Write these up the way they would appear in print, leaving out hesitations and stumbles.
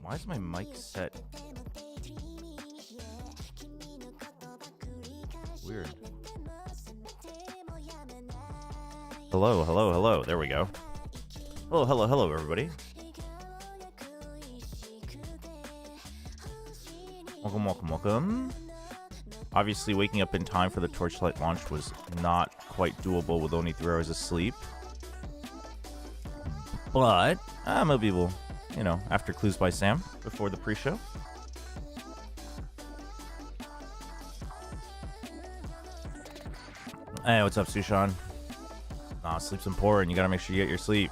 Why is my mic set? Weird. Hello, hello, hello. There we go. Hello, hello, hello, everybody. Welcome, welcome, welcome. Obviously, waking up in time for the Torchlight launch was not quite doable with only 3 hours of sleep. But maybe we'll, after Clues by Sam, before the pre-show. Hey, what's up, Sushan? Nah, sleep's important. You gotta make sure you get your sleep.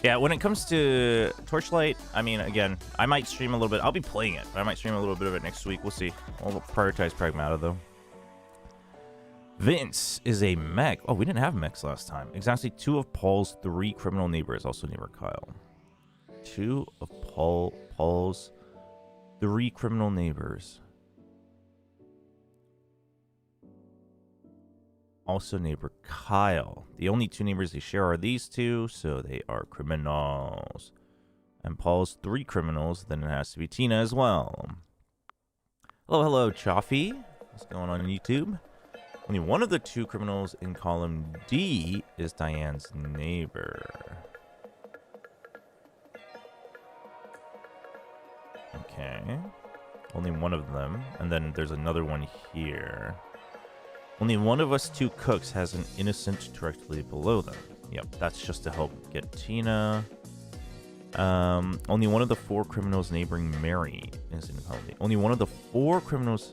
Yeah, when it comes to Torchlight, I mean, again, I might stream a little bit. I'll be playing it, but I might stream a little bit of it next week. We'll see. We'll prioritize Pragmata, though. Vince is a mech. Oh, we didn't have mechs last time. Exactly 2 of Paul's 3 criminal neighbors, also neighbor Kyle. 2 of Paul's 3 criminal neighbors. Also neighbor Kyle. The only 2 neighbors they share are these 2, so they are criminals. And Paul's 3 criminals, then it has to be Tina as well. Hello, hello, Chaffee. What's going on YouTube? Only one of the 2 criminals in column D is Diane's neighbor. Okay. Only one of them. And then there's another one here. Only one of us 2 cooks has an innocent directly below them. Yep, that's just to help get Tina. Only one of the 4 criminals neighboring Mary is in column D. Only one of the 4 criminals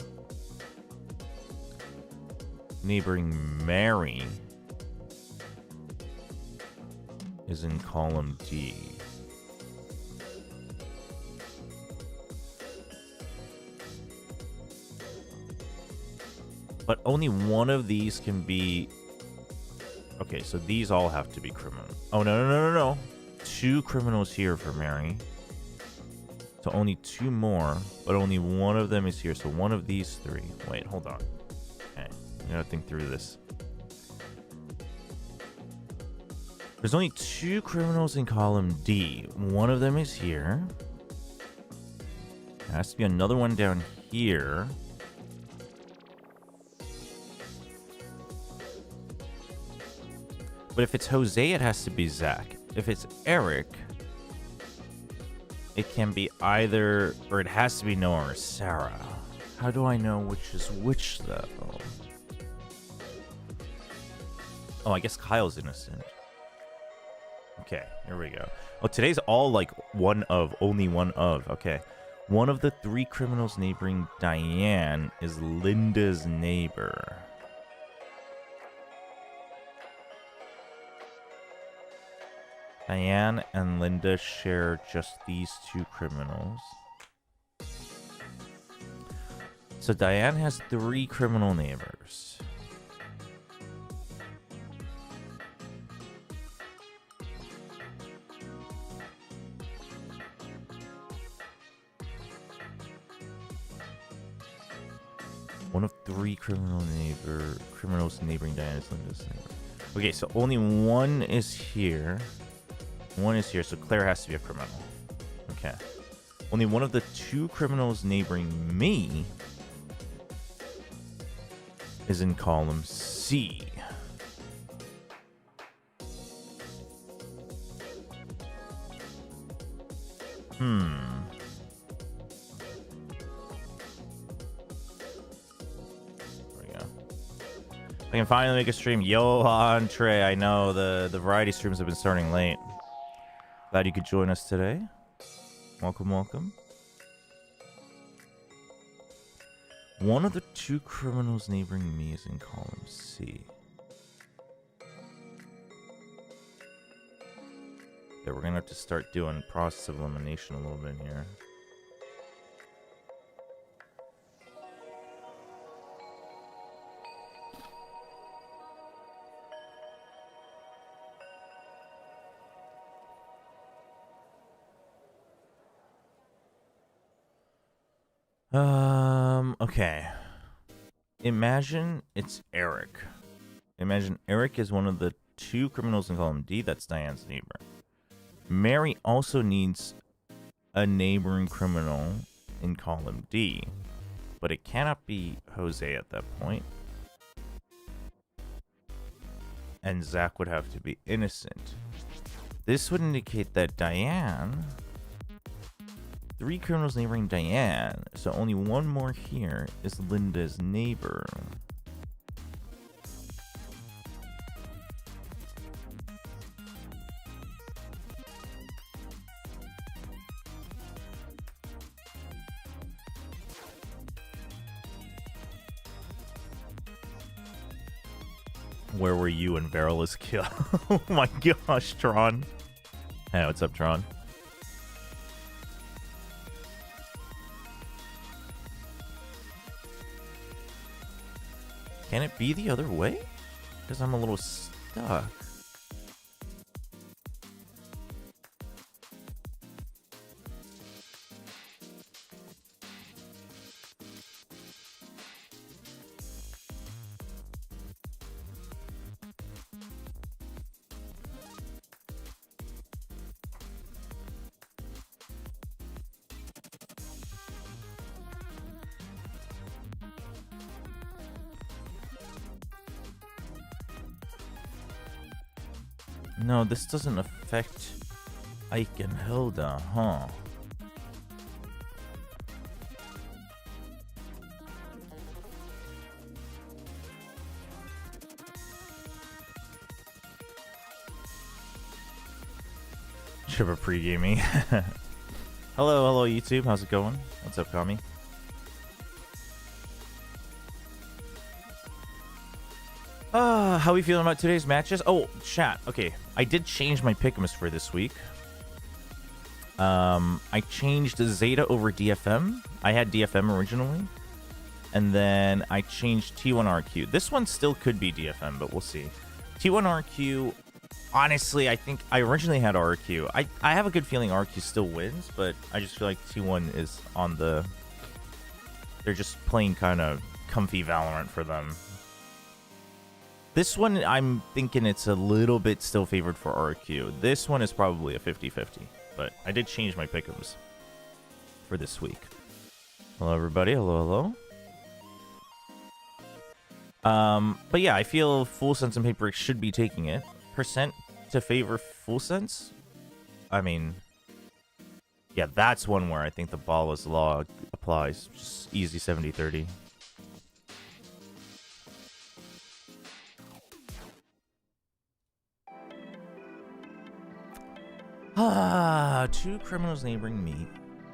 neighboring Mary is in column D. But only one of these can be... Okay, so these all have to be criminal. Oh, no. 2 criminals here for Mary. So only 2 more, but only one of them is here. So one of these 3. Wait, hold on. Okay, I gotta think through this. There's only 2 criminals in column D. One of them is here. There has to be another one down here. But if it's Jose, it has to be Zach. If it's Eric, it can be either, or it has to be Noah or Sarah. How do I know which is which, though? Oh, I guess Kyle's innocent. Okay, here we go. Oh, today's all like only one of. Okay. One of the 3 criminals neighboring Diane is Linda's neighbor. Diane and Linda share just these 2 criminals. So Diane has 3 criminal neighbors. One of 3 criminals neighboring Diane is Linda's neighbor. Okay, so only one is here. One is here, so Claire has to be a criminal. Okay. Only one of the 2 criminals neighboring me is in column C. There we go. I can finally make a stream. Yo, Andre, I know the variety streams have been starting late. Glad you could join us today. Welcome, welcome. One of the 2 criminals neighboring me is in column C. Okay, we're gonna have to start doing process of elimination a little bit here. Okay. Imagine it's Eric. Imagine Eric is one of the 2 criminals in column D. That's Diane's neighbor. Mary also needs a neighboring criminal in column D. But it cannot be Jose at that point. And Zach would have to be innocent. This would indicate that Diane... 3 criminals neighboring Diane, so only one more here is Linda's neighbor. Where were you in Varela's kill? Oh my gosh, Tron. Hey, what's up, Tron? Can it be the other way? Because I'm a little stuck. No, this doesn't affect Ike and Hilda, huh? Chobra pre-gaming. Hello, YouTube. How's it going? What's up, Kami? How are we feeling about today's matches? Oh, chat. Okay, I did change my pickems for this week. I changed Zeta over DFM. I had DFM originally. And then I changed T1RQ. This one still could be DFM, but we'll see. T1RQ, honestly, I think I originally had RQ. I have a good feeling RQ still wins, but I just feel like T1 is on the... They're just playing kind of comfy Valorant for them. This one, I'm thinking it's a little bit still favored for RQ. This one is probably a 50-50, but I did change my pickems for this week. Hello, everybody. Hello. But yeah, I feel Full Sense and PRX should be taking it. Percent to favor Full Sense? I mean, yeah, that's one where I think the Ball's Law applies. Just easy 70-30. Two criminals neighboring me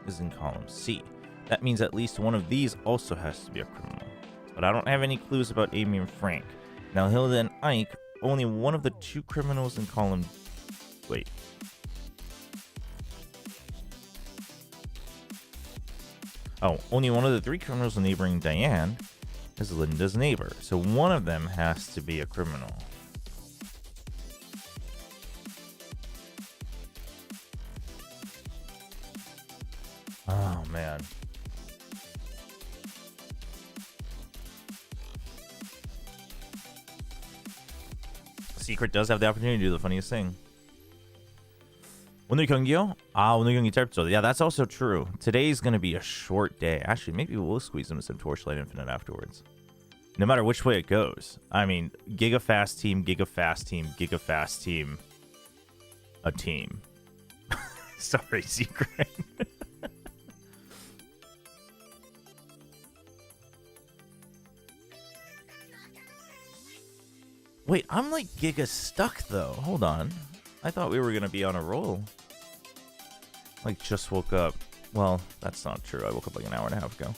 is in column C. That means at least one of these also has to be a criminal. But I don't have any clues about Amy and Frank. Now, Hilda and Ike, only one of the 2 criminals in column... Wait. Oh, only one of the 3 criminals neighboring Diane is Linda's neighbor. So one of them has to be a criminal. Oh, man. Secret does have the opportunity to do the funniest thing. 오늘 경기요? 오늘 경기 짧죠. Yeah, that's also true. Today's going to be a short day. Actually, maybe we'll squeeze them some Torchlight Infinite afterwards. No matter which way it goes. I mean, Giga-Fast team, Giga-Fast team, Giga-Fast team. A team. Sorry, Secret. Wait, I'm like Giga stuck though. Hold on. I thought we were gonna be on a roll. Like just woke up. Well, that's not true. I woke up like an hour and a half ago.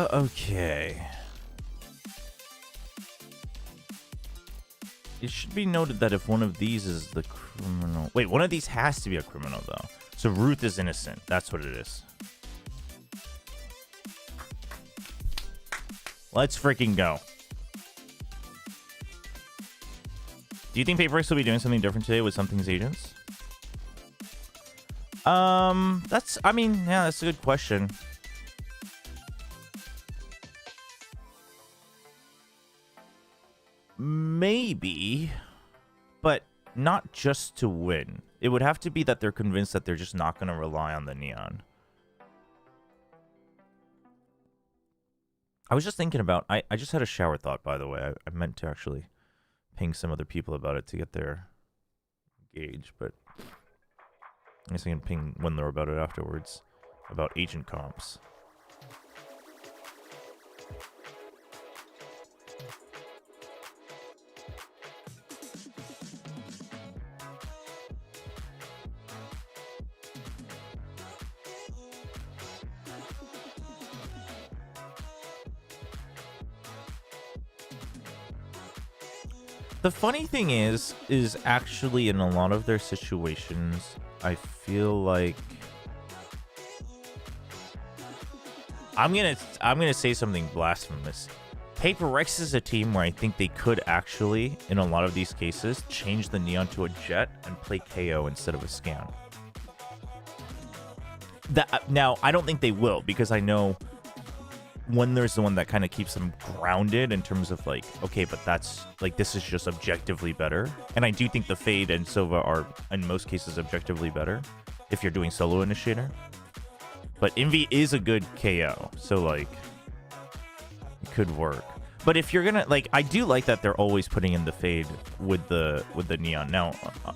Okay. it should be noted that if one of these is the criminal... Wait, one of these has to be a criminal, though. So Ruth is innocent. That's what it is. Let's freaking go. Do you think PRX will be doing something different today with Something's agents? That's... I mean, yeah, that's a good question. Maybe, but not just to win. It would have to be that they're convinced that they're just not going to rely on the neon. I was just thinking about... I just had a shower thought, by the way. I meant to actually ping some other people about it to get their gauge, but I guess I can ping Wendler about it afterwards, about agent comps. The funny thing is actually in a lot of their situations, I feel like I'm gonna say something blasphemous. PRX is a team where I think they could actually, in a lot of these cases, change the neon to a jet and play KO instead of a scan. Now, I don't think they will, because I know when there's the one that kind of keeps them grounded in terms of like, okay, but that's like, this is just objectively better. And I do think the Fade and Sova are in most cases objectively better if you're doing solo initiator. But Envy is a good KO, so like it could work. But if you're gonna like, I do like that they're always putting in the Fade with the neon now,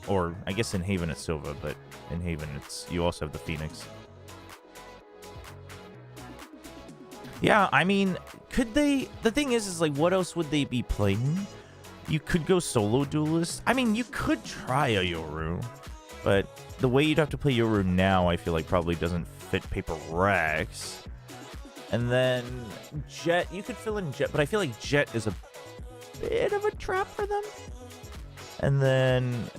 or I guess in Haven it's Sova, but in Haven it's you also have the Phoenix. Yeah, I mean, could they... The thing is like, what else would they be playing? You could go solo duelist. I mean, you could try a Yoru, but the way you'd have to play Yoru now, I feel like probably doesn't fit PRX. And then Jet, you could fill in Jet, but I feel like Jet is a bit of a trap for them. And then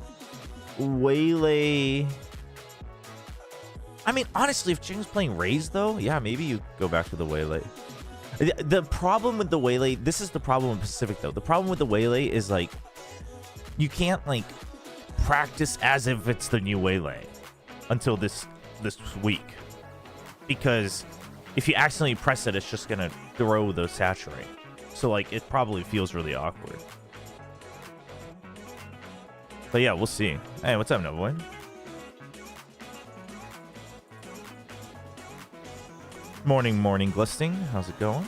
Waylay... I mean, honestly, if Jing's playing Raze, though, yeah, maybe you go back to the Waylay. The problem with the Waylay, this is the problem with Pacific, though. The problem with the Waylay is, like, you can't, like, practice as if it's the new Waylay until this week. Because if you accidentally press it, it's just going to throw the saturate. So, like, it probably feels really awkward. But, yeah, we'll see. Hey, what's up, Novoid? Morning, Glisting. How's it going?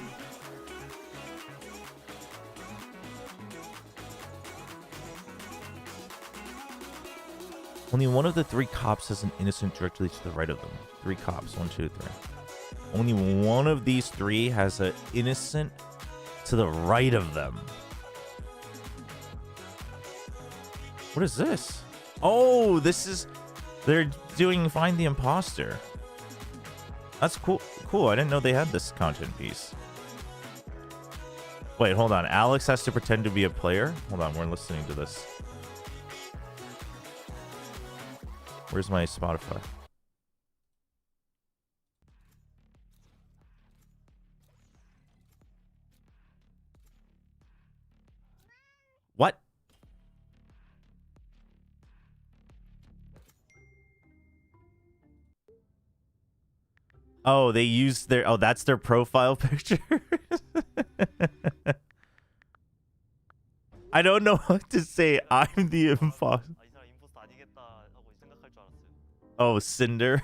Only one of the 3 cops has an innocent directly to the right of them. 3 cops. 1, 2, 3. Only one of these 3 has an innocent to the right of them. What is this? Oh, this is... They're doing Find the Imposter. That's cool. Cool. I didn't know they had this content piece. Wait, hold on. Alex has to pretend to be a player? Hold on. We're listening to this. Where's my Spotify? What? Oh, they used their... Oh, that's their profile picture? I don't know what to say. I'm the imposter. Oh, Cinder.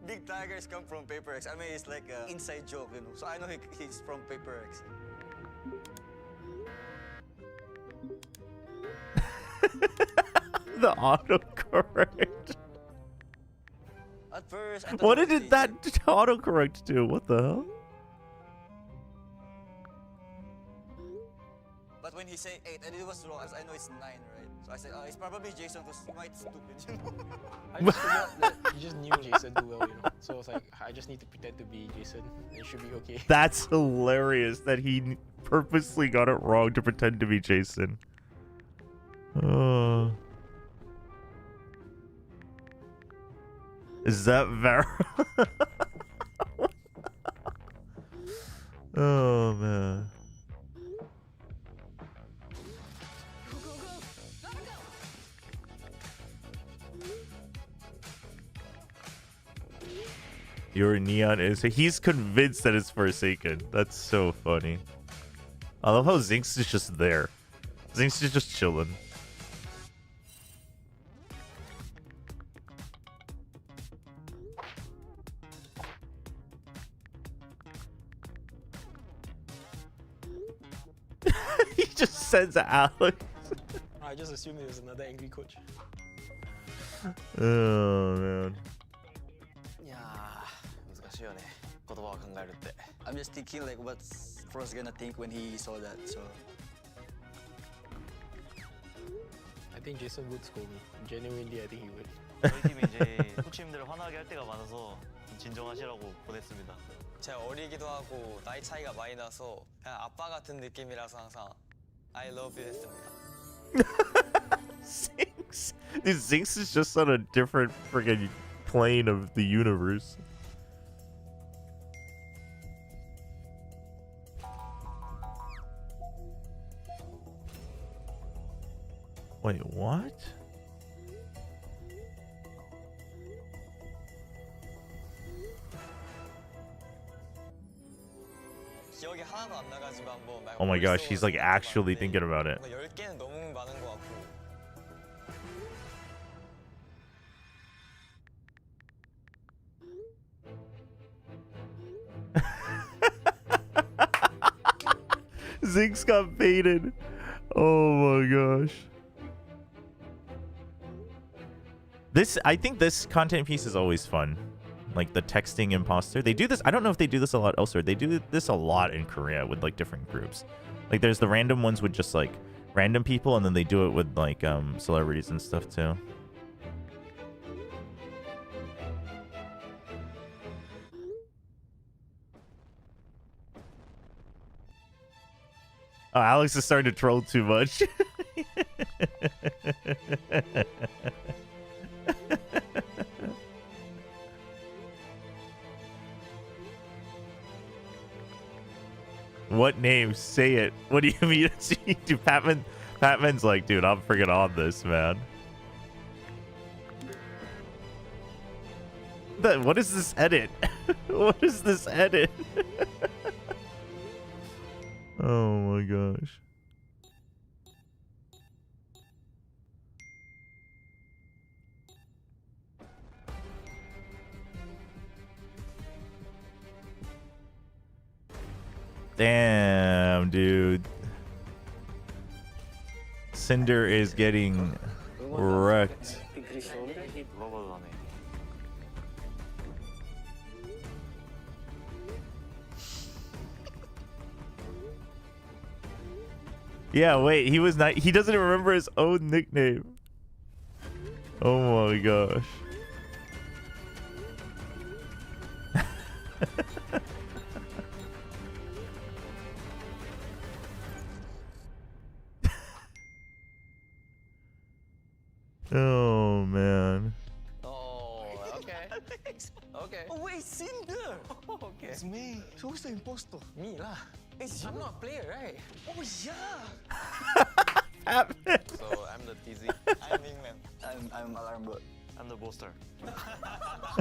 Big tigers come from PRX. I mean, it's like an inside joke, you know. So I know he's from PRX. The autocorrect. At first, What did that autocorrect do? What the hell? when he said 8 and it was wrong, I know it's 9, right? So I said, it's probably Jason because quite stupid, you know? I just forgot that you just knew Jason too well, you know. So I was like, I just need to pretend to be Jason. It should be okay. That's hilarious that he purposely got it wrong to pretend to be Jason. Is that Vera? Oh man. Your neon is he's convinced that it's Forsaken. That's so funny. I love how Zinx is just there. Zinx is just chilling. He just sends Alex. I just assumed it was another angry coach. Oh man. I'm just thinking like what's Frost gonna think when he saw that, so. I think Jason would scold me. Genuinely, I think he would. 저희 팀이 이제 코치님들을 화나게 할 때가 많아서 좀 진정하시라고 보냈습니다. 제가 어리기도 하고 나이 차이가 많이 나서 그냥 아빠 같은 느낌이라서 항상 I love you 했습니다. Zinx. Dude, Zinx is just on a different friggin' plane of the universe. Wait, what? 기억이 하나도 안 나가지고 한번 막 Oh my gosh, he's like actually thinking about it. 10개는 너무 많은 것 같고. Zinx got baited. Oh my gosh. I think this content piece is always fun. Like the texting imposter. They do this. I don't know if they do this a lot elsewhere. They do this a lot in Korea with like different groups. Like there's the random ones with just like random people, and then they do it with like celebrities and stuff too. Oh, Alex is starting to troll too much. What name? Say it. What do you mean? Dude, Patman's like, dude, I'm freaking on this, man. What is this edit? What is this edit? Oh my gosh. Damn, dude. Cinder is getting wrecked. Yeah, wait, he was not. He doesn't even remember his own nickname. Oh my gosh. Oh man. Oh, okay. Okay. Oh wait, Cinder! Okay. It's me. So who's the imposter? Me lah. It's I'm you. not a player, right? Oh yeah! So I'm the TZ. I'm Wingman. I'm Alarm Bot. I'm the booster.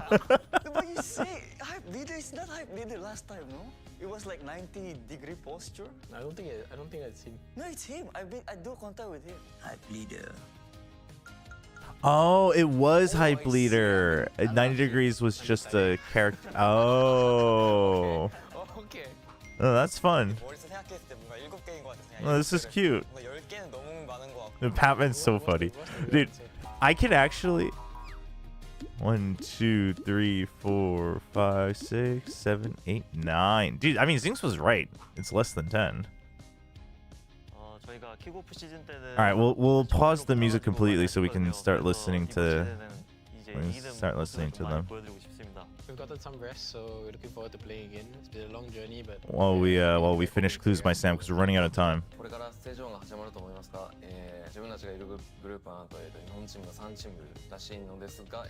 But you say hype leader, it's not hype leader last time, no? It was like 90-degree posture. I don't think it's him. No, it's him. I do contact with him. Hype leader. Oh, it was Hype I see. Leader. 90 Degrees was just a character. Oh. Okay. Oh, that's fun. 머리에서 생각했을 때 뭔가 7개인 것 같아. Oh, this is cute. 뭔가 10개는 너무 많은 것 같고. The Patman's so funny. Dude, I can actually... 1, 2, 3, 4, 5, 6, 7, 8, 9. Dude, I mean, Zinx was right. It's less than 10. 저희가 킥오프 시즌 때는 All right, we'll pause the music 가지고 completely 많이 so we can 했거든요. start 그래서 listening 이번 to. 시즌에는 이제 Let's 이기는 start listening to 모습을 좀 많이 them. 보여드리고 싶습니다. We've gotten some rest, so we're looking forward to playing again. It's been a long journey, but While we finish clues by Sam because we're running out of time. これからステージ1が始まると思いますが、自分たちがいるグループはなんと、日本チームが3チームらしいのですが、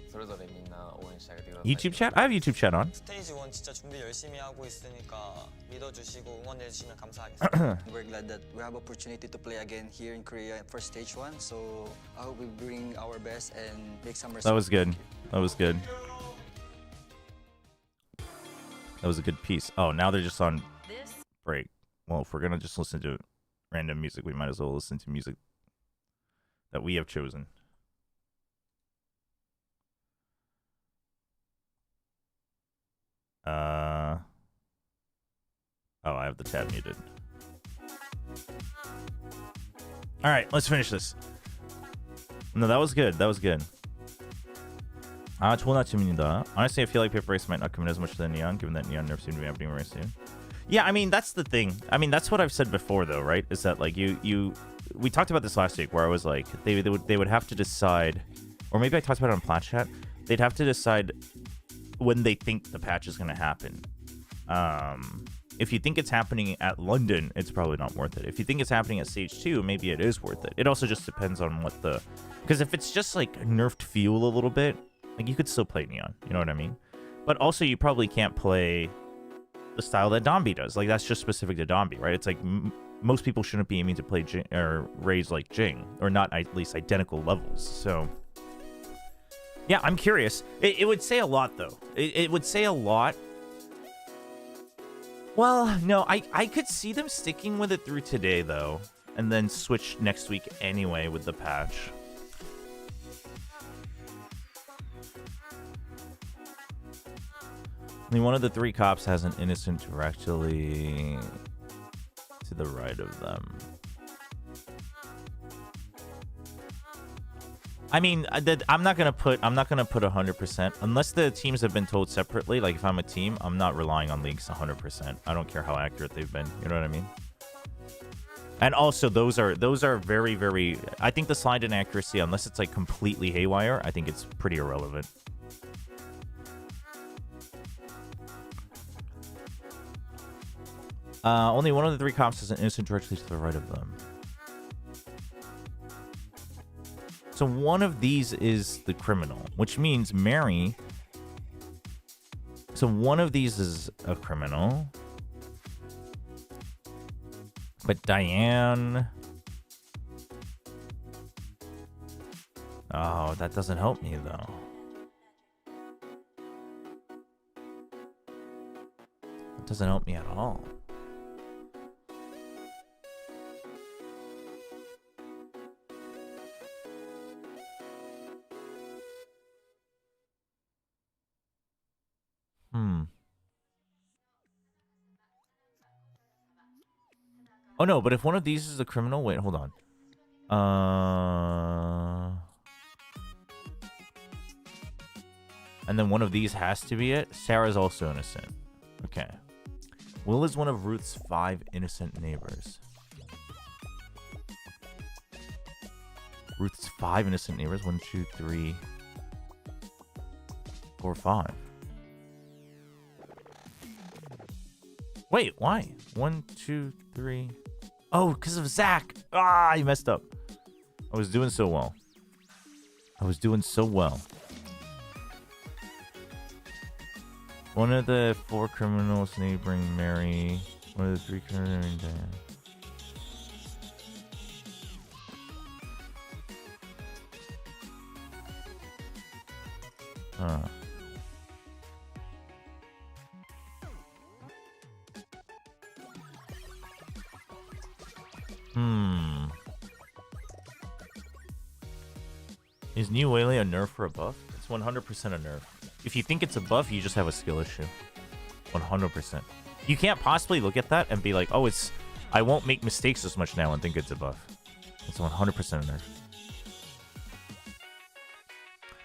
それぞれみんな応援してあげてください。 YouTube chat? I have YouTube chat on. 스테이지 1 진짜 준비 열심히 하고 있으니까 믿어주시고 응원해주시면 감사하겠습니다. We're glad that we have opportunity to play again here in Korea for stage 1. So I hope we bring our best and make some results. That was good. That was good. That was a good piece. Oh, now they're just on break. Well, if we're gonna just listen to random music, we might as well listen to music that we have chosen. Oh, I have the tab muted. All right, let's finish this. No, that was good. That was good. 좋은 아침입니다. Honestly, I feel like PRX might not come in as much as Neon, given that Neon nerfs seem to be happening very soon. Yeah, I mean, that's the thing. I mean, that's what I've said before, though, right? Is that, like, we talked about this last week, where I was like, they would have to decide, or maybe I talked about it on Plat Chat, they'd have to decide when they think the patch is going to happen. If you think it's happening at London, it's probably not worth it. If you think it's happening at Stage 2, maybe it is worth it. It also just depends on what the... Because if it's just, like, nerfed fuel a little bit, like, you could still play Neon. You know what I mean? But also, you probably can't play the style that Dombi does. Like, that's just specific to Dombi, right? It's like most people shouldn't be aiming to play Jing, or Raze like Jing, or not at least identical levels. So, yeah, I'm curious. It would say a lot, though. It would say a lot. Well, no, I could see them sticking with it through today, though, and then switch next week anyway with the patch. Only one of the three cops has an innocent directly to the right of them. I mean, I'm not gonna put 100% unless the teams have been told separately. Like, if I'm a team, I'm not relying on leaks 100%. I don't care how accurate they've been. You know what I mean? And also, those are very, very. I think the slide inaccuracy, unless it's like completely haywire, I think it's pretty irrelevant. Only one of the three cops has an innocent directly to the right of them. So one of these is the criminal, which means Mary. So one of these is a criminal. But Diane... Oh, that doesn't help me, though. It doesn't help me at all. Oh no, but if one of these is a criminal, wait, hold on. And then one of these has to be it. Sarah's also innocent. Okay. Will is one of Ruth's 5 innocent neighbors. Ruth's 5 innocent neighbors. 1, 2, 3, 4, 5. Wait, why? 1, 2, 3. Oh, because of Zach. Ah, I messed up. I was doing so well. I was doing so well. One of the 4 criminals neighboring Mary. One of the 3 criminals neighboring Diane. Is New Whaley a nerf or a buff? It's 100% a nerf. If you think it's a buff, you just have a skill issue. 100%. You can't possibly look at that and be like, oh, it's... I won't make mistakes as much now and think it's a buff. It's 100% a nerf.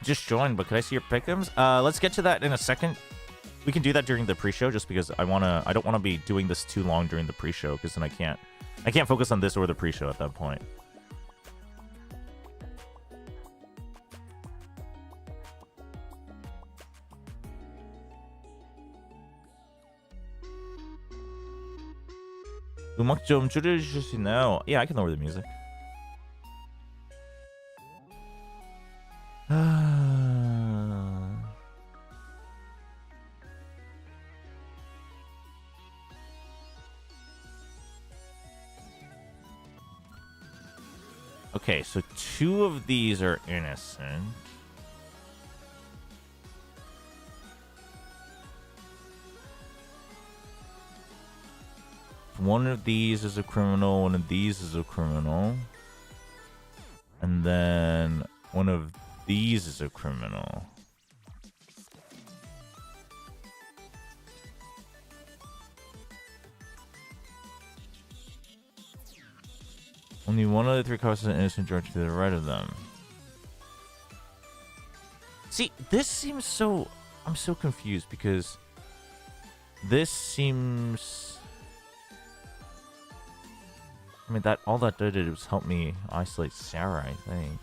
Just joined, but could I see your pickems? Let's get to that in a second. We can do that during the pre-show, just because I don't wanna be doing this too long during the pre-show, because then I can't focus on this or the pre-show at that point. 음악 좀 줄여주실 수 있나요? Yeah, I can lower the music. Okay, so 2 of these are innocent. One of these is a criminal, one of these is a criminal. And then one of these is a criminal. Only one of the 3 cars is an innocent directly to the right of them. See, this seems so... I'm so confused because this seems... I mean, all that did was help me isolate Sarah, I think.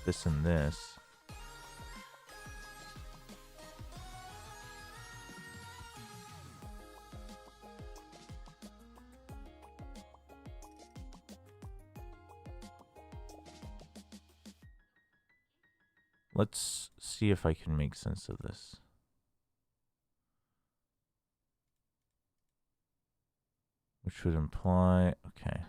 This and this. Let's see if I can make sense of this. Which would imply... Okay.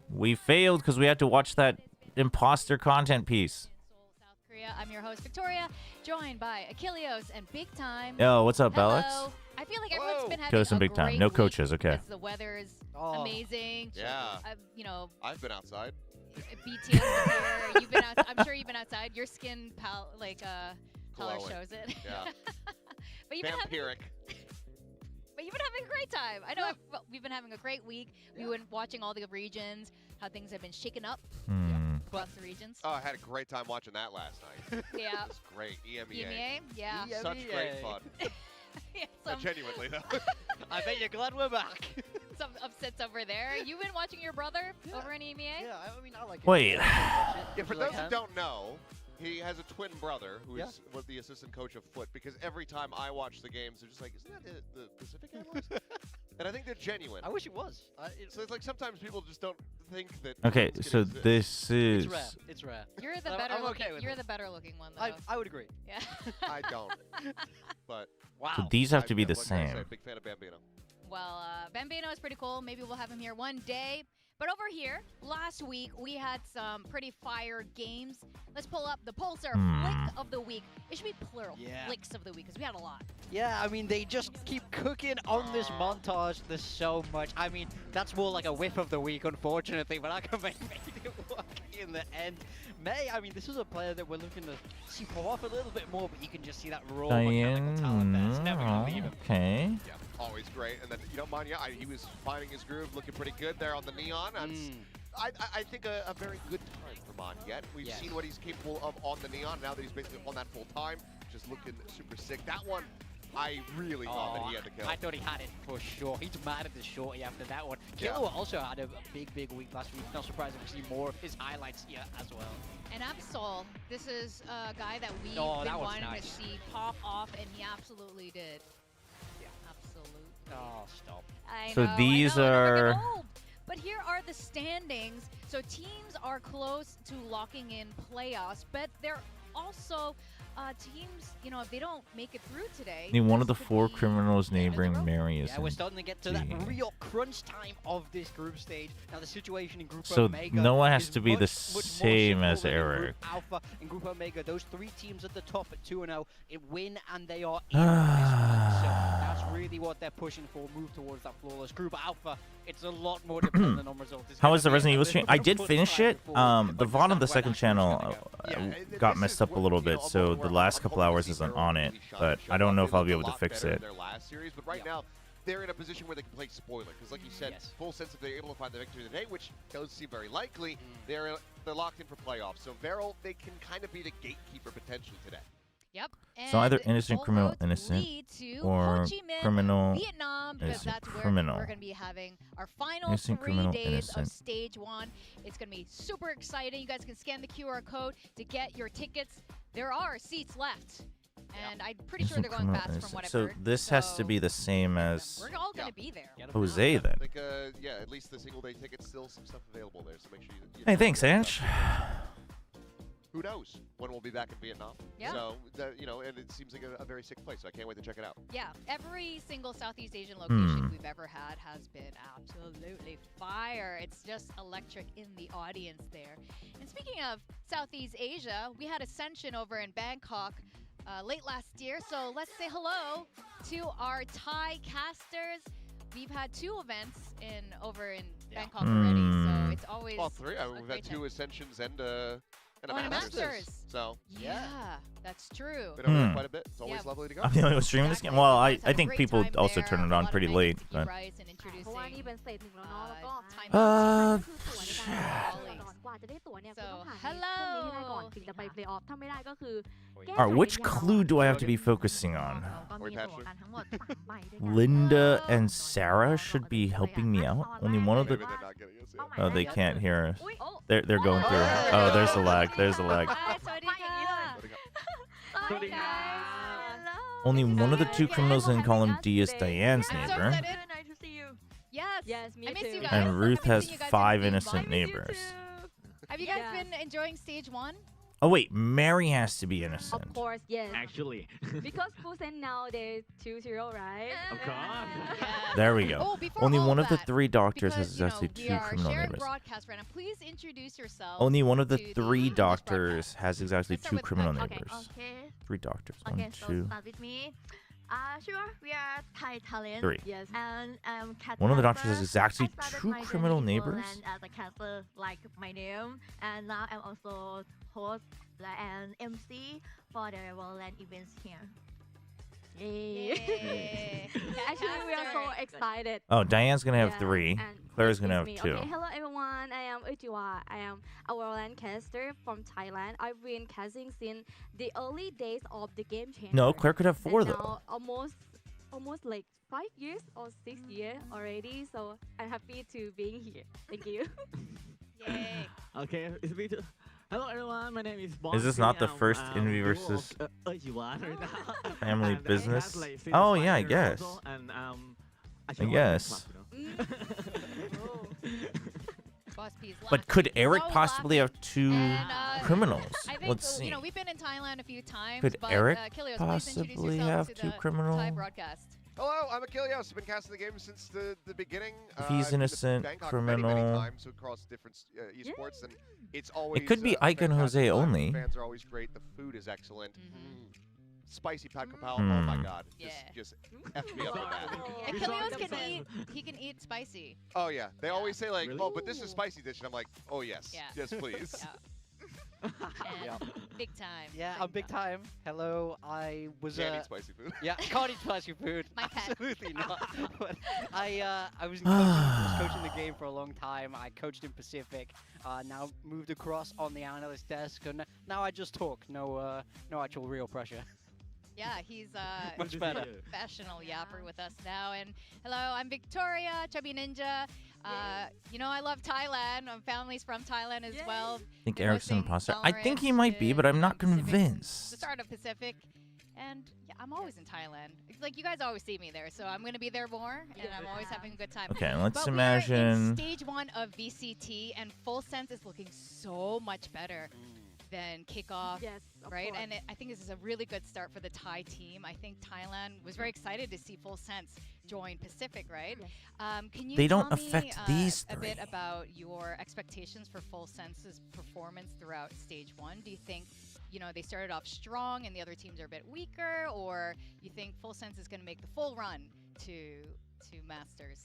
We failed because we had to watch that imposter content piece. South Korea. I'm your host, Victoria, joined by Achilleos and Big Time. Yo, what's up, Hello. Alex? I feel like everyone's been having Achilleos and a Big Time. great No week coaches, okay. because the weather is amazing. Yeah. You know, I've been outside. BTS is here. You've been out, I'm sure you've been outside. Your skin color Glowing. shows it. Yeah. But you've been Vampiric. But you've been having a great time. I know we've been having a great week. We've been watching all the regions, how things have been shaken up across the regions. Oh, I had a great time watching that last night. Yeah. It was great. EMEA. EMEA? Yeah. Such great fun. Yeah, No, some, genuinely, though. I bet you're glad we're back. some upsets over there. You've been watching your brother over in EMEA? Yeah, I mean, I like it. Wait. Yeah, for Because I those who can. don't know, he has a twin brother who was the assistant coach of Foot, because every time I watch the games, they're just like, isn't that the Pacific Airways? And I think they're genuine. I wish it was. So it's like sometimes people just don't think that. Okay, things so can exist. this is... It's rare. It's rare. You're the I'm better okay looking. with You're it. the better looking one though. I would agree. Yeah. I don't. But Wow. So these have to be the what can I say? same. Big fan of Bambino. Well, Bambino is pretty cool. Maybe we'll have him here one day. But over here, last week, we had some pretty fire games. Let's pull up the Pulsar Flick of the Week. It should be plural. Yeah. Flicks of the Week, because we had a lot. Yeah, I mean, they just keep cooking on this montage. There's so much. I mean, that's more like a whiff of the week, unfortunately, but I can make it work in the end. May, I mean, this is a player that we're looking to see pull off a little bit more, but you can just see that raw mechanical talent there. It's never going to leave him. Okay. Yeah, always great. And then, you know, Manya, he was finding his groove, looking pretty good there on the Neon. I think a very good time for Manya. We've seen what he's capable of on the Neon. Now that he's basically on that full time, just looking super sick. That one, I really thought that he had to kill. I thought he had it for sure. He's mad at the shorty after that one. Kilo also had a big week last week. Not surprising to see more of his highlights here as well. And Absol, this is a guy that we've been wanting to see pop off, and he absolutely did. Yeah. Absolutely. Oh, stop. So these are... But here are the standings. So teams are close to locking in playoffs, but they're also teams, you know, if they don't make it through today. Need one of the 4 criminals neighboring Mary is Yeah, we're starting to get to that real crunch time of this group stage. Now the situation in Group So Omega Noah has is to be the much more same as simple than in Eric. Group Alpha and Group Omega. Those 3 teams at the top at 2-0, it win and they are in this one. So that's really what they're pushing for. Move towards that flawless Group Alpha. It's a lot more dependent on results. How was the Resident Evil stream? I did finish it. The VOD on the second channel got messed up a little bit, so the last couple hours isn't on it. But I don't know if I'll be able to fix it. Their last series, but right now they're in a position where they can play spoiler, because like you said, full sense if they're able to find the victory today, which does seem very likely, they're locked in for playoffs. So Veril, they can kind of be the gatekeeper potentially today. Yep. So either and innocent, all criminal, roads innocent, lead to or Ho Chi Minh, criminal, Vietnam, because innocent, that's where criminal. we're going to be having our final Innocent, 3 criminal, days innocent. of stage 1. It's going to be super exciting. You guys can scan the QR code to get your tickets. There are seats left. And I'm pretty sure Innocent, they're going criminal, fast from innocent. what I've So heard. this has to be the same as We're all going to be there. Jose then. Like, yeah, at least the single day tickets, still some stuff available there, so make sure you Hey, thanks, Ange. Who knows when we'll be back in Vietnam? Yeah. So, you know, and it seems like a very sick place, so I can't wait to check it out. Yeah, every single Southeast Asian location Hmm. we've ever had has been absolutely fire. It's just electric in the audience there. And speaking of Southeast Asia, we had Ascension over in Bangkok late last year. So let's say hello to our Thai casters. We've had 2 events over in Bangkok already, so it's always Well, 3. a We've had great 2 time. Ascensions and a Oh, and a Masters. Masters. So, Yeah, that's true. been over there quite a bit. It's always Yeah. lovely to go. I'm the only one streaming this game. Well, I think people also turn it on pretty late. But เพราะว่านี่เป็นสเตจ 1แล้วเนาะแล้วก็ กว่าจะได้ตั๋วเนี่ยก็ต้องผ่านในพวกนี้ให้ได้ก่อนถึงจะไปเพลย์ออฟถ้าไม่ได้ก็คือ Alright, which clue do I have to be focusing on? ก็มีตั๋วกันทั้งหมด3ใบด้วยกัน Linda and Sarah should be helping me out. Only one of the. Maybe they're not getting us in. Oh, they can't hear us. They're going through. Oh, there's a lag. There's a lag. สวัสดีค่ะ สวัสดีค่ะ Only one of the 2 criminals in column D is Diane's I'm so neighbor, excited. Nice to see you. Yes. Yes, me I miss too. you guys. and Ruth I has haven't seen you guys 5 in innocent Bali. neighbors. Have you guys Yeah. been enjoying stage 1? Oh wait, Mary has to be Of innocent. course, yes. Actually. Because full send now they 2-0, right? Of course. There we go. Oh, before Only all one of the that, 3 doctors has because, you know, exactly we 2 are criminal sharing neighbors. broadcast right now. Please introduce yourself. Only one of the to the 3 English doctors broadcast. has exactly Let's 2 start with criminal Kat. neighbors. Okay. 3 doctors. 1, Okay, so 2. start with me. Sure, we are Thai talent. 3. Yes. And Kat One of the doctors has Caster. exactly I started 2 my criminal journey in neighbors. Poland as a caster, like my name, and now I'm also host and MC for the Worldland events here. Yay! Yay. Actually, we are so Caster. excited. Oh, Diane's gonna have Yeah, 3. and Claire's this gonna is have me. 2. Okay, hello everyone. I am Ujiwa. I am a Worldland caster from Thailand. I've been casting since the early days of the game changer. No, Claire could have 4 and though. now almost like 5 years or 6 years already. So I'm happy to being here. Thank you. Yay. Okay, it's me too. Hello everyone, my name is Bon. Is this not the first Envy duo versus of, Ujiwa right now. family And I business? have, like, since Oh 5 yeah, I years guess. also, and I joined guess. the club, you know. Boss P's But laughing. could Eric We're all possibly laughing. have 2 And, criminals? I think Let's so, see. you know, we've been in Thailand a few times. Could but, Eric Kilios, please possibly introduce yourself have to 2 the criminal? Thai broadcast. Hello, I'm Achilles. I've been casting the game since the beginning. If he's I've been to innocent, Bangkok many, many criminal. times across different esports, and it's always. could be Ike and fantastic Jose time. only. The fans are always great. The food is excellent. Spicy pad kapao. Oh my god. Yeah. Just F me up with that. And We Kilios saw can them. eat. He can eat spicy. Oh yeah. They always say like, Really? oh, but this is spicy dish, and I'm like, oh yes, Yeah. yes please. Yeah. And big time. Yeah, I'm big time. Hello, I was Can't eat spicy food. yeah, can't eat spicy food. My pet. Absolutely not. But I was coaching the game for a long time. I coached in Pacific. Now moved across on the analyst desk, and now I just talk. No actual real pressure. Yeah, he's Much better. professional yapper with us now. And hello, I'm Victoria, Chubby Ninja. You know, I love Thailand. My family's from Thailand as well. I think Been Eric's an hosting imposter. I think he Valorant might be, but I'm not in Pacific since convinced. the start of Pacific. And yeah, I'm always in Thailand. Like, you guys always see me there, so I'm going to be there more, and I'm always having a good time. Okay, let's But we are in imagine. stage 1 of VCT, and Full Sense is looking so much better than kickoff. Yes, of Right, course. and I think this is a really good start for the Thai team. I think Thailand was very excited to see Full Sense join Pacific, right? Can you They don't tell me, affect these a bit 3. about your expectations for Full Sense's performance throughout stage 1? Do you think, you know, they started off strong and the other teams are a bit weaker, or you think Full Sense is going to make the full run to Masters?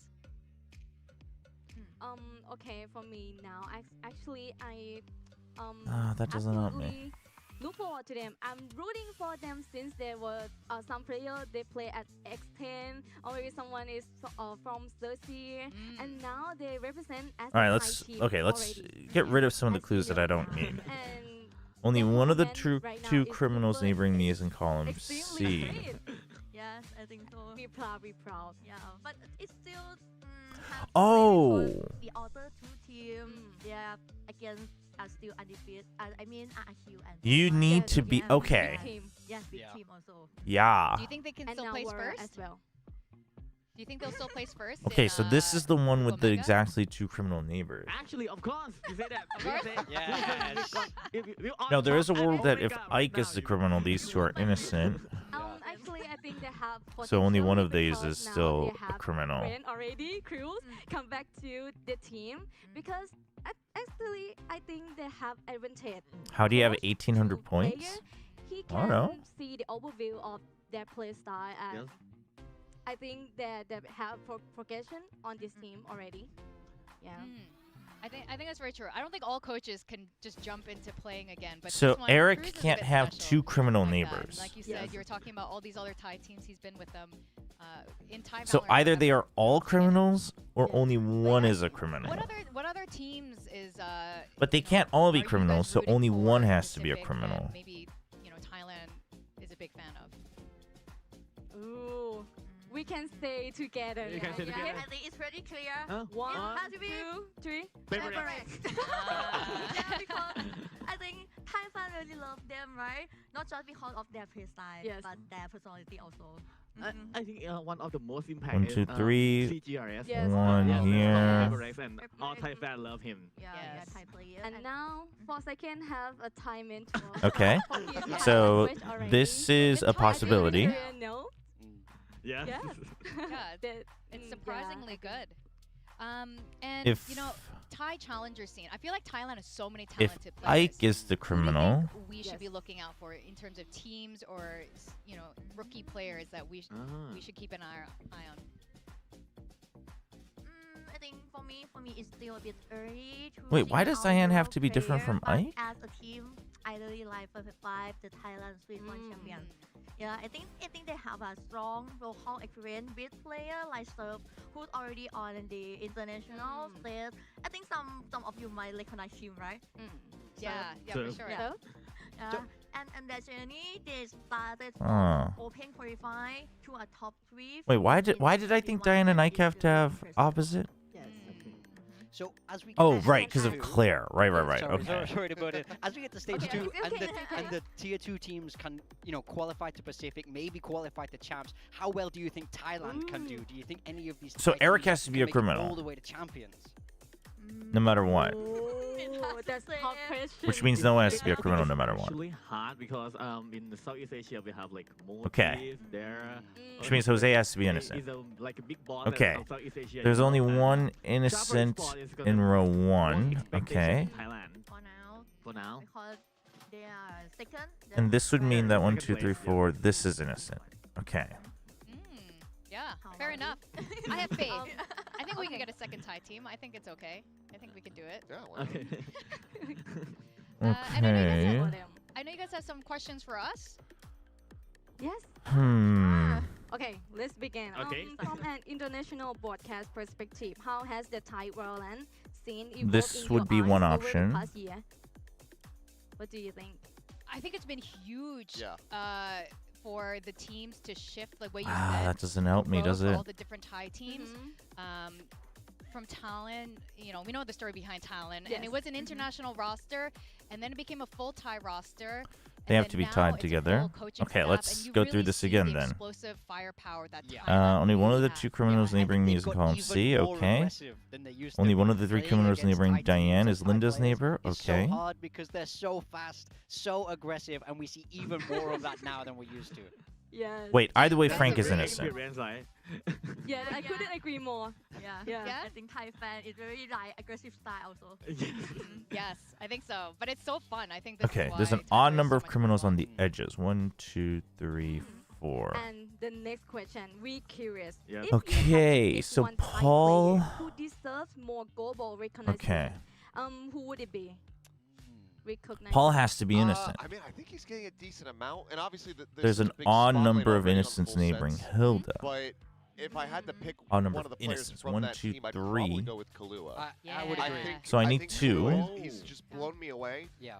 Okay, for me now, actually I that doesn't help me. absolutely look forward to them. I'm rooting for them since there were some players they play at X10, or maybe someone is from Cersei, and now they represent as All right, a let's Thai team let's already. get rid of some of the clues that I don't need. And Only the one of the movement right now two is criminals super neighboring me is in column extremely C. great. Yes, I think so. Be proud, be proud. Yeah, but it's still have to Oh. say because the other two teams they are against are still undefeated. I mean RQ and You Chobra. need Yes, to be yes, okay. big team. Yes, big Yeah. team also. Yeah. Do you think they can And still now place we're first? as well. Do you think they'll still place first? Okay, in, so this is the one with the Omega? exactly two criminal neighbors. Actually, of course, you say that. Of course. Yes. No, there is a world that if Ike is the criminal, these two are innocent. Actually, I think they have So only potential one of these because is now still they a have criminal. friend already, Cruz, come back to the team because actually I think they have advantage. How do you have Cruz, 1,800 two points? player, he I don't know. can see the overview of their play style and Yes. I think that they have progression on this team already. Yeah. I think that's very true. I don't think all coaches can just jump into playing again. But So this one, Eric Cruz is a can't bit have special two criminal like that. neighbors. Like you said, Yes. you were talking about all these other Thai teams. He's been with them in Thai. So Valorant, either have they are all together. criminals or Yes. only one is a criminal. What other teams is But they you know, can't all are be you guys criminals, so rooting only for one has to be a Pacific that criminal. Maybe Thailand is a big fan of. Ooh, we can stay together. You can stay together. I think it's pretty clear. Huh? One, It has to be 2, 3. PRX. Yeah, because I think Thai fans really love them, right? Not just because of their play style, Yes. but their personality also. I think one of the most impact 1, is 2, 3. CGRS. Yes. One Yeah, here. PRX and all Thai fans love him. Yeah, Yes. yeah, Thai players. And now, for second, have a Thai mentor. Okay. For his Thai So language already. this is The a Thai possibility. Korean, no? Yes. Yes. Yeah, That- It's yeah, surprisingly I think- good. And If Thai challenger scene. I feel like Thailand has so many if talented players. Ike is the Who do you criminal, think we should Yes. be looking out for in terms of teams or rookie players that we should keep an eye on. I think for me, it's still a bit early to Wait, why see does our Diane have local to be different player, from but Ike? As a team, I really like Perfect Five, the Thailand Sweet One champion. Yeah, I think they have a strong local experience with player like Surf, who's already on the international stage. I think some of you might recognize him, right? Yeah, for Surf. sure. Yeah. And their journey, they started Oh. from open qualify to a top 3. Wait, why did I think Diane and Ike have to have opposite? Yes. So as we get Oh, to right, stage because of two- Claire. Right. Sorry, Okay. sorry about it. As we get to stage Okay, two, okay, and the okay. and the tier 2 teams can qualify to Pacific, maybe qualify to champs. How well do you think Thailand can do? Do you think any of these? So Thai Eric teams has to be can a make it criminal. all the way to champions. No matter what. Ooh, that's a hard question. Which means no one has to be a I think criminal it's no matter what. actually hard because in the Southeast Asia we have like more Okay. teams there. Which means Jose has to be innocent. He's like a big boss Okay. of Southeast Asia. There's you know, only and one Chobra innocent Sport is gonna in row be more 1. expectation Okay. in Thailand For now, for now. because they are second. And this would mean that 1, 2, Second 3, place, 4. This is innocent. Okay. Yeah, How fair about enough. I have faith. Um, I think we can okay. get a second Thai team. I think it's okay. I think we can do it. Yeah, why not? Okay. And Okay. I know you guys have some questions for us. Yes. Okay, let's begin. Okay. From an international broadcast perspective, how has the Thai Valorant scene evolved This in would your be one eyes over option. the past year? What do you think? I think it's been huge Yeah. for the teams to shift, like what you Ah, said. that doesn't help me, growth does for it? All the different Thai teams. From Talon, we know the story behind Talon, and Yes. it was an international roster, and then it became a full Thai roster. They and have then to be now tied it's a together. full coaching Okay, staff, let's and you go through really this see again the then. Explosive firepower that Yeah. Thailand Only one of the has. two criminals I think neighboring me they've is in got column even C. more Okay. aggressive than they used to Only be. one of the 3 Playing criminals against neighboring Thai teams Diane and is Thai Linda's players neighbor. is Okay. so hard because they're so fast, so aggressive, and we see even more of that now than we used to. Yes. Wait, either way, That's Frank a is very innocent. Experience, right? Yeah, I couldn't agree more. Yeah. Yeah. I think Thai fan is very like aggressive style also. Yes, I think so. But it's so fun. I think this Okay, is there's why an Thai odd players number so of much criminals fun. on the edges. 1, 2, 3, 4. And the next question, we curious. Yeah. If you had to Okay, pick so one Thai Paul. player who deserves more global recognition. Okay. Who would it be? Recognition. Paul has to be innocent. I mean, I think he's getting a decent amount, and obviously There's an such a big odd spotlight number of already on innocents full neighboring sets. Hilda. But if I had to pick Odd number one of of the players innocents. from 1, that 2, team, I'd 3. probably go with Kahlua. I would Yeah. agree. think, So I need think 2. Kahlua, he's just blown me away. Yeah.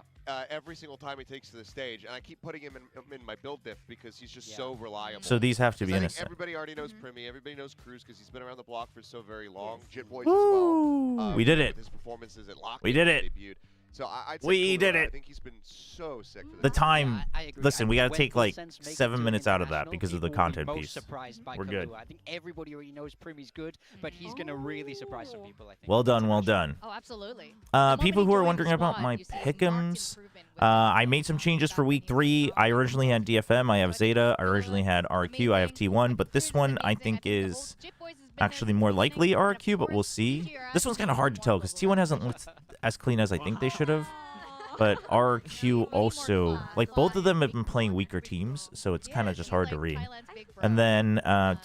every single time he takes to the stage, and I keep putting him in my build diff because he's just so reliable. So these have to be I think innocent. everybody already knows Primi, everybody knows Cruz because he's been around the block for so very long. Jit Boys as well. We did it. His performances at Lock. We did it. Debuted. So I'd say We did it. I think he's been so sick for The this. time. I agree. Listen, we got to When take like Full Sense make it 7 to minutes out of that international, because of the people will be content most piece. surprised by We're good. Kahlua. I think everybody already knows Primi's good, but he's going to really surprise some people, I think. Well done, well done. Oh, absolutely. People who are wondering about my pickems, I made some changes for week 3. I originally had DFM, I have Zeta, I originally had RQ, I have T1, but this one I think is actually more likely RQ, but we'll see. This one's kind of hard to tell because T1 hasn't looked as clean as I think they should have. But RQ also, like both of them have been playing weaker teams, so it's kind of just hard to read. And then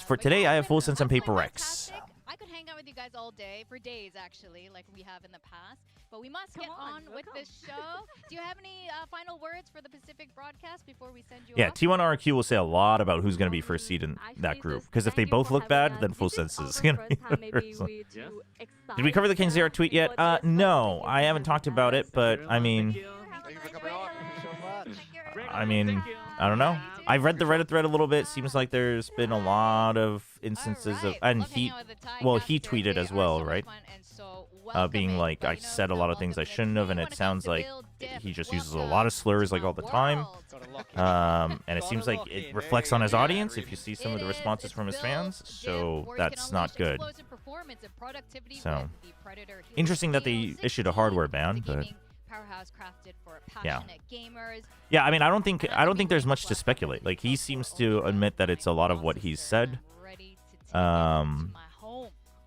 for today, I have Full Sense and PRX. I could hang out with you guys all day, for days actually, like we have in the past. But we must get on with this show. Do you have any final words for the Pacific broadcast before we send you Yeah, off? T1 RQ will say a lot about who's going to be first seed in that group. Because if they both look bad, then Full Sense is going to be first. Did we cover the King Zero tweet yet? No, I haven't talked about it, but I mean, I don't know. I've read the Reddit thread a little bit. Seems like there's been a lot of instances of, and he tweeted as well, right? Being like, I said a lot of things I shouldn't have, and it sounds like he just uses a lot of slurs like all the time. And it seems like it reflects on his audience if you see some of the responses from his fans, so that's not good. So, interesting that they issued a hardware ban, but yeah. Yeah, I mean, I don't think there's much to speculate. Like, he seems to admit that it's a lot of what he's said.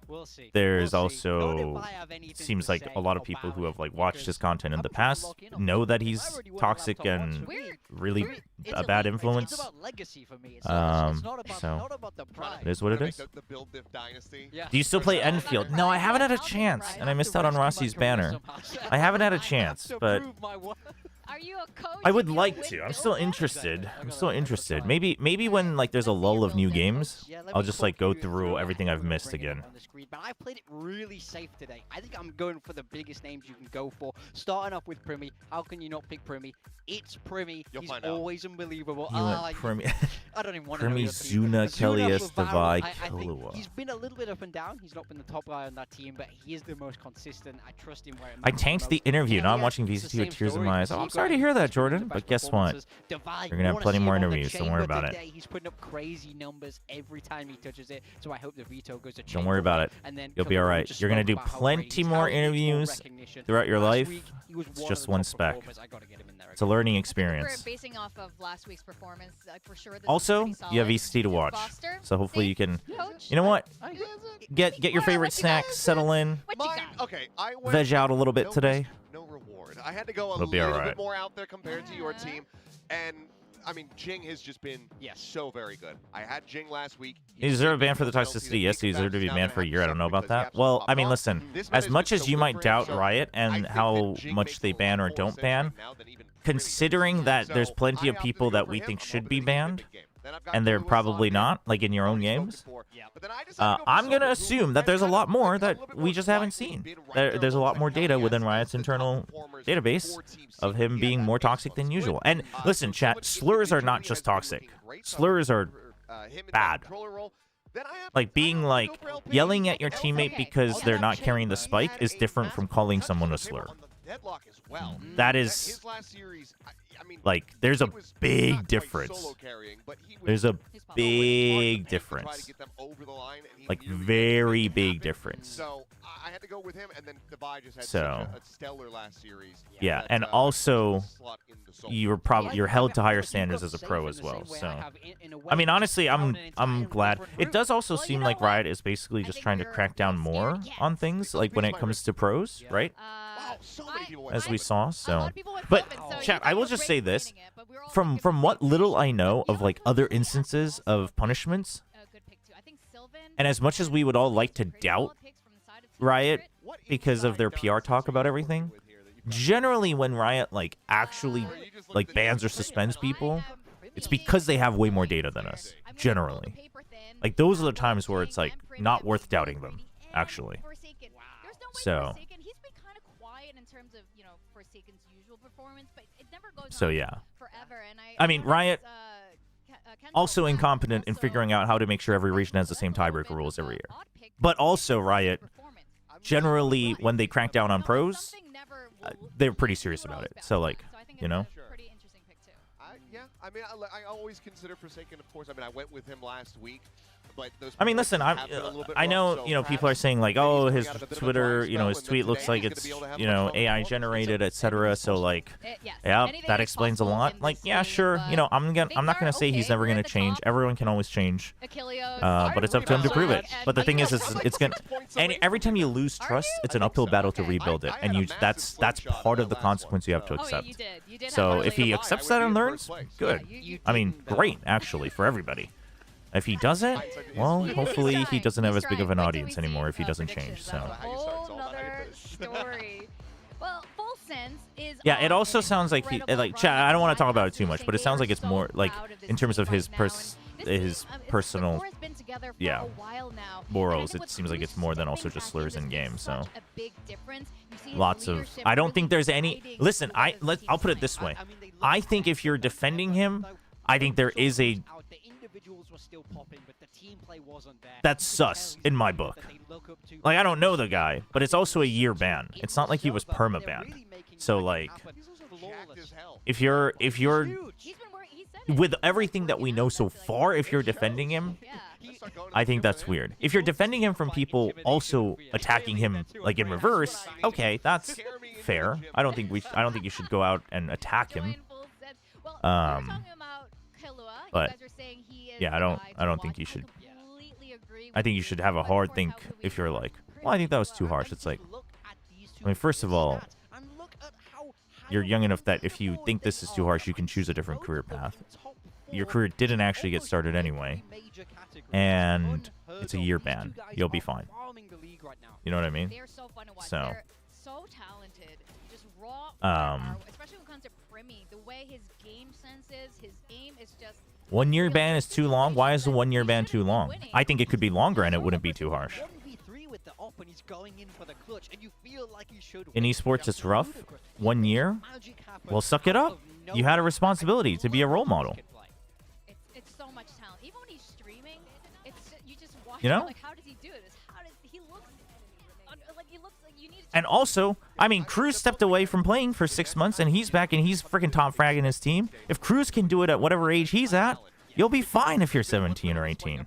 We'll see. There's also seems like a lot of people who have like watched his content in the past know that he's toxic and really a bad influence. So it is what it is. Do you still play Enfield? No, I haven't had a chance, and I missed out on Rossi's banner. I haven't had a chance, but Are you a coach? I would like to. I'm still interested. Maybe when like there's a lull of new games, I'll just like go through everything I've missed again. But I played it really safe today. I think I'm going for the biggest names you can go for. Starting off with Primi. How can you not pick Primi? It's Primi. He's always unbelievable. You went Primi. I don't even want to Primi, know your team. Zuna, Kellius, Devi, I think Kahlua. he's been a little bit up and down. He's not been the top guy on that team, but he is the most consistent. I trust him where it I matters tanked the most. interview. Now I'm Kellius, watching it's the VCT with same tears in story. my eyes. Oh, I'm sorry to hear that, Jordan. But guess what? You're gonna have plenty more interviews. Don't worry about it. He's putting up crazy numbers every time he touches it. So I hope the veto goes to Don't worry about it. You'll be all right. You're gonna do plenty more interviews throughout your life. It's just one spec. It's a learning experience. Basing off of last week's performance, for sure. Also, you have VCT to watch, so hopefully you can. You know what? Get your favorite snack, settle in, veg out a little bit today. No reward. I had to go a It'll be little all right. bit more out there compared to your team, and I mean, Jing has just been so very good. I had Jing last week. He deserved a ban for the toxicity. Yes, he deserved to be banned for a year. I don't know about that. Well, I mean, listen, as much as you might doubt Riot and how much they ban or don't ban, considering that there's plenty of people that we think should be banned, and they're probably not, like in your own games, I'm going to assume that there's a lot more that we just haven't seen. There's a lot more data within Riot's internal database of him being more toxic than usual. And listen, chat, slurs are not just toxic. Slurs are bad. Like being like yelling at your teammate because they're not carrying the spike is different from calling someone a slur. That is like there's a big difference. There's a big difference. Like very big difference. So I had to go with him, and then Devi just had So, a stellar last series. yeah, and also you're held to higher standards as a pro as well. So I mean, honestly, I'm glad. It does also seem like Riot is basically just trying to crack down more on things like when it comes to pros, right? As we saw. So, but chat, I will just say this: from what little I know of like other instances of punishments, and as much as we would all like to doubt Riot because of their PR talk about everything, generally when Riot like actually like bans or suspends people, it's because they have way more data than us. Generally, like those are the times where it's like not worth doubting them, actually. So individual performance, but it never goes So on yeah. forever. And I mean, Riot also incompetent in figuring out how to make sure every region has the same tiebreaker rules every year. But also Riot, generally when they crack down on pros, they're pretty serious about it. So like, you know. Yeah, I mean, I always consider Forsaken, of course. I mean, I went with him last week, but those. I mean, listen, I know, you know, people are saying like, oh, his Twitter, you know, his tweet looks like it's, you know, AI generated, etc. So like, yeah, that explains a lot. Like, yeah, sure, you know, I'm not gonna say he's never gonna change. Everyone can always change, but it's up to him to prove it. But the thing is it's gonna, and every time you lose trust, it's an uphill battle to rebuild it, and that's part of the consequence you have to accept. So if he accepts that and learns, good. I mean, great, actually, for everybody. If he doesn't, well, hopefully he doesn't have as big of an audience anymore if he doesn't change. So. Whole nother story. Well, Full Sense is. Yeah, it also sounds like he like. I don't want to talk about it too much, but it sounds like it's more like in terms of his personal. Yeah. Morals. It seems like it's more than also just slurs in game. So. Lots of. I don't think there's any. Listen, I'll put it this way. I think if you're defending him, I think there is a. That's sus in my book. Like, I don't know the guy, but it's also a year ban. It's not like he was perma-banned. So like, if you're with everything that we know so far, if you're defending him, I think that's weird. If you're defending him from people also attacking him like in reverse, okay, that's fair. I don't think you should go out and attack him. But yeah, I don't think you should. I think you should have a hard think if you're like, well, I think that was too harsh. It's like, I mean, first of all, you're young enough that if you think this is too harsh, you can choose a different career path. Your career didn't actually get started anyway, and it's a year ban. You'll be fine. You know what I mean? So, especially when it comes to Primi, the way his game sense is, his aim is just. 1 year ban is too long. Why is the 1 year ban too long? I think it could be longer and it wouldn't be too harsh. In esports, it's rough. 1 year? Well, suck it up. You had a responsibility to be a role model. It's so much talent. Even when he's streaming, you just watch. You know? Like, how does he do this? He looks like you need. And also, I mean, Cruz stepped away from playing for 6 months, and he's back, and he's freaking top fragging his team. If Cruz can do it at whatever age he's at, you'll be fine if you're 17 or 18.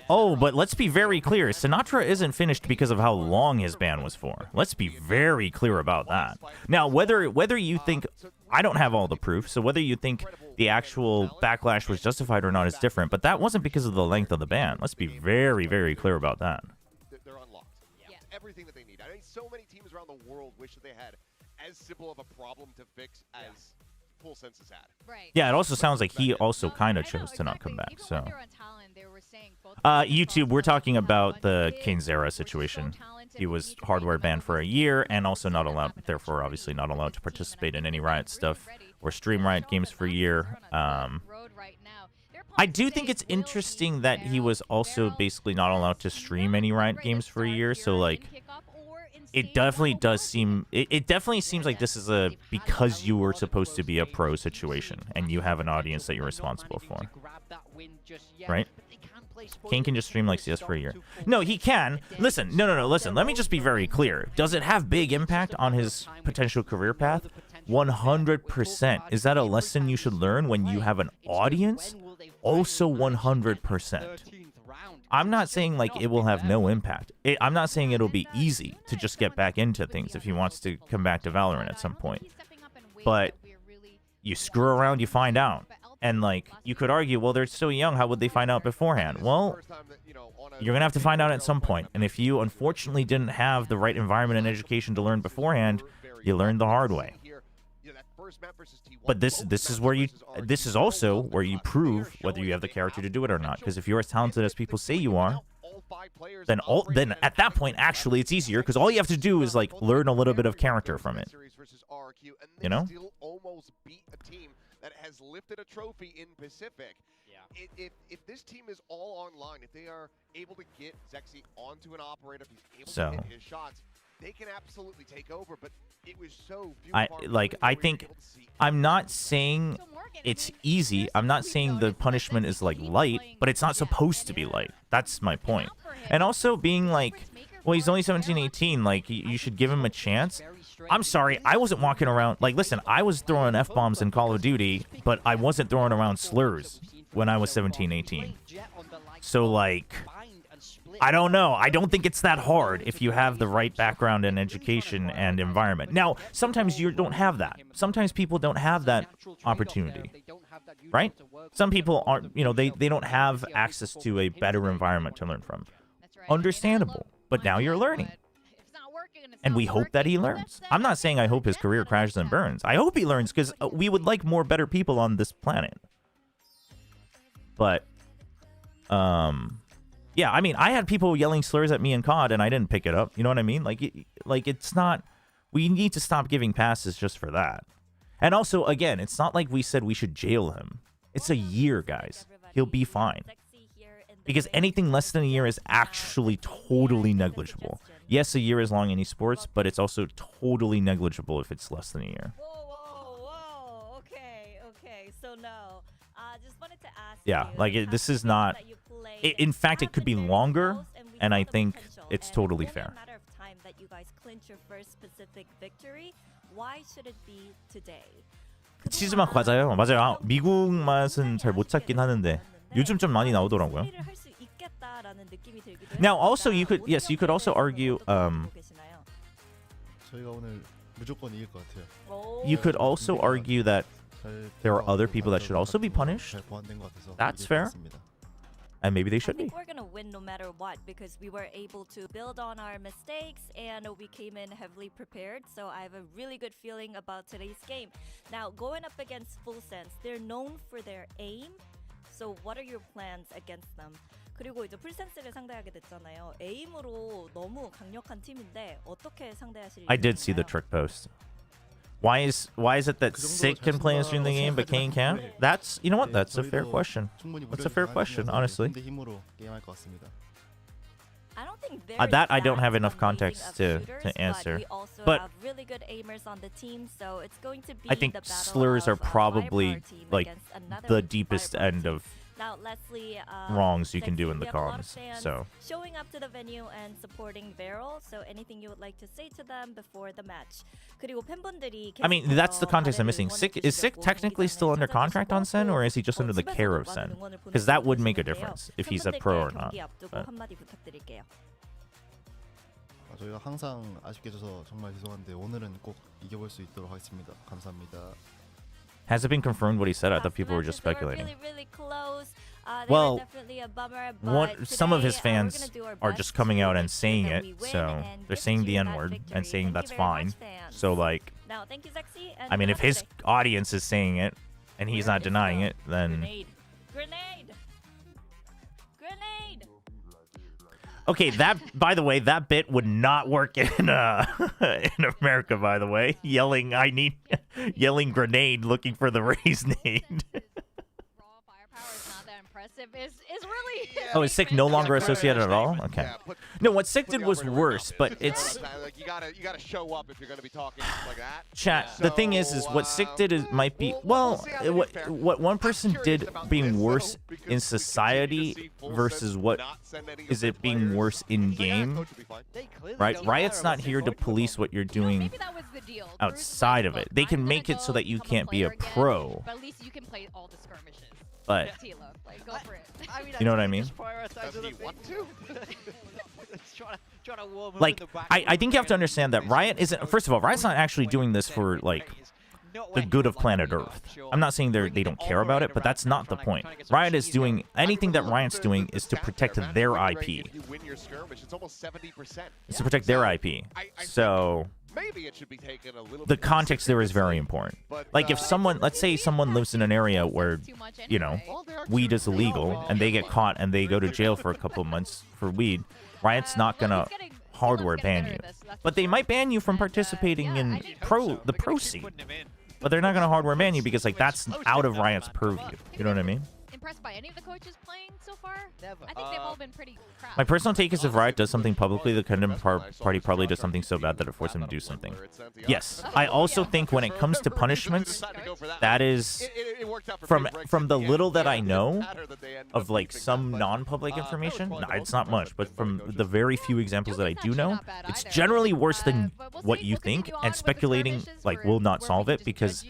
Oh, but let's be very clear. Sinatra isn't finished because of how long his ban was for. Let's be very clear about that. Now, whether you think... I don't have all the proof, so whether you think the actual backlash was justified or not is different, but that wasn't because of the length of the ban. Let's be very, very clear about that. They're unlocked. Yeah. Everything that they need. I mean, so many teams around the world wish that they had as simple of a problem to fix as Full Sense has had. Right. Yeah, it also sounds like he also kind of chose to not come back, so... YouTube, we're talking about the Kane-Zera situation. He was hardware banned for a year and also not allowed, therefore obviously not allowed to participate in any Riot stuff or stream Riot games for a year. I do think it's interesting that he was also basically not allowed to stream any Riot games for a year, so like it definitely does seem it definitely seems like this is a because you were supposed to be a pro situation and you have an audience that you're responsible for. Right? Kane can just stream like CS for a year. No, he can. Listen, no, listen. Let me just be very clear. Does it have big impact on his potential career path? 100%. Is that a lesson you should learn when you have an audience? Also 100%. I'm not saying like it will have no impact. I'm not saying it'll be easy to just get back into things if he wants to come back to Valorant at some point. But you screw around, you find out. And, like, you could argue, well, they're so young, how would they find out beforehand? Well, you're going to have to find out at some point. And if you, unfortunately, didn't have the right environment and education to learn beforehand, you learned the hard way. But this is also where you prove whether you have the character to do it or not. Because if you're as talented as people say you are, then at that point, actually, it's easier. Because all you have to do is, like, learn a little bit of character from it. You know? That has lifted a trophy in Pacific. if this team is all online, if they are able to get Zexy onto an operator, if he's able So- to hit his shots, they can absolutely take over. But it was so few I and far like. between I where we were think able to see I'm not saying it's easy. I'm not saying the punishment is like light, but it's not supposed to be light. That's my point. And also being like, well, he's only 17, 18. Like you should give him a chance. I'm sorry, I wasn't walking around like. Listen, I was throwing f-bombs in Call of Duty, but I wasn't throwing around slurs when I was 17, 18. So like, I don't know. I don't think it's that hard if you have the right background and education and environment. Now, sometimes you don't have that. Sometimes people don't have that opportunity, right? Some people aren't, you know, they don't have access to a better environment to learn from. Understandable. But now you're learning. And we hope that he learns. I'm not saying I hope his career crashes and burns. I hope he learns because we would like more better people on this planet. But, yeah, I mean, I had people yelling slurs at me in COD and I didn't pick it up. You know what I mean? Like it's not, we need to stop giving passes just for that. And also, again, it's not like we said we should jail him. It's a year, guys. He'll be fine. Because anything less than a year is actually totally negligible. Yes, a year is long in esports, but it's also totally negligible if it's less than a year. Whoa. Okay. So no. Just wanted to ask Yeah, like this is not. In fact, it could be longer, and I think it's totally fair. Matter of time that you guys clinch your first specific victory. Why should it be today? 치즈맛 과자요? 맞아요. 미국 맛은 잘 못 찾긴 하는데 요즘 좀 많이 나오더라고요. Now, also, you could also argue. 저희가 오늘 무조건 이길 것 같아요. You could also argue that there are other people that should also be punished. That's fair. And maybe they should I be. think we're gonna win no matter what because we were able to build on our mistakes and we came in heavily prepared. So I have a really good feeling about today's game. Now going up against Full Sense, they're known for their aim. So what are your plans against them? 그리고 이제 풀센스를 상대하게 됐잖아요. 에임으로 너무 강력한 팀인데 어떻게 상대하실 I did see the 예정인가요? trick post. Why is it that Sick can play and stream the game but Kane can't? That's, you know what? That's a fair question. That's a fair question, honestly. I don't think That I don't have enough context to answer. We also But have really good aimers on the team, so it's going to be I think the battle slurs are of, probably Viper team like against another the deepest Viper end team. of Now, Leslie, wrongs you can do Lexi, in the we have a lot of comms. fans So showing up to the venue and supporting Viral. So anything you would like to say to them before the match? 그리고 팬분들이 I mean, that's the context I'm 아래를 missing. 응원해 Is Sick 주시려고 technically still under contract on Sen, or is he just under the care of Sen? Because that would make a difference if he's a pro or not. 경기 앞두고 But- 한마디 부탁드릴게요. 저희가 항상 아쉽게 져서 정말 죄송한데 오늘은 꼭 이겨볼 수 있도록 하겠습니다. 감사합니다. Has it been confirmed what he said? I thought people were just They were speculating. really close. They Well, were definitely a bummer, What but some of today, his we're fans gonna do our are best just coming out to and ensure saying that it, we win so and they're give saying you the that N-word victory. and saying Thank you that's very fine. much, fans. So like, Now, thank you, Zexy, and I mean, if have a his good day. audience is saying it and he's not denying it, then Grenade! okay. That, by the way, that bit would not work in in America. By the way, yelling yelling grenade, looking for the raised nade. Is really Oh, is Sick no longer associated at all? Okay. No, what Sick did was worse, but it's like you gotta show up if you're gonna be talking like that. chat. The thing is what Sick did is might be what one person did being worse in society versus what is it being worse in game, right? Riot's not here to police what you're doing outside of it. They can make it so that you can't be a pro, But at least you can play all the skirmishes. but Tila, like, go for it. you know what I mean? Like, I think you have to understand that Riot isn't. First of all, Riot's not actually doing this for like the good of planet Earth. I'm not saying they don't care about it, but that's not the point. Riot is doing anything that Riot's doing is to protect their IP. It's to protect their IP. So Maybe it should be taken a little the bit context there is very important. Like if someone, let's say someone lives in an area where, you know, weed is illegal and they get caught and they go to jail for a couple of months for weed, Riot's not gonna hardware ban you. But they might ban you from participating in the pro scene. But they're not gonna hardware ban you because like that's out of Riot's purview. You know what I mean? impressed by any of the coaches playing so far. Never. I think they've all been pretty crap. My personal take is if Riot does something publicly, the Kingdom Party probably does something so bad that it forces him to do something. Yes. I also think when it comes to punishments, that is from the little that I know of like some non-public information. No, it's not much, but from the very few examples that I do know, it's generally worse than what you think, and speculating like will not solve it because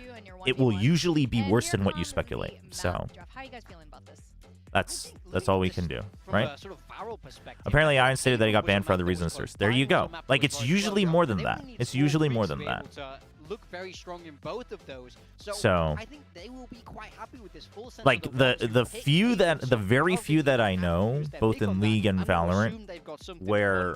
it will usually be worse than what you speculate. So How are you guys feeling about this? that's all we can do, right? Apparently, Iron stated that he got banned for other reasons. There you go. Like it's usually more than that. It's usually more than that. Look very strong in both of those. So I think they will be quite happy with this full sense. like the very few that I know, both in League and Valorant, where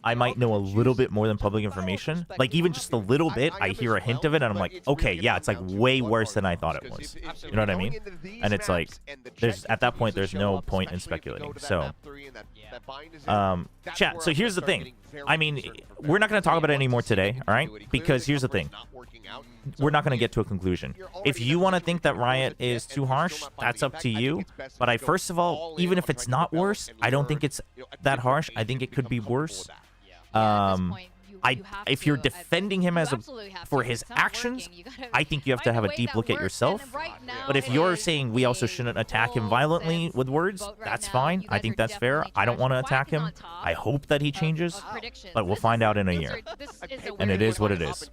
I might know a little bit more than public information. Like even just a little bit, I hear a hint of it, and I'm like, okay, yeah, it's like way worse than I thought it was. You know what I mean? And it's like, there's at that point, there's no point in speculating. So, chat. So here's the thing. I mean, we're not going to talk about it anymore today, all right? Because here's the thing. We're not going to get to a conclusion. If you want to think that Riot is too harsh, that's up to you. But I, first of all, even if it's not worse, I don't think it's that harsh. I think it could be worse. If you're defending him for his actions, I think you have to have a deep look at yourself. But if you're saying we also shouldn't attack him violently with words, that's fine. I think that's fair. I don't want to attack him. I hope that he changes, but we'll find out in a year. And it is what it is.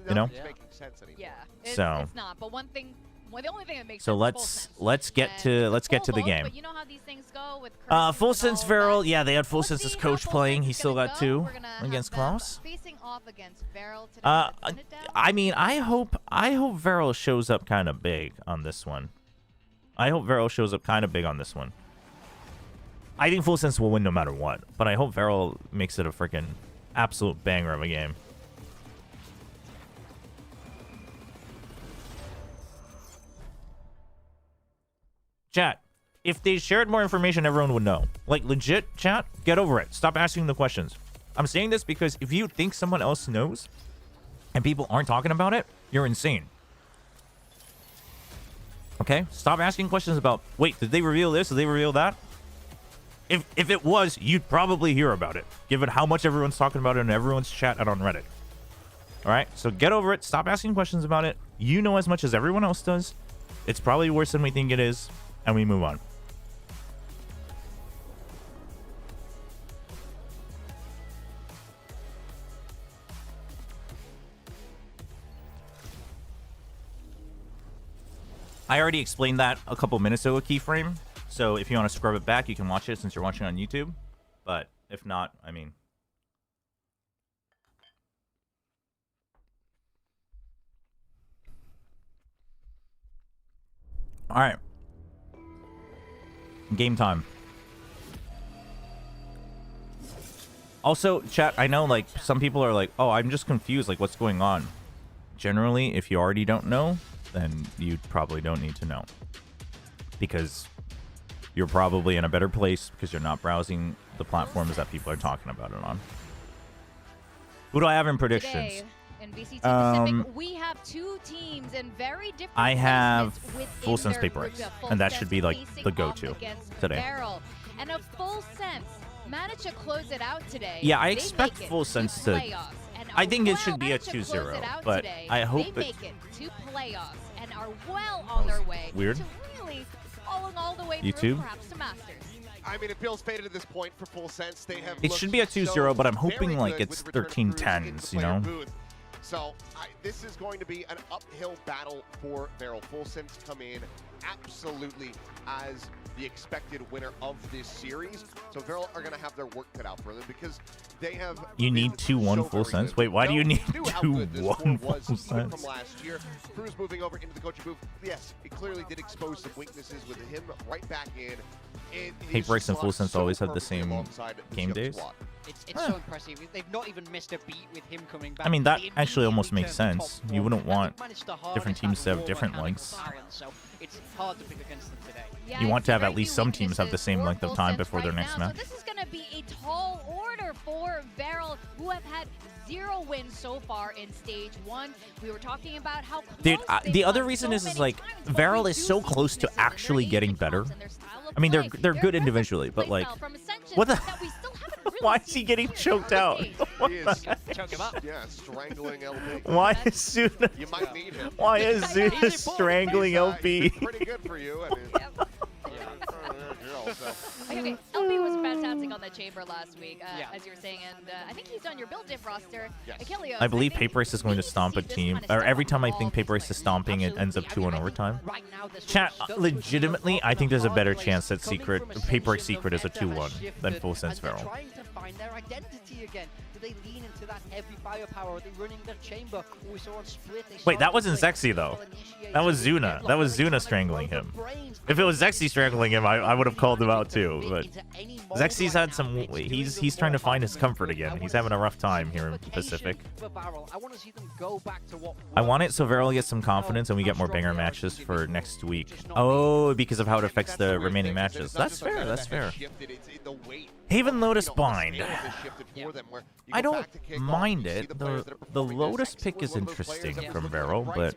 You know? Yeah. So. It's not. But one thing. Well, the only thing that makes So let's get to the game. But you know how these things go with Full Sense Varel, yeah, they had Full Sense's coach playing. He still got 2 against Klaus. Facing off against Varel today. I mean, I hope Varel shows up kind of big on this one. I hope Varel shows up kind of big on this one. I think Full Sense will win no matter what, but I hope Varel makes it a freaking absolute banger of a game. Chat, if they shared more information, everyone would know. Like, legit, chat, get over it. Stop asking the questions. I'm saying this because if you think someone else knows and people aren't talking about it, you're insane. Okay? Stop asking questions about, wait, did they reveal this? Did they reveal that? If it was, you'd probably hear about it, given how much everyone's talking about it in everyone's chat and on Reddit. All right? So get over it. Stop asking questions about it. You know as much as everyone else does. It's probably worse than we think it is. And we move on. I already explained that a couple minutes ago, keyframe. So if you want to scrub it back, you can watch it since you're watching on YouTube. But if not, I mean... All right. Game time. Also, chat, I know, like, some people are like, oh, I'm just confused, like, what's going on? Generally, if you already don't know, then you probably don't need to know. Because you're probably in a better place because you're not browsing the platforms that people are talking about it on. Who do I have in predictions? Today, in VCT Pacific, we have 2 teams in very different I have placements Full Sense within Paper their X, group. Full and that Sense should be like facing the off go-to against today. Varel. And a Full Sense managed to close it out today. Yeah, I They expect make it Full Sense to... playoffs, and I are think it well should be a managed to close 2-0, it out but today. I hope they it... make it to playoffs and are well on their way weird. to really following all the way YouTube? through, perhaps to Masters. I mean, it feels faded at this point for Full Sense. They have It should be a 2-0, but I'm hoping like it's 13-10s, you know? So this is going to be an uphill battle for Varel. Full Sense come in absolutely as the expected winner of this series. So Varel are going to have their work cut out for them because they have... You need 2-1 Full Sense? Wait, why do you need 2-1 Full Sense? From last year. Cruz moving over into the coaching booth. Yes, it clearly did expose some weaknesses with him right back in. Paper X and Full Sense always have the same game days. It's so impressive. They've not even missed a beat with him coming back. I mean, that They actually almost immediately makes turned to sense. top You form, wouldn't and want they've managed to different harness teams to that have raw different mechanical lengths. balance, so it's hard to pick against them today. Yeah, You I want to see have very at least few some teams have the weaknesses same for length of Full time Sense before their right next now. match. So this is going to be a tall order for Varel, who have had 0 wins so far in stage 1. We were talking about how close Dude, they've the other come reason so is many like times, but Varel we is do so see close to weaknesses in their actually getting aiming better. comps and their style of I mean, play. they're good Their individually, but like, playstyle from Ascension what the? that we still haven't really Why is seen he getting choked out? What He the is, heck? Choke him up. yeah, strangling LP. Why is Zuna? You might need him. Why is Zuna He's, strangling he's LP? been pretty good for you. I mean, Okay, LB was fantastic on the chamber last week, as you were saying, and I think he's on your build diff roster. Achilles, I believe think PRX is going to stomp a team. Or every time I think PRX is stomping, it ends up 2-1 overtime. Chat, legitimately, I think there's a better chance that PRX Secret is a 2-1 than Full Sense Feral. Trying to find their identity again. Do they lean into that heavy firepower? Are they running their chamber? We saw on Split. Wait, that wasn't Zexy though. That was Zuna. That was Zuna strangling him. If it was Zexy strangling him, I would have called him out too. But Zexy's had some. He's trying to find his comfort again. He's having a rough time here in Pacific. I want it so Varel gets some confidence and we get more banger matches for next week. Oh, because of how it affects the remaining matches. That's fair. That's fair. Haven Lotus Bind. I don't mind it. The Lotus pick is interesting from Varel, but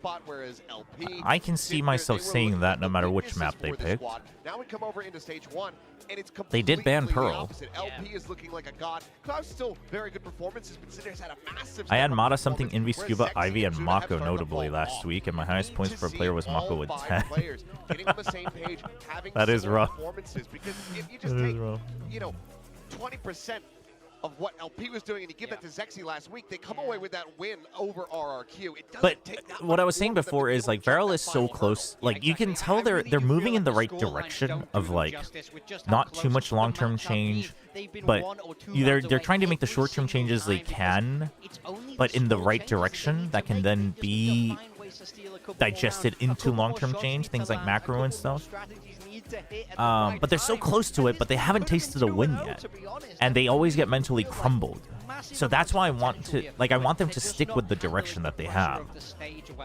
I can see myself saying that no matter which map they pick. Now we come over into stage 1, and it's They did ban completely Pearl. opposite. LP is looking like a god. Cloud's still very good performances, but Cinder's had a massive. I had step up Mata in something, performance, Envy, whereas Scuba, Zexy Ivy, and Zuna have Mako started to notably fall last off. week, and my highest points per player was Mako with 10. Players getting on the same page, having That is similar rough. performances, because if you just That is take, rough. 20% of what LP was doing and you give that to Zexy last week, they come away with that win over RRQ. It doesn't But take that what I was much saying more for them before to is go like jump Varel that is so final close. hurdle. Like you can tell they're moving in the right direction of like not too much long-term change, but they're trying to make the short-term changes they can, but in the right direction that can then be digested into long-term change, things like macro and stuff. But they're so close to it, but they haven't tasted a win yet, and they always get mentally crumbled. So that's why I want them to stick with the direction that they have.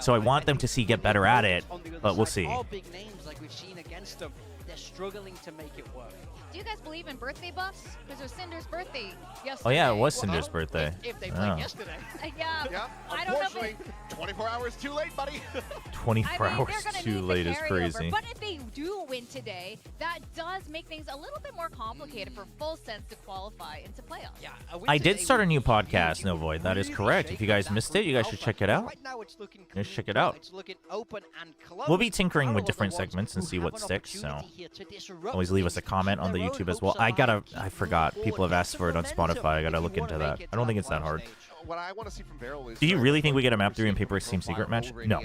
So I want them to get better at it, but we'll see. All big names like we've seen against them, they're struggling to make it work. Do you guys believe in birthday buffs? Because it was Cinder's birthday yesterday. Oh yeah, it was Cinder's birthday. If they Yeah. played yesterday. Yeah, I don't know if it, 24 hours too late, buddy. 24 I mean, hours they're gonna too need the late is carryover, crazy. But if they do win today, that does make things a little bit more complicated for Full Sense to qualify into playoffs. Yeah, I did start a new podcast, No Void. That is correct. If you guys missed it, you guys should check it out. Right now it's looking Just check it out. It's looking open and close. We'll be tinkering with Varel are different the ones segments and who see have what an sticks, so opportunity here to disrupt always leave us a things. comment on the Their YouTube own as well. hopes are I forgot. People have asked for it on Spotify. I gotta look into that. I don't think it's that hard. What I want to see from Varel is. Do you really think we get a map 3 in PRX Team Secret match? No.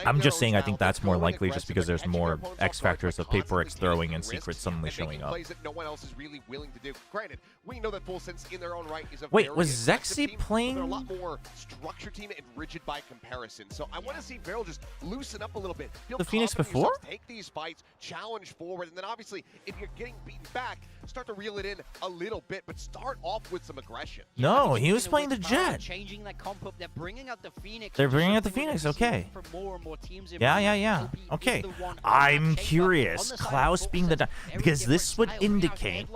I'm just saying I think that's more likely just because there's more X factors of PRX throwing and Secret suddenly showing up. Plays that no one else is really willing to do. Granted, we know that Full Sense in their own right is a Wait, very was aggressive Zexy team, playing- but they're a lot more structured team and rigid by comparison. So I want to see Varel just loosen up a little bit. Feel The Phoenix confident in before? yourselves, take these fights, challenge forward, and then obviously if you're getting beaten back, start to reel it in a little bit, but start off with some aggression. No, he was playing the Jet. Changing that comp up, they're bringing out the Phoenix. They're bringing out the Phoenix, okay. For more and more teams Yeah. Okay. I'm curious. Klaus being the because this would indicate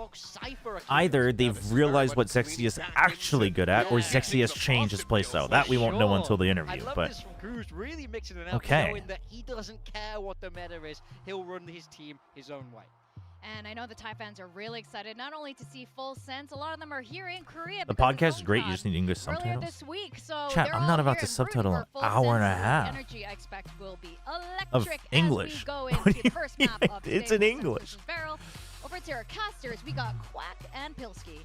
either they've realized what Zexy is actually good at, or Zexy has changed his playstyle. That we won't know until the interview. But Cruz really mixing it up, okay. showing that he doesn't care what the meta is. He'll run his team his own way. And I know the Thai fans are really excited not only to see Full Sense, a lot of them are here in Korea. the because podcast of is great. You Homecon just need English earlier subtitles. this week, so Chat, they're I'm all not about here to and subtitle rooting an for Full hour and a Sense. The half energy I expect will be of electric English. as we go What into do the you first mean? map of It's today, in Full Sense English. versus Varel. Over to our casters, we got Quack and Pilsky.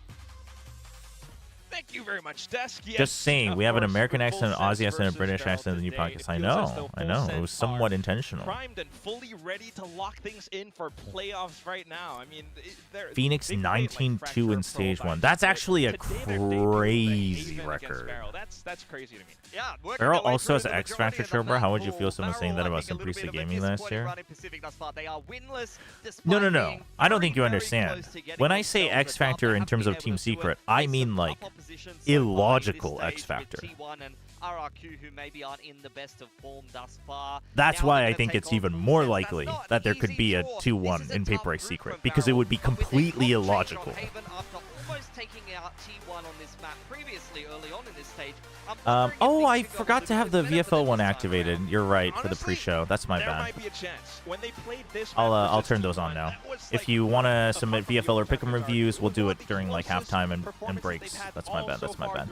Thank you very much, Desk. Yes, Just saying, we have an of course, American with accent, an Full Aussie Sense accent, and a versus British Feral accent in the new today, podcast. it feels as though I know. Full It was Sense somewhat are intentional. primed and fully ready to lock things in for playoffs right now. I mean, Phoenix 19-2 in stage 1. That's actually a crazy record. That's crazy to me. Yeah, Feral also has X Factor, Chobra. How would you feel someone saying that about some Priestly Gaming last year? No. I don't think you understand. When I say X Factor in terms of Team Secret, I mean like illogical X Factor. RRQ, who maybe aren't in the best of form thus far. That's why I think it's even more likely that there could be a 2-1 in PRX Secret, because it would be completely illogical. Almost taking out T1 on this map previously early on in this stage. Oh, I forgot to have the VFL one activated. You're right, for the pre-show. That's my bad. Might be a chance. When they played this I'll turn those on now. If you want to submit VFL or Pickem reviews, we'll do it during like halftime and breaks. That's my bad. That's my bad.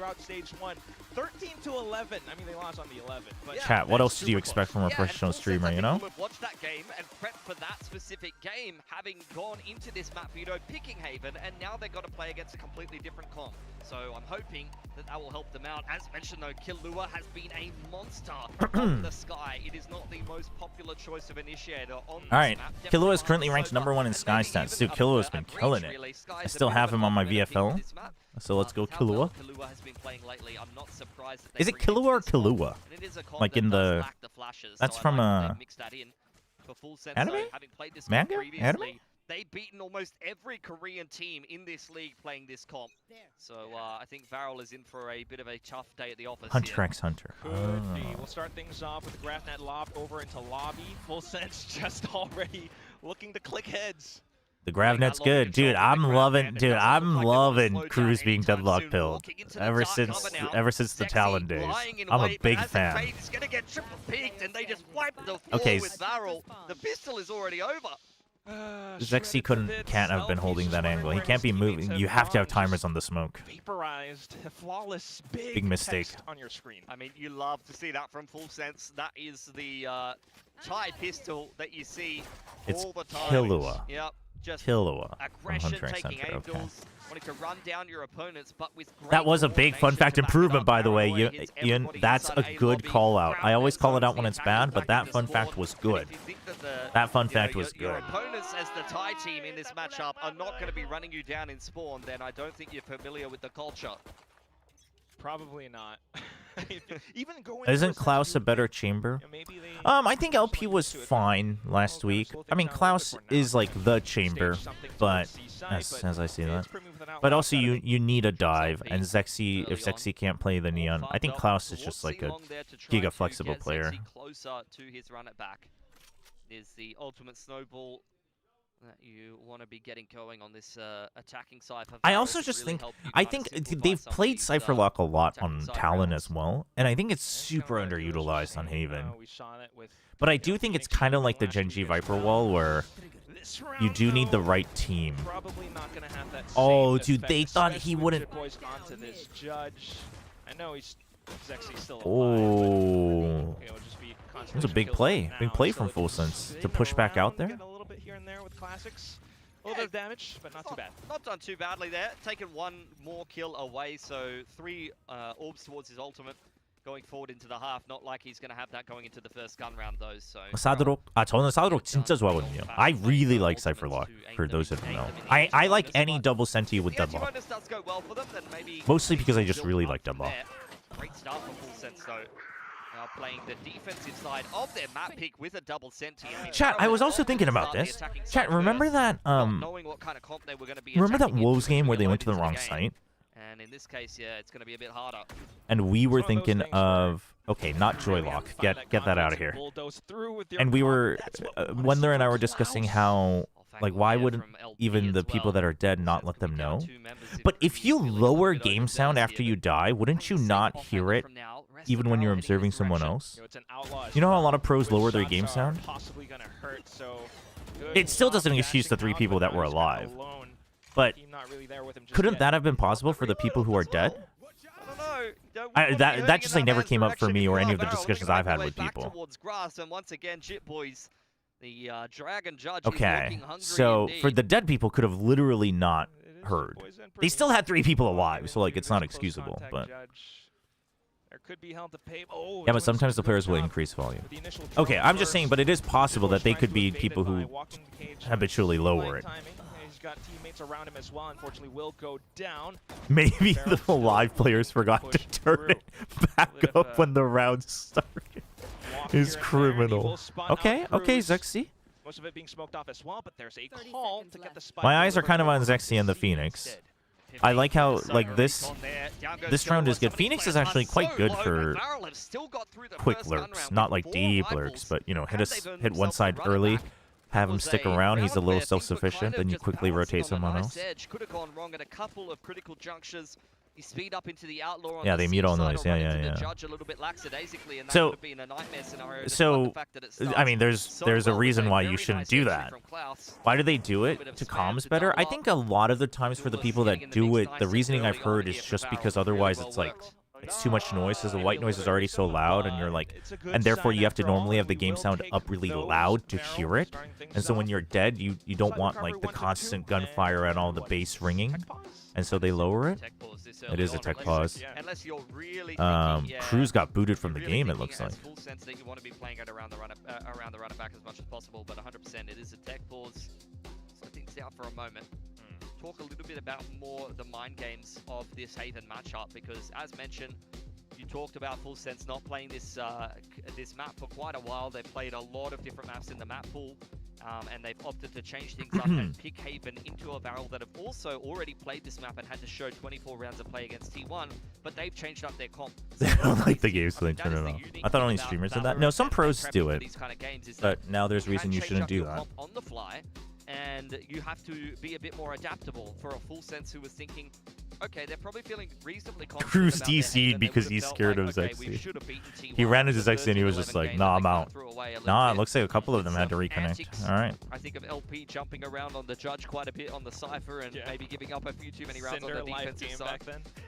13 to 11. I mean, they lost on the 11. But Chat, what else do you expect from a professional streamer, you know? Watch that game and prep for that specific game, having gone into this map, picking Haven, and now they've got to play against a completely different comp. So I'm hoping that will help them out. As mentioned though, Killua has been a monster on the Sky. It is not the most popular choice of initiator on this Alright, map. Killua is currently ranked #1 in Sky Stats. Dude, Killua's been killing it. I still have him on my VFL. So let's go Killua. Is it Killua or Killua? Like in the... That's from anime? Manga? Anime? They've beaten almost every Korean team in this league playing this comp. So I think Varel is in for a bit of a tough day at the office. Hunter x Hunter. Could be. We'll start things off with the GraphNet lob over into lobby. Full Sense just already looking to click heads. The GravNet's good. Dude, I'm loving Cruz being deadlock pilled. Ever since the Talon days. I'm a big fan. Okay. The pistol is already over. Zexy can't have been holding that angle. He can't be moving. You have to have timers on the smoke. Vaporized, flawless, big mistake on your screen. I mean, you love to see that from Full Sense. That is the Chai pistol that you see all the time. It's Killua. Yep. Just Killua aggression, from Hunter x taking Hunter. Okay. angles, wanting to run down your opponents, but with That was a big fun fact improvement, by the way. Ian, that's a good call out. I always call it out when it's bad, but that fun fact was good. That fun fact was Your good. opponents as the Thai team in this matchup are not going to be running you down in spawn, then I don't think you're familiar with the culture. Probably not. Even going Isn't Klaus a better chamber? I think LP was fine last week. I mean, Klaus is like the chamber, but as I see that. But also you need a dive, and Zexy, if Zexy can't play the Neon, I think Klaus is just like a giga flexible player. Closer to his run it back is the ultimate snowball that you want to be getting going on this attacking side. I also just think, they've played Cypherlock a lot on Talon as well, and I think it's super underutilized on Haven. But I do think it's kind of like the Genji Viper wall, where you do need the right team. Oh, dude, they thought he wouldn't... I know he's still Oh, it was a big play from Full Sense to push back out there. Here and there with classics. A little bit of damage, but not too bad. Not done too badly there. Taken one more kill away, so 3 orbs towards his ultimate going forward into the half. Not like he's going to have that going into the first gun round, though. So 사드록, 저는 사드록 진짜 좋아하거든요. I really like Cypherlock, for those who don't know. I like any double senti with deadlock. Mostly because I just really like deadlock. Great start for Full Sense, though. Now playing the defensive side of their map pick with a double senti. Chat, I was also thinking about this. Chat, remember that remember that Wolves game where they went to the wrong site? And in this case, yeah, it's going to be a bit harder. And we were thinking of, okay, not Joylock. Get that out of here. And we were, Wendler and I were discussing how, like, why wouldn't even the people that are dead not let them know? But if you lower game sound after you die, wouldn't you not hear it even when you're observing someone else? You know how a lot of pros lower their game sound? It still doesn't excuse the 3 people that were alive. But couldn't that have been possible for the people who are dead? That just like never came up for me or any of the discussions I've had with people. Okay, so for the dead people could have literally not heard. They still had 3 people alive, so like it's not excusable. But there could be held to pay. Oh, yeah, but sometimes the players will increase volume. Okay, I'm just saying, but it is possible that they could be people who habitually lower it. He's got teammates around him as well. Unfortunately, will go down. Maybe the live players forgot to turn it back up when the round started. Is criminal. Okay, Zexy. Most of it being smoked off as well, but there's a call to get the spike. My eyes are kind of on Zexy and the Phoenix. I like how like this round is good. Phoenix is actually quite good for quick lurks, not like deep lurks, but you know, hit one side early, have him stick around. He's a little self-sufficient, then you quickly rotate someone else. Could have gone wrong at a couple of critical junctures. You speed up into the outlaw on yeah, they mute all noise. Yeah. So I mean, there's a reason why you shouldn't do that. Why do they do it? To comms better? I think a lot of the times for the people that do it, the reasoning I've heard is just because otherwise it's like it's too much noise because the white noise is already so loud, and you're like, and therefore you have to normally have the game sound up really loud to hear it. And so when you're dead, you don't want like the constant gunfire and all the bass ringing, and so they lower it. It is a tech pause. Cruz got booted from the game, it looks like. Full sense that you want to be playing it around the runner back as much as possible, but 100% it is a tech pause. So things out for a moment. Talk a little bit about more the mind games of this Haven matchup, because as mentioned, you talked about Full Sense not playing this this map for quite a while. They played a lot of different maps in the map pool. And they've opted to change things up and pick Haven into a barrel that have also already played this map and had to show 24 rounds of play against T1, but they've changed up their comp. They don't like the game, so they turn it off. I thought only streamers did that. No, some pros do it, but now there's reason you shouldn't do that. On the fly, and you have to be a bit more adaptable. For a Full Sense who was thinking, okay, they're probably feeling reasonably confident. Cruz DC'd because he's scared of Zexy. He ran into Zexy and he was just like, nah, I'm out. Nah, it looks like a couple of them had to reconnect. All right. I think of LP jumping around on the judge quite a bit on the Cypher and maybe giving up a few too many rounds on the defensive side.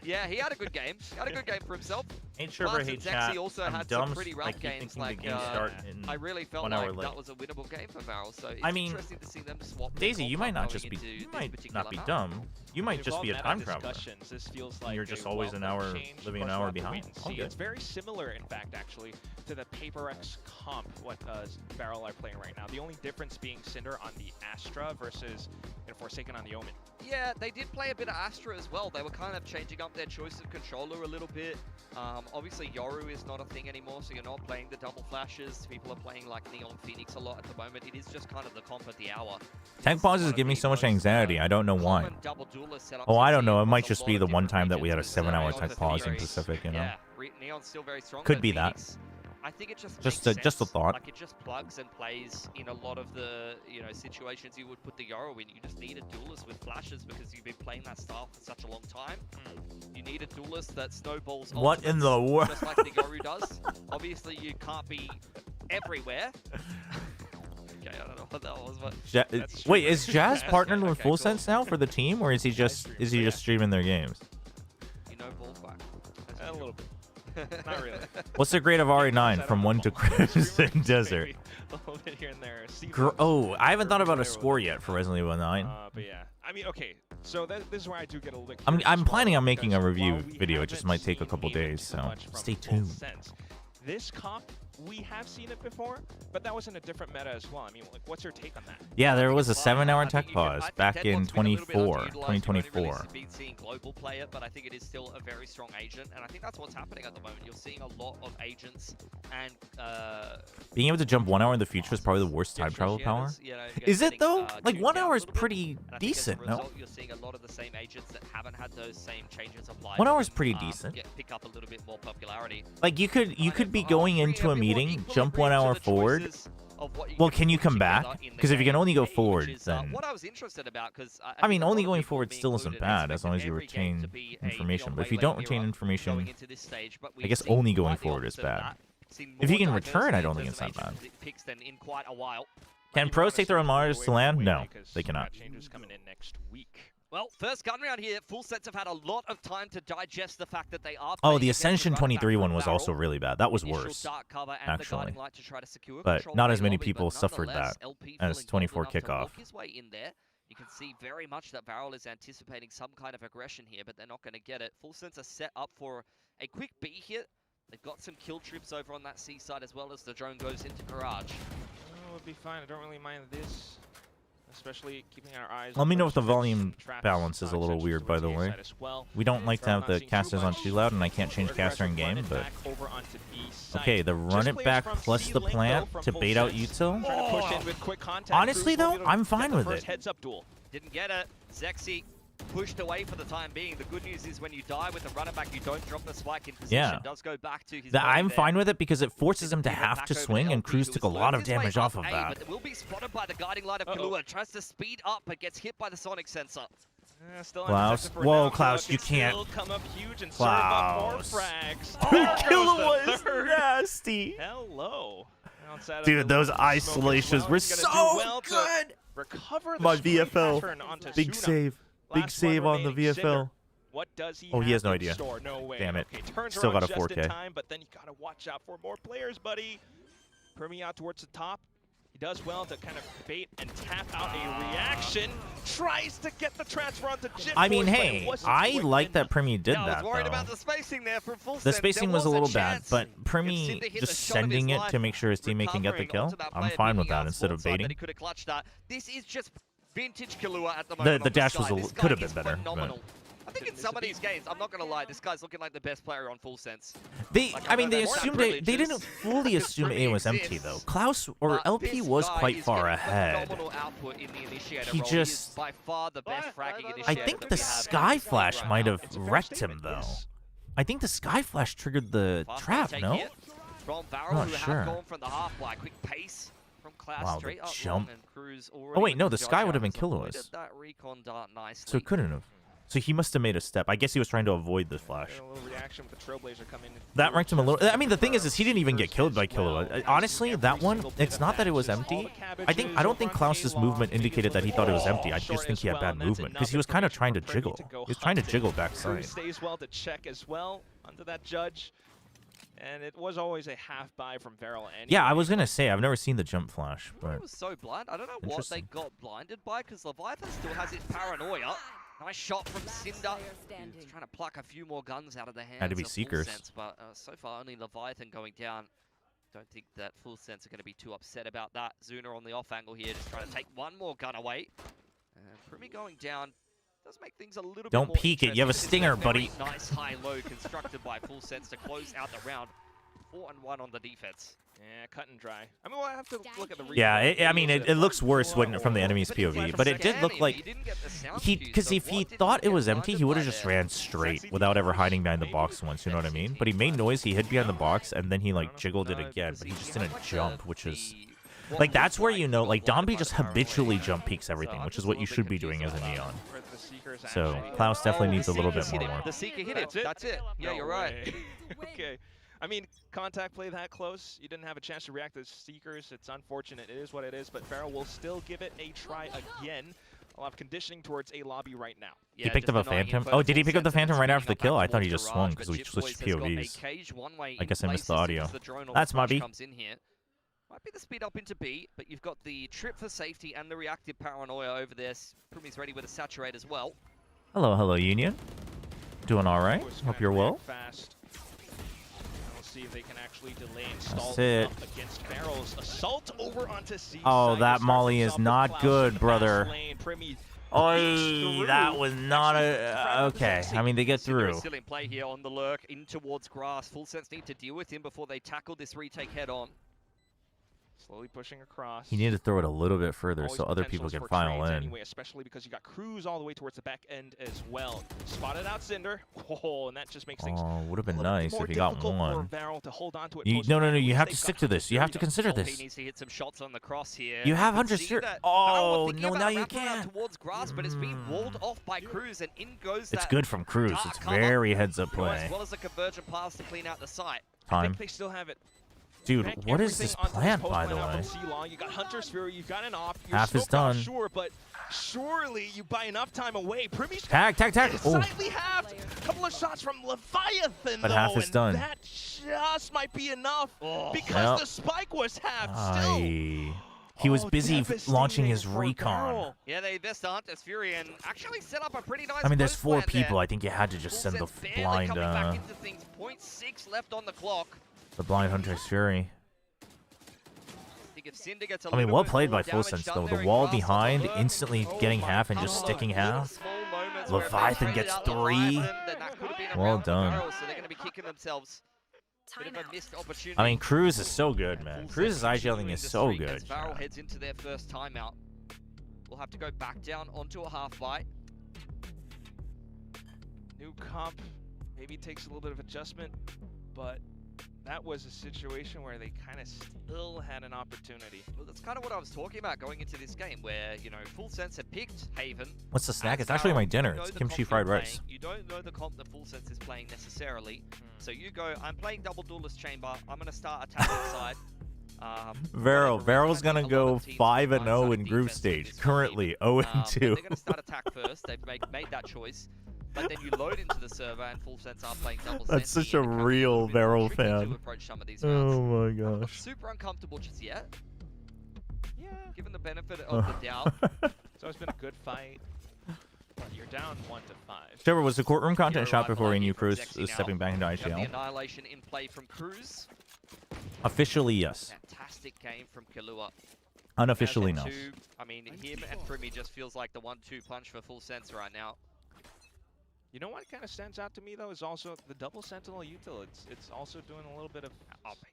Yeah, he had a good game. He had a good game for himself. Hey, Chobra, hey, chat. Also had some pretty rough games. Like, I really felt like that was a winnable game for Varel. So it's interesting to see them swap. Daisy, you might not just be, dumb. You might just be a time traveler. This feels like you're just always an hour, living an hour behind. It's very similar, in fact, actually, to the PRX comp, what Varel are playing right now. The only difference being Cinder on the Astra versus Forsaken on the Omen. Yeah, they did play a bit of Astra as well. They were kind of changing up their choice of controller a little bit. Obviously, Yoru is not a thing anymore, so you're not playing the double flashes. People are playing like Neon Phoenix a lot at the moment. It is just kind of the comp at the hour. Tank pauses give me so much anxiety. I don't know why. Oh, I don't know. It might just be the one time that we had a 7-hour tech pause in Pacific, you know? Yeah, Neon's still very strong. Could be that. I think it just a thought. Like, it just plugs and plays in a lot of the situations you would put the Yoru in. You just need a duelist with flashes because you've been playing that style for such a long time. You need a duelist that snowballs. What in the world? Just like the Yoru does. Obviously, you can't be everywhere. Okay, I don't know what that was, but wait, is Jazz partnered with Full Sense now for the team, or is he just streaming their games? You know, ballpark. A little bit. Not really. What's the grade of RE9 from 1 to Crimson Desert? A little bit here and there. Oh, I haven't thought about a score yet for Resident Evil 9. But yeah, I mean, okay. So this is where I do get a little bit. I'm planning on making a review video. It just might take a couple days, so stay tuned. This comp, we have seen it before, but that was in a different meta as well. I mean, like, what's your take on that? Yeah, there was a 7-hour tech pause back in 2024. Been seeing global play it, but I think it is still a very strong agent, and I think that's what's happening at the moment. You're seeing a lot of agents and being able to jump 1 hour in the future is probably the worst time travel power. Is it though? Like 1 hour is pretty decent, no? You're seeing a lot of the same agents that haven't had those same changes applied. 1 hour is pretty decent. Pick up a little bit more popularity. Like you could be going into a meeting, jump 1 hour forward. Well, can you come back? Because if you can only go forward, then what I was interested about, because I mean, only going forward still isn't bad as long as you retain information. But if you don't retain information, I guess only going forward is bad. If you can return, I don't think it's that bad. Can pros take their own monitors to land? No, they cannot. Changes coming in next week. Well, first gun round here, Full Sets have had a lot of time to digest the fact that they are. Oh, the Ascension 23 one was also really bad. That was worse, actually. But not as many people suffered that as 24 kickoff. You can see very much that Varel is anticipating some kind of aggression here, but they're not going to get it. Full Sense are set up for a quick B hit. They've got some kill trips over on that C side as well as the drone goes into garage. Oh, it'll be fine. I don't really mind this. Especially keeping our eyes. Let me know if the volume balance is a little weird, by the way. We don't like to have the casters on too loud, and I can't change caster in game, but... Okay, the run it back plus the plant to bait out util. Honestly, though, I'm fine with it. Didn't get it. Zexy pushed away for the time being. The good news is when you die with the runner back, you don't drop the spike in position. Yeah. It does go back to his I'm fine with it because it forces him to have to swing, and Cruz took a lot of damage off of that. But it will be spotted by the guiding light of Kalua. Tries to speed up, but gets hit by the sonic sensor. Klaus, whoa, Klaus, you can't. Klaus. Kalua is nasty. Hello. Dude, those isolations were so good. My VFL. Big save. Big save on the VFL. What does he he has no in idea. store? No way. Damn it. Okay, turns Still got a around just 4K. in time, but then you gotta watch out for more players, buddy. Permi out towards the top. He does well to kind of bait and tap out a reaction. Tries to get the transfer onto Jim. I mean, hey, I like that Primi did I that, was worried though. about the spacing there from Full The Sense. spacing There was a little bad, chance. but Primi just sending it to make sure his teammate can get the kill, I'm fine with that instead of baiting. He could have clutched that. This is just vintage Kalua at the moment. The dash on was Sky. could have This been guy better. is But phenomenal. I think in some of these games, I'm not gonna lie, this guy's looking like the best player on Full Sense. I mean, they assumed they didn't fully assume A was empty though. Klaus or LP was quite far ahead. He just, by far the best fragging initiator. I think the Sky Flash might have wrecked him though. I think the Sky Flash triggered the trap, no? From Varel, I'm not who sure. have gone from the half by quick pace from Klaus Wow, straight the up jump. long, and Cruz Oh wait, no, the already Sky would have been has avoided Kilua's. that recon dart nicely. So it couldn't have. So he must have made a step. I guess he was trying to avoid the flash. A little reaction with the Trailblazer coming in. That ranked him a little. I mean, the thing is he didn't even get killed by Killua. Honestly, that one, it's not that it was empty. I don't think Klaus's movement indicated that he thought it was empty. I just think he had bad movement because he was kind of trying to jiggle. He was trying to jiggle backside. Cruz stays well to check as well under that judge. And it was always a half buy from Varel anyway. Yeah, I was gonna say I've never seen the jump flash, It but was so blind. I don't know what they Interesting. got blinded by because Leviathan still has his paranoia. Nice shot from Cinder. He's trying to pluck a few more guns out of the hands Had to be of Full Seekers. Sense, but so far only Leviathan going down. Don't think that Full Sense are going to be too upset about that. Zuna on the off angle here, just trying to take one more gun away. And Primi going down does make things a little Don't bit more peek it. You have a interesting. stinger, It's a very buddy. Nice high low constructed by Full Sense to close out the round. 4-1 on the defense. Yeah, cut and dry. I mean, we'll have to look at the yeah, I mean, it looks worse when from the enemy's POV, but it did look like because if he thought it was empty, he would have just ran straight without ever hiding behind the box once. You know what I mean? But he made noise. He hid behind the box, and then he like jiggled it again, but he just didn't jump, which is like that's where you know, like Domby just habitually jump peeks everything, which is what you should be doing as a Neon. So Klaus definitely needs a little bit more. The Seeker hit him. That's it. Yeah, you're right. Okay. I mean, contact play that close. You didn't have a chance to react to Seekers. It's unfortunate. It is what it is, but Varel will still give it a try again. I'll have conditioning towards a lobby right now. He picked up a Phantom. Oh, did he pick up the Phantom right after the kill? I thought he just swung because we switched POVs. I guess I missed the audio. That's Mobby. Might be the speed up into B, but you've got the trip for safety and the reactive paranoia over there. Primi's ready with a saturate as well. Hello, Union. Doing all right. Hope you're well. Fast. We'll see if they can actually delay and stall That's it. up against Varel's assault over onto C. Oh, that molly is not good, brother. Oh, that was not a... Okay, I mean, they get through. Still in play here on the lurk in towards grass. Full Sense need to deal with him before they tackle this retake head on. Slowly pushing across. He needed to throw it a little bit further Always so other people potentials can for file trades in. Anyway, especially because you got Cruz all the way towards the back end as well. Spotted out Cinder. Oh, and that just makes things Oh, would have been a little bit nice more if he got difficult one. for Varel to hold on to it No, you have to They've stick got to this. You have to consider He this. needs to hit some shots on the cross here. You have can Hunter see Steer. that Oh, Varel thinking no, about now a you wraparound can't. towards grass, but it's being walled off by Cruz, and in goes It's that good from Cruz. dark It's cover, very heads-up you know, play. as well as a convergent pass to clean out the site. Time. I think they still have it. Dude, Back what is everything this onto plant, post by the line out way? from C-Long. You got Hunter's Fury, you've got an off. You're Half is still not done. Sure, but surely you buy enough time away. Primi's Tag. Oh. slightly halved. A couple of shots from Leviathan, But though, half is and done. that just might be enough because Well, the spike was halved. He He was Oh, busy launching his devastating for recon. Barrel. Yeah, they missed Artis Fury and actually set up a pretty nice. I mean, there's close 4 plan there. people. I think you had to just send the Barely blind, coming back into things. 0.6 left on the clock. the blind Hunter's Fury. I think if Cinder gets a I mean, little well bit played more by Full damage Sense done though. there The in wall Grass on behind, the instantly getting half and just sticking half. small moments where if they Leviathan traded gets out 3. Leviathan, then that could have been a Well round for done. Barrel, so they're going to be kicking themselves. Bit of a missed opportunity. I mean, Cruz is so good, man. Full Cruz's Sense IGLing is so continuing the streak good. as Barrel heads into their first timeout. We'll have to go back down onto a half bite. New comp maybe takes a little bit of adjustment, but that was a situation where they kind of still had an opportunity. Well, that's kind of what I was talking about going into this game, where, you know, Full Sense had picked Haven. What's the snack? as It's actually my Barrel. dinner. You know It's the kimchi comp fried you're rice. playing. You don't know the comp that Full Sense is playing necessarily. So you go, I'm playing double duelist chamber. I'm going to start attacking side. Varel's gonna go 5-0 in group stage. Currently 0-2. They're going to start attack first. They've made that choice. But then you load into the server and Full Sense are playing double That's Sensi, such a and it becomes real little bit more Varel tricky to fan. approach some of these rounds. Oh my Not gosh. super uncomfortable just yet. Yeah. Given the benefit of the doubt. So it's been a good fight. But you're down 1-5. Chobra, was the courtroom content shot before we knew Cruz Zexy was now. stepping back into We have the IGL? annihilation in play from Cruz. Officially, yes. Fantastic game from Killua. Unofficially, no. I mean, him and Primi just feels like the 1-2 punch for Full Sense right now. You know what kind of stands out to me though is also the double sentinel util. It's also doing a little bit of.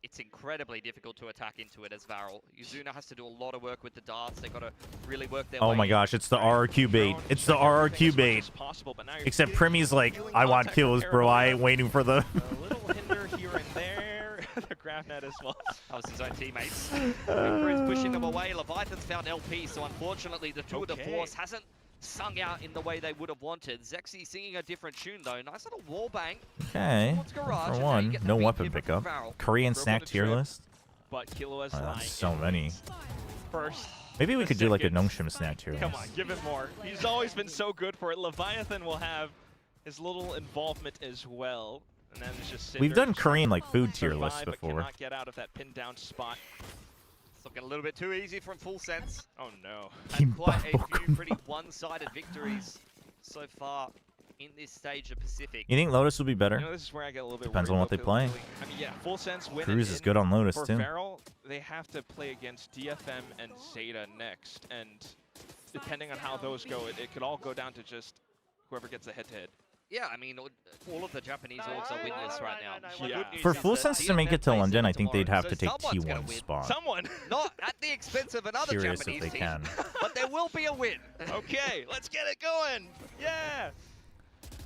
It's incredibly difficult to attack into it as Varel. Yuzuna has to do a lot of work with the darts. They got to really work their Oh way my in. gosh, it's the RRQ bait. It's the RRQ bait. Except Primi's like, I want kills, bro. I ain't waiting for the. A little hinder here and there. The grab net as well. That was his own teammates. Cruz pushing them away. Leviathan's found LP, so unfortunately the two of the force hasn't sung out in the way they would have wanted. Zexy singing a different tune though. Nice little wall bang. Okay. Garage, For and now you one, get the no big weapon pivot from pickup. Varel. Korean Broke snack on the tier trip. list. But Killua's Oh, lying. that's so many. First. Maybe we the could do like a second. Nongshim snack tier Come list. on, give him more. He's always been so good for it. Leviathan will have his little involvement as well. And then it's just We've Cinder done Korean like food tier survive, lists but before. cannot get out of that pinned down spot. It's looking a little bit too easy from Full Sense. Oh no. And quite a few pretty one-sided victories so far in this stage of Pacific. You think Lotus will be better? You know, this is where I get a little bit Depends worried on what they about play. Philly. I mean, yeah, Full Sense win. Cruz is good on Lotus for too. Varel, they have to play against DFM and Zeta next, and depending on how those go, it could all go down to just whoever gets the head-to-head. Yeah, I mean, all of the Japanese orgs are winless right now. Yeah. For Full Sense to make it to London, I think they'd have to take T1 spot. Someone! Not at the expense of another Curious if Japanese they team, can. but there will be a win. Okay, let's get it going. Yeah.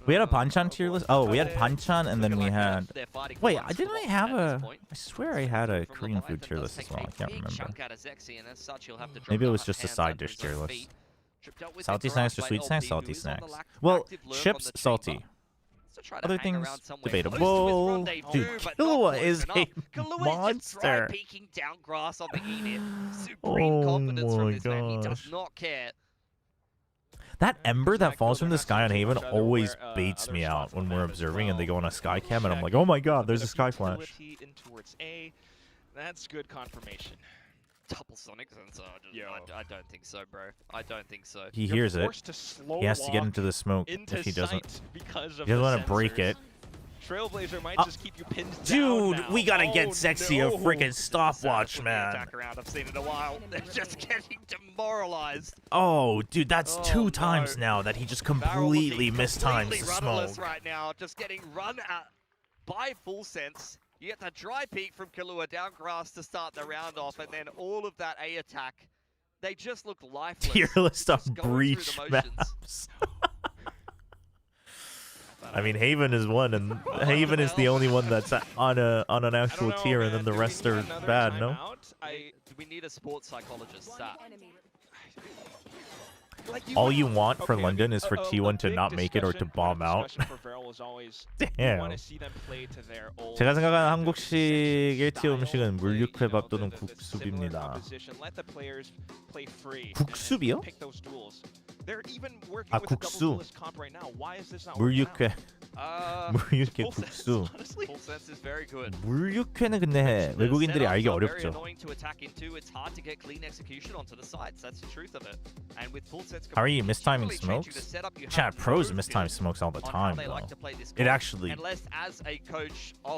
We had a Panchan tier list. Oh, we had Panchan, and then we had. Wait, didn't I have a? I swear I had a Korean food tier list as well. I can't remember. Chunk out of Zexy, and as such, he'll have to drop Maybe it down was that just a hands side under dish his own tier feet. list. Tripped up with Salty the snacks or garage sweet by snacks? LP, Salty who is on the snacks. active Well, lurk on chips, the salty. chamber. So try to Other hang things, around somewhere debatable. close to his rendezvous, Dude, but not Killua close is enough. a Killua is just monster. dry peeking down grass on the Enid. Supreme confidence from my this man. He does gosh. not care. That ember that falls from the sky on Haven always baits me out when we're observing and they go on a sky cam and I'm like, oh my god, there's a sky flash. Utility in towards A. That's good confirmation. Double sonic sensor. I don't think so, bro. I don't think so. He hears it. forced to slow He has to get walk into the smoke into if he doesn't. sight because of He doesn't the want to break sensors. it. Trailblazer might just keep you pinned down Dude, now. we gotta get Oh, Sexy no. a freaking stopwatch, man. Attack around. I've seen it a while. They're just getting demoralized. Oh, dude, that's Oh, two no. times now that he just Varel completely looking mistimes completely the rudderless smoke. right now, just getting run at by Full Sense. You get the dry peek from Killua down grass to start the round off, and then all of that A attack. They just look lifeless. Tier list on just going through Breach the motions. maps. I mean, Haven is one, and Haven is the only one that's on an actual tier, and then the rest are bad. No. Do we need a sports psychologist? Stat. All you want for London is for T1 to not make it or to bomb out. Damn. 제가 생각하는 한국식 1티어 음식은 물육회밥 또는 국수비입니다. 국수비요? 아, 국수. 물육회. 무육회 국수. Honestly, full sense is very good. 물육회는 근데 외국인들이 알기 Very 어렵죠. annoying to attack into. It's hard to get clean execution onto the sides. That's the truth of it. And with full sense, How are you mistiming smokes? Chat, pros mistime smokes all the time, though. It actually...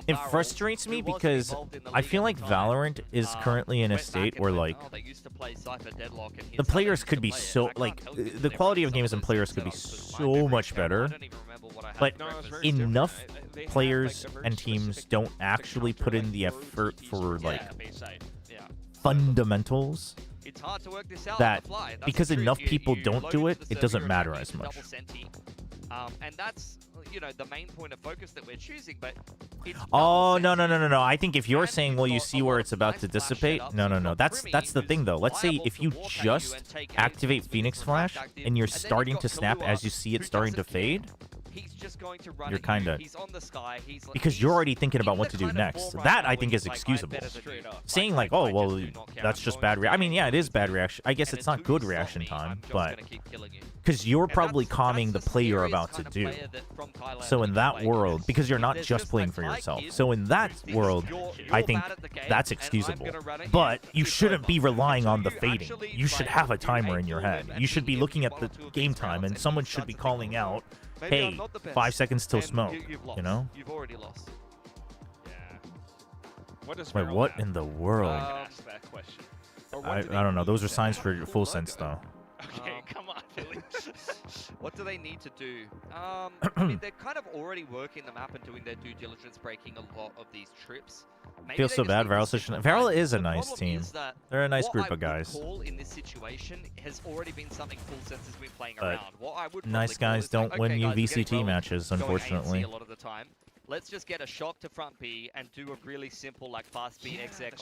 It frustrates me because I feel like Valorant is currently in a state where, like, the players could be so... Like, the quality of games and players could be so much better, but enough players and teams don't actually put in the effort for, like, fundamentals. It's hard to work this out that on the fly. That's because the truth. enough people You don't load do into it, the it doesn't server, matter you're as attacking much. double centi. And that's, you know, the main point of focus that we're choosing, but it's Oh, no. I think if you're saying, well, you see where it's about to dissipate, no. That's the thing, though. Let's say if you just activate Phoenix Flash and you're starting to snap as you see it starting to fade, he's just going to run you're kind of... He's on the sky. He's like, Because you're already thinking about what to do next. That, I think, is excusable. Saying, like, oh, well, that's just bad reaction. I mean, yeah, it is bad reaction. I guess it's not good reaction time, but... Because you're probably calming the play you're about to do. So in that world, because you're not just playing for yourself. So in that world, I think that's excusable. But you shouldn't be relying on the fading. You should have a timer in your head. You should be looking at the game time, and someone should be calling out, hey, 5 seconds till smoke, you know? You've already lost. Yeah. What does Wait, what in the world? Ask that question. I don't know. Those are signs for full sense, though. Okay, come on, Billy. What do they need to do? I mean, they're kind of already working the map and doing their due diligence, breaking a lot of these trips. Maybe Feels they so just bad. need to Varal simplify Varal it. is a The nice problem team. is that They're a nice what group I of guys. would call in this situation has already been something Full Sense has been playing But around. What I would nice probably call guys is don't like, win okay, you guys, we're getting VCT well, matches, going unfortunately. A lot of the time. Let's just get a shock to front B and do a really simple, like, fast B exec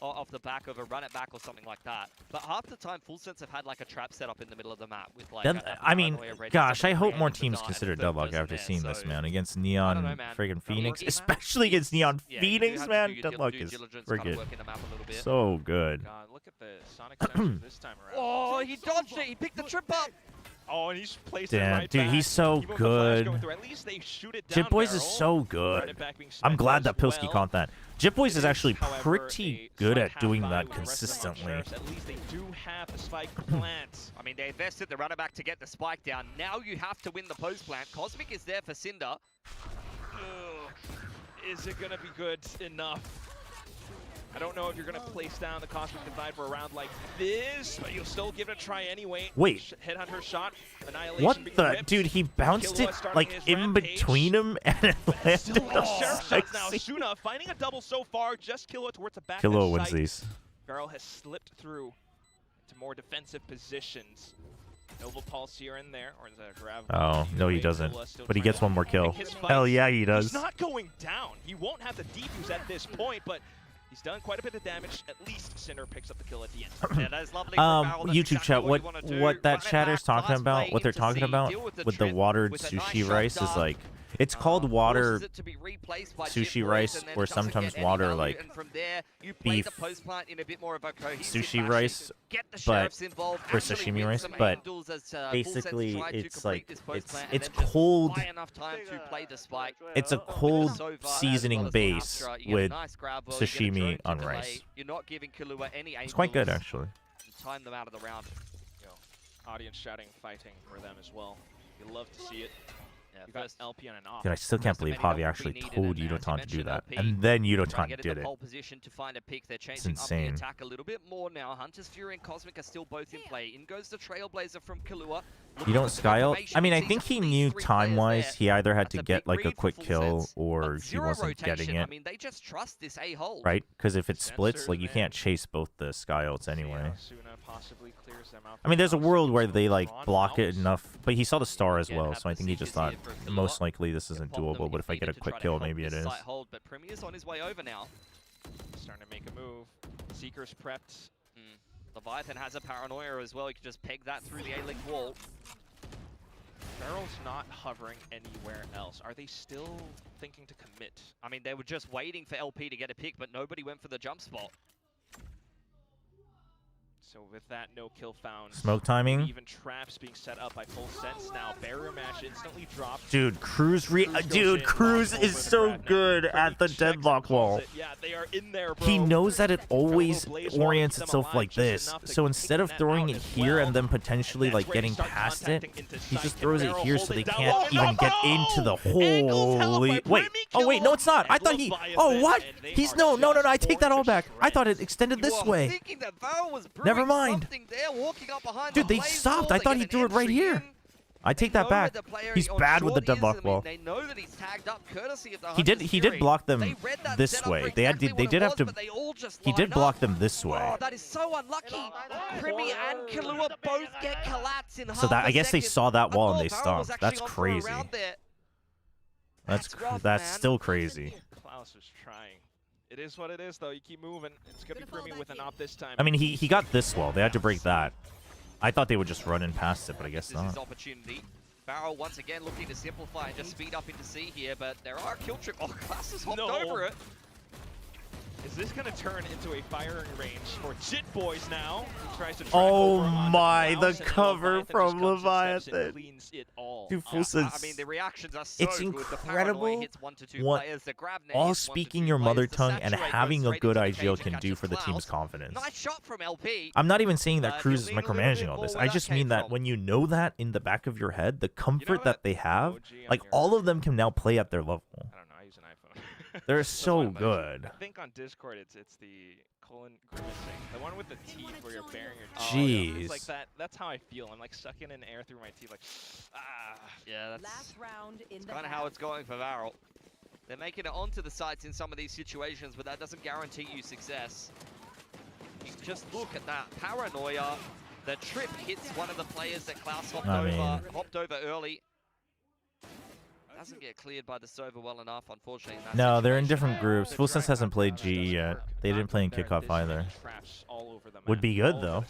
off the back of a run it back or something like that. But half the time, Full Sense have had like a trap set up in the middle of the map with like. I mean, gosh, I hope more teams consider Deadlock after seeing this, man. Against Neon friggin' Phoenix, especially against Neon Phoenix, man. Deadlock is friggin' so good. God, look at the Sonic Sensor this time around. Oh, he dodged it. He picked the trip up. Oh, and he's placed it Damn, right dude, back. he's so Even with the flash good. going through, at least they shoot it Jip down Boys is barrel. so Run good. it back being I'm spent glad as that Pilsky well. caught that. Jip Boys is actually However, pretty a good slight at doing half that by with the rest of the consistently. sheriffs. At least they do have the spike plant. I mean, they invested the runner back to get the spike down. Now you have to win the post plant. Cosmic is there for Cinder. Ugh. Is it going to be good enough? I don't know if you're going to place down the Cosmic Divide for a round like this, but you'll still give it a try anyway. Wait. Headhunter shot. Annihilation What being the? ripped. Dude, he bounced Killua it starting like his in rampage. between him and it landed Still on no sheriff shots now. Sexy. Suna finding a double so far. Just Killua towards the back Killua of wins sight. these. Varel has slipped through to more defensive positions. Nova Pulse here and there, or is that a grab? Oh, no, he doesn't. Killua still But he trying gets to one more kill. pick his Hell fights. yeah, he does. He's not going down. He won't have the defuse at this point, but he's done quite a bit of damage. At least Cinder picks up the kill at the end. Yeah, that is lovely. That's YouTube exactly chat, what you wanna do. what that Run it chatter's back, talking fast about, play what they're into talking C, about deal with the with the trip watered with a nice sushi shot rice is dart. like, it's called water Forces it to be replaced by sushi Chip rice, and then or doesn't sometimes get any water value, like and from there, you play beef the post plant in a bit more of a cohesive sushi fashion. rice, Get the but sheriffs involved, for actually sashimi win rice, some but handles as, Full Sense basically try to it's complete like this post it's plant and it's then just cold. buy enough time to play the spike. It's a cold So far, seasoning as well as base Astra, you get a with nice grab, well, you get a sashimi drone to on delay. rice. You're not giving Killua any It's quite good angles. actually. You time them out of the round. Audience shouting, fighting for them as well. You love to see it. Yeah, We've got LP on an off. Dude, I still can't believe Javi actually told Yudotan to do that, and then Yudotan did it. Position to find a pick. They're It's changing up insane. the attack a little bit more now. Hunter's Fury and Cosmic are still both in play. In goes the Trailblazer from Killua. You don't Skyle? I mean, I think he knew time-wise he either had to get like a quick kill or he wasn't getting I it, mean, they just trust this A-hole. right? Because if it splits, like you can't chase both the Skyouts anyway. Suna possibly clears them out. I mean, there's a world where they like block it enough, but he saw the star as well, so I think he just thought most likely this isn't doable. But if I get a quick kill, maybe it is. Hold, but Premier's on his way over now. Starting to make a move. Seeker's prepped. Leviathan has a paranoia as well. He can just peg that through the A-Link wall. Barrel's not hovering anywhere else. Are they still thinking to commit? I mean, they were just waiting for LP to get a pick, but nobody went for the jump spot. So with that, no kill found. Smoke timing. Even traps being set up by Full Sense now. Barrier mash instantly dropped. Dude, Cruz is so good at the deadlock wall. Yeah, they are in there, bro. He knows that it always orients itself like this. So instead of throwing it here and then potentially like getting past it, he just throws it here so they can't even get into the holy. Wait. Oh wait, no, it's not. I thought he. Oh what? He's no. I take that all back. I thought it extended this way. Never mind. Dude, they stopped. I thought he threw it right here. I take that back. He's bad with the deadlock wall. He did block them this way. They did have to. He did block them this way. Oh, that is so unlucky. Primi and Killua both get collapsed in half So that I guess they second. saw that wall and they Barrel's stopped. actually That's on for a crazy. round there. That's still crazy. Klaus was trying. It is what it is, though. You keep moving. It's going to be Primi with an op this time. I mean, he got this wall. They had to break that. I thought they would just run in past it, but I guess This is not. opportunity. Barrel once again looking to simplify and just speed up into C here, but there are kill trip. Oh, Klaus has hopped over it. Is this going to turn into a firing range for Jit Boys now? He tries to track Oh over onto my, Klaus, the and cover Leviathan from just comes and steps Leviathan. and cleans it all. Dude, up. Full Sense. I mean, the reactions are so It's good. The incredible paranoia hits 1 to 2 what players. The grab net all hits 1 to 2 speaking your mother players. The tongue and saturate having goes a straight good into the IGL cage can and do catches for the Klaus. team's confidence. Nice shot from LP. I'm not even saying that Cruz is you'll need a little micromanaging bit all more this. where I that just came mean that from. when you know that in the back of your head, the comfort that they have, like all of them can now play at their level. I don't know. I use an iPhone. They're That's so fine, but good. I think on Discord it's the colon grimacing. The one with the teeth where you're baring your Jeez. It's like that. That's how I feel. I'm like sucking in air through my teeth, like Yeah, that's kind of how it's going for Varel. They're making it onto the sites in some of these situations, but that doesn't guarantee you success. You just look at that paranoia. The trip hits one of the players that Klaus hopped over early. Doesn't get cleared by the Sova well enough, unfortunately. In that No, they're in situation. different groups. Full Sense hasn't played GE yet. They didn't play in kickoff either. Would be good though.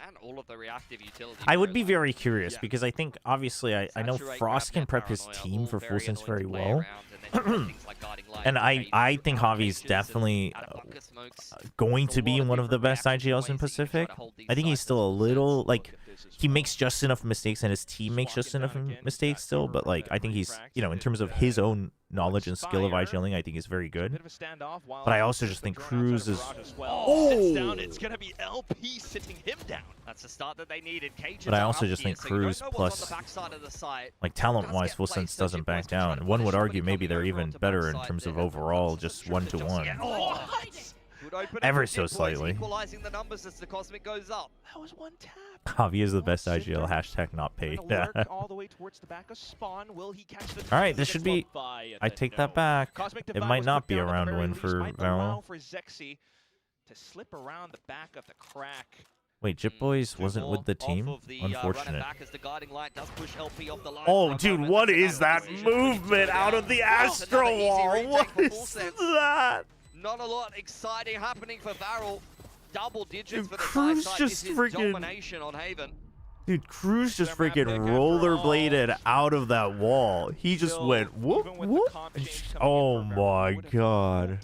And all of the reactive utility. I would be very curious because I think obviously I know Frost can prep his team for Full Sense very well. And I think Javi's definitely going to be one of the best IGLs in Pacific. I think he's still a little like he makes just enough mistakes and his team makes just enough mistakes still, but like I think he's, you know, in terms of his own knowledge and skill of IGLing, I think he's very good. But I also just think Cruz is It's gonna be LP sitting him down. That's the start that they needed. Cages But I are also up just here, think so you don't Cruz know what's plus on the backside of the site. like talent-wise, Full Sense doesn't back down. One would argue maybe they're even better in terms of overall, just 1-to-1. Good opening Ever for so Jit Boys, slightly. Equalizing the numbers as the Cosmic goes up. That was one tap. Javi is the best IGL. Hashtag not paid. Lurk all the way towards the back of spawn. Will he catch the All right, this should be. I take that back. Cosmic It Divide might was not put be a down at the round very win least. for Might allow Varel. for Zexy to slip around the back of the crack. Wait, Jit Boys wasn't with the team? Off of the Unfortunate. back as the guiding light does push LP off the line Oh, for a dude, moment. what is that movement out of the Astro Wall? What is that? Not a lot exciting happening for Varel. Double digits Dude, for the Cruz side. just This is freaking- domination on Haven. Dude, Cruz just freaking rollerbladed out of that wall. He just went whoop whoop. Oh my god.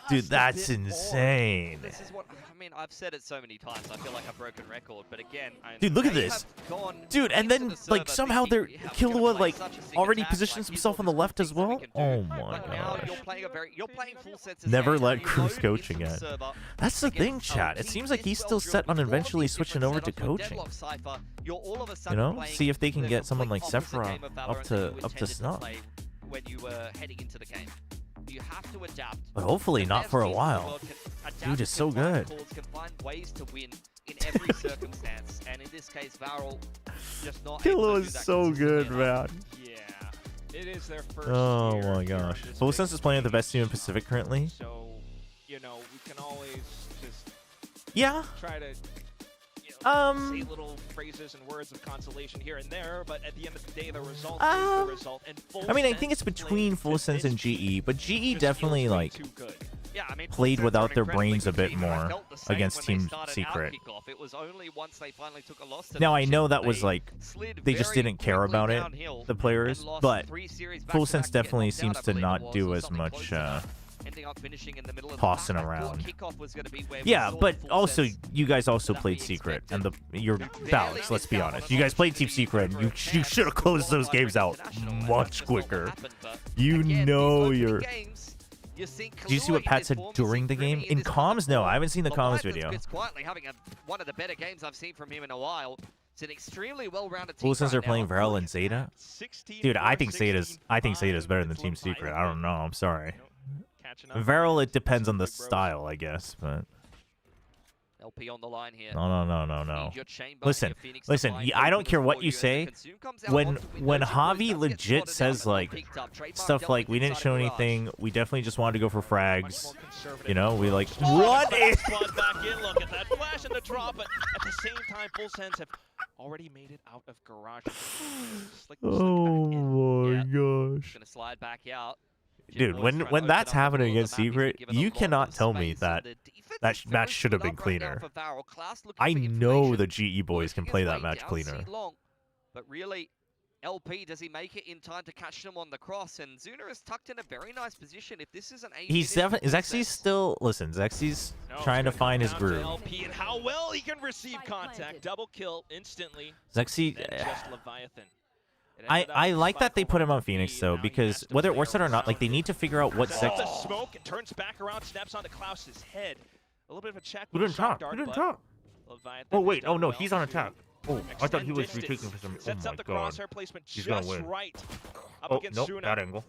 Dude, that's insane. This is what I mean. I've said it so many times. I feel like a broken record. But again, Dude, look at they this. have gone Dude, and into then the server like somehow they're thinking, yeah, we're gonna Killua play like such a sick already attack, positions like, himself on the left as well. Oh my now gosh. you're playing full sets. Never let Cruz coaching yet. That's the thing, chat. It seems like he's still set on eventually switching over to coaching. You know, see if they can get someone like Sephiroth up to snuff. When you were heading into the game, you have to adapt. But hopefully not for a while. Dude is so good. Can find ways to win in every circumstance, and in this case, Varel just not. Killua is so good, man. Yeah, it is their first. Oh year my here on gosh. this Full big Sense is playing the best team in Pacific currently. So, you know, we can always just Yeah. try to say little phrases and words of consolation here and there, but at the end of the day, the result is the result. And I mean, I think it's between Full Sense and GE, but GE definitely like played without their brains a bit more against Team Secret. It was only once they finally took a loss to Now them, I know that was like they just very didn't care quickly about it, downhill the players, and lost but 3 series Full back-to-back Sense to get definitely knocked out, seems I to believe it not was, do or as something much close to that. And ending up finishing in the middle of tossing the pack. around. Kickoff was going to be where we Yeah, saw but full also sense. you guys also played Secret and your balance. Let's be honest. You guys played Team Secret. And you should have closed those games out much quicker. You know you're. Do you see what Pat said during the game? In comms? No, I haven't seen the comms video. It's quietly having one of the better games I've seen from him in a while. It's an extremely well-rounded team. Well, since they're right playing now. Varel and Zeta, dude, I think Zeta's better than Team Secret. I don't know. I'm sorry. Varel, it depends on the style, I guess, but. LP on the line here. No. Listen. I don't care what you say. When Javi legit says like stuff like we didn't show anything, we definitely just wanted to go for frags. You know, we like what is. Back in, look at that flash and the drop, but at the same time, Full Sense have already made it out of garage. Oh my gosh. Gonna slide back out. Dude, when that's happening against Secret, you cannot tell me that match should have been cleaner. I know the GE boys can play that match cleaner. But really, LP, does he make it in time to catch them on the cross? And Zuna is tucked in a very nice position. If this is an 8, He's definitely Zexi's still Zexi's trying to find his groove. LP and how well he can receive contact, double kill instantly. Zexi, just Leviathan. I like that they put him on Phoenix though, because whether it works out or not, like they need to figure out what Zex. The smoke, it turns back around, snaps onto Klaus's head. A little bit of a check. Who didn't talk? Who didn't talk? Oh wait, oh no, he's on attack. Oh, I thought he was retaking for some. Oh my god. He's gonna win. Oh nope, that angle.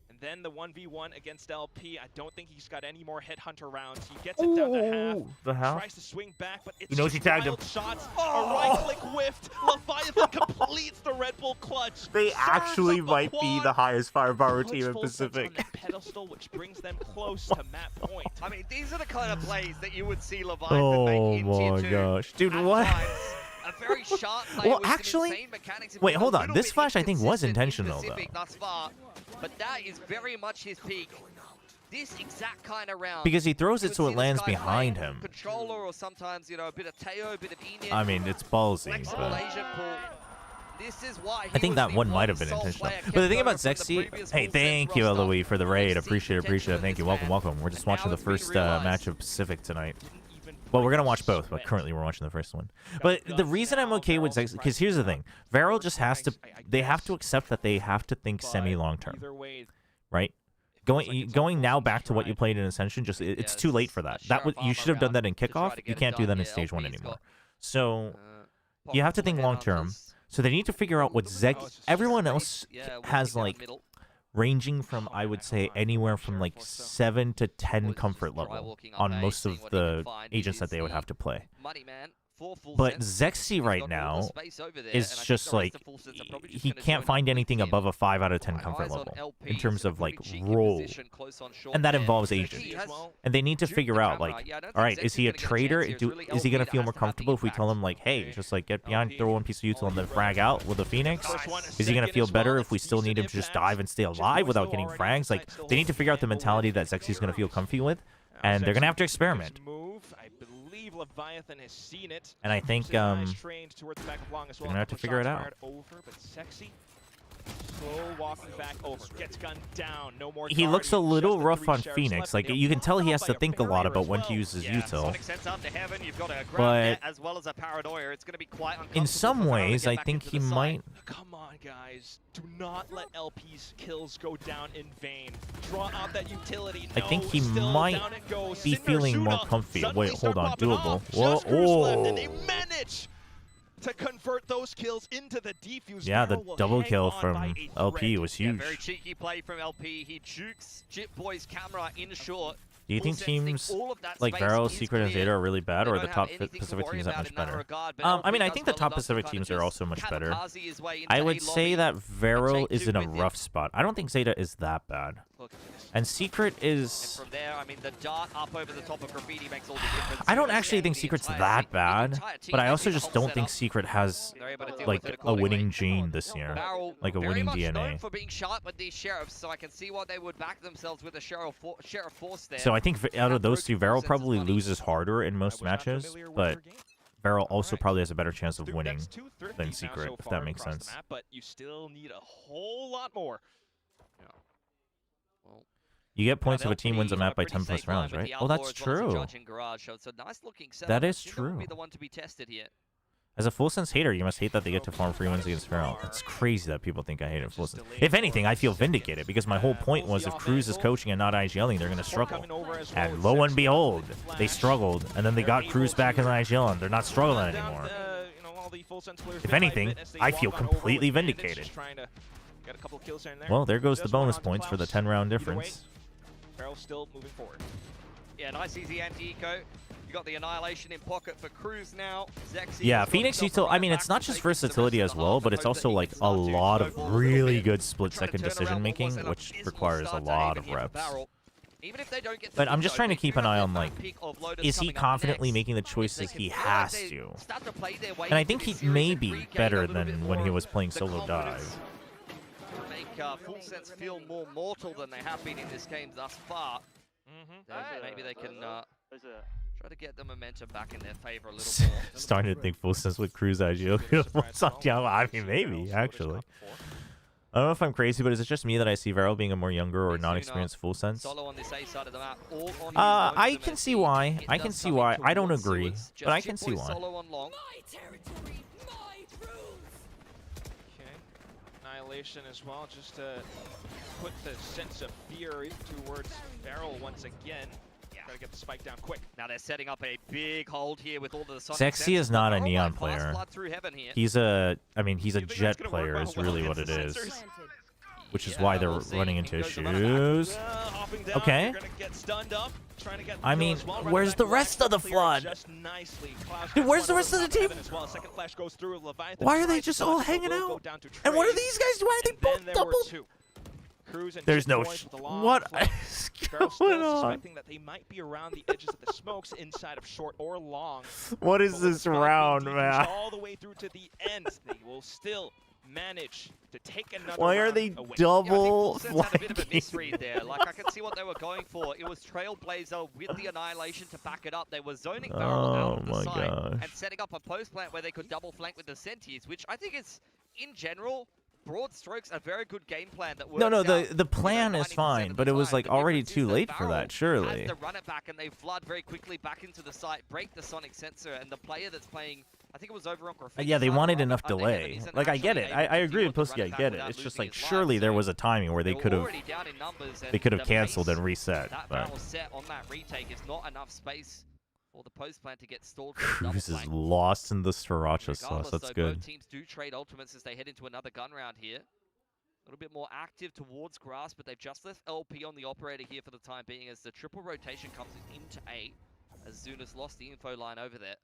And then the 1v1 against LP. I don't think he's got any more headhunter rounds. He gets it down to half. The half. Tries to swing back, but it's he knows he tagged him. Shots. A right-click whiffed. Leviathan completes the Red Bull clutch. They actually might be the highest firepower team in Pacific. Pedestal, which brings them close to map point. I mean, these are the kind of plays that you would see Leviathan make in Oh my Tier 2. gosh, dude, what? A very sharp player Well, with some actually, insane mechanics. wait, hold on. This flash I think was intentional though. Thus far, but that is very much his peak. This exact kind of round. Because he throws it so it lands behind him. Controller or sometimes, you know, a bit of Teo, a bit of Enid. I mean, it's ballsy, Flexible but Asian pull. This is why I think that one might have been intentional. But the thing about Zexi, hey, thank you, Eloise, for the raid. Appreciate it. Thank you. Welcome. We're just watching the first match of Pacific tonight. Well, we're going to watch both, but currently we're watching the first one. But the reason I'm okay with Zexi, because here's the thing. Varel just has to, they have to accept that they have to think semi-long term. Right? Going now back to what you played in Ascension, just it's too late for that. You should have done that in kickoff. You can't do that in stage 1 anymore. So you have to think long term. So they need to figure out what everyone else has like ranging from, I would say, anywhere from like 7 to 10 comfort level on most of the agents that they would have to play. But Zexi right now is just like, he can't find anything above a 5 out of 10 comfort level in terms of like role. And that involves agents. And they need to figure out like, all right, is he a trader? Is he going to feel more comfortable if we tell him like, hey, just like get behind, throw one piece of util and then frag out with a Phoenix? Is he going to feel better if we still need him to just dive and stay alive without getting frags? Like, they need to figure out the mentality that Zexi's going to feel comfy with. And they're going to have to experiment. Leviathan has seen it. And I think they're going to have to figure it out. Slow walking back over, gets gunned down, no more. He looks a little rough on Phoenix. Like, you can tell he has to think a lot about when to use his util. But in some ways, I think he might. Come on, guys. Do not let LP's kills go down in vain. Draw out that utility. I think he might be feeling more comfy. Wait, hold on. Doable. Whoa. Oh. To convert those kills into the defuse. Yeah, the double kill from LP was huge. Very cheeky play from LP. He jukes Jit Boy's camera in short. Do you think teams like Varel, Secret, and Zeta are really bad, or the top Pacific teams that much better? I mean, I think the top Pacific teams are also much better. I would say that Varel is in a rough spot. I don't think Zeta is that bad. And Secret is... From there, I mean, the dart up over the top of Graffiti makes all the difference. I don't actually think Secret's that bad, but I also just don't think Secret has, like, a winning gene this year. Like, a winning DNA. Known for being sharp with these sheriffs, so I can see why they would back themselves with a sheriff force there. So I think out of those two, Varel probably loses harder in most matches, but Varel also probably has a better chance of winning than Secret, if that makes sense. But you still need a whole lot more. You get points if a team wins a map by 10 plus rounds, right? Oh, that's true. That is true. As a Full Sense hater, you must hate that they get to farm free wins against Feral. It's crazy that people think I hate it Full Sense. If anything, I feel vindicated because my whole point was if Cruz is coaching and not IGLing, they're going to struggle. And lo and behold, they struggled, and then they got Cruz back in the IGL, and they're not struggling anymore. If anything, I feel completely vindicated. Well, there goes the bonus points for the 10-round difference. Feral still moving forward. Yeah, nice easy anti-eco. You got the Annihilation in pocket for Cruz now. Zexy Yeah, Phoenix util. I mean, it's not just versatility as well, but it's also like a lot of really good split-second decision making, which requires a lot of reps. But I'm just trying to keep an eye on, like, is he confidently making the choices he has to? And I think he may be better than when he was playing solo dive. Make Full Sense feel more mortal than they have been in this game thus far. Maybe they can try to get the momentum back in their favor a little more. Starting to think Full Sense with Cruz IGL. I mean, maybe, actually. I don't know if I'm crazy, but is it just me that I see Vero being a more younger or non-experienced Full Sense? I can see why. I can see why. I don't agree, but I can see why. Annihilation as well, just to put the sense of fear towards Feral once again. Gotta get the spike down quick. Now they're setting up a big hold here with all the Sexy is not a Neon player. He's a, I mean, he's a Jet player is really what it is. Which is why they're running into issues. Okay. I mean, where's the rest of the Flood? Dude, where's the rest of the team? Why are they just all hanging out? And what are these guys? Why are they both double? There's no what is going on? Suspecting that they might be around the edges of the smokes inside of short or long. What is this round, man? All the way through to the end, they will still manage to take another. Why are they double flanking? Had a bit of a misread there. Like I can see what they were going for. It was Trailblazer with the Annihilation to back it up. They were zoning Feral out of the side and setting up a post plant where they could double flank with the Senties, which I think is, in general, broad strokes, a very good game plan that works. No, the plan is fine, but it was like already too late for that, surely. Has to run it back, and they flood very quickly back into the site, break the sonic sensor, and the player that's playing, I think it was Overrock or yeah, they wanted enough delay. Like, I get it. I agree with Pussy, I get it. It's just like, surely there was a timing where they could have canceled and reset. That barrel set on that retake is not enough space for the post plant to get stalled. Cruz is lost in the Sriracha sauce. That's good. Both teams do trade ultimates as they head into another gun round here. A little bit more active towards grass, but they've just left LP on the operator here for the time being as the triple rotation comes into A, as Zuna's lost the info line over there.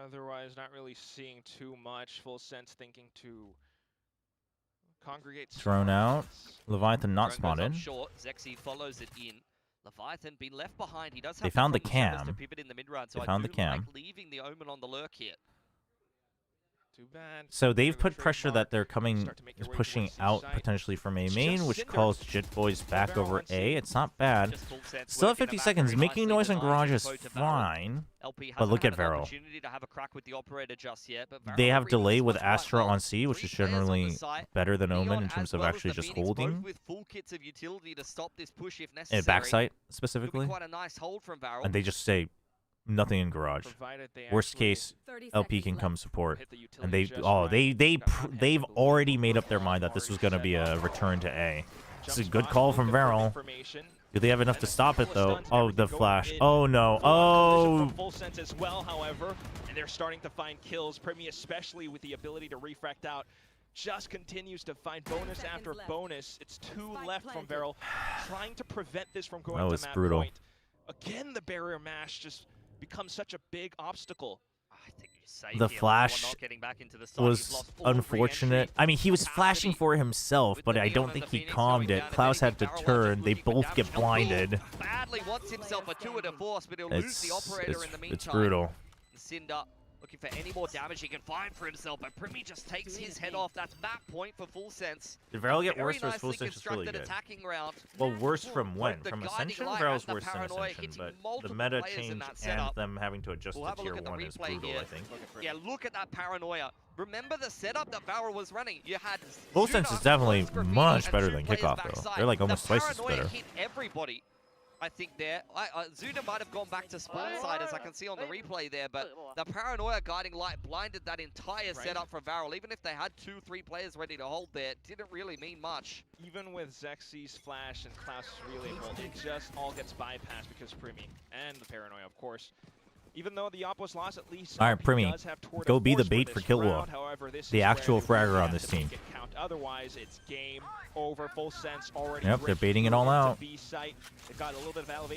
Otherwise, not really seeing too much. Full Sense thinking to congregate. Thrown out. Leviathan not spotted. Short. Zexy follows it in. Leviathan been left behind. He does have they found the to cam. pivot in the mid-run, so they found the cam. Like leaving the Omen on the lurk here. Too bad. So they've put pressure that they're coming, is pushing out potentially from A main, which calls Jit Boys back over A. It's not bad. Still have 50 seconds. Making noise on Garage is fine. But look at Vero. They have delay with Astra on C, which is generally better than Omen in terms of actually just holding. And backside specifically. And they just say nothing in Garage. Worst case, LP can come support. And they've already made up their mind that this was going to be a return to A. This is a good call from Vero. Do they have enough to stop it though? Oh, the flash. Oh no. Oh. Full Sense as well, however, and they're starting to find kills. Primi, especially with the ability to refract out, just continues to find bonus after bonus. It's 2 left from Vero, trying to prevent this from going to map brutal. point. Again, the barrier mash just becomes such a big obstacle. The flash was unfortunate. I mean, he was flashing for himself, but I don't think he calmed it. Klaus had to turn. They both get blinded. Badly wants himself a 2 to force, but he'll lose the operator in the meantime. It's brutal. Cinder looking for any more damage he can find for himself, but Primi just takes his head off. That's map point for Full Sense. Did Varel get Very worse or was Full nicely Sense just really constructed good? attacking round. Well, worse from when? The From guiding Ascension? light Varel's and the worse than paranoia Ascension, hitting but the multiple meta players in change that and setup. them having to adjust We'll to have a tier look at the 1 is replay brutal, here. I think. Yeah, look at that paranoia. Remember the setup that Varel was running? You had Full Sense is definitely much better than Kickoff, though. backside. They're like almost The twice as paranoia better. hit everybody. I think there. Zuna might have gone back to spawn side, as I can see on the replay there, but the paranoia guiding light blinded that entire setup for Varel. Even if they had 2-3 players ready to hold there, it didn't really mean much. Even with Zexi's flash and Klaus' relay ult, it just all gets bypassed because Primi and the paranoia, of course. Even though the op was lost, at least All right, Primi, go be the bait for Killua. The actual fragger on this team. Otherwise, it's game over. Full Sense already. Yep, they're baiting it all out.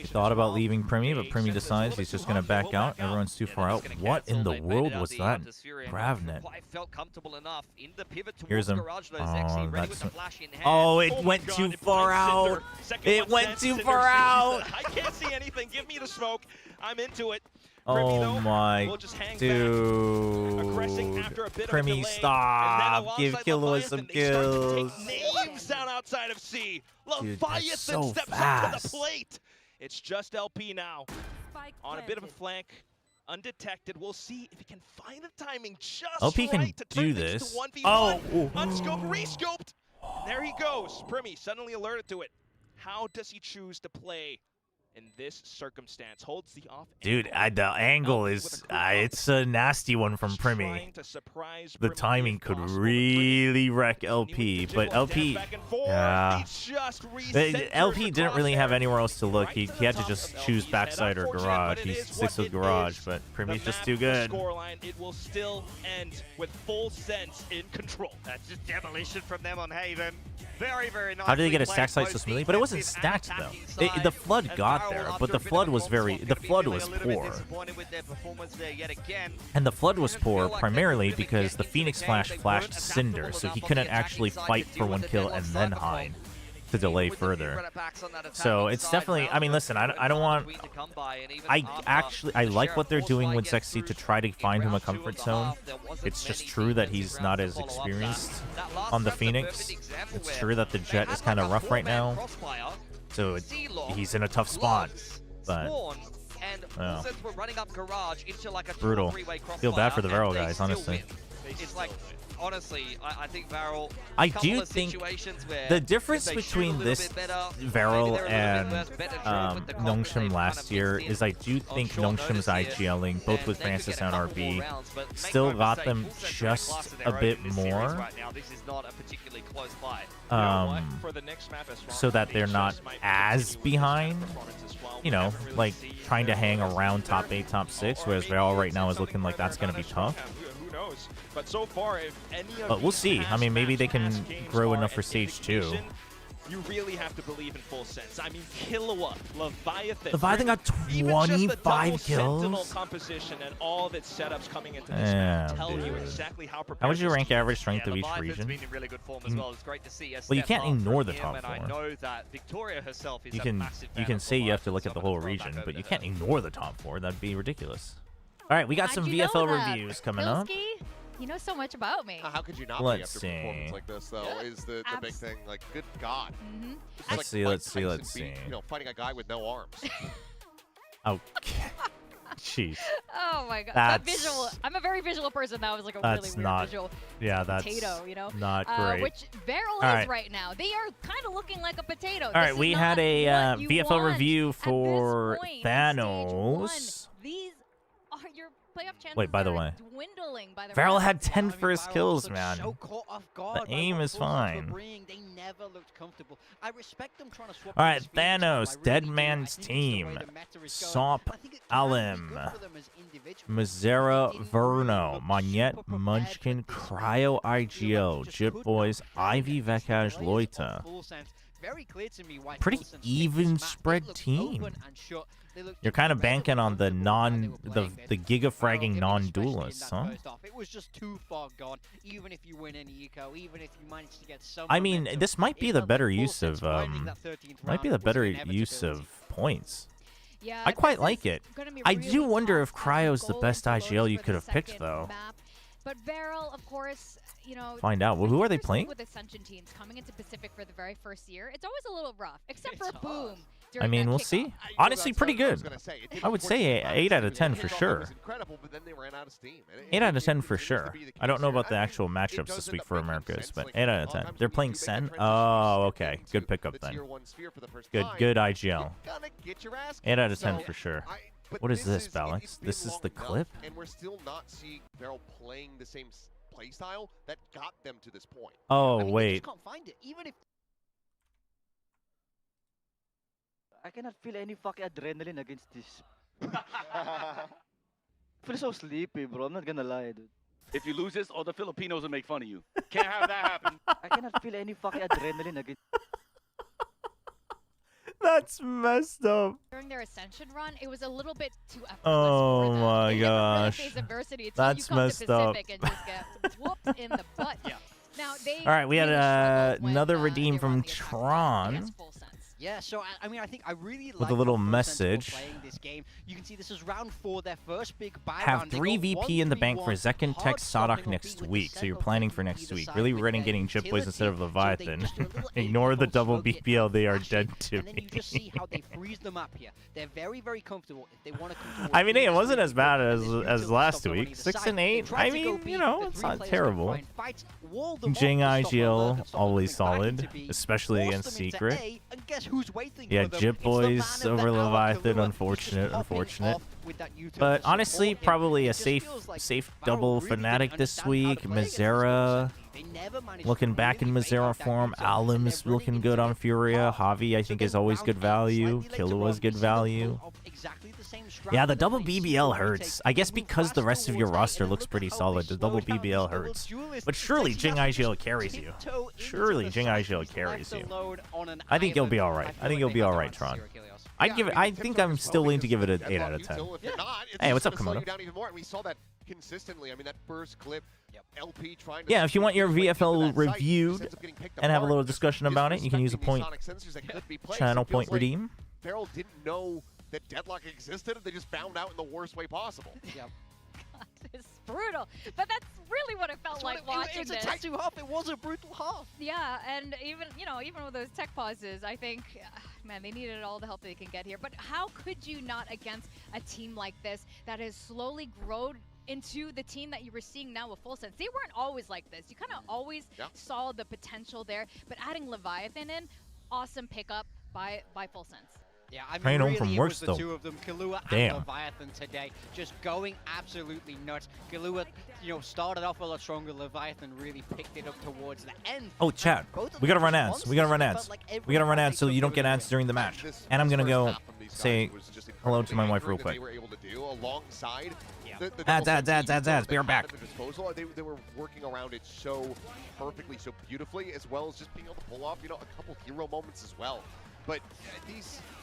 Thought about leaving Primi, but Primi decides he's just going to back out. Everyone's too far out. What in the world was that? Gravnet. Here's him. Oh, that's... Oh, it went too far out. It went too far out. I can't see anything. Give me the smoke. I'm into it. Oh my dude. Primi, stop. Give Killua some kills. Names down outside of C. Dude, Leviathan so steps fast. up to the plate. It's just LP now. On a bit of a flank. Undetected. We'll see if he can find the timing just LP can right to do turn this. to 1v1. Oh. Unscoped, rescoped. There he goes. Primi suddenly alerted to it. How does he choose to play in this circumstance? Holds the off. Dude, the angle is, it's a nasty one from Primi. The timing could really wreck LP, but LP, yeah. LP didn't really have anywhere else to look. He had to just choose backside or garage. He sticks with garage, but Primi's just too good. It will still end with Full Sense in control. That's just demolition from them on Haven. Very, very nice. How did they get a stack size so smoothly? But it wasn't stacked though. The flood got there, but the flood was poor. And the flood was poor primarily because the Phoenix Flash flashed Cinder, so he couldn't actually fight for one kill and then hide to delay further. So it's definitely, I mean, listen, I don't want, I like what they're doing with Zexy to try to find him a comfort zone. It's just true that he's not as experienced on the Phoenix. It's true that the Jet is kind of rough right now. So he's in a tough spot. But brutal. Feel bad for the Varel guys, honestly. It's like, honestly, I think Varel. I do think the difference between this Varel and Nongshim last year is I do think Nongshim's IGLing, both with Francis and RB, still got them just a bit more. So that they're not as behind. You know, like trying to hang around top 8, top 6, whereas Varel right now is looking like that's going to be tough. But so far, if any of but we'll see. I mean, maybe they can grow enough for stage 2. You really have to believe in Full Sense. I mean, Killua, Leviathan. Leviathan got 25 kills. Composition and all of its setups coming into this match tell you exactly how prepared. How would you rank average strength of each region? Been in really good form as well. It's great to see. Well, you can't ignore the top 4. I know that Victoria herself is you can say you have to look at the whole region, but you can't ignore the top 4. That'd be ridiculous. All right, we got some VFL reviews coming up. You know so much about me. How could you not be after a performance like this, though, is the big thing. Like, good God. Let's see. You know, fighting a guy with no arms. Okay. Jeez. Oh my God. That visual. I'm a very visual person. That was like a really weird visual. Yeah, that's potato, you know? Not great. Which Varel is right now. They are kind of looking like a potato. All right, we had a VFL review for Thanos. These are your playoff chances. Wait, by the way, dwindling by the Varel had 10 first kills, man. So caught off guard the aim is fine. They never looked comfortable. I respect them trying to swap. All right, Thanos, Dead Man's team, Sop, Alim, Mizera, Verno, Magnet, Munchkin, Cryo, IGO, Jip Boys, Ivy, Vekaj, Loita. Pretty even spread team. You're kind of banking on the giga fragging non-duelists, huh? It was just too far gone. Even if you win an eco, even if you manage to get some. I mean, this might be the better use of points. Yeah, I quite this like is it. gonna be I really do wonder tough if as we Cryo's the go best into IGL Lotus you for could the have picked, second though. map. But Varel, of course, you know. Find out. Well, who are they there's playing? With Ascension teams coming into Pacific for the very first year, it's always a little rough, except for It's Boom. hard. I during mean, that we'll kickoff. see. Honestly, pretty good. I would say 8 out of 10 for sure. Was incredible, but then they ran out of steam. And 8 out of 10 for continues to sure. be the I don't case know here. about the I mean, actual it matchups does this end week up for making Americas, sense. but Like, 8 out a of lot of 10. times They're when you playing do make Sen. that transition, Oh, you okay. step Good into pickup the then. tier 1 sphere for the first Good, time, good you're IGL. gonna get your ass 8 out of kicked. 10 So, for sure. but What is this, it's Balix? been This is long the enough, clip? and we're still not seeing Varel playing the same play style that got them to this point. Oh, I mean, they wait. just can't find it. Even if I cannot feel any fucking adrenaline against this. I feel so sleepy, bro. I'm not gonna lie, dude. If you lose this, all the Filipinos will make fun of you. Can't have that happen. I cannot feel any fucking adrenaline against. That's messed up. During their Ascension run, it was a little bit too effortless Oh for them. my They never really gosh. face adversity until That's you come messed to up. Pacific and just get whooped in the butt. Yeah. Now they. All right, we had really struggled when, another they redeem were from on the attack side Tron. against Full Sense. Yeah, so I mean, I think I really With like a little how Full Sense were message. playing this game. You can see this is round 4, their first big buy Have round. They 3 got VP in the bank for 1-3-1, Zekken, hard Tech, stopping Sodak or next beat with week. the So you're central planning taking for to next either week. side Really with running their getting Chip Boys instead of utility. So they Leviathan. just do a little Ignore the A double smoke it, BPL. They are flash dead it, to and then you me. just see how they freeze them up here. They're very, very comfortable. If they want to come towards I mean, hey, it this wasn't really as bad good, as and then as utility last stops them on week. either 6 side. and They 8. tried I to go mean, beat you the know, 3 it's players not that terrible. try and fight, wall them off, Jing and stop them IGL, and stop them always coming back solid, into B, especially force against them into Secret. A, and guess who's waiting Yeah, for them? Jip It's the Boys man of over the hour, Leviathan. Kahlua. Unfortunate, Just popping unfortunate. off with that utility But support honestly, him. probably It a just safe feels like safe Varel double really didn't Fnatic this understand how to week. play against this Mizera They never managed looking to back in really fake Mizera out that form. utility, and Alim's they're looking running good into on it Furia. hard. Javi, I So think, then is always round good 8, value. slightly later Killua is on, good we see the value. pull of exactly the same Yeah, strat the that double they BBL already hurts. take. I guess Move because the fast rest of your towards A, roster and then looks look pretty at how they solid. The double slow down BBL these hurts. double duelists. But It's surely like Jing you have to IGL just carries you. tiptoe into Surely the Jing side. IGL He's carries left you. alone on an I think you'll be island. all right. I I think feel you'll like be they all have right, to Tron. zero kill us. I'd give it. I think I'm still willing to give it an 8 out of 10. If you're not, it's Hey, just what's up, gonna slow you Komodo? down even more, and we saw that consistently. I mean, that first clip, LP trying to Yeah, if you want your squeeze into VFL that site, reviewed just ends up getting picked and have a apart, little discussion about it, you can use a disrespecting point these sonic sensors that could be placed. channel It feels point like redeem. Varel didn't know that Deadlock existed, and they just found out in the worst way possible. Yep. It's brutal, but that's really what it felt like watching It's a this. tattoo half. It was a brutal half. Yeah, and even even with those tech pauses, I think, man, they needed all the help they can get here. But how could you not against a team like this that has slowly grown into the team that you were seeing now with Full Sense? They weren't always like this. You kind of always saw the potential there, but adding Leviathan in, awesome pickup by Full Sense. Yeah, I mean, Train home really, from it work was the still. two of them, Kahlua Damn. and Leviathan today, just going absolutely nuts. Kahlua, started off a lot stronger. Leviathan really picked it up towards the end. Oh, chat. We gotta run ads. We gotta run ads. We gotta run ads so you don't get ads during the match. And I'm gonna go say hello to my wife real quick. They were able to do alongside the Ads. We are back. at their disposal. They were working around it so perfectly, so beautifully, as well as just being able to pull off, a couple hero moments as well. But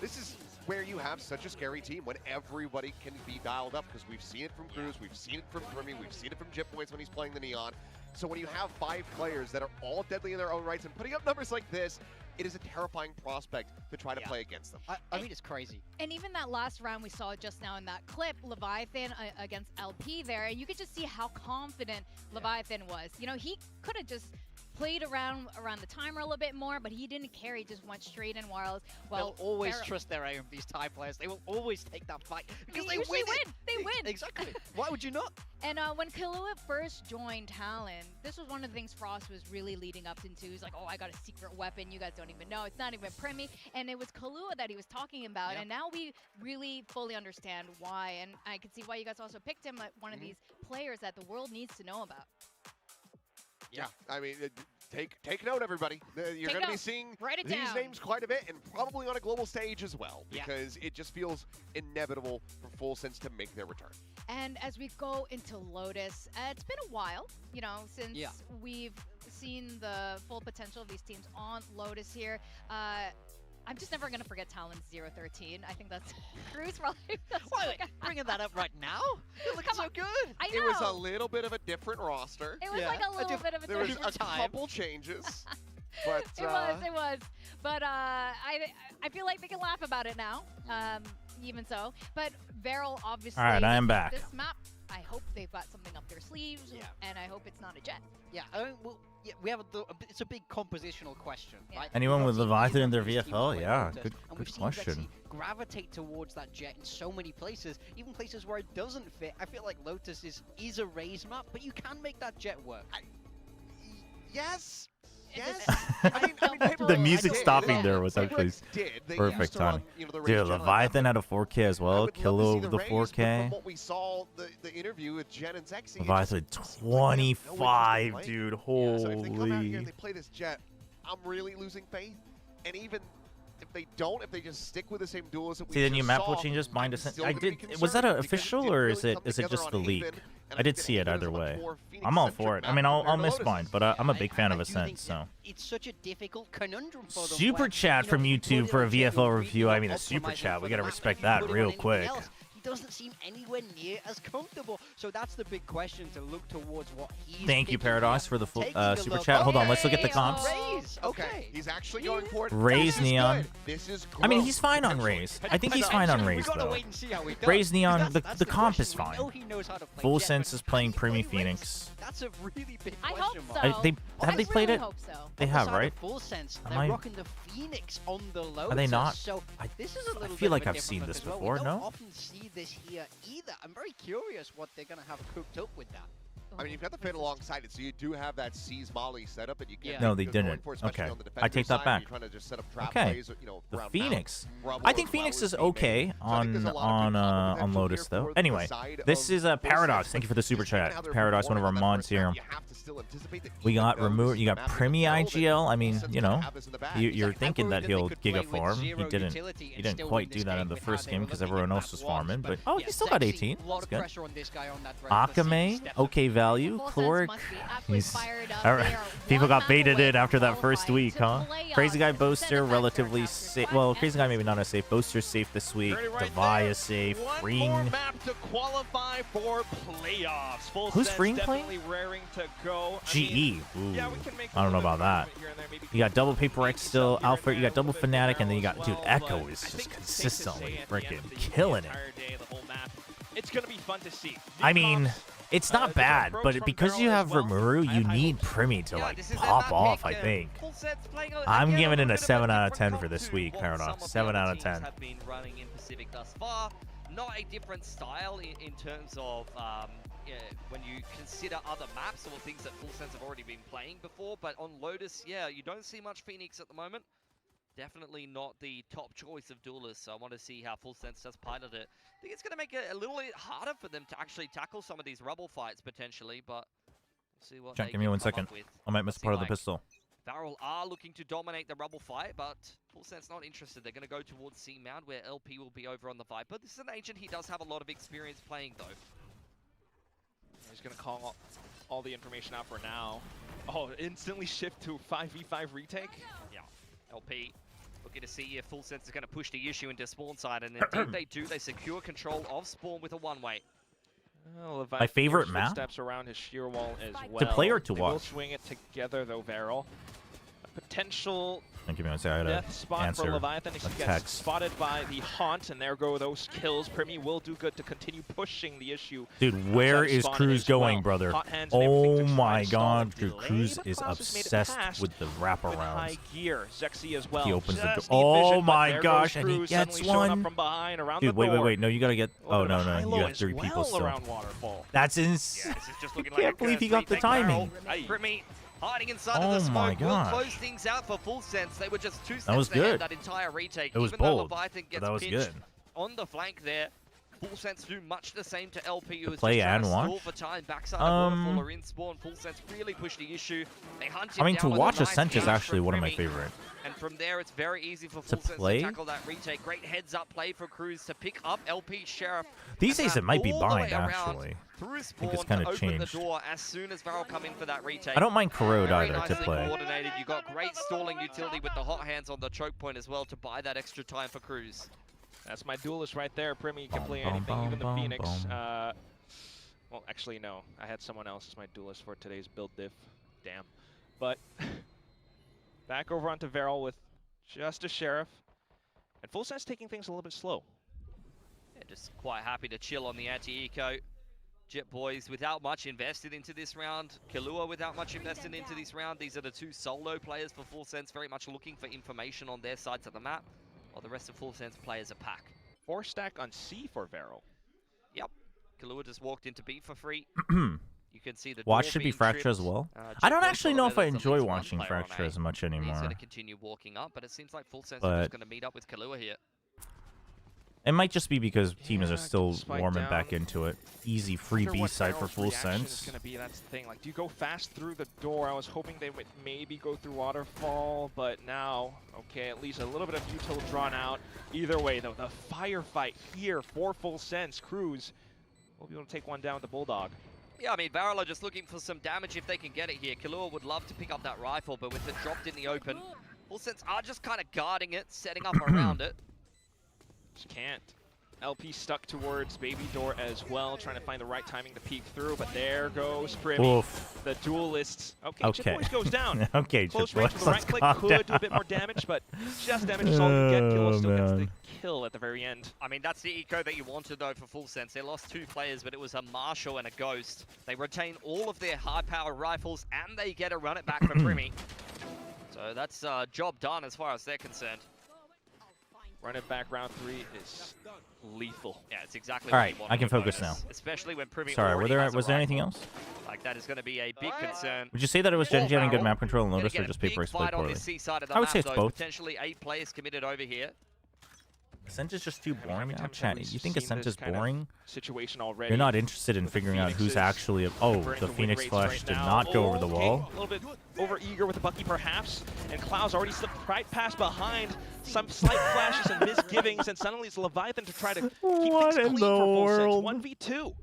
this is where you have such a scary team when everybody can be dialed up, because we've seen it from Cruz, we've seen it from Primi, we've seen it from Jip Boys when he's playing the Neon. So when you have 5 players that are all deadly in their own rights and putting up numbers like this, it is a terrifying prospect to try to play against them. I mean, it's crazy. And even that last round we saw just now in that clip, Leviathan against LP there, and you could just see how confident Leviathan was. He could have just played around the timer a little bit more, but he didn't care. He just went straight in wireless. Well, They'll always trust their aim, these Thai players. They will always take that fight because they usually win. They win. Exactly. Why would you not? And when Kahlua first joined Talon, this was one of the things Frost was really leading up into. He's like, oh, I got a secret weapon. You guys don't even know. It's not even Primi. And it was Kahlua that he was talking about. And now we really fully understand why. And I can see why you guys also picked him like one of these players that the world needs to know about. Yeah, I mean, take note, everybody. You're going to be seeing these names quite a bit, and probably on a global stage as well, because it just feels inevitable for Full Sense to make their return. And as we go into Lotus, it's been a while, since we've seen the full potential of these teams on Lotus here. I'm just never going to forget Talon's 0-13. I think that's Cruz probably. Why bringing that up right now? It looks so good. I know. It was a little bit of a different roster. It was like a little bit of a There was different a time. couple changes. But it was. But I feel like they can laugh about it now. even so. But Varel obviously. All right, I am back. This map, I hope they've got something up their sleeves, and I hope it's not a jet. Yeah, I mean, well, yeah, we have it's a big compositional question, right? Anyone with Leviathan in their We've seen VFL? Lotus, Yeah, and good we've seen question. Rexy gravitate towards that jet in so many places, even places where it doesn't fit. I feel like Lotus is a raise map, but you can make that jet work. Yes. Yes. The music stopping there was actually perfect timing. Dude, Leviathan had a 4K as well. Kilo with the 4K. From what we saw, the interview with Jen and Zexy, Leviathan 25, dude. Holy. So if they come out here and they play this jet, I'm really losing faith. And even if they don't, if they just stick with the same duels that we See the new just map saw, will changes mind I'm descent. still I gonna be did. Was concerned that because official didn't or really is it come just together the on leak? Haven, and I did see it either much way. more I'm all Phoenix-centric for it. I map mean, I'll compared to miss Lotus. mine, but I'm a big fan of I do Ascent, think so. It's such a difficult conundrum for them. Super where, chat you know, from you YouTube put for it a on Jet, VFL you're review. really I mean, a not super optimizing chat. for We the gotta map. respect If you that put it on real anything quick. else, he doesn't seem anywhere near as comfortable. So that's the big question to look towards what he's Thank you, picking Paradox, here. for the full Taking a super look- chat. Hold on, Okay, let's look at the comps. Raise. Okay. He's actually going for it. Raise This is Neon. good. This is I mean, growth, he's fine on potentially. Raise. I think he's fine on Raise, though. Raise Neon, the comp is fine. Full Sense is playing Primi Phoenix. That's a really big I hope question so. mark. Have they played really it? hope so. They On the have, side of right? Full Sense, Am they're I- rocking the Phoenix on the Lotus. Are they not? So this is a little feel bit like of a I've different seen look this as well. before, We don't no? often see this here either. I'm very curious what they're going to have cooked up with that. I mean, you've got the Fate alongside it, so you do have that Seize Molly set up, and you can. No, they didn't. Okay. I take that back. Trying to just set up trap Okay. plays, you know, The around Phoenix. Mount, I think Phoenix is okay on Lotus though. Anyway, this is a Paradox. Thank you for the super chat. Paradox, one of our mods here. We got removed. You got Primi IGL. I mean, you know, you're thinking that he'll Giga farm. He didn't. He didn't quite do that in the first game because everyone else was farming. But oh, he still got 18. That's good. Akame, okay value. Chloric. He's all right. People got baited in after that first week, huh? Crazy Guy Boaster, relatively safe. Well, Crazy Guy maybe not as safe. Boaster's safe this week. Devi is safe. One Ring. more map to qualify for playoffs. Full Who's Sense Ring definitely raring to go. I GE. mean, Ooh. yeah, we can make I don't know a little about that. bit here and there, maybe You got double PRX still. Alfred, you got double Fnatic, and then you got, dude, Echo is just consistently freaking killing it. It's going to be fun to see. I mean, it's not bad, but because you have Rimuru, you need Primi to like pop off, I think. I'm giving it a 7 out of 10 for this week, Paradox. 7 out of 10. Have been running in Pacific thus far. Not a different style in terms of when you consider other maps or things that Full Sense have already been playing before. But on Lotus, yeah, you don't see much Phoenix at the moment. Definitely not the top choice of duelists, so I want to see how Full Sense does pilot it. I think it's going to make it a little bit harder for them to actually tackle some of these Rebel fights, potentially, but we'll see what Jack, they give me can 1 come second. up with. I might miss part of the pistol. Varel are looking to dominate the Rebel fight, but Full Sense not interested. They're going to go towards C-Mount, where LP will be over on the Viper. This is an agent he does have a lot of experience playing, though. He's going to call all the information out for now. Oh, instantly shift to 5v5 retake? Yeah, LP looking to see if Full Sense is going to push the issue into spawn side, and indeed they do. They secure control of spawn with a one-way. Well, My favorite map? Steps around his shear wall as well. To play or to They will watch? swing it together, though, Varel. A potential Thank you, man. I had death to spot answer for Leviathan. He a gets text. spotted by the Haunt, and there go those kills. Primi will do good to continue pushing the issue. Dude, where is Cruz going, brother? Hot hands and Oh everything to try my to stall god, the dude, delay, Cruz but is Kraus has made it obsessed past with the with wraparounds. high gear. Zexy as well. He opens the door. Just need Oh vision, but my there gosh, goes and he Cruz gets suddenly showing up one. from behind, around Dude, the wait, door. No, you gotta get. Oh, no, high no. low You got as 3 people well still. around Waterfall. That's insane. Yeah, this is just looking Can't like a believe he cursed got the retake. Varel, timing. Primi hiding inside Oh of the my smoke will gosh. close things out for Full Sense. They were just 2 That was steps ahead good. that entire retake. It was Even though bold, Leviathan but gets that was pinched good. on the flank there, Full Sense do much the same to LP, who is play just trying and to stall watch? for time. Backside of Waterfall are in spawn. Full Sense really push the issue. They hunt him I mean, to down with a watch nice Ascent is catch actually from one of my Primi. favorite. And from there, it's very easy for To Full Sense play? to tackle that retake. Great heads-up play for Cruz to pick up LP Sheriff. These and days wrap it might be all the way bind, around actually. Through I spawn think it's to kinda open changed. the door as soon as Varel come in for that retake. I don't mind Corrode Very either to nicely play. coordinated. You got great stalling utility with the hot hands on the choke point as well to buy that extra time for Cruz. That's my duelist right there. Primi can play Boom, anything, boom, even the boom, Phoenix. boom. Well, actually, no. I had someone else as my duelist for today's build diff. Damn. But back over onto Varel with just a Sheriff. And Full Sense taking things a little bit slow. Yeah, just quite happy to chill on the anti-eco. Jet Boys without much invested into this round. Killua without much invested into this round. These are the two solo players for Full Sense, very much looking for information on their sides of the map, while the rest of Full Sense players are pack. 4 stack on C for Vero. Yep. Killua just walked into B for free. You can see the Watch door should be being Fracture tripped. as well. Jet I don't Boys actually got know if I at least enjoy one watching player on Fracture A. as much He's anymore. going to continue walking up, but it seems like Full Sense are just going to meet up with Killua here. It might just be because teams are still spike warming down. back into it. Easy free Wonder B what side for Feral's Full reaction Sense. is gonna be, that's the thing. Like, do you go fast through the door? I was hoping they would maybe go through Waterfall, but now, okay, at least a little bit of util drawn out. Either way, though, the firefight here for Full Sense. Cruz will be able to take one down with the Bulldog. Yeah, I mean, Varel are just looking for some damage if they can get it here. Killua would love to pick up that rifle, but with it dropped in the open, Full Sense are just kind of guarding it, setting up around it. Just can't. LP stuck towards Baby Door as well, trying to find the right timing to peek through, but there goes Primmy. Oof. The duelists. Okay, Chip Okay. Boys goes down. Okay, Close Chip range Boys, with the right let's click calm could do a bit down. more damage, but just damage is all you get. Killua still gets the man. kill at the very end. I mean, that's the eco that you wanted, though, for Full Sense. They lost 2 players, but it was a Marshall and a Ghost. They retain all of their high-power rifles, and they get a run it back for Primmy. So that's job done as far as they're concerned. Run it back, round 3 is lethal. Yeah, it's exactly All what right, you want I in can a focus bonus, now. Especially when Primmy Sorry, already has a was there anything rifle. else? Like, that is going to be a big concern. Would you say that it was Genji having good map control and Gonna Lotus, or get a just big PRX played fight on poorly? the C side of the I would map, say it's though. both. Potentially 8 players committed over here. Ascent is just too boring now, times have chat. we You think seen Ascent this is kind of boring? situation already? You're not interested in with the figuring out who's Phoenixes actually... Oh, converting the to win Phoenix rates Flash right did now. not go over the Okay, wall. A little bit over eager with the Bucky perhaps, and Cloud's already slipped right past behind. Some slight flashes and misgivings, and suddenly it's Leviathan to try to keep What things in clean the for Full world? Sense. 1v2.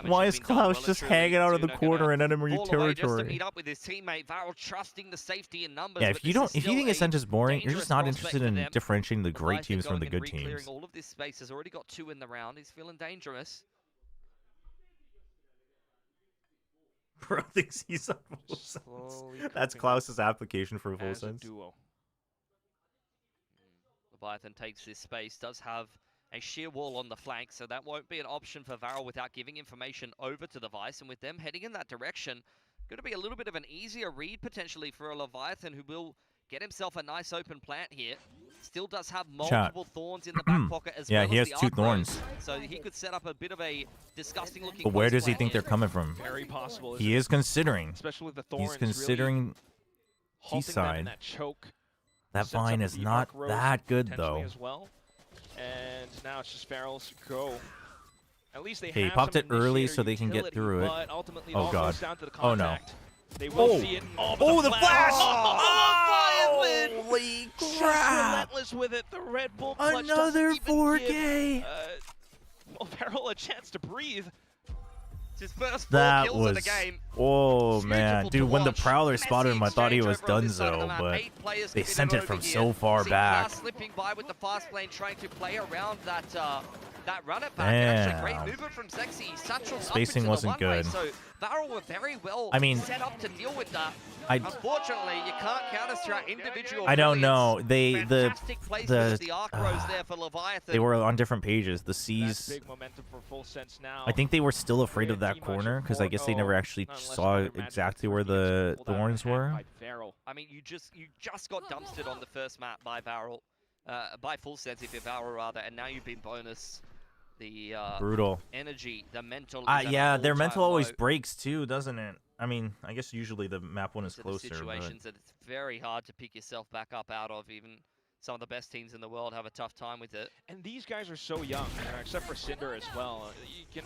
Why is Klaus just hanging out of the corner in enemy Just to territory? meet up with his teammate, Varel trusting the safety in numbers. Yeah, but if you this don't, is if you still think a Ascent is boring, you're dangerous just not prospect interested for in them. differentiating the great Leviathan teams from the going and good re-clearing teams. all of this space, has already got 2 in the round. He's feeling dangerous. Bro thinks he's on Full Sense. Slowly That's coping Klaus's application for Full as a Sense. duo. Leviathan takes this space, does have a sheer wall on the flank, so that won't be an option for Varel without giving information over to the Vice. And with them heading in that direction, going to be a little bit of an easier read potentially for a Leviathan who will get himself a nice open plant here. Still does have multiple thorns in the back pocket as well. Yeah, he as has the 2 thorns. so he could set up a bit of a disgusting looking. But where close does he play think here. they're coming from? Very possible. He is considering. Especially with the thorns. He's considering halting them in T-side. that choke. That Sets up vine the is not arc road that good potentially though. As well. And now it's just Farrell's go. At least they Okay, he have popped some it early initiator so they can get utility, through it. But ultimately, it Oh all god. goes down to the Oh no. contact. They will see it. Oh, the flash! Oh, Holy Just crap! relentless with it. The Red Bull clutch Another doesn't even 4K! give, Farrell a chance to breathe. It's his first 4 That kills in the was... game. Oh man, dude, when the watch. Prowler spotted him, I thought he was Exchange over on this side of the donezo, map. but 8 players they committed sent it over from here. so far See back. Klaus slipping by with the fast lane, trying to play around that that run it back. And actually, great Damn. movement from Sexy. Satchel up Spacing into wasn't the one-way, good. So Varel were very well I mean, set up to deal with that. I- Unfortunately, you can't counter-strat individual. I don't know. brilliance. The Fantastic placement of the arc rows there for Leviathan. they were on different pages. The That's C's. big momentum for Full Sense now. I think they were still afraid of that corner because I guess they never actually saw exactly where the thorns were. I mean, you just got dumpstered on the first map by Varel, by Full Sense if you're Varel rather, and now you've been bonus. The Brutal. energy, the mental. is at Yeah, an their all-time mental always low. breaks too, doesn't it? I mean, I guess usually the map one is These are the closer. situations that it's very hard to pick yourself back up out of. Even some of the best teams in the world have a tough time with it. And these guys are so young, except for Cinder as well. You can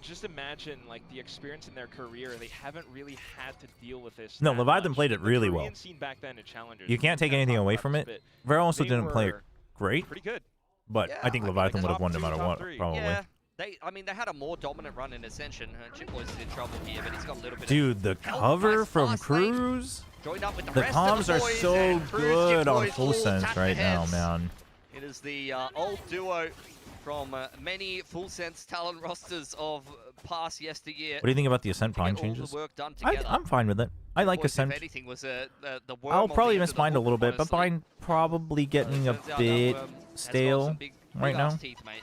just imagine like the experience in their career. They haven't really had to deal with this. No, that Leviathan much. played it In the really Korean well. scene back then in Challengers, You can't take anything away from it. Vero also didn't play it great, pretty good. but I think Leviathan would have won no matter what, probably. Yeah, I mean, they had a more dominant run in Ascension. Chip Boys is in trouble here, but he's got a little bit Dude, of the help. cover Nice from fast lane. Cruz. Joined up with the The rest of comms the are boys, so and Cruz, good Chip on Boys Full all Sense tap right their now, heads. man. It is the old duo from many Full Sense talent rosters of past yesteryear. What do you think about the Ascent to Pine get all changes? the work done together. I'm fine with it. I like Boys, Ascent. If anything, was the worm I'll on the probably end miss of the Bind a hook, little bit, but honestly. Bind probably getting a Turns out that bit worm has got stale some big right now. ass teeth, mate.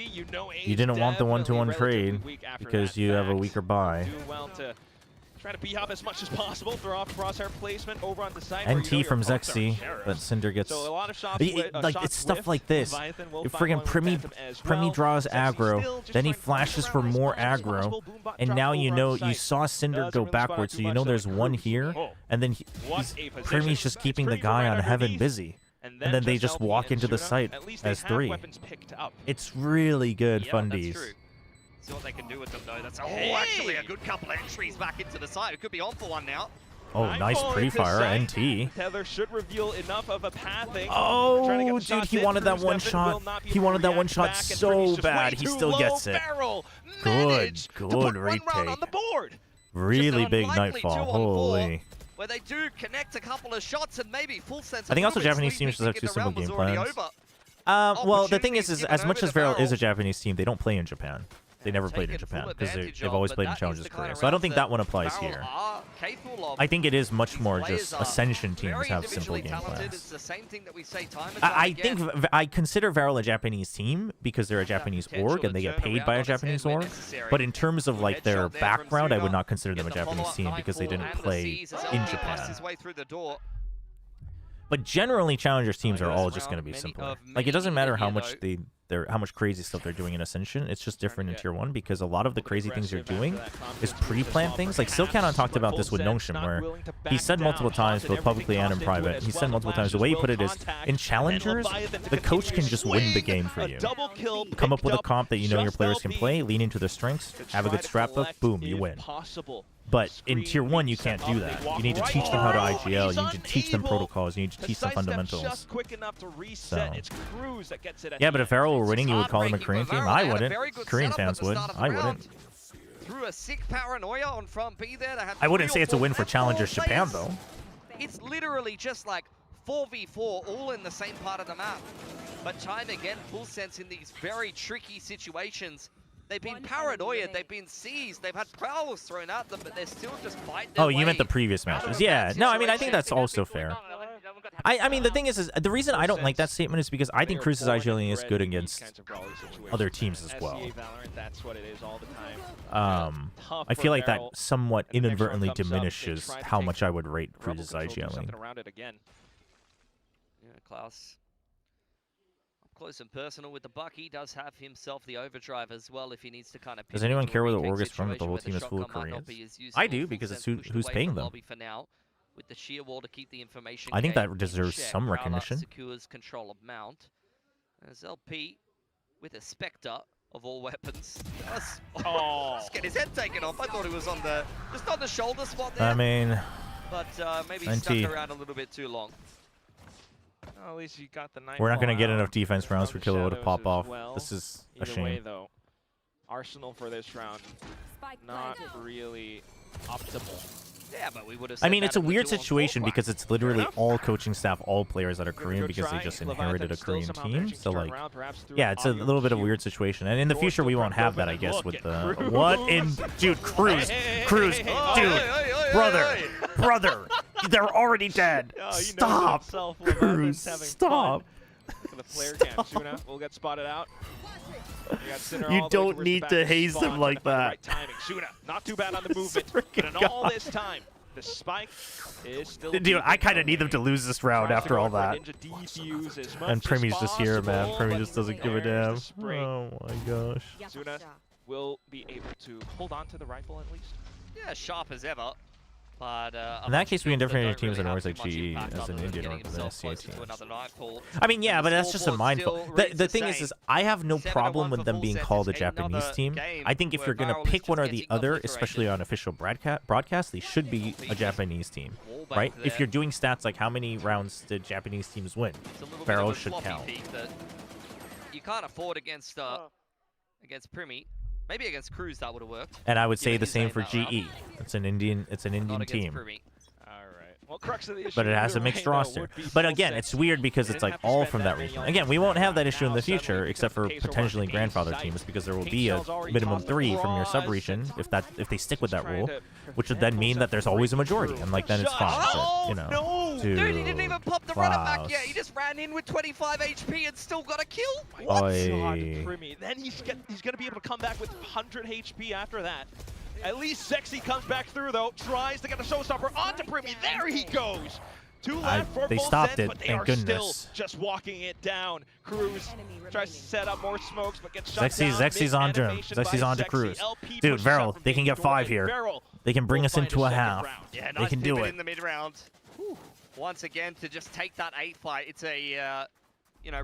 see, you know, You didn't want the one-to-one trade because you have a weaker buy. Doing well to Trying to B-hop as much as possible, throw off crosshair placement over on the side. where NT your from opponents are Zexy, generous. but Cinder gets... So a lot of shots it's stuff like this. Leviathan will If find friggin' one with Primi Phantom as well. draws Zexy aggro, still just then he trying to flashes push for around more as much as aggro, possible. Boombot and drops now you over know on the you site. saw Cinder Doesn't go really spot out backwards, too so you much know of there's the one Cruise. here, Oh. and then What a position. Primi's just keeping the Primi guy right on Heaven underneath. busy. And And then they just just LB walk and into the Shuna. site At least they as have 3. weapons picked up. It's really good Yeah, fundies. that's true. See what they can do with them, though. That's actually a good couple of entries back into the side. It could be on for one now. Oh, nice Nightfall into pre-fire, sight. NT. Tether should reveal enough of a pathing. Trying to get Oh, the dude, shots he in. wanted that Cruz one Devin shot. will not be He able to wanted that one react shot back, and so Primi's just bad. way He too still low. gets it. Barrel Good, managed to good put one round retake. on the board. Really big unlikely Nightfall. 2-on-4, Holy. Where they do connect a couple of shots and maybe full sense. I think also Japanese teams just have too simple game plans. Well, the thing is given as much over as the Varel barrel. is a Japanese team, they don't play in Japan. They never played in Japan because they've always played in Challengers Korea. So I don't think that one applies here. I think it is much more just Ascension teams have simple game plans. It's the same thing that we say time and time I again. think I consider Varel a Japanese team because they're a Japanese org and they get paid by a Japanese org. But in terms of like their background, I would not consider them a Japanese team because they didn't play in Japan. But generally, Challengers teams are all just going to be simpler. Like it doesn't matter how much how much crazy stuff they're doing in Ascension. It's just different in Tier 1 because a lot of the crazy things you're doing is pre-planned things. Like Silcanon talked about this with Nongshim, where he said multiple times, both publicly and in private, he said multiple times, the way he put it is, in Challengers, the coach can just win the game for you. Come up with a comp that you know your players can play, lean into their strengths, have a good strat book, boom, you win. But in Tier 1, you can't do that. You need to teach them how to IGL, you need to teach them protocols, you need to teach them fundamentals. So. Yeah, but if Arrow were winning, you would call them a Korean team? I wouldn't. Korean fans would. I wouldn't. Through a sick paranoia on front B there. I wouldn't say it's a win for Challengers Japan, though. It's literally just like 4v4 all in the same part of the map. But time again, full sense in these very tricky situations. They've been paranoid, they've been seized, they've had prowls thrown at them, but they're still just fighting their you meant the previous matches. Yeah, no, I mean, I think that's also fair. I mean, the thing is the reason I don't like that statement is because I think Cruz's IGLing is good against other teams as well. I feel like that somewhat inadvertently diminishes how much I would rate Cruz's IGLing. Yeah, Klaus. Close and personal with the buck. He does have himself the overdrive as well if he needs to kind of... Does anyone care where the org is from if the whole team is full of Koreans? I do, because it's who's paying them. With the sheer wall to keep the information I think that deserves some recognition. Secures control of Mount. As LP with a Spectre of all weapons. Just get his head taken off. I thought he was on the just on the shoulder spot there. I mean, but maybe NT. stuck around a little bit too long. At least you got the we're not going to get enough defense rounds for the Kilo to shadows pop as off. well. This is a Either shame. way, though, Arsenal for this round, not really optimal. Yeah, but we would have. I mean, it's a weird situation because it's literally all coaching staff, all players that are Korean because they just inherited a Korean team. So, like, yeah, it's a little bit of a weird situation. And in the future, we won't have that, I guess, with the... What in... Dude, Cruz, dude, brother, they're already dead. Stop, Cruz, stop. Look at the player cam. Zuna will get spotted out. You don't need to haze them like that. Right timing. Zuna, not too bad on the movement. But in all this time, the spike is still... Dude, I kind of need them to lose this round after all that. And Primi's just here, man. Primi just doesn't give a damn. Oh my gosh. Zuna will be able to hold on to the rifle at least. Yeah, sharp as ever. But, in that case, we can differentiate your teams in orgs like GE as an Indian org than an SCA team. I mean, yeah, but that's just a mindful. The thing is I have no problem with them being called a Japanese team. I think if you're going to pick one or the other, especially on official broadcast, they should be a Japanese team, right? If you're doing stats like how many rounds did Japanese teams win, Barrels should count. You can't afford against Primi. Maybe against Cruz that would have worked. And I would say the same for GE. It's an Indian team. Well, crux of the issue but it has a mixed roster. But again, it's weird because it's like all from that region. Again, we won't have that issue in the future, except for potentially grandfather teams, because there will be a minimum 3 from your sub-region if they stick with that rule, which would then mean that there's always a majority, and like then it's fine. But, you know, Dude, he didn't even pop the runner back yet. He just ran in with 25 HP and still got a kill. What? God, Primi. Then he's going to be able to come back with 100 HP after that. At least Zexy comes back through, though. Tries to get the showstopper onto Primi. There he goes. Two left for they full stopped sense, it, but they thank are goodness. still just walking it down. Cruz tries to set up more smokes, but gets shot down. Zexy's on to him. Zexy's on to Cruz. Dude, Veril, they can get 5 here. They can bring us into a half. Yeah, They nice can do pivot it. in the mid-round. Once again, to just take that 8 fight, it's a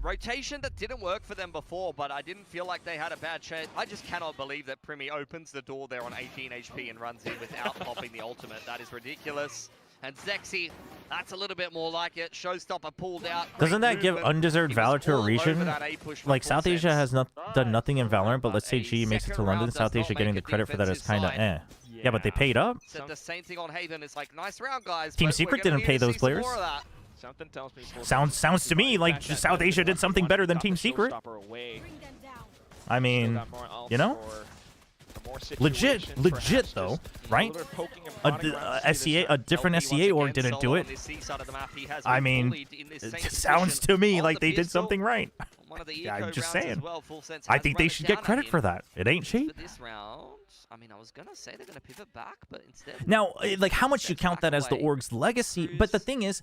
rotation that didn't work for them before, but I didn't feel like they had a bad chance. I just cannot believe that Primi opens the door there on 18 HP and runs in without popping the ultimate. That is ridiculous. And Zexy, that's a little bit more like it. Showstopper pulled out. Doesn't that give undeserved valor to a region? Like, full South Asia sense. has done nothing in Valorant, but let's say G makes it to London, South Asia getting the credit for that is kind of eh. Yeah, but they paid up. Said the same thing on Haven. It's like, nice round, guys. Team but Secret we're gonna didn't pay need to those see some players. more of that. Something tells me Sounds to me like South Asia did something better than Team Secret. I mean, you know? Legit though, right? A different SCA org didn't do it. I mean, it sounds to me like they did something right. Yeah, I'm just saying. I think they should get credit for that. It ain't cheap. This round, I mean, I was gonna say they're gonna pivot back, but instead. Now, like, how much you count that as the org's legacy? But the thing is,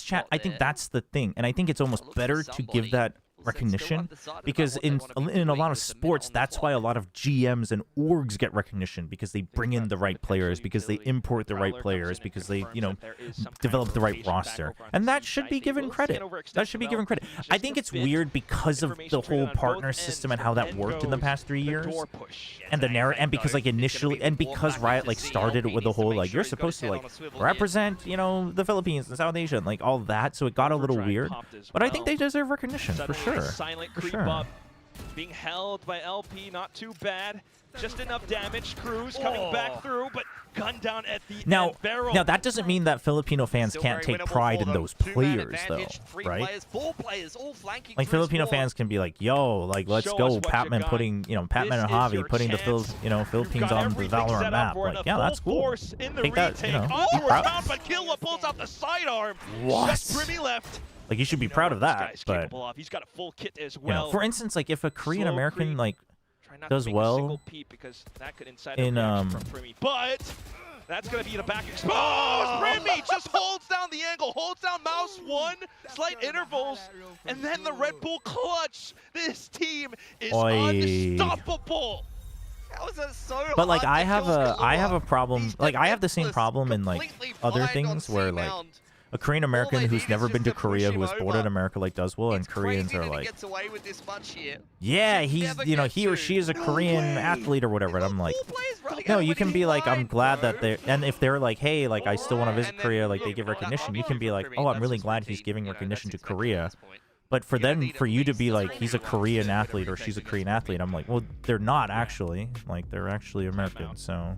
chat, I think that's the thing, and I think it's almost better to give that recognition, because in a lot of sports, that's why a lot of GMs and orgs get recognition, because they bring in the right players, because they import the right players, because they, you know, develop the right roster, and that should be given credit. That should be given credit. I think it's weird because of the whole partner system and how that worked in the past 3 years, and the narrative, and because like initially, and because Riot like started with the whole like you're supposed to like represent, you know, the Philippines and South Asia and like all that, so it got a little weird. But I think they deserve recognition for sure. Silent creep up. Being held by LP, not too bad. Just enough damage. Cruz coming back through, but gunned down at the end. Now Veril. that doesn't mean that Filipino fans can't take pride in those players, though, right? 4 players, all flanking Like Filipino fans can be like, "Yo, like let's go, Patman putting, you know, Patman and Javi putting the Philippines on the Valorant map." Like, yeah, that's cool. Take that, you know. be proud. But Killa pulls out the sidearm. What? Just Primi left. Like, you should be proud of that, This guy's but capable of. He's got a full kit as you well. know, for instance, like if a Korean American creep. like Try not to does make a well single peep because that could incite a in reaction from Primi. But that's gonna be the back exposed. Primi just holds down the angle, holds down mouse 1, slight intervals, and then the Red Bull clutch. This team is unstoppable. That was so But like hard I to have kill I have Kalua. a problem. Like I have the same problem in like other things where like a Korean American who's never been to Korea, who was born in America, like does well, and Koreans are like, Gets away with this much here. yeah, he's, you know, he or she is a Korean athlete or whatever. And I'm like, no, you can be like, I'm glad that they're, and if they're like, hey, like I still want to visit Korea, like they give recognition, you can be like, oh, I'm really glad he's giving recognition to Korea. But for them, for you to be like, he's a Korean athlete or she's a Korean athlete, I'm like, well, they're not actually. Like, they're actually American, so,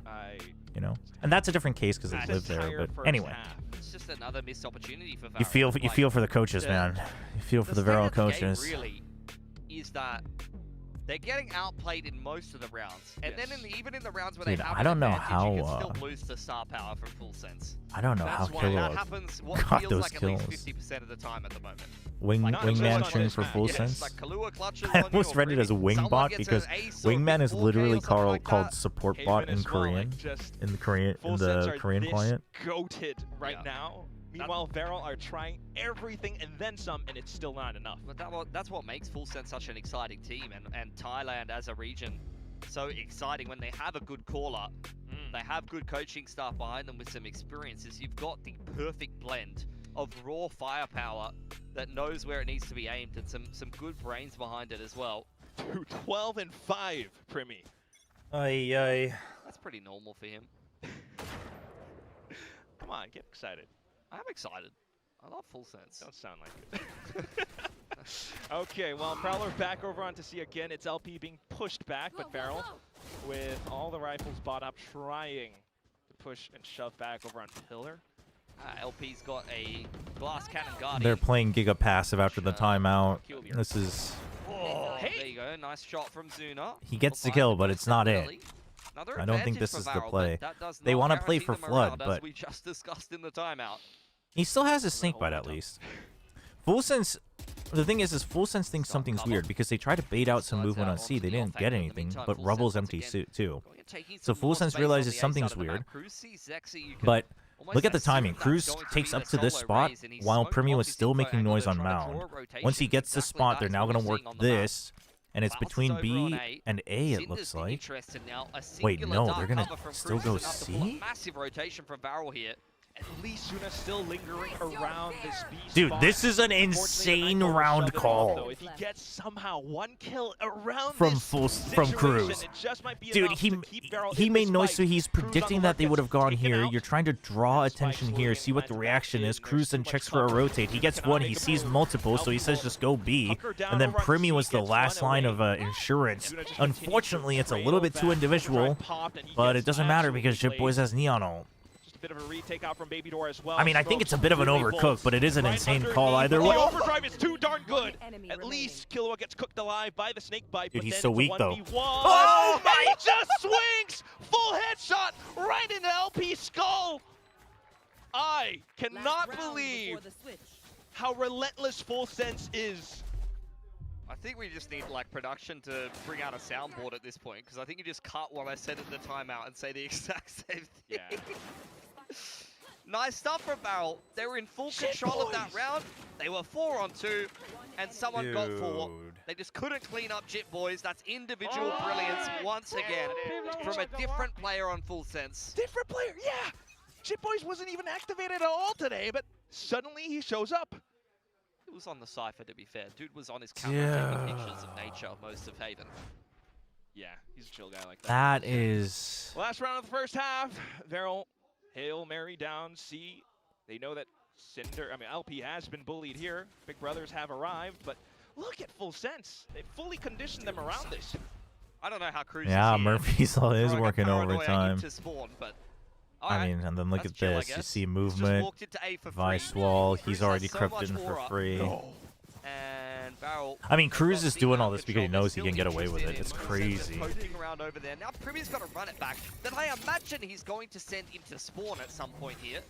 you know. And that's a different case because they live there. But anyway, It's just another missed opportunity for you feel for the coaches, man. You feel for the Veril coaches. Really is that they're getting outplayed in most of the rounds, and then even in the rounds where Dude, they have I don't know advantage, you how, can still lose to star power from full sense. I don't know how Killa that happens. What got feels those like kills. at least 50% of the time at the moment. Wingman tuning for full sense. Like Kalua clutches I on you almost or read it as a Primi. Someone wingbot gets because an ace or Wingman is 4K or literally something like called that. support Haven bot in as well, Korean, like, just in the Sense are Korean this client. goated right now. Meanwhile, Veril are trying everything and then some, and it's still not enough. But that's what makes Full Sense such an exciting team, and Thailand as a region so exciting when they have a good caller. They have good coaching staff behind them with some experiences. You've got the perfect blend of raw firepower that knows where it needs to be aimed, and some good brains behind it as well. 12-5, Primi. Aye. That's pretty normal for him. Come on, get excited. I'm excited. I love Full Sense. Don't sound like it. Okay, well, Prowler back over on to see again. It's LP being pushed back, but Veril, with all the rifles bought up, trying to push and shove back over on Pillar. LP's got a glass cannon guardian. They're playing Giga passive after the timeout. This is. Oh, there you go. Nice shot from Zuna. He gets the kill, but it's not it. I don't think this is the play. They want to play for Flood, but we just discussed in the timeout. he still has his snake bite at least. Full Sense. The thing is Full Sense thinks something's weird because they tried to bait out some movement on C. They didn't get anything, but Rubble's empty suit too. So Full Sense realizes something's weird. But look at the timing. Cruz takes up to this spot while Premio is still making noise on mound. Once he gets this spot, they're now going to work this. And it's between B and A, it looks like. Wait, no, they're going to still go C? Massive rotation from Varel here. At least Suna still lingering around this B Dude, spot. this is an insane round call. If he gets somehow one kill around from Cruz. Dude, he made noise, so he's predicting that they would have gone here. You're trying to draw attention here, see what the reaction is. Cruz then checks for a rotate. He gets one, he sees multiple, so he says just go B. And then Primi was the last line of insurance. Unfortunately, it's a little bit too individual, but it doesn't matter because Jip Boys has Neon ult. Bit of a retake out from Baby Door as well. I mean, I think it's a bit of an overcook, but it is an insane call either way. The overdrive is too darn good. At least Killua gets cooked alive by the snake bite. Dude, but he's then so it's weak, a though. 1v1. Oh my! He just swings! Full headshot right into LP skull. I cannot believe how relentless Full Sense is. I think we just need like production to bring out a soundboard at this point, because I think you just cut what I said at the timeout and say the exact same thing. Yeah. Nice stuff from Barrel. They were in full control of that round. They were 4-on-2, and someone got 4. They just couldn't clean up Jit Boys. That's individual brilliance once again from a different player on Full Sense. Different player, yeah. Jit Boys wasn't even activated at all today, but suddenly he shows up. It was on the Cypher, to be fair. Dude was on his camera taking pictures of nature most of Haven. Yeah, he's a chill guy like that. That is... Last round of the first half. Varel, Hail Mary down C. They know that LP has been bullied here. Big Brothers have arrived, but look at Full Sense. They fully conditioned them around this. I don't know how Cruz Yeah, is here. Murphy's Law is Throwing a working paranoia overtime. into spawn, but I mean, and then look at this. You see movement, Vice Wall. He's already crept in for free. And Barrel, I mean, Cruz is doing all this because he knows he can get away with it. It's crazy. Poking around over there. Now Primi's got to run it back. Then I imagine he's going to send into spawn at some point here.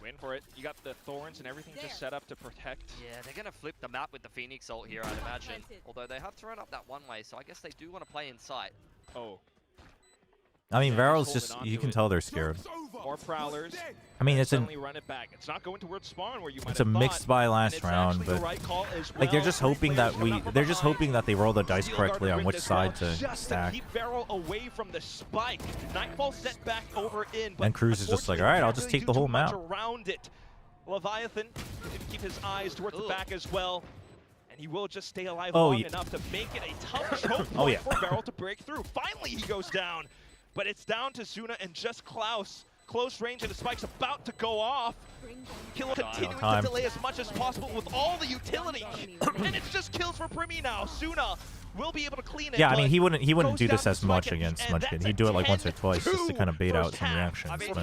Win for it. You got the Thorns and everything just set up to protect. Yeah, they're going to flip the map with the Phoenix ult here, I'd imagine. Although they have to run up that one way, so I guess they do want to play in sight. Oh. I mean, Varel's just, you can tell they're scared. More Prowlers. I mean, it's run it back. It's not going towards spawn where you might it's a mixed buy last round, but like they're just hoping that they roll the dice correctly on which side to stack. Keep Varel away from the spike. Nightfall set back over in, but And Cruz is just like, all right, I'll just take the whole map. Around it. Leviathan can keep his eyes towards the back as well. And he will just stay alive long enough to make it a tough choke point for Varel to break through. Finally, he goes down. But it's down to Suna and just Klaus. Close range and the spike's about to go off. Killua continuing to delay as much as possible with all the utility. And it's just kills for Primi now. Suna will be able to clean it. Yeah, I mean, he wouldn't do this as much against Munchkin. He'd do it like once or twice just to kind of bait out some reactions. I mean,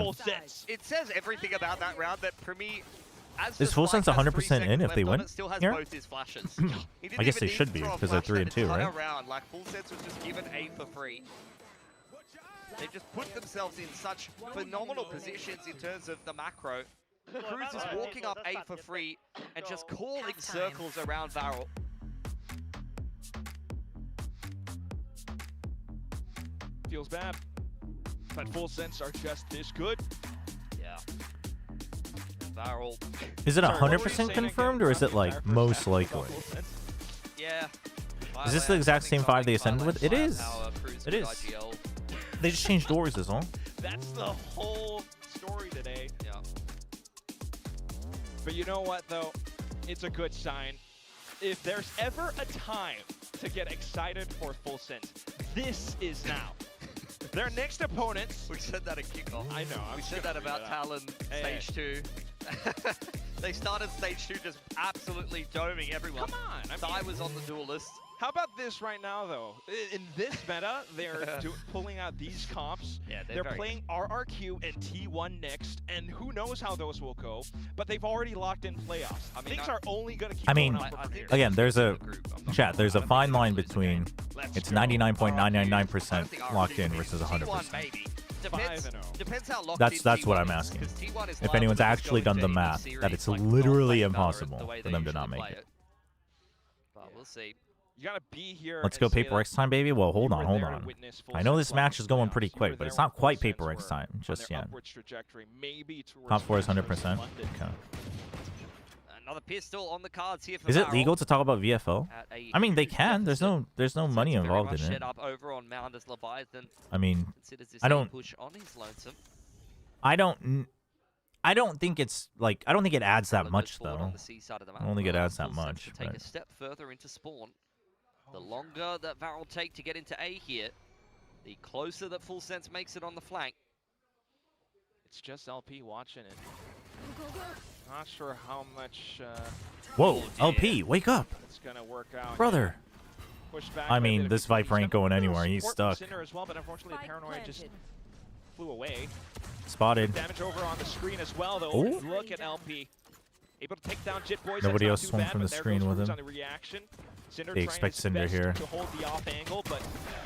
it says everything about that round that Primi, is Full Sense 100% in if they win here? both his flashes. I guess they should be because they're 3-2, right? Like Full Sense was just given A for free. They just put themselves in such phenomenal positions in terms of the macro. Cruz is walking up A for free and just calling circles around Varel. Feels bad, but Full Sense are just this good. Yeah. Varel. Is it 100% confirmed or is it like most likely? Yeah. Is this the exact same 5 they ascended with? It is. It is. They just changed doors is all. That's the whole story today. Yeah. But you know what, though? It's a good sign. If there's ever a time to get excited for Full Sense, this is now. Their next opponents... We said that at kickoff. I know. We said that about Talon Stage 2. They started Stage 2 just absolutely doming everyone. Come on. Sai was on the duelist. How about this right now, though? In this meta, they're pulling out these comps. Yeah, they're playing RRQ and T1 next, and who knows how those will go. But they've already locked in playoffs. I mean, things are only going to keep going up from here. Again, there's a fine line between it's 99.999% locked in versus 100%. Depends how locked That's in what T1 I'm is, asking. 'cause T1 is If liable anyone's to just actually go done the into any math, series, that it's like, literally not playing Valorant impossible the way for they them to usually not make play it. But we'll see. You gotta be here. Let's and go say Paper that X time, baby. Well, hold you on, were hold there to on. witness I know Full this Sense match is going playoffs. pretty You were quick, but there it's when not quite Full Sense Paper X were time on just their yet. upwards trajectory, maybe towards Top 4 is French 100%. versus London. Okay. Another pistol on the cards here for Is it Varel. legal to talk about VFL? At a I mean, they huge can. deficit. There's no money Very involved much in it. set up over on Mound as Leviathan I mean, considers this I a don't. push on his lonesome. I don't think it's like. I don't think it adds that much Forward though. on the C side of the I map. don't think it Well, adds that Full Sense much. to take but- a step further into spawn. The longer that Varel take to get into A here, the closer that Full Sense makes it on the flank. It's just LP watching it. Not sure how much. Whoa, LP, wake up, It's gonna work out, brother. Pushed back I by a mean, bit of this control. Viper ain't going anywhere. He's Support from stuck. Cinder as well, but unfortunately, the paranoia just flew away. Spotted. Damage over on the screen as well, though. Ooh. Look at LP. Able to take down Jit Boys. Nobody That's else not too swung bad, from but the there screen goes with Ruse him. on the reaction. Cinder They trying expect his Cinder best here. to hold the off angle, but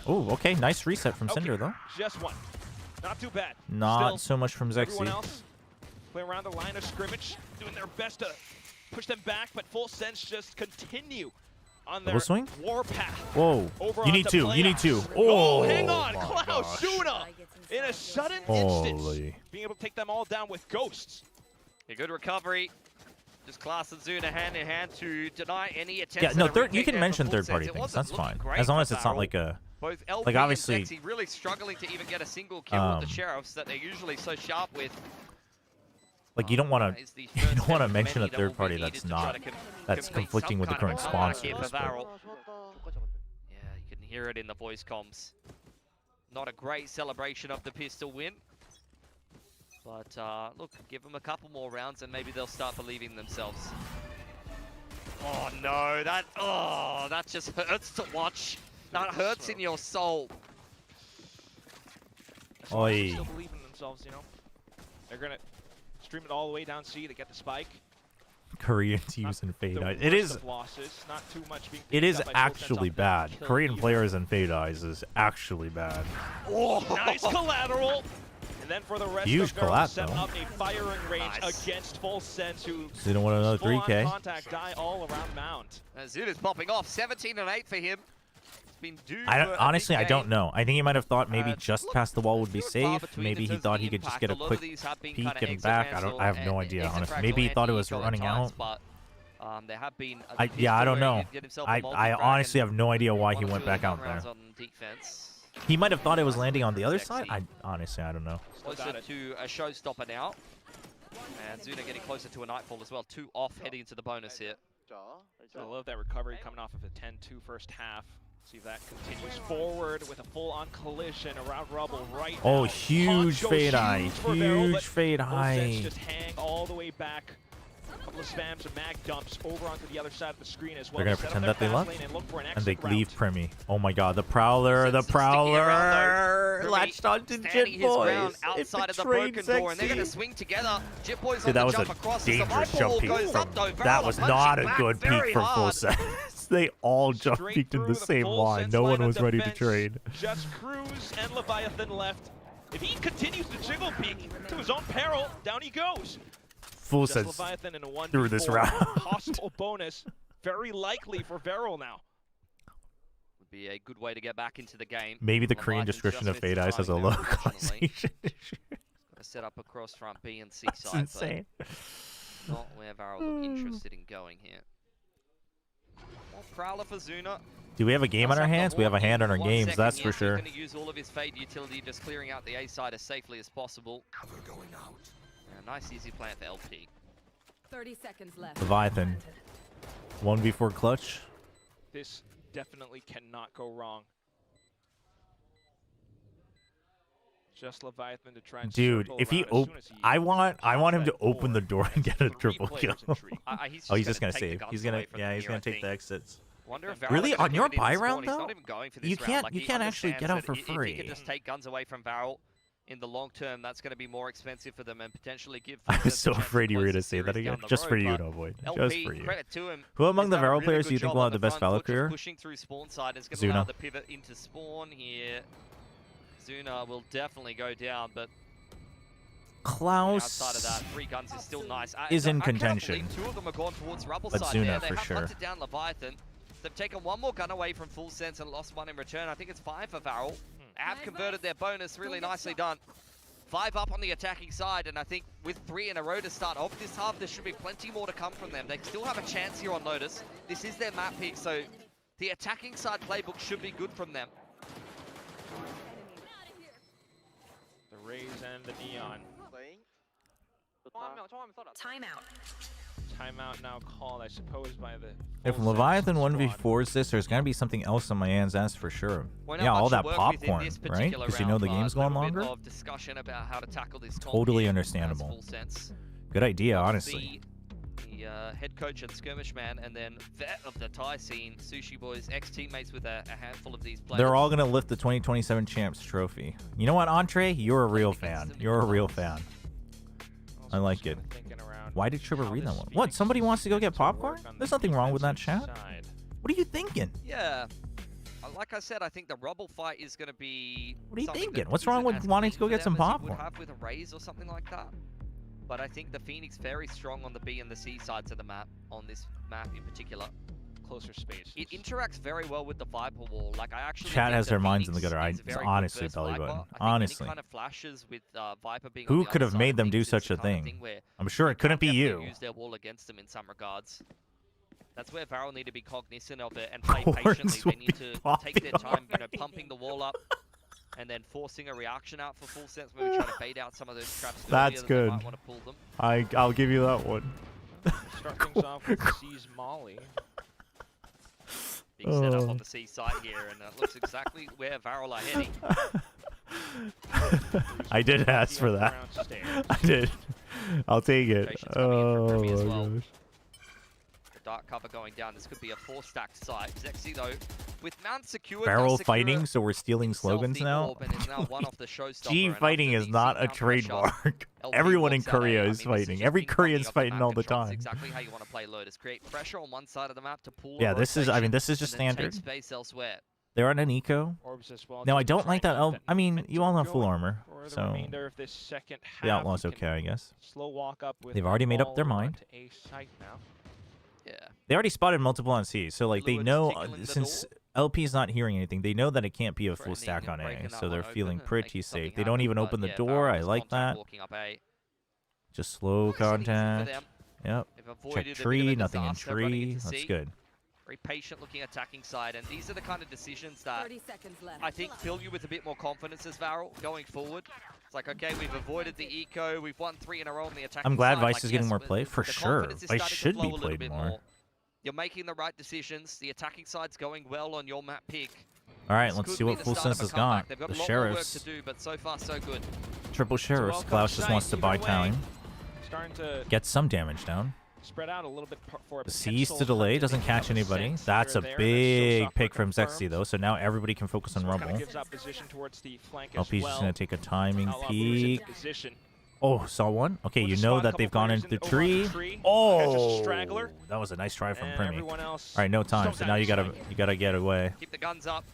Oh, okay, nice reset from okay, Cinder though. just one. Not too bad. Not Still, so much from everyone Zexy. else play around the line of scrimmage, doing their best to push them back, but Full Sense just continue on their Double swing? warpath. Whoa, Over you need onto two. You need two. playoffs. Oh, hang on, my Klaus gosh. Zuna in a sudden Holy. instance, being able to take them all down with ghosts. A good recovery. Just Klaus and Zuna hand in hand to deny any attempts. Yeah, no, at a retake you can there mention for Full third-party Sense. It things. wasn't That's looking fine, great as long for as it's not Varel. like a. Both LP Like obviously. and Zexy really struggling to even get a single kill with the Sheriffs that they're usually so sharp with. Like you don't want to, Is the you first don't want to step of mention a many that third will party be that's needed to try not, to that's complete conflicting some with the kind of current comeback here sponsors. for but- Varel. Yeah, you can hear it in the voice comms. Not a great celebration of the pistol win. But look, give them a couple more rounds and maybe they'll start believing in themselves. Oh no, that just hurts to watch. That hurts in your soul. Oi. Still believe in themselves, you know. They're gonna stream it all the way down C to get the spike. Korean teams and Fade The Eyes. worst It is. of losses, not too much being It picked is up by Full Sense actually off the bad. kill Korean either. players and Fade Eyes is actually bad. Oh, nice collateral. And then for the rest Huge of Varel collab, set though. up a firing range against Full Sense, who So you don't want another full-on 3K? contact die all around Mount. And Zuna's popping off, 17 and 8 for him. It's been due I don't, for a honestly, big I don't game. know. I think he might have thought maybe just look, past the wall would be few and far safe. between Maybe in he terms thought of he the could just impact. get a A lot of quick these have been peek kinda and exit back. cancel I have no and idea, exit honestly. frag Maybe he or thought it was anti-eco at running times, out. but there have been Yeah, I don't where know. he did himself a I multi-frag honestly and have no idea why one he or went two of back the out rounds there. on defense. He might have thought it was landing on the other side. Honestly, I don't know. Closer to a showstopper now. And Zuna getting closer to a nightfall as well. 2 off heading into the bonus here. I love that recovery coming off of a 10-2 first half. See if that continues forward with a full-on collision around rubble right now. Oh, huge Poncho Fade Eye. huge for Varel, Huge but Fade Full Sense Eye. just hang all the way back. A couple of spams and mag dumps over onto the other side of the screen as well. They're gonna Set up pretend their that they fast left, lane and look for an and they exit leave route. Premi. Oh my God, the Prowler, the Prowler, latched onto Standing Jit his ground Boys. It outside of the betrayed broken door, and they're going to Zexy. swing together. Jit Boys Dude, on that the was jump a across. As the dangerous rifle jump peek. goes up, though. That Varel was punching not a back good peek very from Full hard. Sense. They all jump peeked in the same line. No one was ready to trade. Just Cruz and Leviathan left. If he continues to jiggle peek to his own peril, down he goes. Full Just Sense Leviathan in a 1v4. through this round. Possible bonus. Very likely for Varel now. Would be a good way to get back into the game. Maybe the Korean Leviathan description just of Fade missed Eyes has a timing there, localization issue. Gonna set up across front B and C That's side. insane. But not where Varel look interested in going here. More Prowler for Zuna. Do we have a game on our hands? We have a hand on our games, that's for sure. He's going to use all of his Fade utility, just clearing out the A side as safely as possible. Cover going out. A nice easy plant for LP. 30 seconds left. Leviathan. 1v4 clutch. This definitely cannot go wrong. Just Leviathan to try and Dude, circle if he around as soon as he I want him to open the door and get a triple kill. Oh, he's just gonna take the save. guns He's gonna away from yeah, them he's here, gonna I take think. the exits. Wonder if Really Varel on can your pivot buy into round spawn. He's though? not even going for this You round. can't Like, you he can't actually get out understands for that If he free. could just take guns away from Varel in the long term, that's going to be more expensive for them and potentially give. I was Full so Sense a chance afraid you were close gonna the say that series again. down the Just for road, you, but no void. Just LP, for you. credit to him. Who among He's the done a Varel really players good do you think job will on have the best front Valor foot, just career? Pushing through spawn side is going to allow Zuna. the pivot into spawn here. Zuna will definitely go down, but Klaus outside of that, 3 guns is still nice. is in I cannot contention. believe 2 of them are gone towards Rebel But side Zuna there. They for have sure. hunted down Leviathan. They've taken 1 more gun away from Full Sense and lost 1 in return. I think it's 5 for Varel. They have converted their bonus, really nicely done. 5 up on the attacking side, and I think with 3 in a row to start off this half, there should be plenty more to come from them. They still have a chance here on Lotus. This is their map pick, so the attacking side playbook should be good from them. The Rays and the Neon. Timeout now called, I suppose, by the... If Leviathan 1v4s this, there's gonna be something else on my hands, that's for sure. Yeah, all that popcorn, right? Because you know the game's going longer. Of discussion about how to tackle this Totally understandable. Full Sense. Good idea, honestly. The head coach and skirmish man, and then vet of the Thai scene, Sushi Boys, ex-teammates with a handful of these players. They're all gonna lift the 2027 Champs trophy. You know what, Entree? You're a real fan. You're a real fan. I like it. Why did Chobra read that one? What? Somebody wants to go get popcorn? There's nothing wrong with that, chat. What are you thinking? Yeah. Like I said, I think the Rubble fight is going to be... What are you thinking? What's wrong with wanting to go get some popcorn? Would have with a Raze or something like that. But I think the Phoenix very strong on the B and the C sides of the map, on this map in particular. Closer space. It interacts very well with the Viper wall. Like I actually Chat think has the their minds in the Phoenix gutter. is a very good Honestly, versus belly Viper. button. I think Honestly. any kind of flashes with Viper being on Who the could other have side made of them do things is such the a kind of thing? thing where I'm sure it couldn't be definitely you. use their wall against them in some regards. That's where Varel need to be cognizant of it and play Corns patiently. will They need be to take popping their time, you know, pumping the wall up and then forcing a reaction out for Full Sense, maybe trying to bait out some of those traps That's earlier good. that they might want to pull them. I'll give you that one. Start things off with C's Molly. Big setup on the C side here, and it looks exactly where Varel are heading. I did ask for that. I did. I'll take it. Oh my gosh. Dark cover going down. This could be a 4-stacked site. Zexy, though, with Mount secured. Barrel fighting, so we're stealing slogans now? G fighting is not a trademark. Everyone in Korea is fighting. Every Korean's fighting all the time. Exactly how you want to play Lotus. Create pressure on one side of the map to pull. Yeah, this is. I mean, this is just standard. Space elsewhere. They're on an eco. No, I don't like that. I mean, you all have full armor, so the outlaw's okay, I guess. Slow walk up with They've already made up their mind. A site now. Yeah. They already spotted multiple on C, so like they know since LP's not hearing anything, they know that it can't be a full stack on A, so they're feeling pretty safe. They don't even open the door. I like that. Just slow contact. Yep. Check tree. Nothing in tree. That's good. Very patient looking attacking side, and these are the kind of decisions that I think fill you with a bit more confidence as Varel going forward. It's like, okay, we've avoided the eco, we've won 3 in a row on the attacking I'm glad side. Vice like, is getting yes, more play, for the sure. confidence is Vice starting to should flow be a little played bit more. You're making the right decisions. The attacking side's going well on your map pick. All right, This let's could see be what the Full start of Sense a has got. comeback. They've got The a lot more work Sheriffs. to do, but so far so good. Triple Sheriffs. welcome Klaus just Shine wants to either buy way. time. Starting to Get some damage down. spread out a little bit for a The C's to delay doesn't catch anybody. That's a big pick from Zexy though, so now everybody can focus on Rumble. gives opposition towards the flank as LP's just well. gonna take a timing Outlaw moves into peek. position. Oh, saw one? Okay, you know that they've gone into the tree. Catches a Oh, straggler. that was a nice try from And Primi. everyone else All right, no time, still so now you gotta get away. Keep the guns up.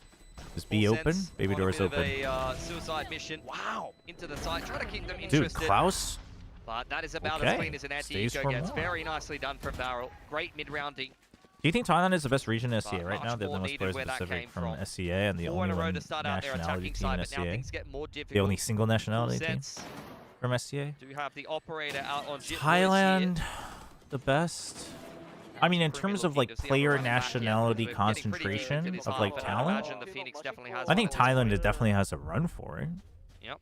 Just be Full open. Sense Baby on a door's bit of open. a suicide mission. Wow. Into the side. Try to keep them Dude, interested. Klaus. But that is about Okay. as clean as an Stays anti-eco for gets. more. Very nicely done from Varel. Great mid-rounding. Do you think Thailand is the best region in SCA right much now? They're the more most needed players where that specific came from from. SCA and the 4 in only a row one to start out their nationality attacking team side, in but now SCA. things get more difficult. The only single nationality Full team Sense from SCA. do have the operator out on Jit Thailand, the best. I mean, in terms of like player nationality We're getting pretty deep concentration into this of half, like but I talent, imagine the Phoenix definitely has I think one. Thailand definitely has a run for it. Yep.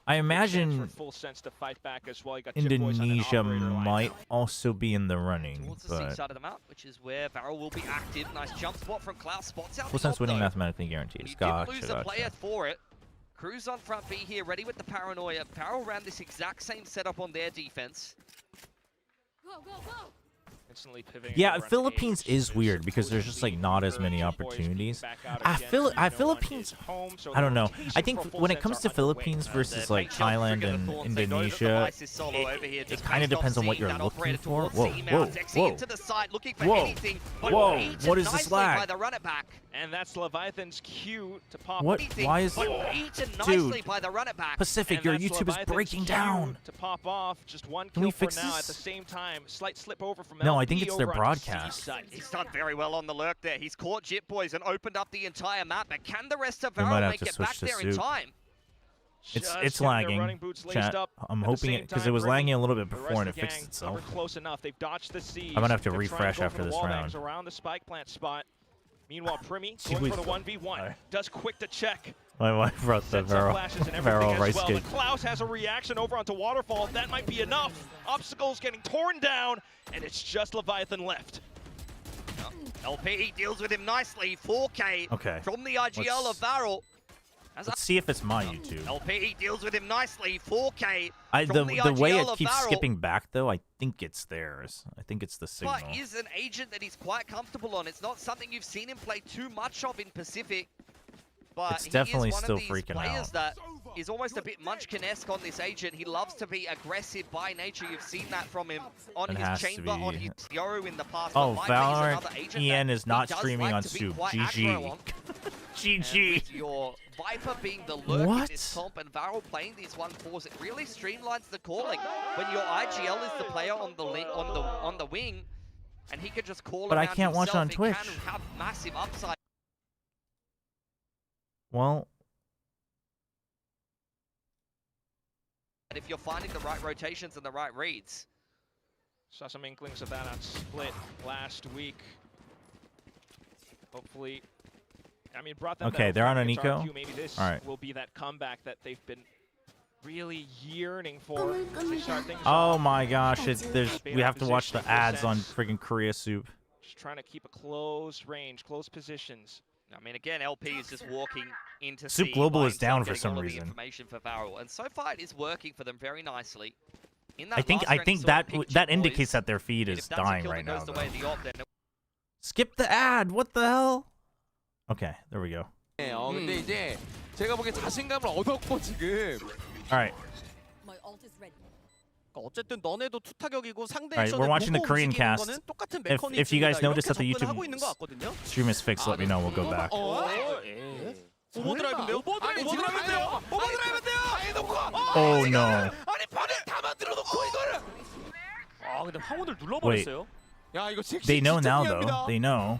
I imagine Full Sense to fight back as well. You got Chip Boys on an Indonesia operator line. might also be in the running, Towards the C but side of the map, which is where Varel will be active. Nice jump spot from Klaus. Spots out Full the Sense top, winning though. mathematically guarantees. You didn't Gotcha, lose a player gotcha. for it. Cruz on front B here, ready with the paranoia. Varel ran this exact same setup on their defense. constantly pivoting. Yeah, over on Philippines H. is weird because there's just like not as many opportunities. Philippines, I don't know. I think when it comes to Philippines versus like Thailand and Indonesia, it kind of depends on what you're looking for. Whoa, whoa, whoa, whoa! What is this lag? And that's Leviathan's cue to pop. What? Why is dude? Pacific, your And that's YouTube is Leviathan's breaking cue down. To pop off, just one Can we kill for fix now. this? At the same time, slight slip over from No, I LP think it's their over onto broadcast. Seaside. He's done very well on the lurk there. He's caught Jit Boys and opened up the entire map. But can the rest of We might Varro have make to it switch back to there in Soup. time? It's lagging. Chat. I'm hoping it because it was lagging a little bit before and it fixed itself. Close enough. They've dodged the siege. I'm gonna have to They're trying refresh go after for the this wall round. bangs around the spike plant spot. Meanwhile, Primi Gee going whiz. for the 1v1. Does quick to check. My wife brought the Sets up Varro flashes and everything as rice well. cake. But Klaus has a reaction over onto Waterfall. That might be enough. Obstacles getting torn down, and it's just Leviathan left. LP deals with him nicely. 4K Okay. from the IGL of Varro. Let's see if it's my YouTube. LP deals with him nicely. 4K The from the way IGL it of keeps Varro. xipping back though, I think it's theirs. I think it's the signal. But is an agent that he's quite comfortable on. It's not something you've seen him play too much of in Pacific. But It's definitely he is one still of these freaking players out. that is almost a bit Munchkin-esque on this agent. He loves to be aggressive by nature. You've seen that from him on It his has to chamber, on be. his Yoru in the past. Oh, But Viper is another Valorant agent EN that is he not does streaming like on to be Soup. quite GG. aggro on. GG. With your Viper being the lurk What? in this comp and Varro playing these 1-4s, it really streamlines the calling. When your IGL is the player on the wing, and he can just call But I around can't watch himself, on it Twitch. can have massive upside. Well, If you're finding the right rotations and the right reads. Saw some inklings of that on Split last week. Hopefully, I mean, brought them Okay, that they're on opening an against eco. RQ. Maybe this All right. will be that comeback that they've been really yearning for. As they start things oh off. my gosh, we have to watch the Position, ads on sense. friggin' Korea Soup. Just trying to keep a close range, close positions. I mean, again, LP is just walking into Soup C Global by is down himself, for getting some all of the reason. information for Varro, and so far it is working for them very nicely. In that I think last round, he saw that Picture that Boys, indicates that their feed and is if that's a dying kill right that now. goes the Though. way of the op, then Skip the ad. What the hell? Okay, there we go. 근데 이제 제가 보기엔 자신감을 얻었고 지금. All right. My ult is ready. 어쨌든 너네도 투타격이고 상대 All right, we're 액션을 watching the 보고 Korean 움직이는 cast. 거는 똑같은 If you guys 메커니즘이다. notice 이렇게 that the 접근을 하고 YouTube 있는 것 같거든요. stream is fixed, let me know. We'll go back. 오버드라이브인데요? 오버드라이브인데요? 오버드라이브인데요? Oh no. 아니 판을 다 만들어 놓고 이거를. 아 근데 황혼을 Wait. 눌러버렸어요. 야 이거 잭시 They know 진짜 now 중요합니다. though. They know.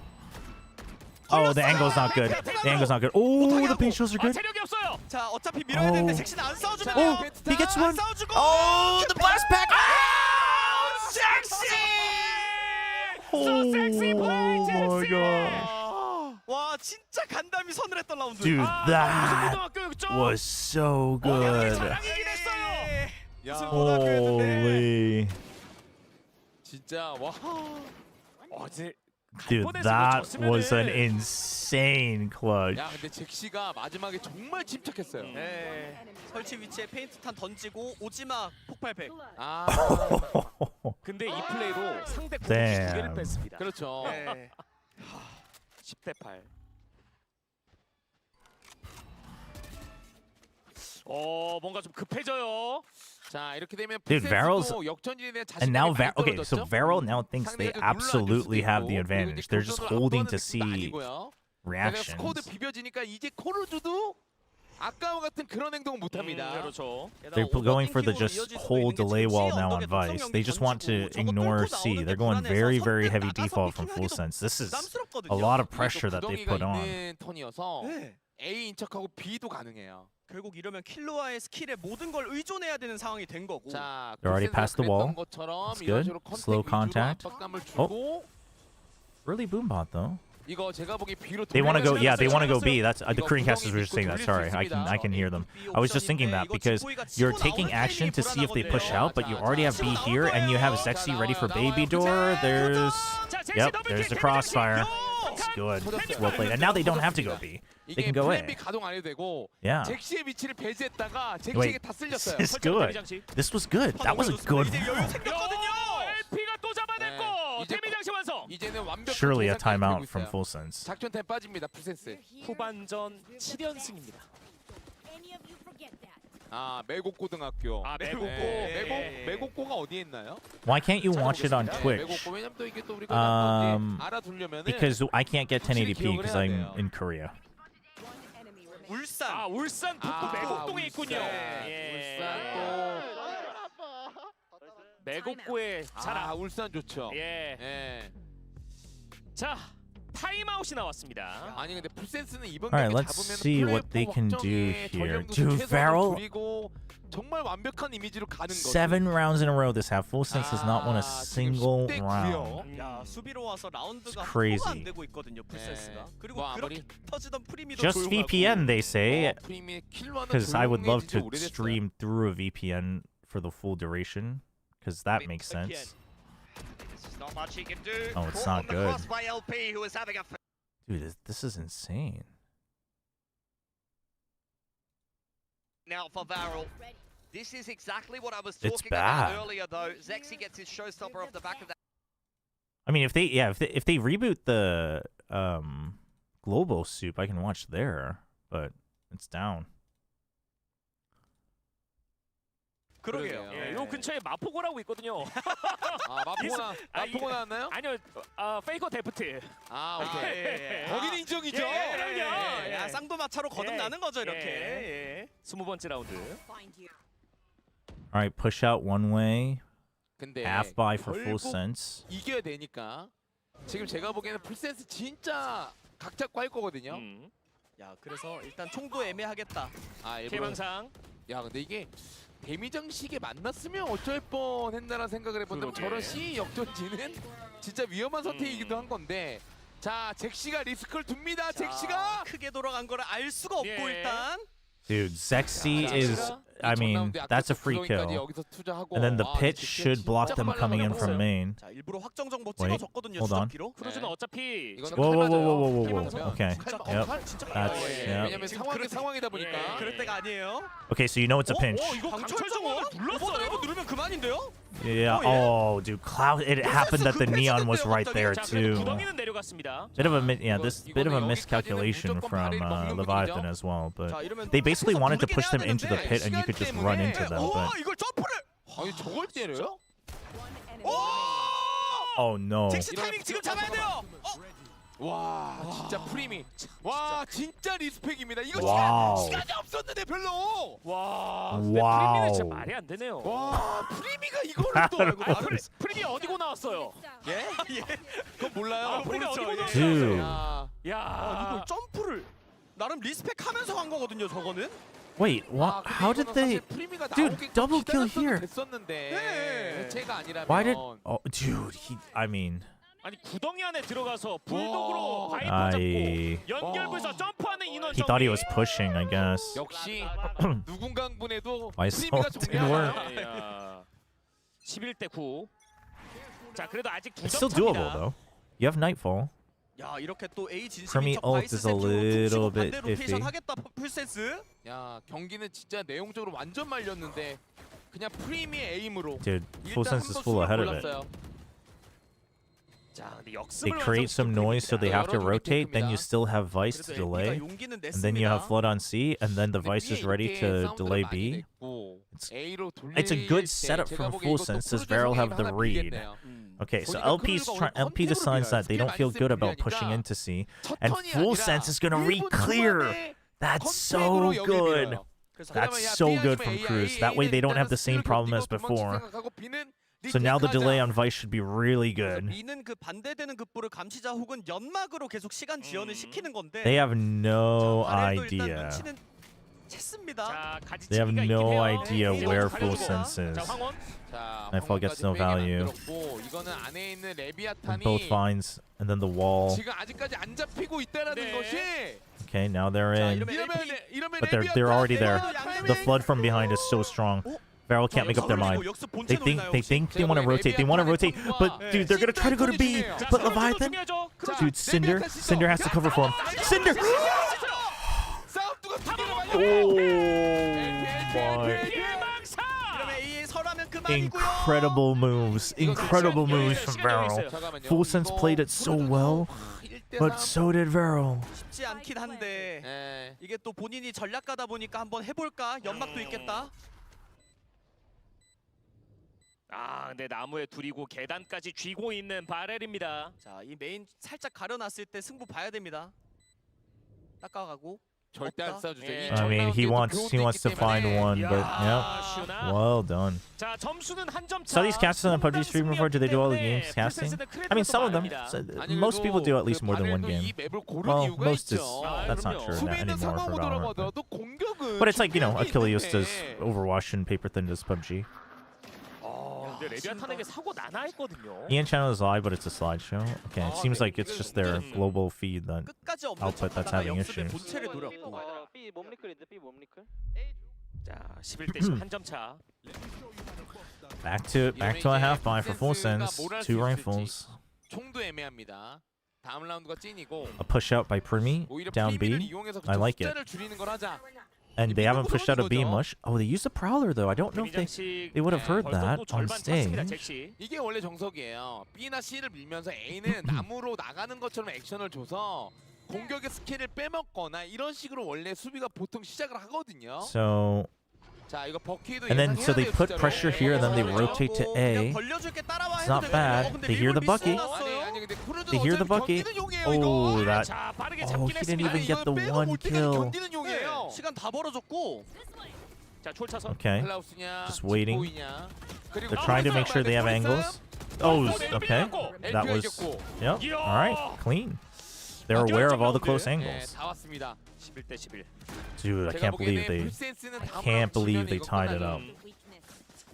Oh, the angle's not good. The angle's not good. Oh, the paint shows are good. 체력이 없어요. 자 어차피 밀어야 되는데 Oh. 잭시는 안 싸워주면 Oh, he gets one. Oh, the blast pack. So sexy play, Oh my gosh. 와 진짜 간담이 서늘했던 라운드. Dude, that was so good. Holy. 진짜 와. 어제 Dude, that was an insane clutch. 야 근데 잭시가 마지막에 정말 침착했어요. 네. 설치 위치에 페인트탄 던지고 오지마 폭발팩. 아. 근데 이 플레이로 상대 공격 Damn. 2개를 뺐습니다. 그렇죠. 네. 10대 8. 뭔가 좀 급해져요. 자 이렇게 되면 Dude, Varro's 역전진에 대한 and now 자신감이 많이 okay, so 떨어졌죠? Varro now thinks they absolutely have the advantage. They're just holding to see 스코어드 reactions. 비벼지니까 이제 코르주도 아까와 같은 그런 행동 못 합니다. 그렇죠. They're going for the just hold delay wall now on Vice. They just want to ignore C. They're going very, very heavy default from full sense. This is a lot of pressure that they put on. 턴이어서 A 인척하고 B도 가능해요. 결국 이러면 킬러와의 스킬에 모든 걸 의존해야 되는 상황이 된 거고. 자, They're already past the wall. That's good. Slow contact. Oh, really boombot though. 이거 제가 보기 B로 They want to go. Yeah, they want to go B. That's the Korean casters were just saying that. Sorry, I can hear them. I was just thinking that because you're taking action to see if they push out, but you already have B here, and you have Sexy ready for baby door. There's there's the crossfire. It's good. It's well played. And now they don't have to go B. They can go A. 가동 안 해도 되고 Yeah. 잭시의 위치를 배제했다가 잭시에게 Wait, 다 쓸렸어요. this is good. This was good. That was a good round. LP가 또 잡아냈고. 데미 장치 완성. 이제는 완벽한 Surely a 정상까지 timeout 되고 from 있어요. full sense. 작전 템 빠집니다. 풀센스. 후반전 7연승입니다. 아 매곡고등학교. 아 매곡고. 매곡고가 어디에 있나요? Why can't you watch it on Twitch? 매곡고 왜냐면 또 이게 또 우리가 알아두려면은 Because I can't get 1080p because I'm in Korea. 울산. 아 울산 북구 매곡동에 있군요. 울산 또 매곡고의 자랑. 울산 좋죠. 예. 자 타임아웃이 나왔습니다. 아니 근데 풀센스는 이번 Alright, 경기 let's 잡으면 see what they can do here. Dude, Varel, 정말 완벽한 이미지로 가는 거죠. 7 rounds in a row this half. Full sense has not won a single round. 야 수비로 와서 라운드가 It's crazy. 안 되고 있거든요 풀센스가. 그리고 그렇게 터지던 프리미도 Just 조용하고. VPN, they say. 프리미 킬러는 Because I would love to 조용해진 지 stream through a VPN for the full duration. Because that makes sense. Not much he can do. Oh, it's Caught not on the good. cross by LP, who is having a. Dude, this is insane. Now for Varel. This is exactly what I was It's talking about bad. earlier, though. Zexy gets his showstopper off the back of that. I mean, if they reboot the global soup, I can watch there, but it's down. 그러게요. 예, 요 근처에 마포고라고 있거든요. 아 마포고 나왔나요? 아니요, 페이커 데프트. 아 오케이. 예. 거기는 인정이죠. 예, 그럼요. 야, 쌍도마차로 거듭나는 거죠 이렇게. 예. 20번째 라운드. All right, push out one way. 근데 Half buy for full 결국 sense. 이겨야 되니까 지금 제가 보기에는 풀센스 진짜 각 잡고 할 거거든요. 야 그래서 일단 총도 애매하겠다. 아 일부러. 개망상. 야 근데 이게 데미장식에 만났으면 어쩔 뻔했나라는 생각을 해본다면 저런 C 역전지는 진짜 위험한 선택이기도 한 건데 자 잭시가 리스크를 둡니다. 잭시가 크게 돌아간 거를 알 수가 없고 일단 Dude, Zexy is, I mean, that's a free kill. And then the pitch should block them coming in from main. 자 일부러 확정 정보 Wait, 찍어줬거든요. hold on. 주전키로. 크루즈는 어차피 Whoa. Okay. Yep. That's, 왜냐면 yep. 상황이다 보니까 그럴 때가 아니에요. Okay, so you know it's a pinch. 이거 강철정원 눌렀어요. 누르면 그만인데요? Yeah, oh, dude, Cloud, it happened that the neon was right there too. 구덩이는 내려갔습니다. Bit of a, this bit of a miscalculation from Leviathan as well, but they basically wanted to push them into the pit and you could just run into them, but... 이걸 점프를. 아니 저걸 때려요? Oh no. 잭시 타이밍 지금 잡아야 돼요. 와 진짜 프리미 와 진짜 리스펙입니다. 이거 와우. 시간이 없었는데 별로 와 와우. 진짜 말이 안 되네요. 와 프리미가 이거를 또 알고 나를 프리미 어디고 나왔어요? 예? 그건 몰라요. 프리미 어디고 나왔어요? Dude. 야 이걸 점프를 나름 리스펙하면서 간 거거든요. 저거는. Wait, what? How did they... Dude, double kill here. 됐었는데 제가 아니라면 Why did... Oh, dude, I mean... 아니 구덩이 안에 들어가서 불독으로 바이퍼 I... 잡고 연결부에서 점프하는 인원 He thought he was pushing, I guess. 역시 누군가 한 분에도 Why 프리미가 so didn't work? 11대 9. 자 그래도 아직 It's still doable though. You have Nightfall. 야 이렇게 또 A Crummy 진심인 척 ult 바이스 is a 세트로 little 반대 bit 로테이션 iffy. 하겠다 풀센스. 야 경기는 진짜 내용적으로 완전 말렸는데 그냥 프리미의 에임으로 Dude, full sense is full ahead of it. 자, 근데 They 역습을 create some noise so they have to rotate, then you still have Vice to delay, and then you have Flood on C, and then the Vice is ready to delay B. It's a good setup from full sense. Does Varel have the read? Okay, so LP decides that they don't feel good about pushing into C, and full sense is gonna read clear. That's so good. That's so good from Cruz. That way they don't have the same problem as before. So now the delay on Vice should be really good. B는 그 반대되는 급부를 감시자 혹은 연막으로 계속 시간 지연을 시키는 건데. They have no idea. They have no idea where full sense is. Nightfall gets no value. And both finds, and then the wall. Okay, now they're in. But they're already there. The flood from behind is so strong. Varel can't make up their mind. They think they want to rotate. They want to rotate, but dude, they're gonna try to go to B. But Leviathan, dude, Cinder has to cover for him. Cinder. Oh my. Incredible moves. Incredible moves from Varel. Full Sense played it so well, but so did Varel. 쉽지 않긴 한데 이게 또 본인이 전략가다 보니까 한번 해볼까? 연막도 있겠다. 아, 근데 나무에 둘이고 계단까지 쥐고 있는 바렐입니다. 자, 이 메인 살짝 가려놨을 때 승부 봐야 됩니다. 닦아가고. 절대 안 쏴주죠. I mean, he wants to find one, but yeah, well done. 자, 점수는 한 점 차. So these casters on a PUBG stream before, do they do all the games casting? I mean, some of them. Most people do at least more than one game. Well, most is that's not true anymore for Valorant. But it's like, you know, Achilles does Overwatch and Paper Thin does PUBG. 근데 레비아탄에게 사고 나나 했거든요. Ian channel is live, but it's a slideshow. Okay, it seems like it's just their global feed that output that's having issues. 자, 11대 10 한 점 차. Back to a half buy for Full Sense. 2 rifles. 총도 애매합니다. 다음 라운드가 찐이고. A push out by Primi down B. I like it. And they haven't pushed out a B much. Oh, they used a Prowler though. I don't know if they would have heard that on stage. 이게 원래 정석이에요. B나 C를 밀면서 A는 나무로 나가는 것처럼 액션을 줘서 공격의 스킬을 빼먹거나 이런 식으로 원래 수비가 보통 시작을 하거든요. So 자, 이거 버키도 and then so they put pressure here and then they rotate to A. It's not bad. They hear the bucket. They hear the bucket. Oh, that. Oh, he didn't even get the one kill. 시간 다 벌어졌고. 자, 촐차서. Okay. Just waiting. They're trying to make sure they have angles. Oh, okay. That was. Yep. All right. Clean. They're aware of all the close angles. 11대 11. Dude, I can't believe they tied it up.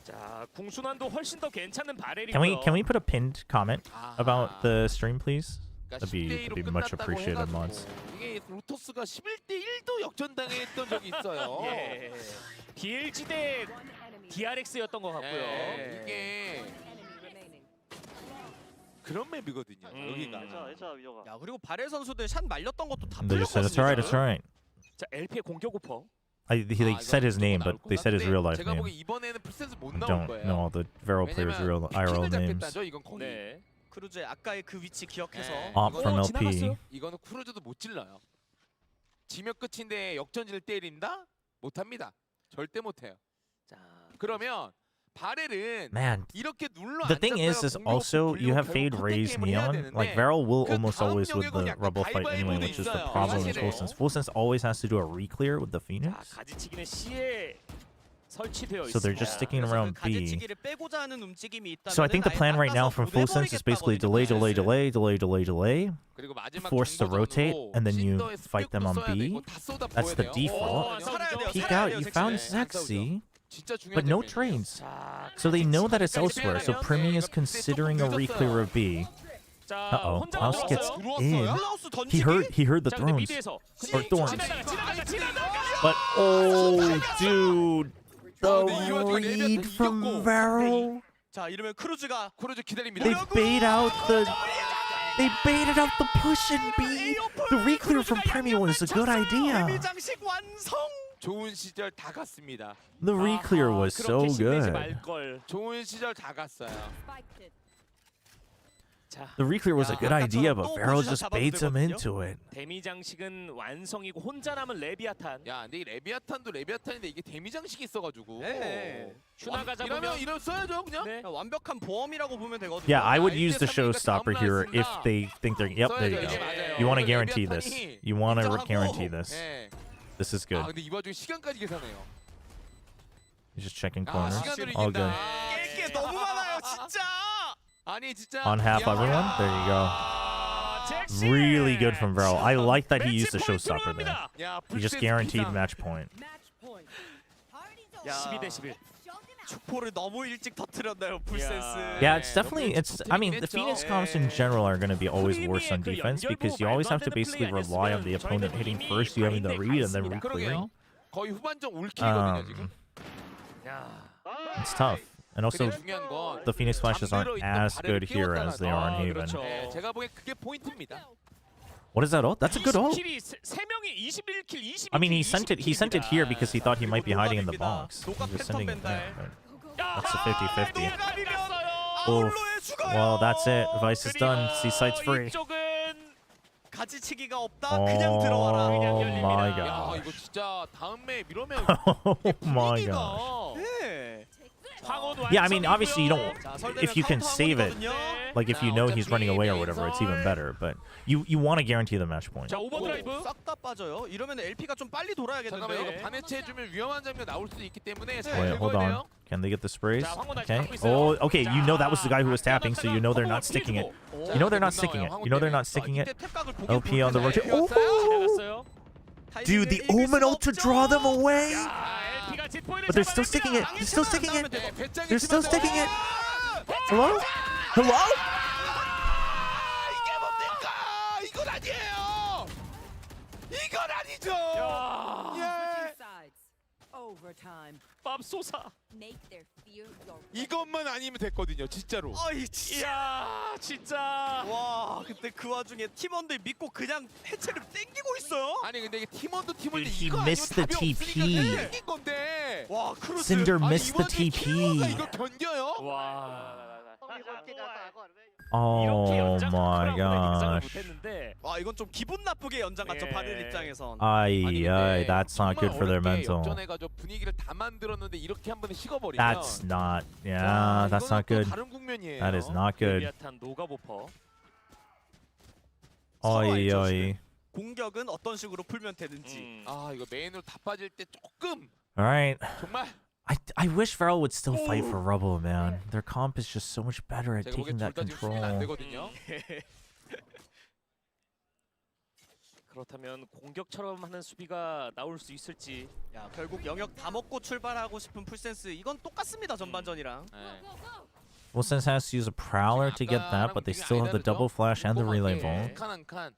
자, 궁순환도 훨씬 더 괜찮은 바렐이고요. Can we put a pinned comment about the stream, please? That'd be much appreciated, mods. 이게 로토스가 11대 1도 역전당했던 적이 있어요. 예. DLG 대 DRX였던 것 같고요. 이게 그런 맵이거든요. 여기가. 야, 그리고 바렐 선수들 샷 말렸던 것도 다 They just said it's alright, it's alright. 자, LP의 공격 오퍼. They said his name, but they said his real life 제가 name. 보기 이번에는 풀센스 못 I 나올 don't 거예요. know all the Varel players' real IRL names. 이건 거기. 네. 크루즈의 아까의 그 위치 기억해서. Op from LP. 이거는 크루즈도 못 찔러요. 지면 끝인데 역전지를 때린다? 못합니다. 절대 못해요. 자, 그러면 바렐은 Man, 이렇게 눌러 the thing is also you have Fade, Raze, Neon. Like Varel will almost always with the Rebel fight anyway, which is the problem with Full Sense. Full Sense always has to do a re-clear with the Phoenix. 가지치기는 C에 설치되어 So they're just sticking around B. 가지치기를 빼고자 하는 움직임이 있다면 So I think the plan right now from Full Sense is basically delay, force to rotate, and then you fight them on B. That's the default. Peek out, you found Zexy, but no trades. So they know that it's elsewhere, so Primi is considering a re-clear of B. Uh-oh, House gets in. He heard the thrones. Or thorns. But, oh, dude. The read from Varel. 자, 이러면 크루즈가 기다립니다. They baited out the push in B. The re-clear from Primi was a good idea. 데미장식 완성. 좋은 시절 다 갔습니다. The re-clear was so good. 좋은 시절 다 갔어요. The re-clear was a good idea, but Varel just baits him into it. 데미 장식은 완성이고 혼자 남은 레비아탄. 야, 근데 이 레비아탄도 레비아탄인데 이게 데미 장식이 있어가지고. 슈나가 잡으면 이러면 써야죠 그냥. 네. 완벽한 보험이라고 보면 되거든요. Yeah, I would use the showstopper here if they think they're. Yep, there you go. You want to guarantee this. You want to guarantee this. This is good. 아, 근데 이 와중에 시간까지 계산해요. He's just checking corners. All good. 게 너무 많아요, 진짜. 아니 진짜. On half, everyone. There you go. Really good from Varel. I like that he used the showstopper there. He just guaranteed match point. 12대 11. 축포를 너무 일찍 터뜨렸나요, 풀센스. Yeah, it's definitely. I mean, the Phoenix comps in general are going to be always worse on defense because you always have to basically rely on the opponent hitting first, you having the read, and then re-clearing. 거의 후반전 올킬이거든요 지금. It's tough. And also, the Phoenix flashes aren't as good here as they are in Haven. 제가 보기엔 그게 포인트입니다. What is that ult? That's a good ult. I mean, he sent it here because he thought he might be hiding in the box. He was sending it there. That's a 50-50. Oof. Well, that's it. Vice is done. C site's free. 가지치기가 없다. 그냥 들어와라. Oh my 야, god. 이거 진짜 다음에 이러면 Oh my gosh. 네. Yeah, I mean, obviously you don't. If you can save it, like if you know he's running away or whatever, it's even better. But you want to guarantee the match point. 자, 5번 드라이브 싹다 빠져요. 이러면 LP가 좀 빨리 잠깐만 돌아야겠는데요. 이거 반해체 해주면 위험한 장면 나올 수도 있기 때문에 잘 Wait, hold 긁어야 on. 돼요. Can they get the sprays? Okay. Oh, okay. You know that was the guy who was tapping, so you know they're not sticking it. You know they're not sticking it. You know they're not sticking it. LP on the rotate. Oh! Dude, the Omen ult to draw them away. But they're still sticking it. They're still sticking it. They're still sticking it. Hello? Hello? 이게 뭡니까? 이건 아니에요. 이건 아니죠. Overtime. 맙소사. Make their fear your 이것만 아니면 됐거든요, 진짜로. 어이 진짜. 야, 진짜. 와, 근데 그 와중에 팀원들 믿고 그냥 해체를 땡기고 있어요. 아니 근데 이게 팀원도 팀원인데 Dude, he 이거 missed 아니면 the 답이 TP. 없으니까 그냥 땡긴 건데. 와, 크루즈. Cinder 아니, missed the 이번에 킬러가 TP. 이거 견뎌요? 와. Oh my gosh. 와, 이건 좀 기분 나쁘게 연장 같죠, 바늘 입장에선. Ay, that's not good for their mental. 역전해가지고 분위기를 다 만들었는데 이렇게 한 번에 식어버리면. That's not. Yeah, that's not good. 다른 국면이에요. That is not good. 레비아탄 노가보퍼. Oy, oy. 공격은 어떤 식으로 풀면 되는지. 아, 이거 메인으로 다 빠질 때 조금. All right. 정말. I wish Varel would still fight for Rubble, man. Their comp is just so much better at 제가 보기엔 taking that 둘 다 지금 수비는 안 control. 되거든요. 그렇다면 공격처럼 하는 수비가 나올 수 있을지. 야, 결국 영역 다 먹고 출발하고 싶은 풀센스. 이건 똑같습니다, 전반전이랑. Wilson has to use a Prowler to get that, but they still have the double flash and the relay ball. 칸 한 칸.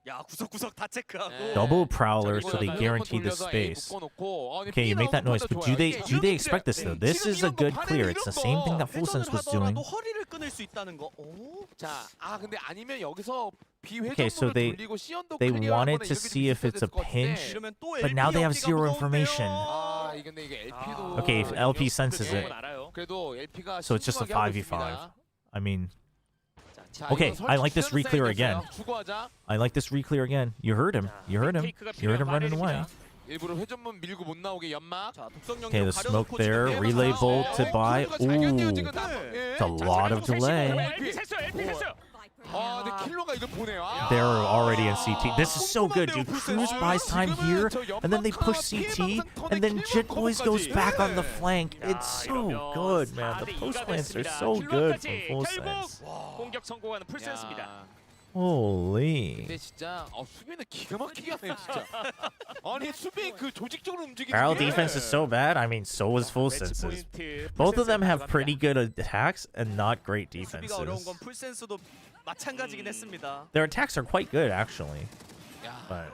야, 구석구석 다 체크하고. Double Prowler, so they guarantee the space. Okay, you make that noise, but do they expect this though? This is a good clear. It's the same thing that Fulsense was doing. 허리를 끊을 수 있다는 거. 오? 자, 아 근데 아니면 여기서 Okay, so 비회전으로 돌리고 시연도 they 클리어하거나 wanted to 이렇게 see if it's a 됐을 것 pinch, 같은데. but now they have zero information. 아, 근데 이게 LP도 Okay, if LP senses it, 그래도 LP가 so it's just a 신중하게 하고 5v5. 있습니다. I mean, 자, okay, 이거 I like this 설치 re-clear again. 주고하자. I like this re-clear again. You heard him. You heard him. You heard him running away. 일부러 회전문 밀고 못 나오게 연막. Okay, the smoke there. Relay bolt to buy. Ooh, it's a lot of delay. 아, 근데 킬러가 이걸 보네요. 아. They're already in CT. This is so good, dude. Cruz buys time here, and then they push CT, and then Jit Boys goes back on the flank. It's so good, man. The post plants are so good from Full Sense. 공격 성공하는 풀센스입니다. Holy. 근데 진짜 수비는 기가 막히게 하네요, 진짜. 아니 수비 그 조직적으로 움직이는 Barrel 게. defense is so bad. I mean, so is Full Sense's. Both of them have pretty good attacks and not great 수비가 어려운 defenses. 건 풀센스도 마찬가지긴 했습니다. Their attacks are quite good, actually. But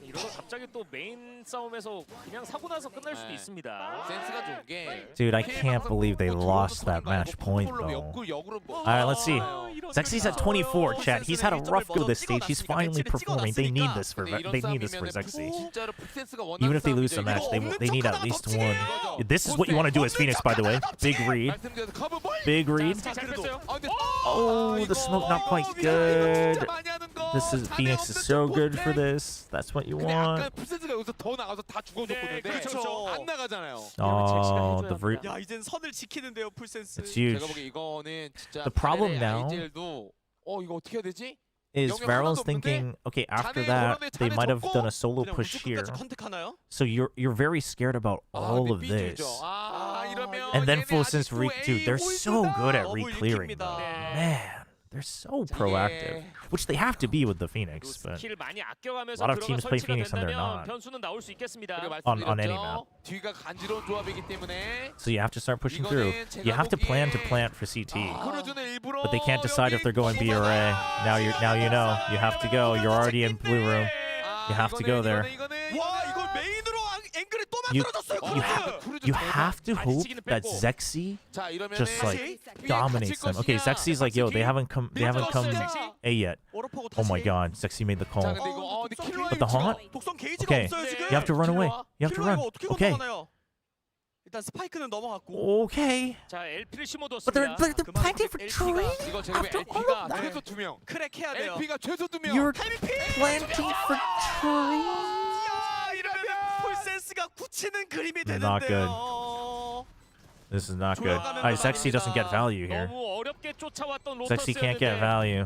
이러다 갑자기 또 메인 싸움에서 그냥 사고 나서 끝날 수도 있습니다. 센스가 좋은 게. dude, I can't believe they lost that match point, though. Alright, let's see. Zexy's at 24, chat. He's had a rough go this stage. He's finally performing. They need this for Zexy. Even if they lose the match, they need at least one. This is what you want to do as Phoenix, by the way. Big read. Big read. Oh, the smoke not quite good. This is Phoenix is so good for this. That's what you want. 풀센스가 여기서 더 나가서 다 죽어줬거든요. 그렇죠. 안 나가잖아요. Oh, the root. 야, 이젠 선을 지키는데요, 풀센스. It's huge. 제가 보기에 이거는 진짜 The problem 바렐의 now 아이젤도 이거 어떻게 해야 되지? is Varel's thinking, okay, after that, they might have done a solo push here. So you're very scared about all of this. And then Full Sense dude, they're so good at re-clearing though. Man. They're so proactive, which they have to be with the Phoenix, but 스킬을 많이 아껴가면서 a lot of 들어가 teams play 설치가 Phoenix and they're 된다면 not. 변수는 나올 수 있겠습니다. On any map. 뒤가 간지러운 조합이기 때문에 So you have to start pushing through. You have to plan to plant for CT, but they can't decide if they're going BRA. Now you know. You have to go. You're already in blue room. You have to go there. 와, 이걸 메인으로 앵글이 또 You have to hope that Zexy just like dominates them. Okay, Zexy's like, yo, they haven't come A yet. Oh my god, Zexy made the call. But the haunt? Okay, you have to run away. You have to run. Okay. 일단 스파이크는 넘어갔고. Okay. 자, LP를 But they're 심어뒀습니다. planting for tree. 이거 지금 LP가 최소 2명. 크랙해야 돼요. LP가 최소 2명. You're planting for tree. 이러면 풀센스가 굳히는 그림이 Not good. 되는데요. This is not good. Zexy doesn't get value here. 너무 어렵게 쫓아왔던 Zexy can't get 로터스였는데 value.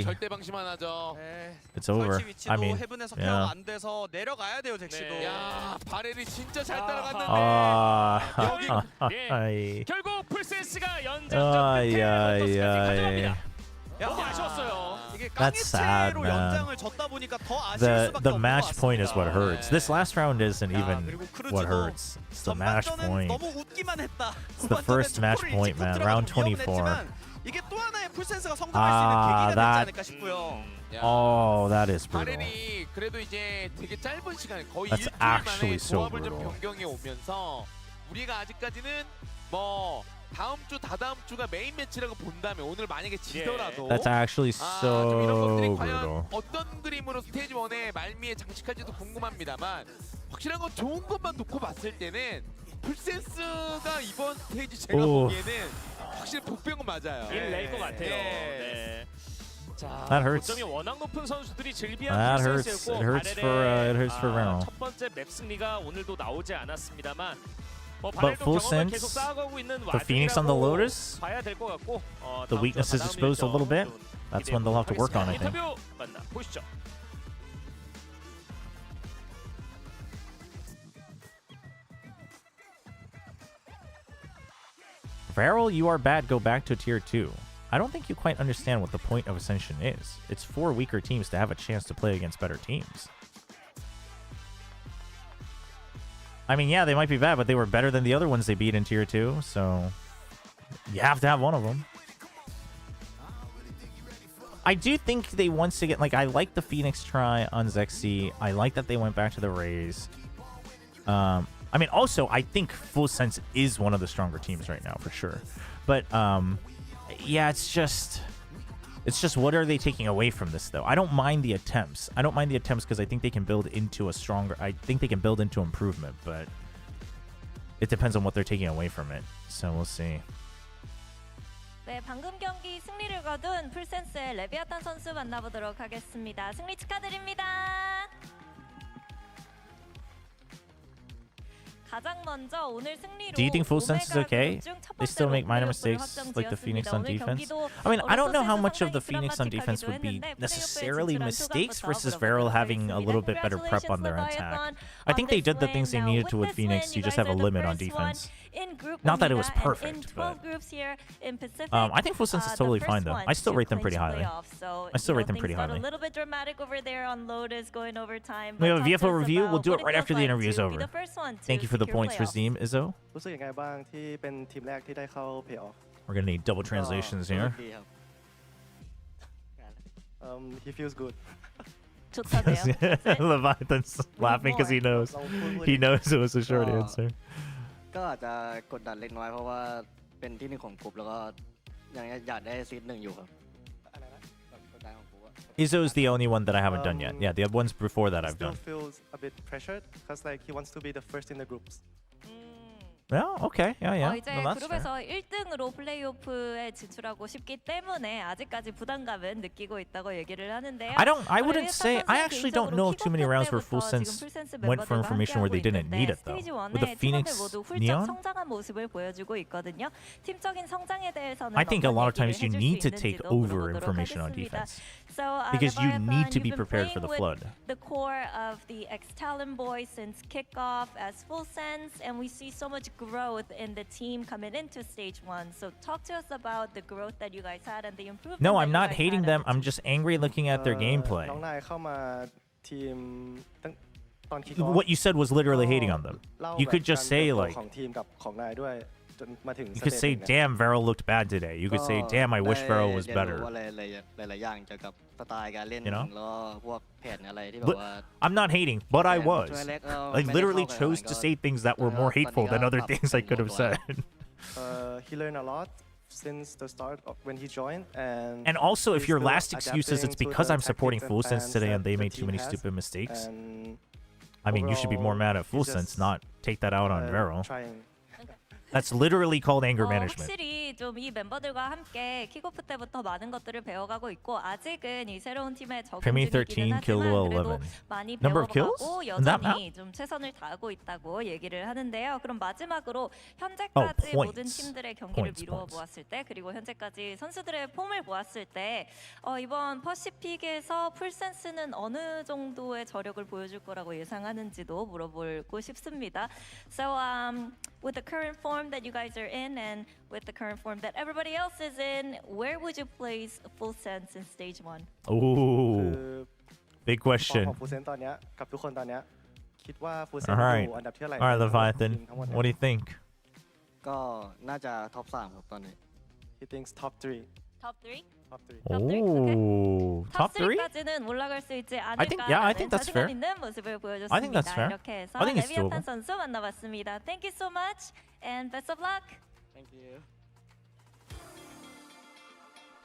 절대 방심만 하죠. It's over. 설치 위치도 I mean, 헤븐에서 페어 yeah. 안 돼서 내려가야 돼요, 잭시도. 야, 바렐이 진짜 잘 따라갔는데. 아이. 결국 풀센스가 아이, 연장전 끝에 아이, 로터스까지 가져갑니다. 아이. 너무 아쉬웠어요. 이게 That's sad, 깡해체로 man. 연장을 졌다 보니까 더 아쉬울 The 수밖에 the 없는 match 것 point is what 같습니다. hurts. This last round isn't even 그리고 what 크루즈도 hurts. It's the match 전반전은 point. 너무 웃기만 했다. It's the first match point, man. Round 24. 이게 또 하나의 풀센스가 성장할 수 있는 계기가 되지 않을까 싶고요. Oh, that is brutal. 바렐이 그래도 이제 되게 짧은 시간에 거의 That's 일주일 만에 actually so 조합을 좀 brutal. 변경해 오면서 우리가 아직까지는 뭐 다음 주 다다음 주가 메인 매치라고 본다면 오늘 만약에 지더라도 That's actually 좀 이런 것들이 so 과연 brutal. 어떤 그림으로 스테이지 1의 말미에 장식할지도 궁금합니다만 확실한 건 좋은 것만 놓고 봤을 때는 풀센스가 이번 스테이지 제가 오. 보기에는 확실히 복병은 맞아요. 일낼 것 같아요. 네. 자, That hurts. 고점이 워낙 높은 선수들이 즐비한 That hurts. 풀센스였고 It hurts for Renault. 첫 번째 맵 승리가 오늘도 나오지 않았습니다만 뭐 But 바렐도 full 경험을 sense, 계속 쌓아가고 있는 the Phoenix on the 와중이라고 Lotus, 봐야 될 것 같고 the weakness is exposed a little bit. That's when they'll have to work on, I think. 인터뷰 만나 보시죠. Varel, you are bad. Go back to tier 2. I don't think you quite understand what the point of Ascension is. It's for weaker teams to have a chance to play against better teams. I mean, yeah, they might be bad, but they were better than the other ones they beat in tier 2, so you have to have one of them. I do think they once again, like, I like the Phoenix try on Zexy. I like that they went back to the Rays. I mean, also, I think Full Sense is one of the stronger teams right now, for sure. But, yeah, it's just what are they taking away from this, though? I don't mind the attempts. I don't mind the attempts because I think they can build into a stronger... I think they can build into improvement, but it depends on what they're taking away from it. So we'll see. 네, 방금 경기 승리를 거둔 풀센스의 레비아탄 선수 만나보도록 하겠습니다. 승리 축하드립니다. 가장 먼저 오늘 승리로 Do you think Full Sense is okay? They still make minor mistakes like the Phoenix on defense? I mean, I don't know how much of the Phoenix on defense would be necessarily mistakes versus Varel having a little bit better prep on their attack. I think they did the things they needed to with Phoenix. You just have a limit on defense. Not that it was perfect, but I think Full Sense is totally fine though. I still rate them pretty highly. I still rate them pretty highly. A little bit dramatic over there on Lotus going overtime. We have a VFO review. We'll do it right after the interview is over. Thank you for the points, Razim, Izzo. รู้สึกยังไงบ้างที่เป็นทีมแรกที่ได้เข้า Playoff We're gonna need double translations here. He feels good Leviathan's laughing because he knows it was a short answer. ก็อาจจะกดดันเล็กน้อยเพราะว่าเป็นที่หนึ่งของกลุ่มแล้วก็ยังอยากได้ซีดหนึ่งอยู่ครับ Izzo is the only one that I haven't done yet. Yeah, the ones before that I've still done. feels a bit pressured because like he wants to be the first in the groups. Well, okay. Yeah. 이제 No, that's fair. 그룹에서 1등으로 플레이오프에 진출하고 싶기 때문에 아직까지 부담감은 느끼고 있다고 얘기를 하는데요. I wouldn't say. I actually don't know of too many rounds where Full Sense went for information where they didn't need it though. With the Phoenix Neon, 성장한 모습을 보여주고 있거든요. 팀적인 성장에 대해서는 I think a lot of times you need to take over information on defense because you need to be prepared for the flood. The core of the X-Talon boys since kickoff as Full Sense, and we see so much growth in the team coming into stage 1. So talk to us about the growth that you guys had and the improvement. No, that I'm you not guys hating had. them. I'm just angry looking at their gameplay. น้องนายเข้ามาทีมตั้งตอน kick off What you said was literally hating on them. เล่า You could แบบ just การ say เติบโต like, ของทีมกับของนายด้วยจนมาถึง you could say, สเตจหนึ่ง damn, Varel looked bad today. You could say, damn, I wish Varel was ได้เรียนรู้ better. ว่าหลายๆอย่างเกี่ยวกับสไตล์การเล่น You know? แล้วก็พวกแผนอะไรที่แบบ But ว่า I'm not hating, but I was. ช่วงแรก I literally chose to say things that were more hateful than other things I could have said. He learned a lot since the start of when he joined, And also, if he's your still last excuse is it's adapting to because the I'm supporting tactics and Full Sense plans today that and they the made too team many has. stupid mistakes. And I mean, you should be more mad at Full Sense, not take that out on Vero. That's literally called anger management. 확실히 좀 이 멤버들과 함께 킥오프 때부터 많은 것들을 배워가고 있고 아직은 이 새로운 팀에 적응 Premier 중이기는 13, kill 하지만 그래도 11. 많이 Number of kills? 배워가고 In that map? 여전히 좀 최선을 다하고 있다고 얘기를 하는데요. 그럼 마지막으로 현재까지 points. 모든 팀들의 경기를 Points, 미루어 points. 보았을 때 그리고 현재까지 선수들의 폼을 보았을 때 이번 퍼시픽에서 풀센스는 어느 정도의 저력을 보여줄 거라고 예상하는지도 물어보고 싶습니다. So with the current form that you guys are in and with the current form that everybody else is in, where would you place Full Sense in stage 1? Ooh, big question. ฟูเซนตอนเนี้ยกับทุกคนตอนเนี้ยคิดว่าฟูเซน All right, อยู่อันดับที่เท่าไหร่ all right, Leviathan. What do you think? ก็น่าจะท็อป3ครับตอนนี้ He thinks top 3 Top 3? top 3 Oh, top three? 탑3까지는 올라갈 수 있지 I think- yeah, I 않을까라는 think that's fair. 자신감 있는 모습을 보여줬습니다. I think that's fair. 이렇게 해서 I think it's 레비아탄 doable. 선수 만나봤습니다. Thank you so much and best of luck. Thank you.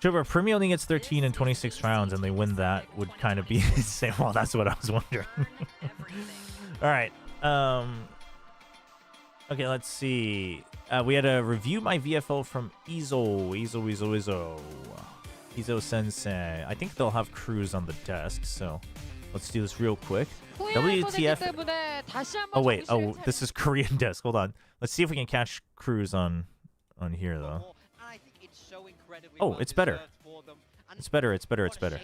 Chobra, Premier only gets 13 in 26 rounds, and they win that would kind of be insane. Well, that's what I was wondering. All right. Okay, let's see. We had to review my VFO from Izo Sensei. I think they'll have crews on the desk, so let's do this real quick. WTF. Oh wait. Oh, this is Korean desk. Hold on. Let's see if we can catch crews on here though. Oh, it's better. It's better. It's better. It's better.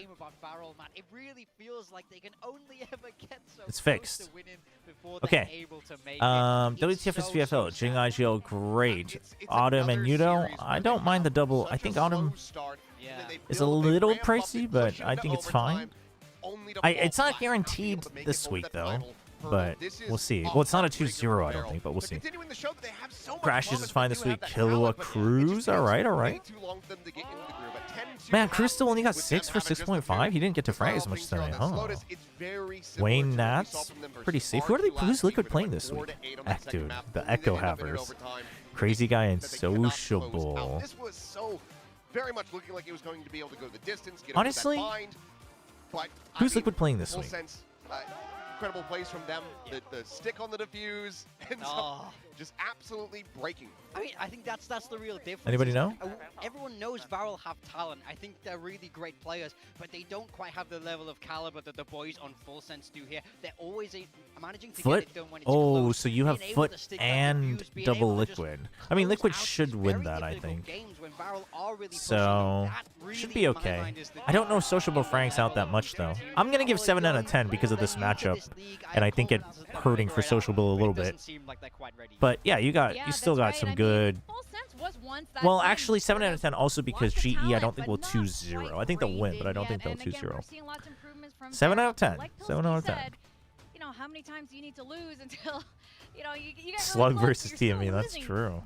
It's fixed. Okay. WTF is VFO. Jing IGL, great. Autumn and Yudo, I don't mind the double. I think Autumn is a little pricey, but I think it's fine. It's not guaranteed this week though, but we'll see. Well, it's not a 2-0, I don't think, but we'll see. Crashes is fine this week. Killua Cruz, all right, all right. Man, Cruz still only got 6 for 6.5. He didn't get to frag as much tonight, huh? Wayne Nats, pretty safe. Who's Liquid playing this week? Dude, the Echo Havers. Crazy Guy and Sociable. This was so very much looking like it was going to be able to go the distance. Get Honestly, but who's Liquid playing this Full week? Sense, incredible plays from them. The stick on the diffuse, and just absolutely breaking. I mean, I think that's the real difference. Anybody know? Everyone knows Varel have talent. I think they're really great players, but they don't quite have the level of caliber that the boys on Full Sense do here. They're always managing to Foot? get it done when it's Oh, close, so you have being able Foot to stick that and diffuse, being double able to just Liquid. I mean, Liquid close should out win very that, I difficult think. games when Varel are really So, should be okay. I don't know Sociable Frank's out that much, though. I'm going to give 7 out of 10 because of this matchup, and I think it hurting for Sociable a little bit. But yeah, you still got some good... Well, actually, 7 out of 10 also because GE I don't think will 2-0. I think they'll win, but I don't think they'll 2-0. 7 out of 10. 7 out of 10. You know, how many times do you need to lose until, you know, you get Slug really close, versus but you're TME, still that's losing true.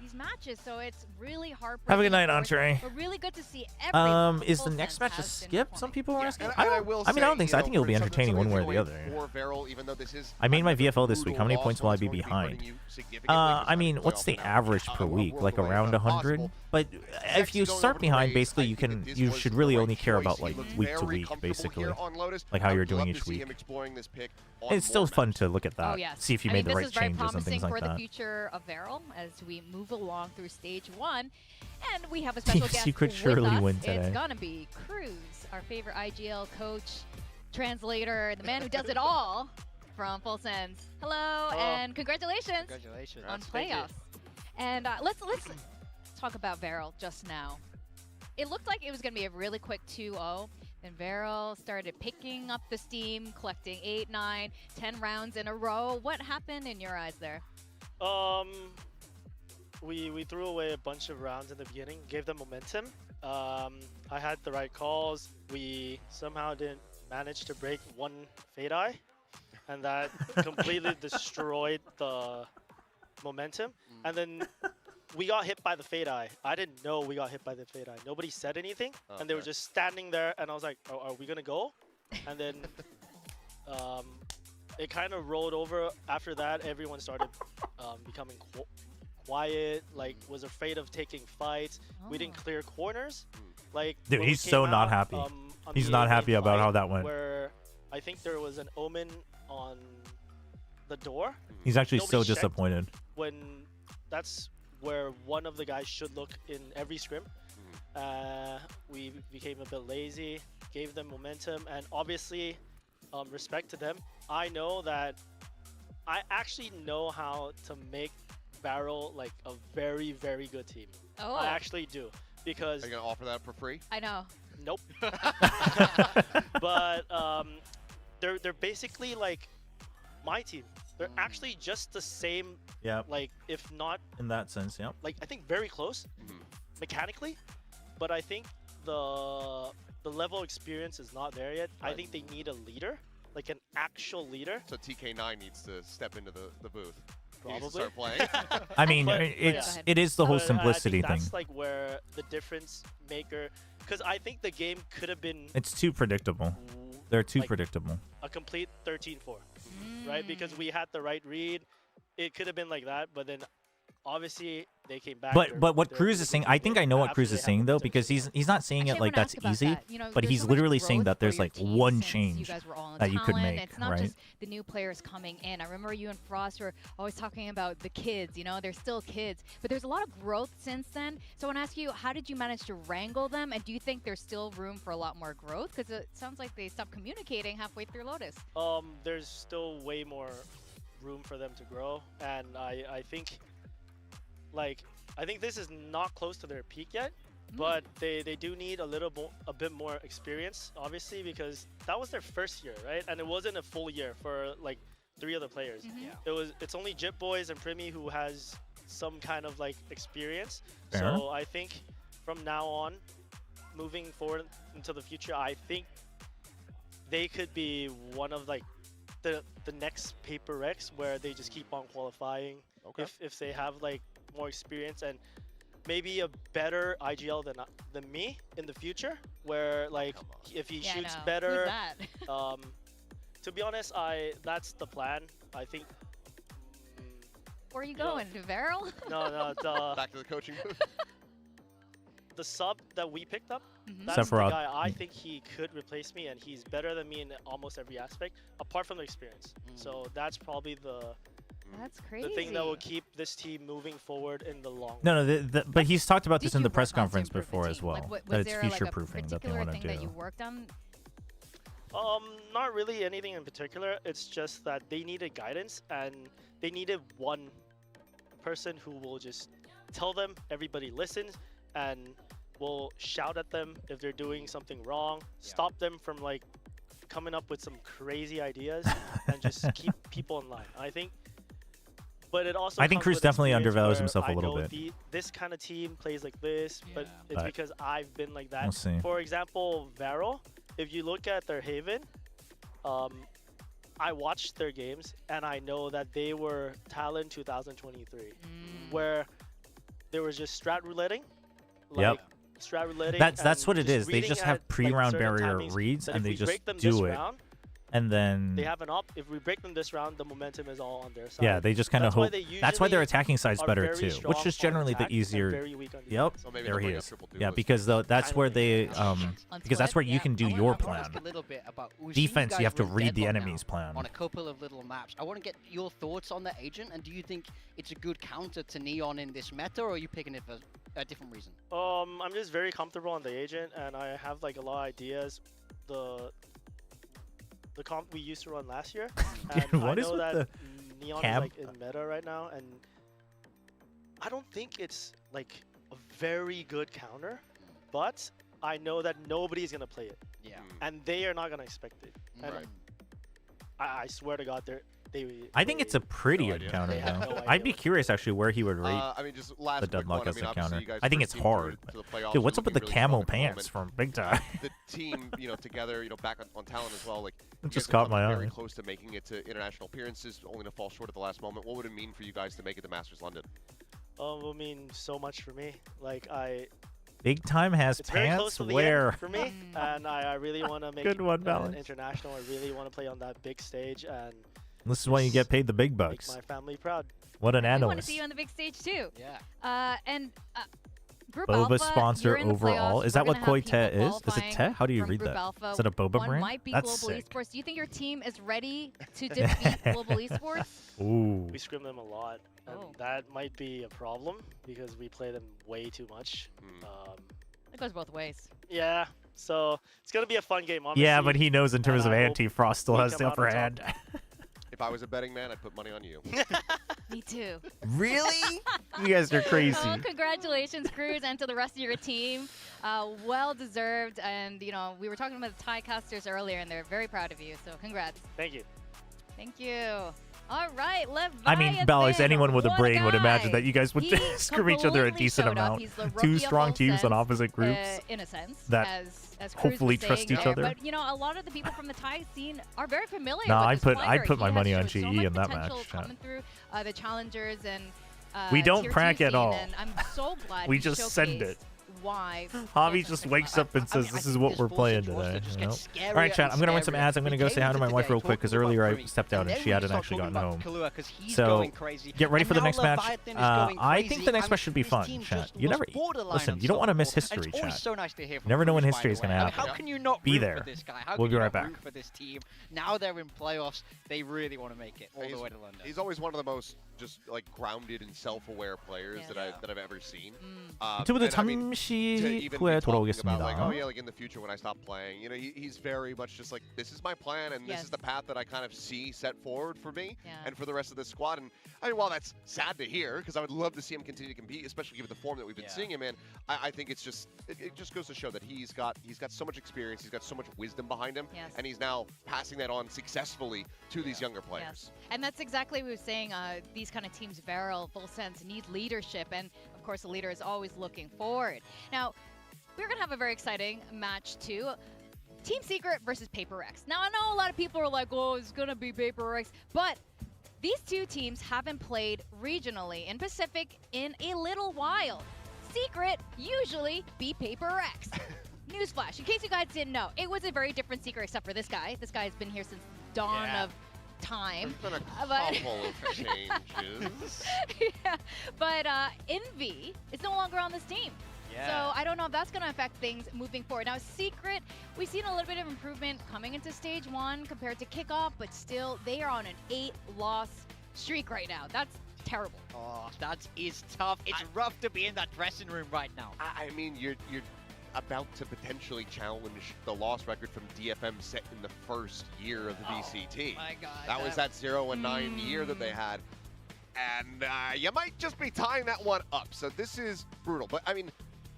These matches, so it's really heartbreaking. Have a good night, of course, Entree. But really good to see everyone. Is the next match a skip? Some people were asking. I don't will I mean, I don't say, think so. I you think know, it'll be for entertaining one way or the other. For Varel, even though this is I made my VFO this week. How many brutal points loss, will I it's be going to be behind? putting you significantly I mean, what's the average per week? Like around 100? But if you start behind, basically you should really only care about like week to week, basically, like how you're doing each week. It's still fun to look at that, Oh, yes. see if you I made mean, the right this is very changes and things promising like for that. the future of Varel as we move along through stage 1. And we have a special Team guest Secret with surely us. win today. It's gonna be Cruz, our favorite IGL coach, translator, the man who does it all from Full Sense. Hello, and congratulations, on playoffs. And let's talk about Varel just now. It looked like it was gonna be a really quick 2-0. Then Varel started picking up the steam, collecting 8, 9, 10 rounds in a row. What happened in your eyes there? We threw away a bunch of rounds in the beginning, gave them momentum. I had the right calls. We somehow didn't manage to break one Fade Eye, and that completely destroyed the momentum. And then we got hit by the Fade Eye. I didn't know we got hit by the Fade Eye. Nobody said anything, and they were just standing there, and I was like, oh, are we gonna go? And then it kind of rolled over. After that, everyone started becoming quiet, like was afraid of taking fights. We didn't clear corners. Like, Dude, when we he's so came not out, happy. on He's the not A-main happy about fight how that went. Where I think there was an Omen on the door. He's actually Nobody so checked disappointed. When that's where one of the guys should look in every scrim. We became a bit lazy, gave them momentum, and obviously, respect to them. I know that I actually know how to make Barrel like a very, very good team. Oh. I actually do, because Are you gonna offer that for free? I know. Nope. But they're basically like my team. They're actually just the same. Yep. Like, if not, In that sense, yep. like, I think very close mechanically, but I think the level of experience is not there yet. I think they need a leader, like an actual leader. So TK9 needs to step into the booth. He needs to Probably. start playing. I mean, it is the whole But simplicity I think thing. that's like where the difference maker, because I think the game could have been It's too predictable. They're too like, predictable. a complete 13-4, right? Because we had the right read. It could have been like that, but then obviously they came back. But what Cruz is saying, I think I know what Cruz is saying though, because he's not saying it like that's easy, but he's literally saying that there's like one change that you could make, It's not right? just the new players coming in. I remember you and Frost were always talking about the kids, you know, they're still kids, but there's a lot of growth since then. So I want to ask you, how did you manage to wrangle them, and do you think there's still room for a lot more growth? Because it sounds like they stopped communicating halfway through Lotus. There's still way more room for them to grow, and I think, like, I think this is not close to their peak yet, but they do need a bit more experience, obviously, because that was their first year, right? And it wasn't a full year for like 3 other players. It's only Jip Boys and Primi who has some kind of like experience. Fair. So I think from now on, moving forward into the future, I think they could be one of like the next PRX where they just keep on qualifying. Okay. If they have like more experience and maybe a better IGL than me in the future, where like if he shoots no. better. Who's that? To be honest, that's the plan. I think. Where are you going, to Varel? No, back to the coaching booth. The sub that we picked up, that's Sephiroth. the guy I think he could replace me, and he's better than me in almost every aspect, apart from the experience. So that's probably That's crazy. the thing that will keep this team moving forward in the long run. No, but he's talked about this Did in the you press work on to conference improve the before team? as well. Like, was That it's there future like a proofing that they particular want to thing do. that you worked on? Not really anything in particular. It's just that they needed guidance, and they needed one person who will just tell them, everybody listens, and will shout at them if they're doing something wrong, stop them from like coming up with some crazy ideas, and just keep people in line. I think. But it also. I think comes Cruz with definitely experience undervalues where himself a I little know bit. this kind of team plays like this, but it's But because I've been like that. we'll see. For example, Varel, if you look at their Haven, I watched their games and I know that they were Talon 2023, where there was just strat rouletting. Yep. Strat rouletting. That's what it just is. They reading just at, have like, pre-round certain barrier timings reads that and if they we just break them this do it. round, And then they have an up. If we break them this round, the momentum is all on their side. yeah, they just kind of That's why hope. they That's why their usually attacking side's are better very too, strong which is on generally attack the and easier. very weak on Yep, defense. So maybe there they'll he bring a is. triple duo Yeah, as because that's where they because that's where you can do I your wanna plan. ask a little bit about, we've seen Defense, guys you have to run read the Deadlock now enemy's plan. on a couple of little maps. I want to get your thoughts on the agent, and do you think it's a good counter to Neon in this meta, or are you picking it for a different reason? I'm just very comfortable on the agent, and I have like a lot of ideas. The comp we used to run last year, and What I is know with that the Neon cam? is like in meta right now, and I don't think it's like a very good counter, but I know that nobody's gonna play it. Yeah. And they are not gonna expect it. And Right. I swear to God, I think it's a pretty good idea. counter They have though. no I'd be curious actually where he would rate I mean, just last the quick deadlock one. I as mean, a obviously counter. you guys I think first it's team hard. to the playoffs Dude, what's are up with the looking really camel strong at the pants moment. from Big Time? The team, together, back on talent as well. Like, you Just guys caught have come my very eye. close to making it to international appearances, only to fall short at the last moment. What would it mean for you guys to make it to Masters London? It will mean so much for me. Like Big Time has it's very close pants to the where end for me, and I really want to make Good one, it Balance. international. I really want to play on that big stage and this is why you get paid the big make bucks. my family proud. What an We want to analyst. see you on the big stage too. Yeah. And Group Boba Alpha, sponsor you're in the overall. playoffs. Is that We're what gonna Koi have people Te is? Is it qualifying Te? How do you from read Group that? Alpha. Is it a boba One brand? might be That's Global sick. Esports. Do you think your team is ready to defeat Global Esports? Ooh. We scrim them a lot, and Oh. that might be a problem because we play them way too much. It goes both ways. Yeah, so it's gonna be a fun game. Honestly. Yeah, but he knows in terms and of I hope anti-frost still we has come the out upper on top. hand. If I was a betting man, I'd put money on you. Me too. Really? You guys are crazy. Well, congratulations, Cruz, and to the rest of your team. Well deserved. And, you know, we were talking about the Thai casters earlier, and they're very proud of you. So congrats. Thank you. Thank you. All right, Leviathan. I mean, Alex, anyone with a what brain would imagine guy. that you guys would He screw each other a completely decent showed up. amount. He's the rookie Two of strong full teams on sense, opposite groups in a sense, that as Cruz hopefully was trust saying each there. other. But you know, a lot of the people from the Thai scene are very familiar. No, with this I player. put my He money has on showed so GE much in that potential match. coming through the challengers and We don't tier prank 2 at scene, all. And I'm so glad We he just send showcased it. Why? Javi just wakes up and says, "This is what we're playing today." You know? All right, chat. I'm gonna run some ads. I'm gonna go say hi to my wife real quick because earlier I stepped out and she hadn't actually gotten home. So get ready for the next match. I think the next match should be fun, chat. You never listen. You don't want to miss history, chat. So nice to hear from Never know when Cruz, history by is the gonna way. I mean, happen. how can you not Be root there. for this guy? How We'll can be you right not back. root for this team? Now they're in playoffs. They really want to make it all the way to London. He's always one of the most just like grounded and self-aware players that I've ever seen. 유튜브도 And, I mean, 잠시 to even be 후에 talking about, like, oh 돌아오겠습니다. yeah, like in the future when I stop playing, you know, he's very much just like, this is my plan and this is the path that I kind of see set forward for me and for the rest of the squad. And I mean, while that's sad to hear, because I would love to see him continue to compete, especially given the form that we've been seeing him in, I think it's just it just goes to show that he's got so much experience, he's got so much wisdom behind him, and he's now passing that on successfully to these younger players. And that's exactly what we were saying. These kind of teams, Varel, full sense, need leadership. And, of course, the leader is always looking forward. Now, we're going to have a very exciting match, too. Team Secret versus PRX. Now, I know a lot of people are like, oh, it's going to be PRX. But these two teams haven't played regionally in Pacific in a little while. Secret usually beat PRX. Newsflash, in case you guys didn't know, it was a very different Secret except for this guy. This guy has been here since dawn of time. There's been a couple of changes. Yeah, but Envy is no longer on this team. So I don't know if that's going to affect things moving forward. Now, Secret, we've seen a little bit of improvement coming into Stage 1 compared to Kickoff, but still, they are on an 8-loss streak right now. That's terrible. Oh, that is tough. It's rough to be in that dressing room right now. I mean, you're about to potentially challenge the loss record from DFM set in the first year of the VCT. My God, that was that 0-9 year that they had. And you might just be tying that one up. So this is brutal. But, I mean,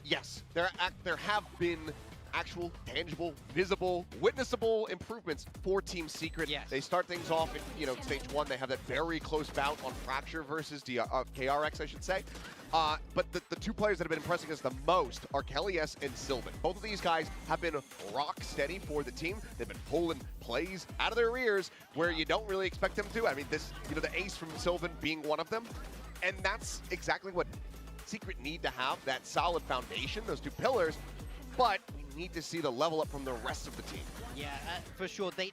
yes, there have been actual, tangible, visible, witnessable improvements for Team Secret. Yes. They start things off in, Stage 1. They have that very close bout on Fracture versus KRX, I should say. But the two players that have been impressing us the most are Kelly S and Sylvan. Both of these guys have been rock steady for the team. They've been pulling plays out of their ears where you don't really expect them to. I mean, the ace from Sylvan being one of them. And that's exactly what Secret need to have, that solid foundation, those two pillars. But we need to see the level up from the rest of the team. Yeah, for sure. The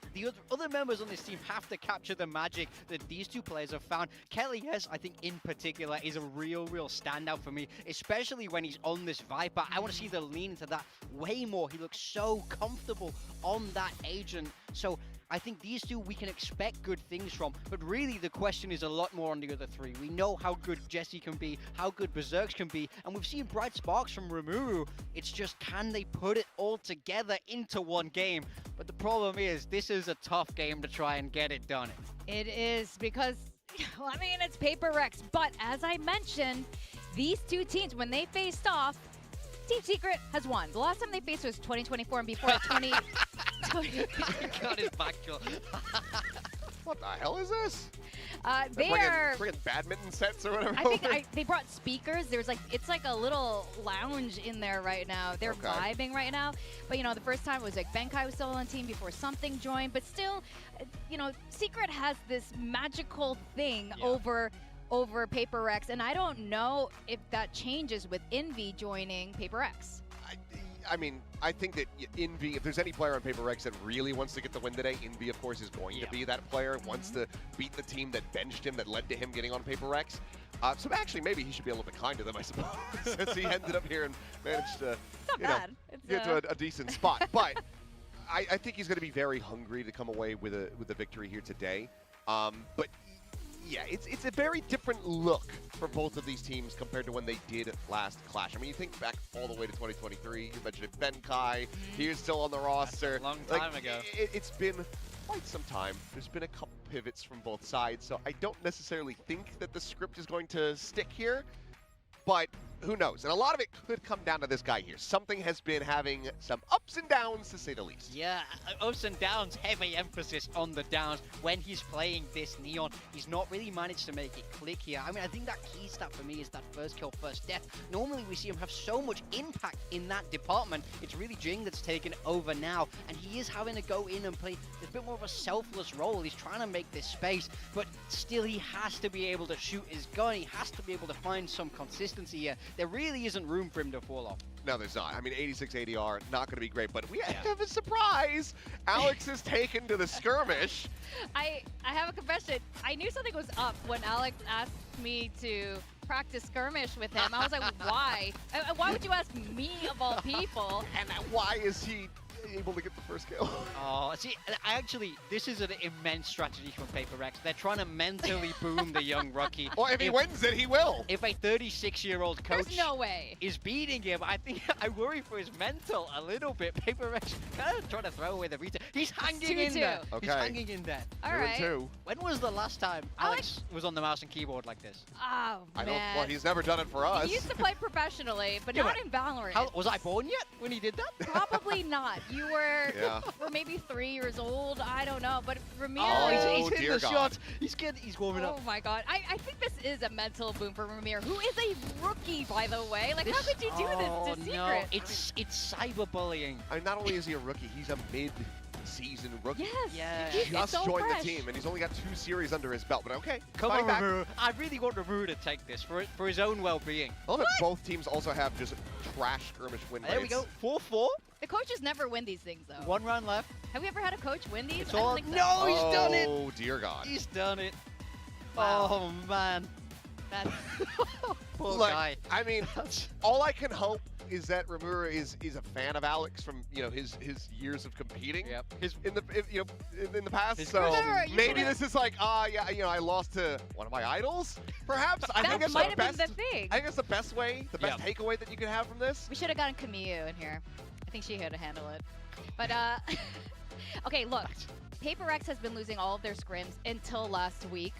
other members on this team have to capture the magic that these two players have found. Kelly S, I think in particular, is a real standout for me, especially when he's on this Viper. I want to see the lean into that way more. He looks so comfortable on that agent. So I think these two we can expect good things from, but really the question is a lot more on the other three. We know how good Jesse can be, how good Berserks can be, and we've seen bright sparks from Rimuru. It's just, can they put it all together into one game? But the problem is, this is a tough game to try and get it done. It is because, well, I mean, it's PRX, but as I mentioned, these two teams, when they faced off, Team Secret has won. The last time they faced was 2024 and before 20... Got his back kill. What the hell is this? They are bringing badminton sets or whatever. I think they brought speakers. There's like, it's like a little lounge in there right now. They're vibing right now. But the first time it was like Benkai was still on the team before something joined. But still, Secret has this magical thing over PRX, and I don't know if that changes with Envy joining PRX. I mean, I think that Envy, if there's any player on PRX that really wants to get the win today, Envy, of course, is going to be that player, wants to beat the team that benched him, that led to him getting on PRX. So actually, maybe he should be a little bit kind to them, I suppose, since he ended up here and managed to get to a decent spot. But I think he's going to be very hungry to come away with a victory here today. But yeah, it's a very different look for both of these teams compared to when they did last clash. I mean, you think back all the way to 2023. You mentioned it, Ben Kai. He was still on the roster. That's a long time ago. It's been quite some time. There's been a couple pivots from both sides, so I don't necessarily think that the script is going to stick here, but who knows? And a lot of it could come down to this guy here. Something has been having some ups and downs, to say the least. Yeah, ups and downs, heavy emphasis on the downs. When he's playing this Neon, he's not really managed to make it click here. I mean, I think that key stat for me is that first kill, first death. Normally, we see him have so much impact in that department. It's really Jing that's taken over now, and he is having to go in and play a bit more of a selfless role. He's trying to make this space, but still he has to be able to shoot his gun. He has to be able to find some consistency here. There really isn't room for him to fall off. No, there's not. I mean, 86 ADR, not going to be great, but we have a surprise. Alex is taken to the skirmish. I have a confession. I knew something was up when Alex asked me to practice skirmish with him. I was like, why? Why would you ask me of all people? And why is he able to get the first kill? Oh, see, actually, this is an immense strategy from PRX. They're trying to mentally boom the young rookie. Well, if he wins it, he will. If a 36-year-old coach There's no way is beating him, I think I worry for his mental a little bit. PRX kind of trying to throw away the veto. He's hanging in there. Okay. He's hanging in there. All right. When was the last time Alex was on the mouse and keyboard like this? Oh, man. Well, he's never done it for us. He used to play professionally, but not in Valorant. Was I born yet when he did that? Probably not. You were were maybe 3 years old. I don't know. But Ramir, he's hitting the shots. He's warming up. Oh my God. I think this is a mental boom for Ramir, who is a rookie, by the way. Like, how could you do this to Secret? No, it's cyberbullying. I mean, not only is he a rookie, he's a mid-season rookie. Yes. Yeah. He just so joined fresh. the team, and he's only got 2 series under his belt. But okay, come on, Ramiro. I really want Ramiro to take this for his own well-being. I love that both teams also have just trash skirmish win rates. There we go. 4-4. The coaches never win these things, though. 1 round left. Have we ever had a coach win these? It's I don't all... think so. No, he's done it. Oh, dear God. He's done it. Wow. Oh, man. That's... Poor Look, guy. I mean, all I can hope is that Ramura is a fan of Alex from his years of competing. Yep. In the past. His So Christian- maybe this is like I lost to one of my idols. Perhaps I think That that's might the have best. been the thing. I think that's the best way, the best takeaway that you can have from this. We should have gotten Camille in here. I think she had to handle it. But, okay, look. PRX has been losing all of their scrims until last week.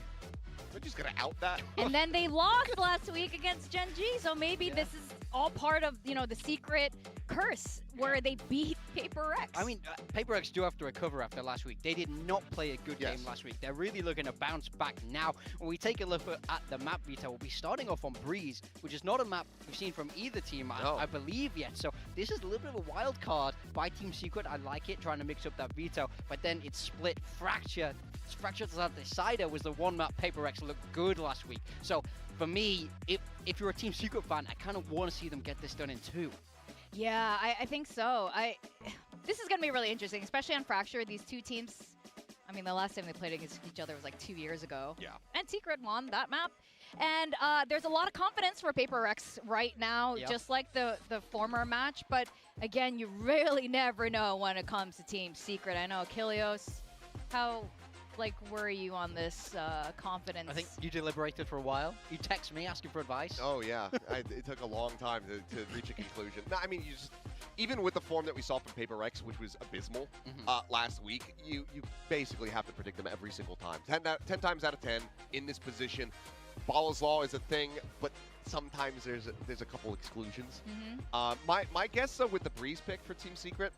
We're just going to out that. And then they lost last week against Gen G, so maybe this is all part of, the secret curse where they beat PRX. I mean, PRX do have to recover after last week. They did not play a good game last week. They're really looking to bounce back now. When we take a look at the map veto, we'll be starting off on Breeze, which is not a map we've seen from either team, I believe, yet. So this is a little bit of a wild card by Team Secret. I like it, trying to mix up that veto, but then it's split. Fracture to the Decider was the one map PRX looked good last week. So for me, if you're a Team Secret fan, I kind of want to see them get this done in 2. Yeah, I think so. This is going to be really interesting, especially on Fracture. These two teams, I mean, the last time they played against each other was like 2 years ago. Yeah. And Secret won that map. And there's a lot of confidence for PRX right now, just like the former match. But again, you really never know when it comes to Team Secret. I know, Kilios, how... where are you on this confidence? I think you deliberated for a while. You text me asking for advice. Oh, yeah. It took a long time to reach a conclusion. No, I mean, even with the form that we saw from PRX, which was abysmal last week, you basically have to predict them every single time. 10 times out of 10 in this position. Ball's Law is a thing, but sometimes there's a couple exclusions. My guess, though, with the Breeze pick for Team Secret,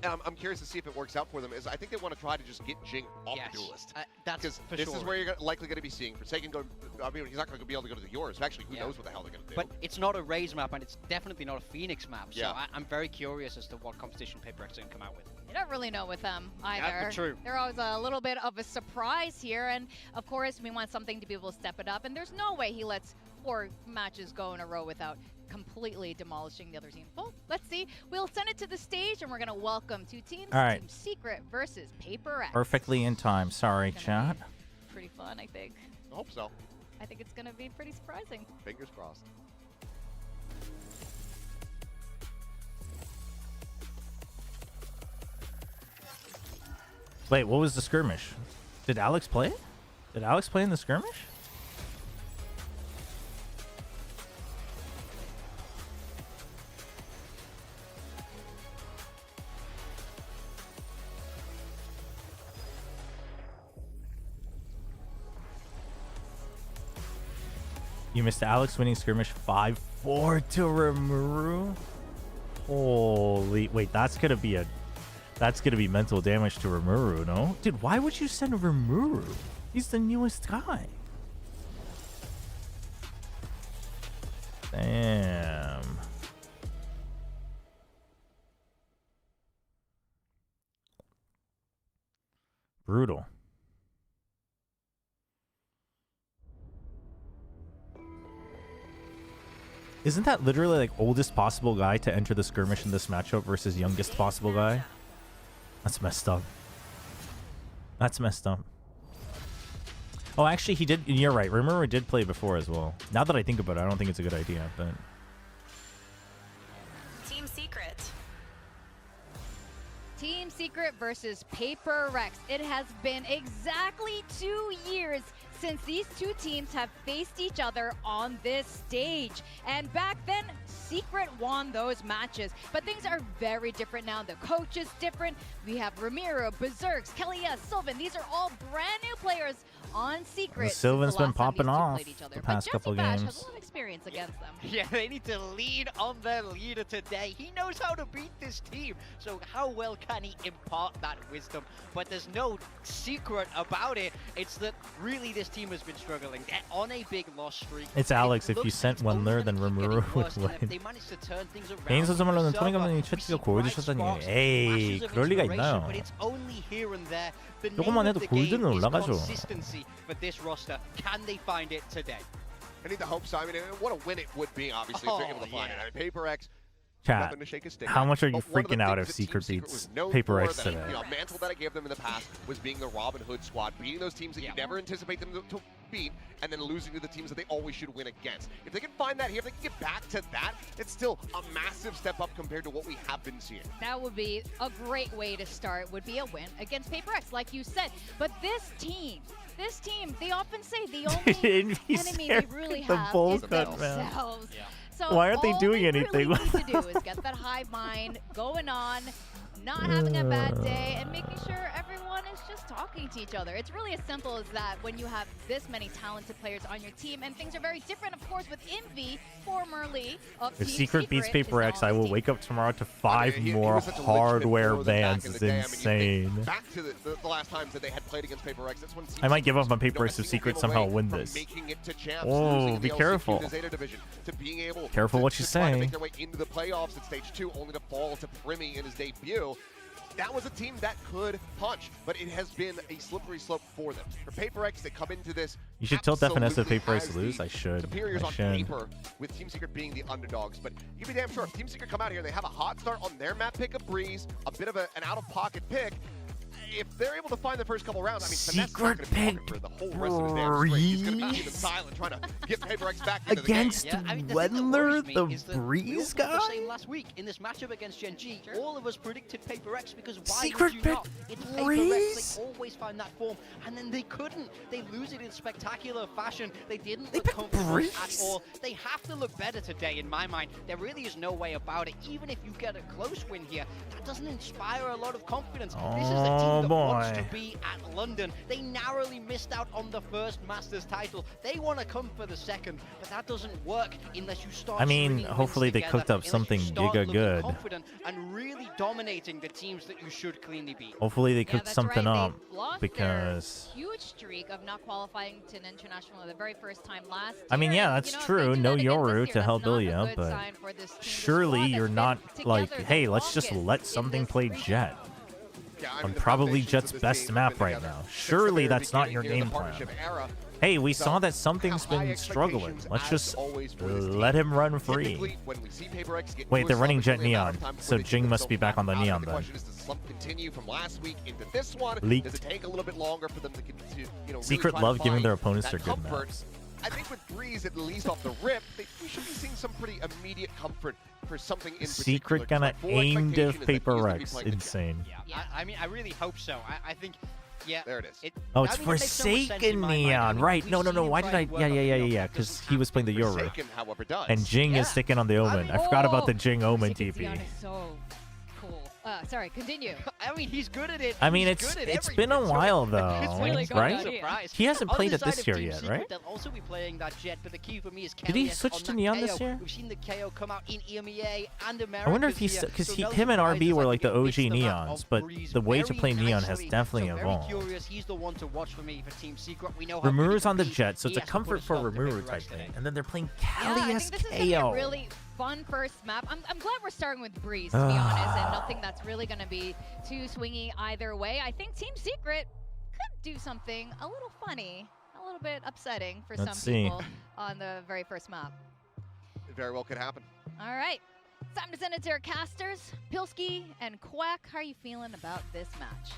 and I'm curious to see if it works out for them, is I think they want to try to just get Jing off the duelist. That's for this sure. is where you're likely going to be seeing Forsaken go. I mean, he's not going to be able to go to the yours. Actually, who knows what the hell they're going to do. But it's not a Raze map, and it's definitely not a Phoenix map. So Yeah. I'm very curious as to what competition PRX are going to come out with. You don't really know with them either. Yeah, true. They're always a little bit of a surprise here, and of course, we want something to be able to step it up, and there's no way he lets 4 matches go in a row without completely demolishing the other team. Well, let's see. We'll send it to the stage, and we're going to welcome 2 teams. All right. Team Secret versus PRX. Perfectly in time. Sorry, chat. Pretty fun, I think. I hope so. I think it's gonna be pretty surprising. Fingers crossed. Wait, what was the skirmish? Did Alex play it? Did Alex play in the skirmish? You missed Alex winning skirmish 5-4 to Rimuru. Holy, wait, that's gonna be mental damage to Rimuru, no? Dude, why would you send Rimuru? He's the newest guy. Damn. Brutal. Isn't that literally like oldest possible guy to enter the skirmish in this matchup versus youngest possible guy? That's messed up. That's messed up. Oh, actually, he did. You're right. Rimuru did play before as well. Now that I think about it, I don't think it's a good idea, but... Team Secret. Team Secret versus PRX. It has been exactly 2 years since these two teams have faced each other on this stage. And back then, Secret won those matches. But things are very different now. The coach is different. We have Ramiro, Berserks, Kelia, Sylvan. These are all brand new players on Secret. Sylvan's been popping off the past couple games. Has a lot of experience against them. Yeah, they need to lean on their leader today. He knows how to beat this team. So how well can he impart that wisdom? But there's no secret about it. It's that really this team has been struggling. They're on a big loss streak. It's Alex. If you sent one there, then Rimuru would win. 개인 선수말로는 토니 감독님이 채팅을 보여주셨다니. 에이, 그럴 리가 있나요? But it's only here and there. The 조금만 name 해도 of the game 골드는 is 올라가죠. consistency for this roster. Can they find it today? I need to hope so. I mean, what a win it would be, obviously, if they're able to find it. I mean, PRX, Chat, nothing to shake a stick how at. much are you But one of the freaking out things if that Team Secret Secret beats was known PRX for, today? You know, mantle that I gave them in the past was being the Robin Hood squad, beating those teams that you never anticipate them to beat, and then losing to the teams that they always should win against. If they can find that here, if they can get back to that, it's still a massive step up compared to what we have been seeing. That would be a great way to start, would be a win against PRX, like you said. But this team, they often say the only enemy they really the have bowl is cut, man. themselves. So Why aren't they all doing they anything really with need to do is get that hive mind going on, not having a bad day, and making sure everyone is just talking to each other. It's really as simple as that when you have this many talented players on your team, and things are very different, of course, with Envy, formerly of If Team Secret beats is Paper now X, I will wake up tomorrow to 5 more hardware bans. It's insane. Back to the last times that they had played against PRX, that's when I might give up on Paper X if Secret somehow win this. Oh, be careful. Careful what you trying to say. make their way into the playoffs at stage 2, only to fall to Primi in his debut. That was a team that could punch, but it has been a slippery slope for them. For PRX, they come into this. You should tilt FNS if Paper X as lose. the I should. Superiors I on should. paper, with Team Secret being the underdogs. But you can be damn sure if Team Secret come out here and they have a hot start on their map pick of Breeze, a bit of an out-of-pocket pick. If they're able to find the first couple rounds, I mean, Finesse not going to be talking for the whole rest of his damn streak. He's going to be keeping silent, trying to get PRX back into Against the game. Yeah, I mean, the Wendler, thing that worries me the is that Breeze we all guy? did the same last week in this matchup against Gen G. All of us predicted PRX because why Secret would you pick not? It's Breeze? PRX. They always find that form, and then they couldn't. They lose it in spectacular fashion. They didn't look comfortable at all. They have to look better today, in my mind. There really is no way about it. Even if you get a close win here, that doesn't inspire a lot of confidence. This is a team that wants to be at London. They narrowly missed out on the first Masters title. They want to come for the second, but that doesn't work unless you start. I mean, stringing hopefully wins they together, cooked up unless you something start giga looking good. confident and really dominating the teams that you should cleanly beat. Hopefully they cooked that's something right. up They lost because their huge streak of not qualifying to an international the very first time last I mean, year. yeah, And, that's you know, if true. they do No that again Yoru this to year, help that's not a Ilya, good but sign for this team. The surely squad you're that's not been like, together hey, the let's just longest let in something this play region. Jet. Yeah, I On mean, the probably foundations Jet's of this best team map have been right together now. since the Surely very that's not beginning your here in the game plan. partnership era. Hey, we So, saw that something's have high been struggling. expectations Let's as just always for this team. let him run free. Typically, when we see PRX get Wait, into they're a running slump, Jet it's only a matter Neon, of time so before they Jing take must be back on the themselves Neon out. then. The question is, does the slump continue from last week into this one? Leaked. Does it take a little bit longer for them to really Secret try to love giving find their opponents that their good comfort? maps. I think with Breeze, at least off the rip, we should be seeing some pretty immediate comfort for something in Secret particular. gonna aim to PRX. Insane. Yeah, I mean, I really hope so. I think, yeah. There it is. Oh, it's Forsaken Neon. Right. No. Why did I? Yeah. Because he was playing the Yoru. Forsaken, however, does. And Jing is sticking on the Omen. I forgot about the Jing Omen TP. So cool. Sorry, continue. I mean, he's good at it. I mean, He's good at it's been a everything. while though, It's really good. right? Surprise. He hasn't On played the it this side of year Team yet, Secret, right? They'll also be playing that Jet, but the key for me is Did he KS switch on to that Neon KO. this year? We've seen the KO come out in EMEA and America. I wonder if he's because him and RB were like the OG Neons, but the way to play Neon has definitely evolved. Curious. He's the one to watch for me for Team Secret. We know how Remuru's on the good Jet, so it's a he has to comfort put for a stop to Remuru PRX type today. thing, and then they're playing Yeah, I Kalias think this is gonna be a KO. really fun first map. I'm glad we're starting with Breeze, to be honest, and nothing that's really going to be too swingy either way. I think Team Secret could do something a little funny, a little bit upsetting for Let's some see. people on the very first map. It very well could happen. All right, it's time to send it to our casters, Pilski and Quack. How are you feeling about this match?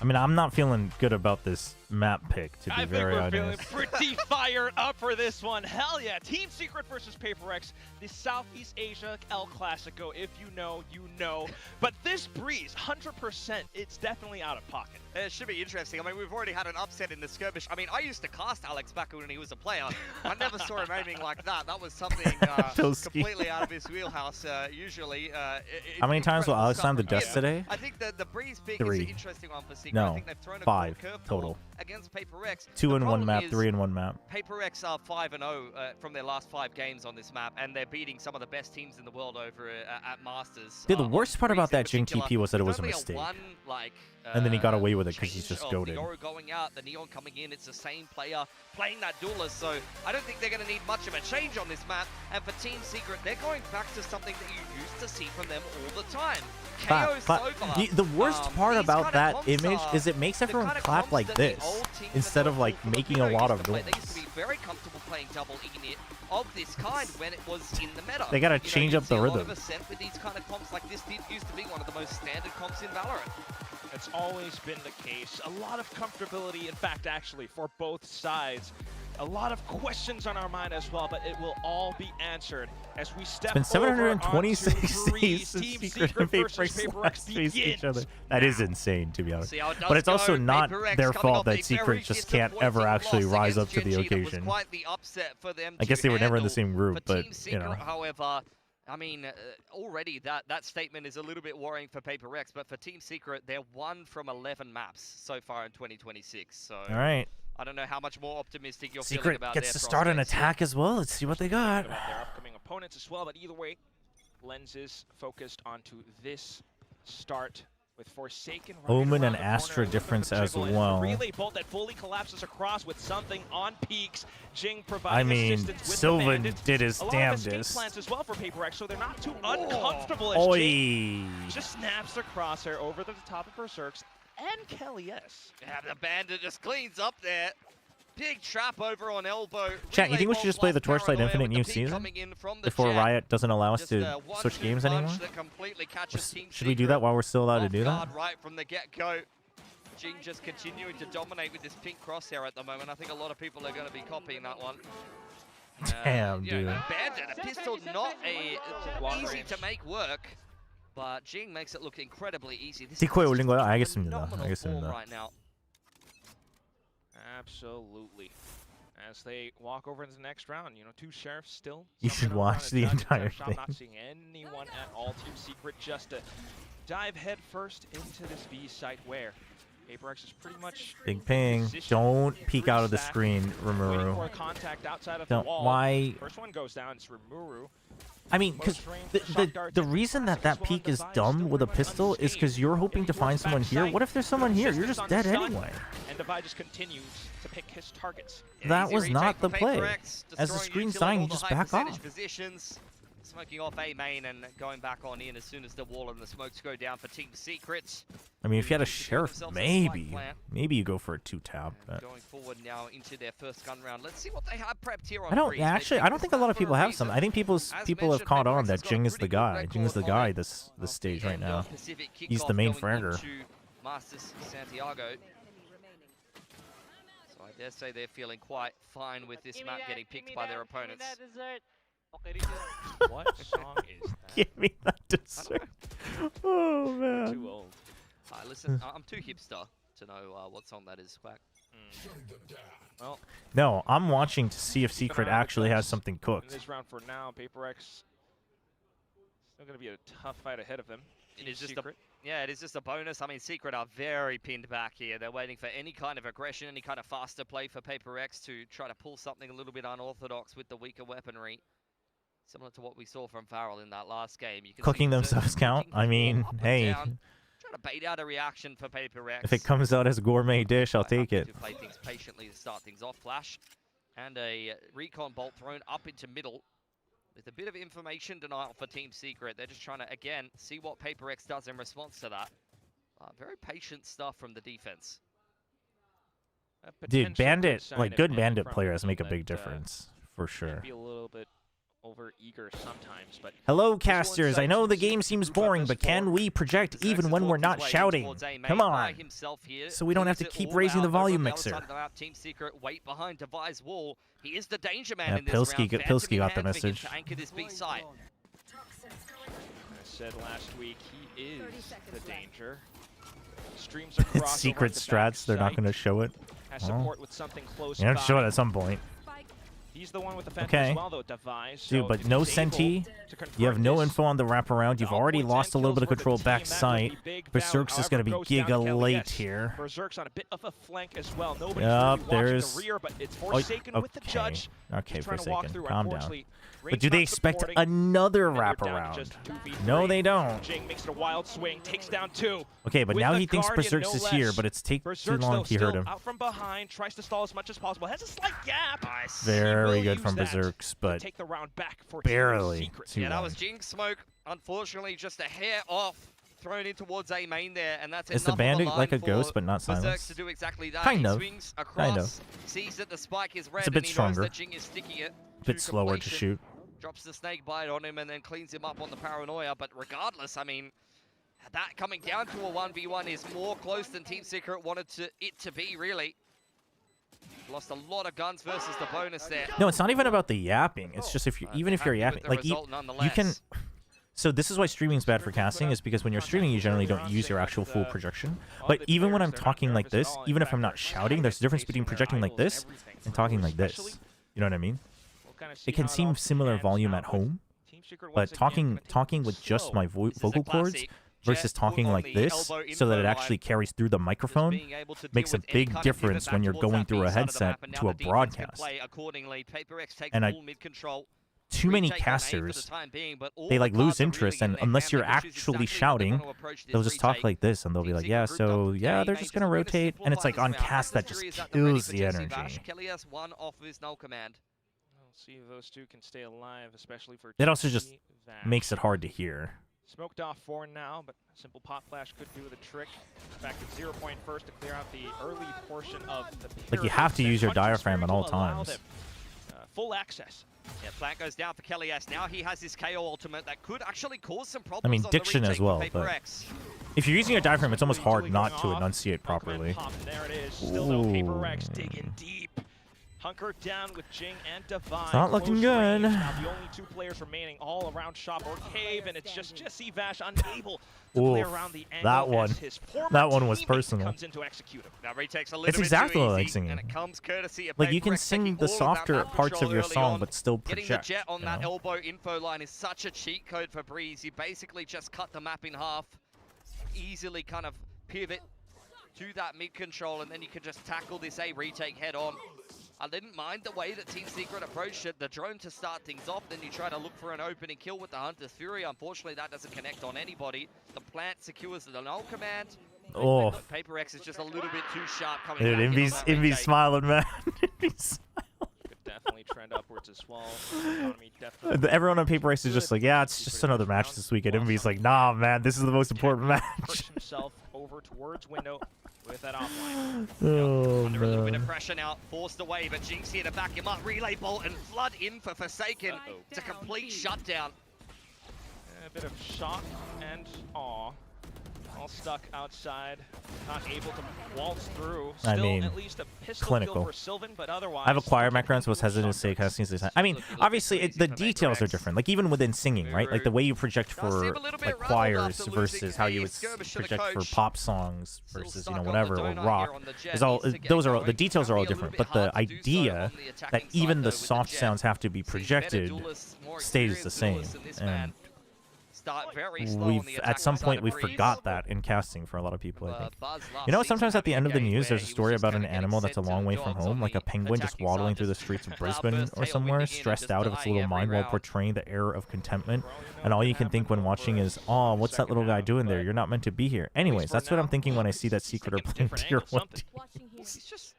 I mean, I'm not feeling good about this map pick, to be I think very we're honest. feeling pretty fired up for this one. Hell yeah. Team Secret versus PRX, the Southeast Asia El Clasico. If you know, you know. But this Breeze, 100%, it's definitely out of pocket. It should be interesting. I mean, we've already had an upset in the skirmish. I mean, I used to cast Alex back when he was a player. I never saw him aiming like that. That was something completely out of his wheelhouse, usually. How many times will Alex time the Yeah. dust today? I think the Breeze pick 3. is an interesting one for Secret. No, I think they've thrown a 5 curveball total. against PRX. 2 The in one problem map, is 3 in one map. PRX are 5-0 from their last 5 games on this map, and they're beating some of the best teams in the world over at Masters. Dude, the worst part about that Jing particular, TP was that it was a there's mistake. only one, And then he got away with it because he's change just of goated. The Yoru going out, the Neon coming in. It's the same player playing that duelist, so I don't think they're going to need much of a change on this map. And for Team Secret, they're going back to something that you used to see from them all the time. KO Soba. The worst part these about kind that of comps image are is it makes the everyone kind of clap comps like that the this old teams instead of like making a lot of They used noise. to be very comfortable playing double init of this kind when it was in the meta. They gotta You know, change you'd up the see a lot rhythm. of ascent with these kind of comps like this. It used to be one of the most standard comps in Valorant. It's always been the case. A lot of comfortability, in fact, actually, for both sides. A lot of questions on our mind as well, but it will all be answered as we step It's been over 726 onto days Breeze. since Team Secret Secret and versus PRX PRX last faced each other. begins. That is insane, to be honest. See how it does But it's also go. not PRX their coming fault off a that Secret very just can't ever disappointing actually loss rise up against to the Gen G. That occasion. was quite the upset for them I guess to they were never in the handle. same group, For but Team you Secret, know. however, I mean, already that statement is a little bit worrying for PRX, but for Team Secret, they're 1 from 11 maps so far in 2026. So All right. I don't know how much more optimistic you're feeling Secret about gets their to start an prospects. attack as well. Let's see what they got. Their upcoming opponents as well, but either way, lenses focused onto this start with Forsaken right Omen around and the Astra corner, looking for difference the as dribble, and the well. relay bolt that fully collapses across with something on peaks. Jing I providing mean, assistance with the Sylvan bandits. did his A lot of escape damnedest. plans as well for PRX, so they're not too uncomfortable as Oi. Jing just snaps the crosshair over the top of Berserks and Kelly S. Yeah, the bandit just cleans up there. Big trap over on elbow. Chat, you think we should just play the Torchlight Paranoia Infinite with new the peak season? coming in from the Before Jet. Riot doesn't allow us Just to a switch 1-2 games punch anymore? that completely catches Team Should we do that while we're still allowed to do that? Guard right from the get-go. Jing just continuing to dominate with this pink crosshair at the moment. I think a lot of people are going to be copying that one. Damn, You know, dude. Bandit, a pistol not Long easy range. to make work, but Jing makes it look incredibly easy. This 디코에 is 올린 거요? just 알겠습니다. phenomenal form 알겠습니다. right now. Absolutely. As they walk over into the next round, you know, 2 sheriffs still. You something should around watch a the judge entire shop. Not thing. seeing anyone at all. Team Secret just to dive head first into this B site where PRX is pretty much Big ping. positioned Don't peek out of the stack, screen, waiting for a Rimuru. contact outside of Don't- the wall. why- First one goes down. It's Rimuru. I mean, because the reason that peek is dumb with a pistol is because you're hoping to find someone here. What if there's someone here? You're just dead anyway. And Divide just continues to pick his targets. That Easy was retake not for the play. PRX, As the destroying screen's utility dying, all you the just high back percentage off. Positions. Smoking off A main and going back on in as soon as the wall and the smokes go down for Team Secrets. I mean, if you had a sheriff, themselves a spike maybe. plant. Maybe you go for a 2-tap. But Going forward now into their first gun round. Let's see what they have prepped here on I don't Breeze. actually. I don't think a lot of people have some. I think people As have mentioned, caught on PRX that has got a Jing is the pretty good guy. Jing is the record on guy it. this stage right And, now. Pacific He's the kickoff main going fragger. onto Masters Santiago. So I dare say they're feeling quite fine with this map getting picked by their opponents. What song is that? Give me that dessert. Oh man. Too old. Listen, I'm too hipster to know what song that is, Quack. Well, No, I'm watching to see if Secret actually has something in cooked. this round for now, PRX still going to be a tough fight ahead of them. It is just Secret. it is just a bonus. I mean, Secret are very pinned back here. They're waiting for any kind of aggression, any kind of faster play for PRX to try to pull something a little bit unorthodox with the weaker weaponry. Similar to what we saw from Farrell in that last game. You can Cooking see themselves count? I mean, hey, down, trying to bait out a reaction for PRX. if it comes out as a gourmet dish, I'll take it. To play things patiently to start things off. Flash and a recon bolt thrown up into middle with a bit of information denial for Team Secret. They're just trying to, again, see what PRX does in response to that. Very patient stuff from the defense. Dude, Bandit, like good if Bandit from players make a that, big difference, for sure. Be a little bit over eager sometimes, but Hello, casters. I know the game seems boring, but can we project even when we're not shouting? Come on. So we don't have to keep raising the volume mixer. Team Secret wait behind Devi's wall. He is the danger man in this Pilsky, round. Pilsky got the Phantom in hand begins message. to anchor this B site. I said last week, he is the danger. Streams across It's secret strats. They're not going to show it. Has Well, support with something close you have to show by. it at some point. He's the one with the Phantom Okay. as well, though, Device. Dude, so but if no he's able Senti. to You have confirm no this, info on the wraparound. You've already lost a little bit of control backside. Berserk's is going to be giga late here. Berserk's on a bit of a flank as well. Nobody's Yup, really watching there's... the rear, but it's Oh, Forsaken with the okay. judge. Okay, He's trying to walk Forsaken. through, Calm down. unfortunately. But Range do they not expect supporting, another and they're down to wraparound? just 2v3. No, they don't. Jing makes it a wild swing, takes down 2. Okay, but With now the he thinks Guardian, Berserk's no is here, less. but it's too Berserk's, long though, to hurt still him. out from behind, tries to stall as much as possible, has a slight gap. Nice. Very good from Berserk's, but take the round back for Team barely Secret. too Yeah, that long. was Jing Smoke. Unfortunately, just a hair off. Thrown in towards A main there, and that's Is the enough Bandit of a like a line ghost for but not Berserk silenced? to do exactly that. Kind He of. swings across, Kind of. sees that the spike is red, It's a bit and he stronger. knows that Jing is sticking it. A bit slower to completion. shoot. Drops the snake bite on him and then cleans him up on the paranoia. But regardless, I mean, that coming down to a 1v1 is more close than Team Secret wanted it to be, really. Lost a lot of guns versus the bonus there. No, it's not even about the yapping. It's just if you even if you're happy with yapping, the like result you can. nonetheless. So this is why streaming's bad for casting, is because when you're streaming, you generally don't use your actual full projection. But even when I'm talking like this, even if I'm not shouting, there's a difference between projecting like this and talking like this. You know what I mean? It can seem similar volume at home, but talking with just my vocal cords versus talking like this so that it actually carries through the microphone makes a big difference when you're going through a headset to a broadcast. And too many casters, they like lose interest, and unless you're actually shouting, they'll just talk like this, and they'll be like, yeah, so yeah, they're just gonna rotate, and it's like on cast that just kills the energy. Kelly has one off of his null command. We'll see if those two can stay alive, especially for It also just Vash. makes it hard to hear. Smoked off 4 now, but simple pop flash could do the trick. Back at 0 point first to clear out the early portion of the Like you have to use your Punch diaphragm at all will allow times. them, full access. Yeah, flank goes down for Kelly S. Now he has his KO ultimate that could actually cause some problems. I mean, on the diction retake as well, for but PRX. if you're using your diaphragm, it's almost hard not to enunciate properly. Pop, and there it is. Still no PRX digging deep. Hunkered down with Jing and Divine. It's not looking Close good. range. Now the only 2 players remaining all around shop or cave, and it's just Jesse Vash unable to play Oof, around the angle that one. as his former That one was teammate personal. comes in to execute him. That retakes a little It's bit exactly too like easy, singing. and it comes courtesy of Like you can PRX sing taking the all of that softer map parts of control your early song, on. but still Getting project. the jet on you that know? elbow info line is such a cheat code for Breeze. You basically just cut the map in half, easily kind of pivot to that mid control, and then you can just tackle this A retake head on. I didn't mind the way that Team Secret approached it. The drone to start things off, then you try to look for an opening kill with the Hunter's Fury. Unfortunately, that doesn't connect on anybody. The plant secures the null command. Oh, PRX is just a little bit too sharp coming dude, back in on Envy's that Envy's retake. smiling, man. Envy's Could definitely trend upwards as well. Economy definitely. smiling. Everyone on Paper Race is just like, yeah, it's just another match this weekend. Envy's like, nah, man, this is the most important match. Push himself over towards window with that offline. Oh, Under a little bit of man. pressure now, forced away, but Jinx here to back him up. Relay bolt and flood in for Forsaken. It's a complete shutdown. A bit of shock and awe All stuck outside, not able to waltz through. I Still mean, at least a pistol clinical. kill for Sylvan, but otherwise. I've acquired my crown, so I was hesitant to say casting design. I mean, obviously, the details are different. Like, even within singing, right? Like, the way you project for, like, choirs versus how you would project for pop songs versus, you know, whatever, or rock. Is all, those are all, the details are all different. But the idea that even the soft sounds have to be projected stays the same. And at some point we forgot that in casting for a lot of people, I think. You know, sometimes at the end of the news there's a story about an animal that's a long way from home, like a penguin just waddling through the streets of Brisbane or somewhere, stressed out of its little mind while portraying the air of contentment, and all you can think when watching is, oh, what's that little guy doing there? You're not meant to be here. Anyways, that's what I'm thinking when I see that Secret are playing tier 1 teams.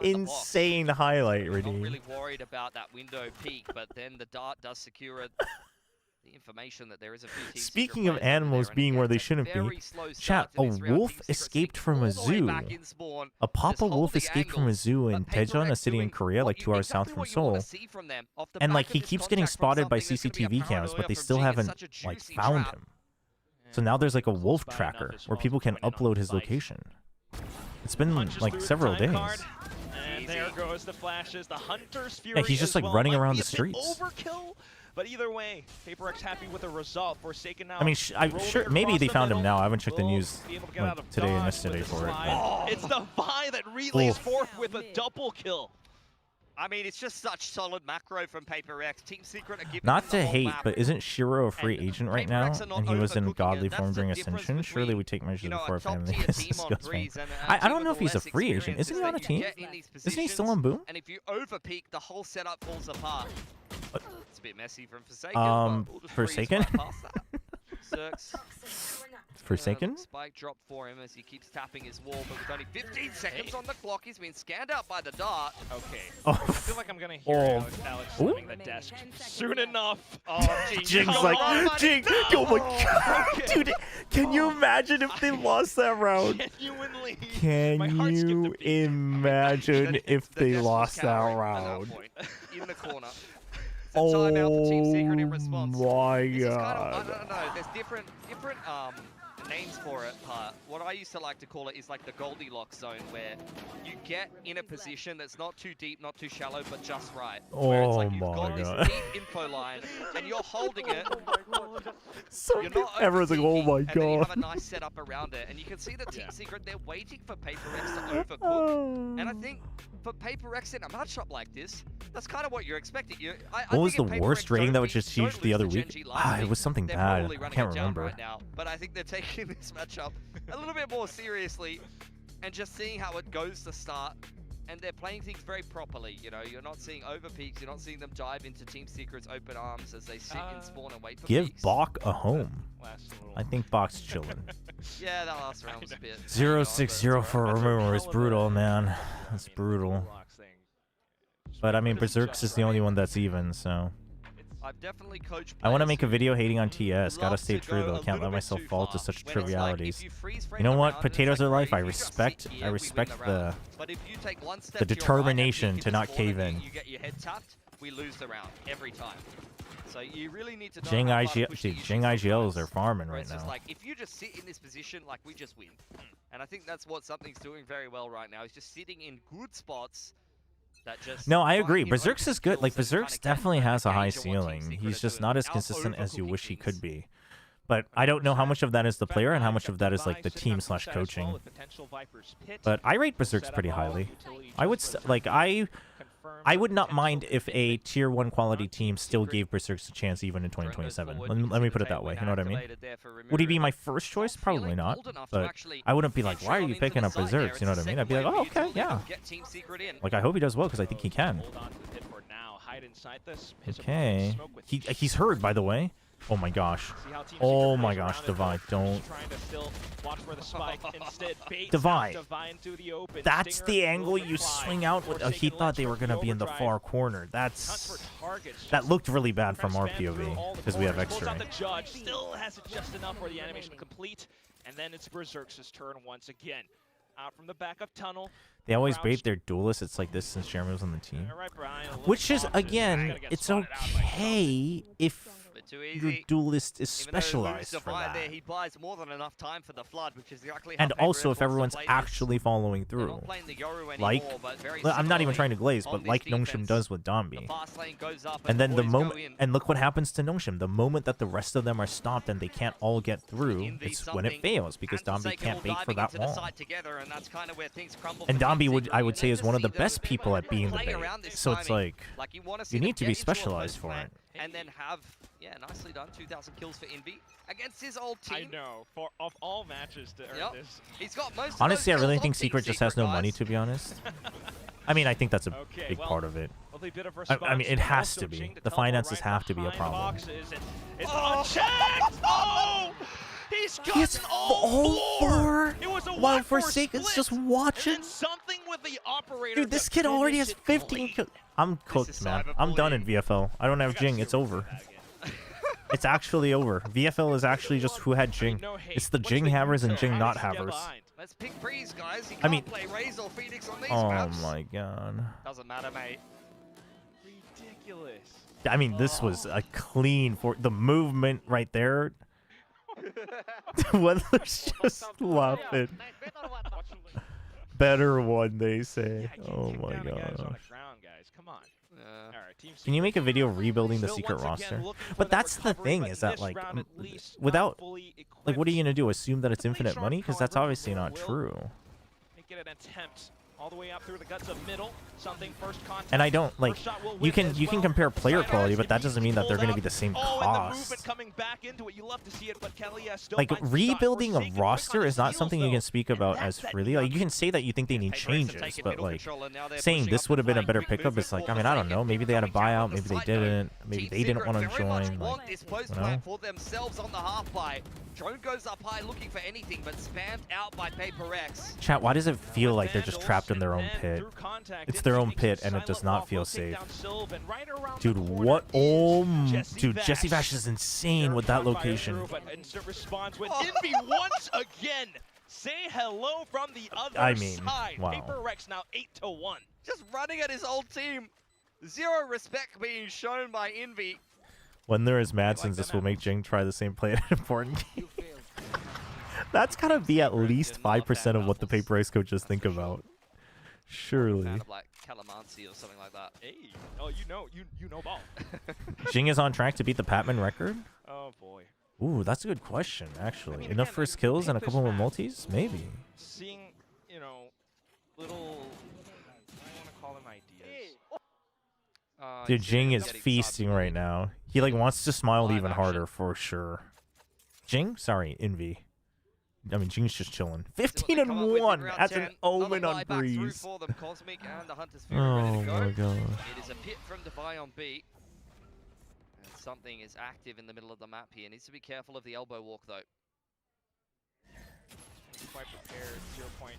Insane highlight, Redeem. Not really worried about that window peak, but then the dart does secure the information that there is a few teams. Speaking of animals being where they shouldn't be, chat, a wolf escaped from a zoo. A papa wolf escaped from a zoo in Daejeon, a city in Korea, like 2 hours south from Seoul. And like he keeps getting spotted by CCTV cams, but they still haven't like found him. So now there's like a wolf tracker where people can upload his location. It's been like several days. And there goes the flashes. The Hunter's Fury. Yeah, he's just like running around the streets. Overkill, but either way, PRX happy with the result. Forsaken now. I mean, I'm sure maybe they found him now. I haven't checked the news like, today and yesterday for it. Oh, it's the Vi that relays forth with a double kill. I mean, it's just such solid macro from PRX. Team Secret are giving Not to hate, but isn't Shiro a free agent right now? And he was in godly form during Ascension? Surely we take measures before family skills from. I don't know if he's a free agent. Isn't he on a team? Isn't he still on Boom? And if you overpeak, the whole setup falls apart. It's a bit messy from Forsaken. Forsaken? Forsaken? Spike drop for him as he keeps tapping his wall, but with only 15 seconds on the clock, he's been scanned out by the dart. Okay. Oh. I feel like I'm gonna hear Alex slamming the desk soon enough. Oh, Jing's like, Jing, oh my god, dude, can you imagine if they lost that round? Genuinely. Can you imagine if they lost that round? In the corner. Oh my God. god. I don't know. There's different names for it, but what I used to like to call it is like the Goldilocks zone, where you get in a position that's not too deep, not too shallow, but just right. Where it's like you've got this deep info line, and you're holding it. So you're not everyone's like, oh my and then you god. have a nice setup around it, and you can see the Team Secret, they're waiting for PRX to overcook. And I think for PRX in a matchup like this, that's kind of what you're expecting. What was the worst rating that was just achieved the other week? It was something bad. I can't remember. Right now, but I think they're taking this matchup a little bit more seriously and just seeing how it goes to start. And they're playing things very properly. You know, you're not seeing overpeaks. You're not seeing them dive into Team Secret's open arms as they sit in spawn and wait for Give peaks. Bach a home. I think Bach's chilling. Yeah, that last round was a bit. 0-6-0 for Remember is brutal, man. That's brutal. But I mean, Berserks is the only one that's even, so. I've definitely coached. I want to make a video hating on TS. Gotta stay true though. Can't let myself fall to such trivialities. You know what? Potatoes are life. I respect the determination to not cave in. You get your head tapped. We lose the round every time. So you really need to know Jing how far IGL, dude, Jing IGLs are farming right it's just now. like, if you just sit in this position, like, we just win. And I think that's what something's doing very well right now. He's just sitting in good spots. No, I agree. Berserks is good. Like, Berserks definitely has a high ceiling. He's just not as consistent as you wish he could be. But I don't know how much of that is the player and how much of that is, like, the team/coaching. But I rate Berserks pretty highly. I would, I would not mind if a tier 1 quality team still gave Berserks a chance even in 2027. Let me put it that way, you know what I mean? Would he be my first choice? Probably not. But I wouldn't be like, why are you picking up Berserks? You know what I mean? I'd be like, oh, okay, yeah. Like, I hope he does well, because I think he can. Okay. He's hurt, by the way. Oh my gosh. Oh my gosh, Divine, don't. Divine. That's the angle you swing out with. He thought they were going to be in the far corner. That looked really bad from our POV because we have X-ray. The judge still has it just enough for the animation to complete, and then it's Berserk's turn once again. Out from the back of tunnel. They always bait their duelists. It's like this since Jeremy was on the team. Which is, again, it's okay if bit too your easy. duelist is Even though Lu's specialized for divine that. there, he buys more than enough time for the flood, which is exactly how And Paper also, X if wants to everyone's play this. actually following They're through, not playing the Yoru like, anymore, but very I'm not even similarly trying to glaze, on but this like Nongshim defense, does with the Dambi. fast lane goes up And then the boys go moment, in. and look what happens to Nongshim. The moment that the rest of them are stopped and they can't all get through, it's when it fails because Dambi can't bait for that long. Together, and that's kind of where things crumble And for Dambi Team would, Secret. I would You say, need is to one of see the them best people at being the play bait. around this So it's timing. like, you want to see you them need to get be into a specialized post for plan it. and then have, yeah, nicely done, 2,000 kills for Envy against his old team. I know. For of all matches to earn this. He's got most of Honestly, I those really kills think on Team Secret just has no guys. money, to be honest. I mean, I think that's a Okay, big well, part of it. lovely bit of I mean, response, it but has also to be. Jing to The teleport finances right have to be a behind the problem. boxes, and it's unchecked! Oh! He's got He has all four It was a while 1-4 Forsaken's split. just watching. And then something with the operator. Dude, this to kid already has finish it 15 clean. kills. I'm cooked, man. I'm done in VFL. I don't have Jing. It's over. It's actually over. VFL is actually just who had Jing. It's the Jing havers and Jing not havers. Let's pick freeze, guys. He I can't mean- play Raze or Phoenix on these Oh maps. my god. Doesn't matter, mate. Ridiculous. I mean, this was a clean for the movement right there. Weather's just laughing. Better one, they say. Oh my god. Ground, guys. Come on. All right, Team Can you make a video rebuilding the Still secret once again roster? looking for But that that's the recovery, thing, but is that this like round at least not without fully like what are you gonna do? Assume that it's infinite sharp, money? Because that's however, obviously not will true. Make it an attempt all the way up through the guts of middle. Something first contact. And I don't like First shot will you win can as you can well. compare player Siders quality, but that doesn't mean that they're pulled gonna be out. the same Oh, and the cost. movement coming back into it. You love to see it, but Kelly still Like finds the shot. rebuilding a Forsaken roster quick on is not his something heels, you can though. speak about as freely. Like you can say that you think they need changes, but like saying this would have been a better pickup is like, I mean, I don't know. Maybe they had a buyout, maybe they didn't, maybe they didn't want to Very much join. want Like, this post you plan know? for themselves on the half pipe. Drone goes up high looking for anything, but spammed out by Paper X. Chat, why does it feel like they're just trapped in their own pit? It's their own pit, and it does not feel safe. Dude, what? Oh, dude, Jesse Vash is insane with that location. But instant response with Envy once again. Say hello from the other I mean, side. wow. Paper X now 8-1. Just running at his old team. Zero respect being shown by Envy. When there is Madsen's, this will make Jing try the same play at an important game. That's gotta be at least 5% of what the Paper X coaches think about. Surely. Kind of like Calamansi or something like that. Hey, oh, you know ball. Jing is on track to beat the Patman record? Oh boy. Ooh, that's a good question, actually. Enough first kills and a couple more multis? Maybe. Seeing, little, I want to call them ideas. Dude, Jing is feasting right now. He like wants to smile even harder for sure. Jing? Sorry, Envy. I mean, Jing's just chilling. 15-1 as an omen on Breeze. Oh my god. It is a pit from Defy on B. And something is active in the middle of the map here. Needs to be careful of the elbow walk though. He's quite prepared. 0 point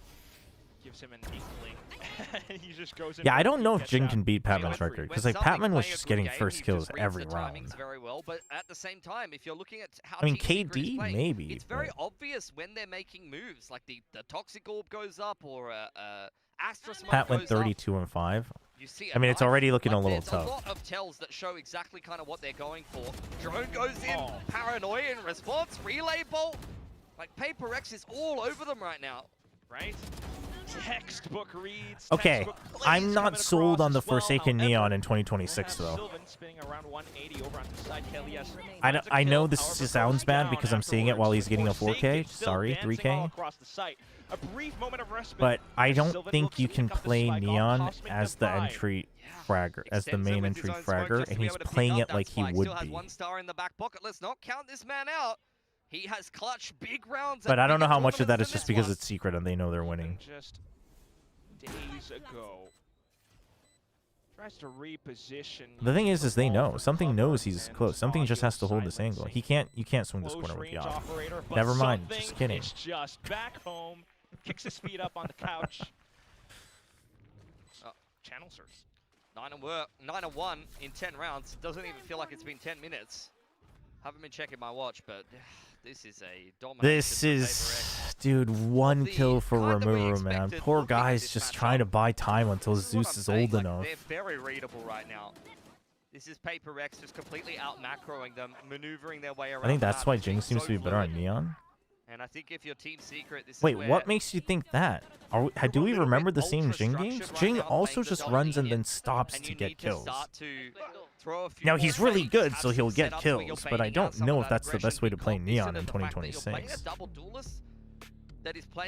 gives him an inkling. He just goes in. Yeah, I don't know if gets Jing out. can beat Patman's record, because like Patman was just getting first kills every round. Very well, but at the same time, if you're looking at how I mean, Team Secret is KD playing, maybe, it's very but- obvious when they're making moves, like the toxic orb goes up or Astra smoke Pat went goes up. 32-5. You see I mean, it's already looking a little there's tough. a lot of tells that show exactly kind of what they're going for. Drone goes in, paranoia in response, relay bolt. Like Paper X is all over them right now. Right? Textbook reads. Okay, textbook I'm plays not coming sold across on the as well. Forsaken However, Neon in 2026, though. Sylvan spinning around 180 over onto side. Kelias I know this sounds bad because I'm seeing it while he's getting a 4K. Sorry, 3K. A brief moment of respite. But I don't Sylvan think looks you to can pick up the play spike off Neon Cosmic as the Defy. entry fragger, as the main entry fragger, and he's able to pick playing up it that like he spike. would Still has be. 1 star in the back pocket. Let's not count this man out. He has clutched big rounds. But at I don't know bigger how much of that is tournaments just than because this it's secret and they know they're winning. Just days ago. Tries to reposition. The thing is they know. Something knows he's close. Something just has to hold this angle. You can't swing this corner with Close range Yao. operator, but Never mind. something Just kidding. is just back home. Kicks his feet up on the couch. Channel search. 9-1 in 10 rounds. Doesn't even feel like it's been 10 minutes. Haven't been checking my watch, but this is a domination. This is, dude, 1 kill for Romero, man. Poor guy's just trying to buy time until Zeus is old enough. They're very readable right now. This is PRX just completely out macroing them, maneuvering their way around. I think that's the map, why being Jing seems so to be better on fluid. Neon. And I think if you're Team Secret, this Wait, is where what makes you think that? Do we remember the same Jing games? Jing also just runs and then stops to get kills. Now he's really good, so he'll get kills, but I don't know if that's the best way to play Neon in 2026.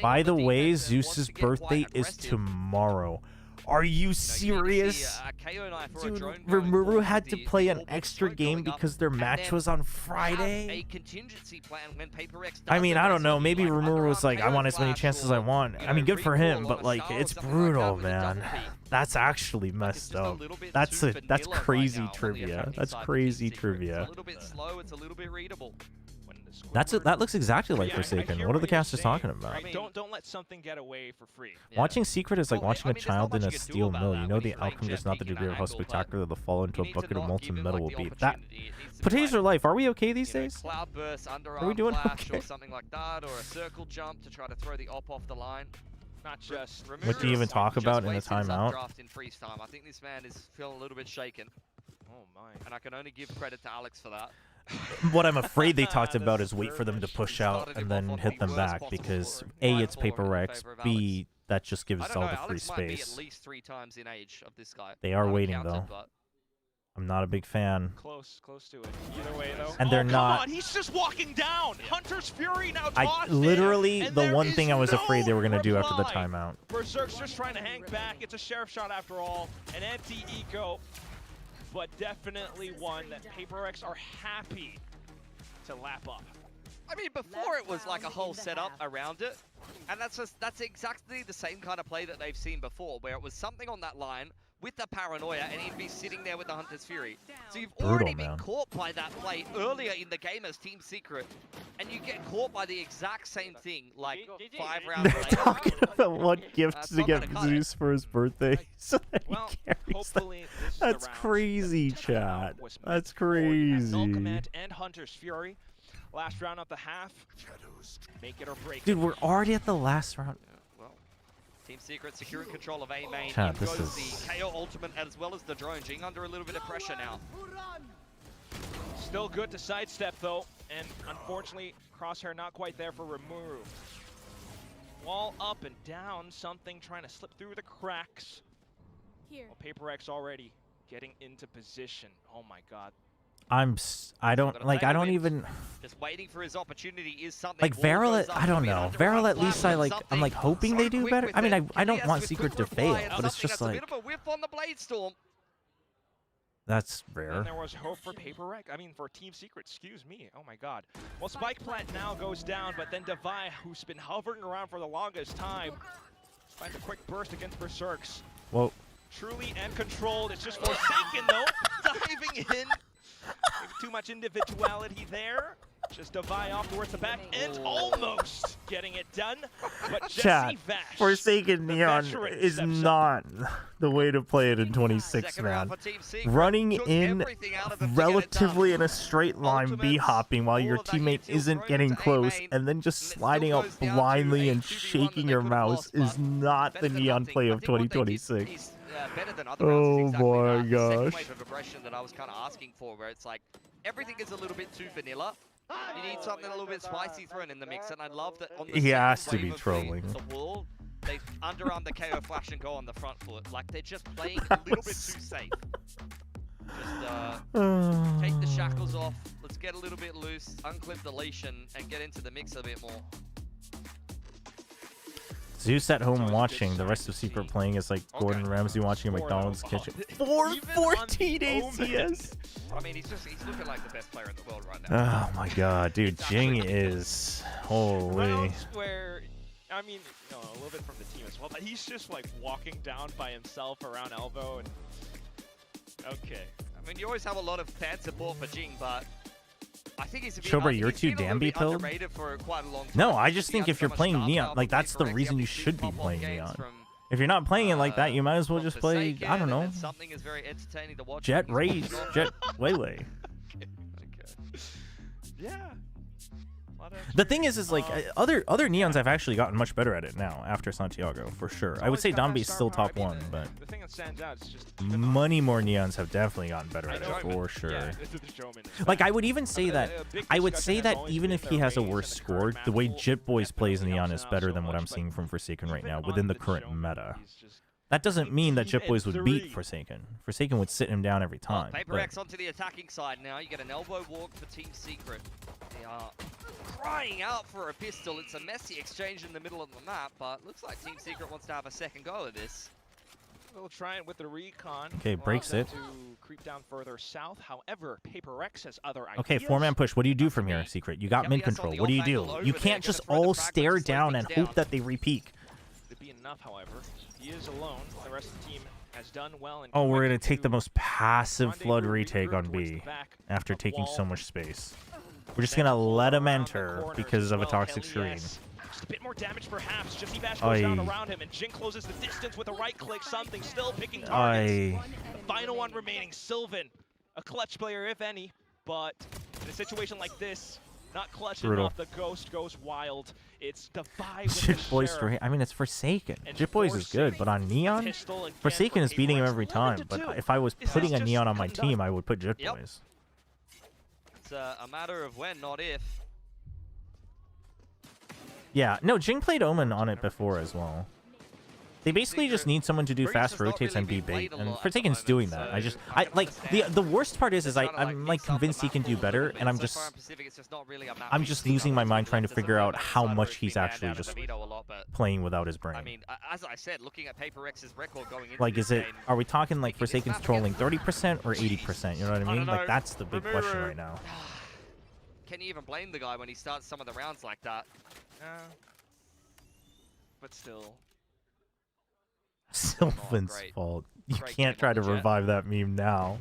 By the way, Zeus's birthday is tomorrow. Are you serious? Dude, Rimuru had to play an extra game because their match was on Friday? I mean, I don't know. Maybe Rimuru was like, I want as many chances as I want. I mean, good for him, but like, it's brutal, man. That's actually messed up. That's crazy trivia. That's crazy trivia. A little bit slow, it's a little bit readable. That looks exactly like Forsaken. What are the casters talking about? I mean, don't let something get away for free. Watching Secret is like watching a child in a steel mill. You know the outcome, just not the degree of how spectacular the fall into a bucket of molten metal will be. That potatoes are life. Are we okay these days? Cloud burst, Are we doing okay? or something like that, or a circle jump to try to throw the op off the line. Not just. What do you even talk about in a timeout? Draft in freeze time. I think this man is feeling a little bit shaken. Oh my! And I can only give credit to Alex for that. What I'm afraid they talked about is wait for them to push out and then hit them back because A, it's PRX, B, that just gives all the free Alex might be space. at least 3 times in age of this guy. They are Haven't waiting counted, though. but I'm not a big fan. Close to it. Either way, though. And they're come not- on, he's just walking down. Hunter's Fury now I tossed literally in, and the there one is thing I was no afraid they were gonna do after the reply. timeout. Berserk's just trying to hang back. It's a sheriff shot after all. An empty eco, but definitely one that PRX are happy to lap up. I mean, before it was like a whole setup around it, and that's exactly the same kind of play that they've seen before, where it was something on that line with the paranoia, and he'd be sitting there with the Hunter's Fury. So you've already been caught by that play earlier in the game as Team Secret, and you get caught by the exact same thing, like 5 rounds They're later. talking about what gifts to not get gonna cut it. Zeus for his birthday. So that he Well, carries that. hopefully this is That's the round crazy, that chat. was meant That's for. You have Null crazy. Command and Hunter's Fury. Last round of the half. Make it or break it. Dude, we're already at the last round. Well, Team Secret securing control of A main. Chat, In this goes is- the KO ultimate as well as the drone. Jing under a little bit of pressure now. Still good to sidestep though, and unfortunately, Crosshair not quite there for Rimuru. Wall up and down, something trying to slip through the cracks. Here. Well, PRX already getting into position. Oh my god. I don't even Just waiting for his opportunity is something. like Wall Varel. goes up I don't to know. it, Varel, at underarm least slam I'm something like hoping they do quick better. with I mean, it. I don't Yes, want with Secret quick to fail, reply, and but it's something just that's like a bit of a whiff on the Blade Storm. that's And rare. there was hope for PRX. I mean, for Team Secret. Excuse me. Oh my god. Well, Spike Plant now goes down, but then Devi, who's been hovering around for the longest time, finds a quick burst against Berserks. Whoa. Truly and controlled. It's just Forsaken though, diving in. Maybe too much individuality there. Just Devi off towards the back and almost getting it done. But Chat, Jesse Vash, Forsaken the Neon veteran, is steps up. not the way to play it in 26, man. Running in relatively in a straight line, B-hopping while your teammate isn't getting close, and then just sliding out blindly and shaking your mouse is not the Neon play of 2026. Better than other rounds is Oh exactly my that. The second gosh. wave of aggression that I was kind of asking for, where it's like everything is a little bit too vanilla. You need something a little bit spicy thrown in the mix, and I love that on the He second has to wave be of trolling. the wall, they underarm the KO flash and go on the front foot. Like they're just playing a little bit too safe. Just take the shackles off. Let's get a little bit loose, unclip the leash, and get into the mix a bit more. Zeus at home watching, the rest of Secret playing is like Gordon Ramsay watching a McDonald's kitchen. 414 ACS! I mean, he's looking like the best player in the world right now. Oh my god, dude, Jing is... Holy... Rounds where, I mean, no, a little bit from the team as well, but he's just like walking down by himself around elbow and... Okay. I mean, you always have a lot of fan support for Jing, but I think he's a bit Chobra, you're he's too been a little bit Damby-pilled? underrated for quite a long time. No, I just He think has if you're so much playing star Neon, power like that's the PRX. reason you We've should be seen playing games Neon. from, If you're not playing it like that, you might as well just play, I don't know, and something is very entertaining to watch. Jet He's Rage, got- Jet Waylay. Okay. Yeah. The thing is like other Neons have actually gotten much better at it now after Santiago, for sure. I would say Dombe's still top one, but The thing that stands out is just many more Neons have definitely gotten better at it, for sure. Yeah, this is the showman. Like, I would even say that, even if he has a worse score, the way Jit Boys plays Neon is better than what I'm seeing from Forsaken right now within the current meta. That doesn't mean that Jit Boys would beat Forsaken. Forsaken would sit him down every time. PRX onto the attacking side now. You get an elbow walk for Team Secret. They are crying out for a pistol. It's a messy exchange in the middle of the map, but looks like Team Secret wants to have a second go at this. We'll try it with the recon. Okay, breaks it. To creep down further south. However, PRX has other ideas. Okay, 4-man push. What do you do from here, Secret? You got mid control. What do you do? You can't just all stare down and hope that they re-peek. It'd be enough, however. He is alone. The rest of the team has done well. Oh, we're going to take the most passive flood retake on B after taking so much space. We're just going to let him enter because of a toxic screen. Just a bit more damage, perhaps. Just Bash goes down around him, and Jin closes the distance with a right click. Something still picking targets. The final one remaining, Sylvan. A clutch player, if any, but in a situation like this, not clutch enough, the Ghost goes wild. It's Divide with Jit the Boys Sheriff. I mean, it's Forsaken. Jit Boys is good, but on Neon, Forsaken is beating him every time. But if I was putting a Neon on my team, I would put Jit Boys. It's a matter of when, not if. Yeah, no, Jing played Omen on it before as well. They basically just need someone to do fast rotates and be bait, and Forsaken's doing that. I like the worst part is I'm like convinced he can do better, and I'm just losing my mind trying to figure out how much he's actually just playing without his brain. I mean, as I said, looking at PRX's record going into Like, this is it? game, Are we talking like Forsaken's trolling 30% or 80%? You know what I mean? Like, that's the big question right now. can you even blame the guy when he starts some of the rounds like that? But still. Sylvan's fault. You can't try to revive that meme now.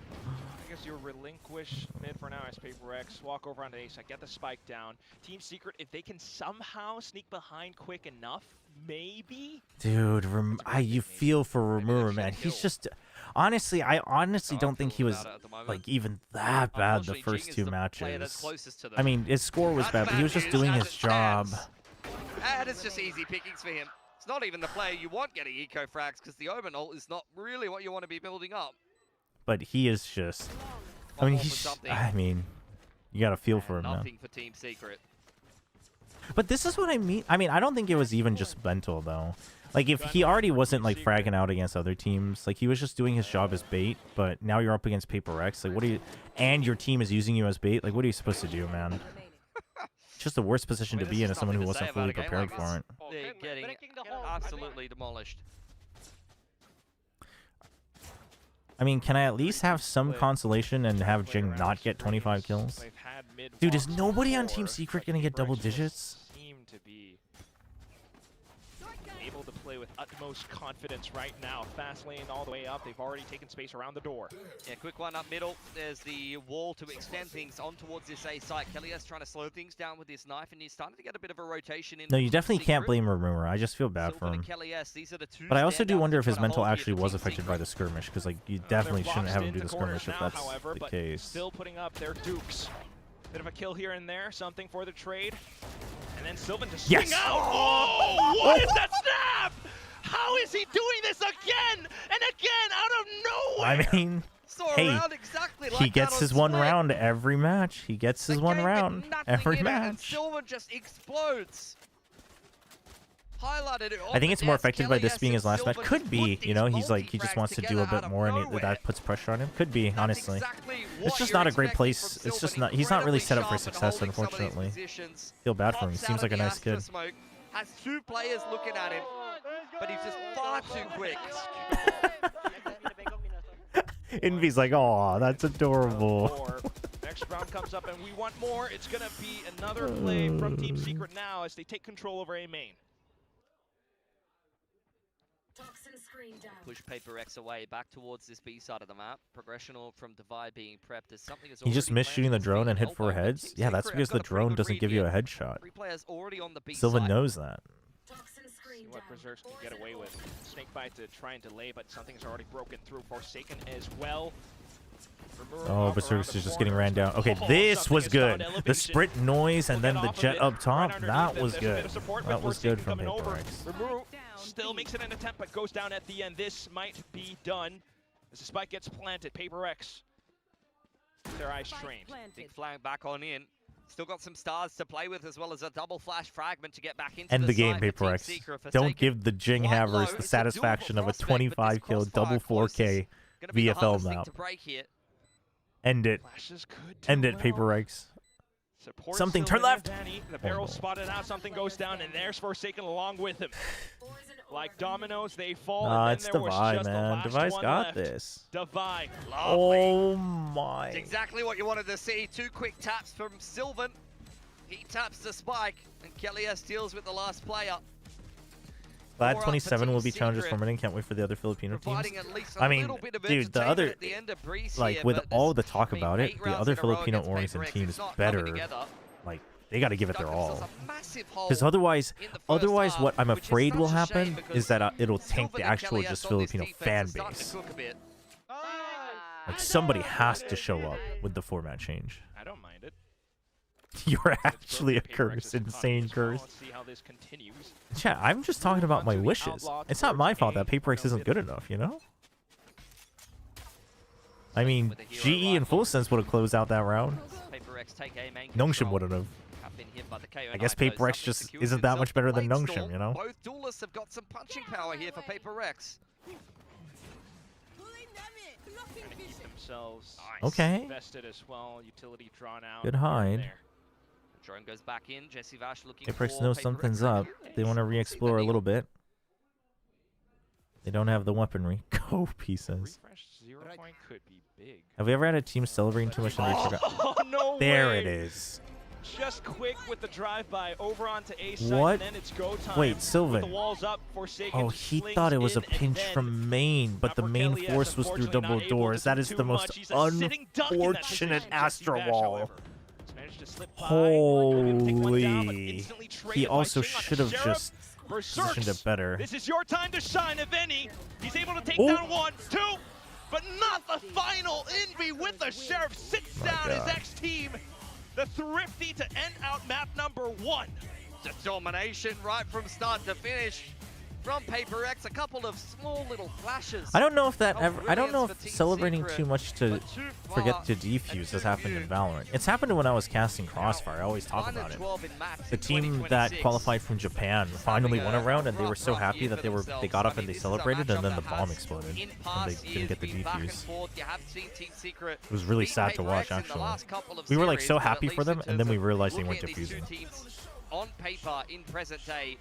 I guess you relinquish mid for now as PRX, walk over onto Ace, get the spike down. Team Secret, if they can somehow sneak behind quick enough, maybe? Dude, you feel for Rumura, man. He's just... Honestly, I honestly don't think he was like even that bad the first two matches. I mean, his score was bad, but he was just doing his job. And it's just easy pickings for him. It's not even the play you want getting eco frags because the Omen ult is not really what you want to be building up. But he is just... I mean, you gotta feel for him now. Nothing for Team Secret. But this is what I mean. I mean, I don't think it was even just mental, though. Like, if he already wasn't, like, fragging out against other teams, like, he was just doing his job as bait, but now you're up against PRX, like, what do you... And your team is using you as bait, like, what are you supposed to do, man? It's just the worst position to be in as someone who wasn't fully prepared for it. They're getting absolutely demolished. I mean, can I at least have some consolation and have Jing not get 25 kills? Dude, is nobody on Team Secret gonna get double digits? Seem to be able to play with utmost confidence right now. Fast lane all the way up. They've already taken space around the door. Yeah, quick one up middle. There's the wall to extend things on towards this A site. Kelly's trying to slow things down with this knife, and he's starting to get a bit of a rotation in. No, you definitely can't blame Rumura. I just feel bad for him. But I also do wonder if his mental actually was affected by the skirmish, because like you definitely shouldn't have him do the skirmish if that's the case. Still putting up their dukes. Bit of a kill here and there, something for the trade. And then Sylvan to swing out. Oh, what is that snap? How is he doing this again and again out of nowhere? I mean, hey, he gets his one round every match. He gets his one round every match. And Sylvan just explodes. Highlighted it. I think it's more affected by this being his last match. Could be, you know, he's like, he just wants to do a bit more and that puts pressure on him. Could be, honestly. It's just not a great place. It's just not, he's not really set up for success, unfortunately. Feel bad for him. He seems like a nice kid. Has two players looking at him, but he's just far too quick. Envy's like, oh, that's adorable. Next round comes up and we want more. It's going to be another play from Team Secret now as they take control over A main. Push PRX away back towards this B side of the map. Progression from Divide being prepped as something is. He just missed shooting the drone and hit 4 heads? Yeah, that's because the drone doesn't give you a headshot. Sylvan knows that. See what Berserks can get away with. Snakebite to try and delay, but something's already broken through. Forsaken as well. Oh, Berserk's is just getting ran down. Okay, this was good. The sprint noise and then the jet up top, that was good. That was good from PRX. Still makes it an attempt, but goes down at the end. This might be done as the spike gets planted. PRX, their eyes trained. Big flag back on in. Still got some stars to play with, as well as a double flash fragment to get back into End the game, site for Team PRX. Secret. Don't give the Jing Havers the satisfaction of a 25 kill double 4K VFL map. End it. End it, PRX. Support Something, still turn in left. Vanny. The barrel spotted out, something goes down, and there's Forsaken along with him. Like dominoes, they fall. Nah, and it's then there was Devi, just the man. last Devi's one got left. this. Devi. Oh my. It's exactly what you wanted to see. 2 quick taps from Sylvan. He taps the spike, and Kelly deals with the last player. Glad 27 will be challengers for a minute. Can't wait for the other Filipino teams. I mean, dude, the other, like, with all the talk about it, the other Filipino Orison teams better, like, they got to give it their all. Because otherwise, what I'm afraid will happen is that it'll tank the actual just Filipino fan base. Like, somebody has to show up with the format change. I don't mind it. You're actually a curse, insane curse. Let's see how this continues. Chat, I'm just talking about my wishes. It's not my fault that PRX isn't good enough, you know? I mean, GE and Full Sense would have closed out that round. Nongshim wouldn't have. I guess PRX just isn't that much better than Nongshim, you know? Both duelists have got some punching power here for PRX. Trying to keep themselves Okay. invested as well. Utility drawn out. Good hide. Drone goes back in. Jesse Vash looking PRX for knows something's up. They want to re-explore a little bit. They don't have the weaponry. Go, pieces. Refresh 0 point could be big. Have we ever had a team celebrating too much and they forgot? Oh, no There way. it is. Just quick with the drive-by over onto A side, What? and then it's go time. Wait, With Sylvan. the walls up, Forsaken Oh, he slings thought it was a in, and pinch then from main, but the main Kelly force was through unfortunately double not able doors. to That do is too the most much. He's a sitting duck in that unfortunate position. Astro Jesse Vash, Wall. however, has managed to slip by. Gonna take one down, but Holy. instantly He traded by also Ching on should have Sheriff. just positioned it better. This is your time to shine, if any. He's able to take Oh. down 1, 2, but not the final. Envy with the Sheriff sits down his God. ex-team. The Thrifty to end out map number 1. Just domination right from start to finish from PRX. A couple of small little flashes. I don't know if that of ever. I don't know brilliance if for Team celebrating Secret, too much to but too forget far to defuse has happened in Valorant. It's happened when I was casting Crossfire. I always talk about it. 12 in max The in team that 2026. qualified from Japan finally won a round, and they were so happy that they got up and they celebrated, and then the bomb exploded, and they didn't get the defuse. It was really sad to watch, actually. We were like so happy for them, and then we realized they weren't defusing. On paper, in present day,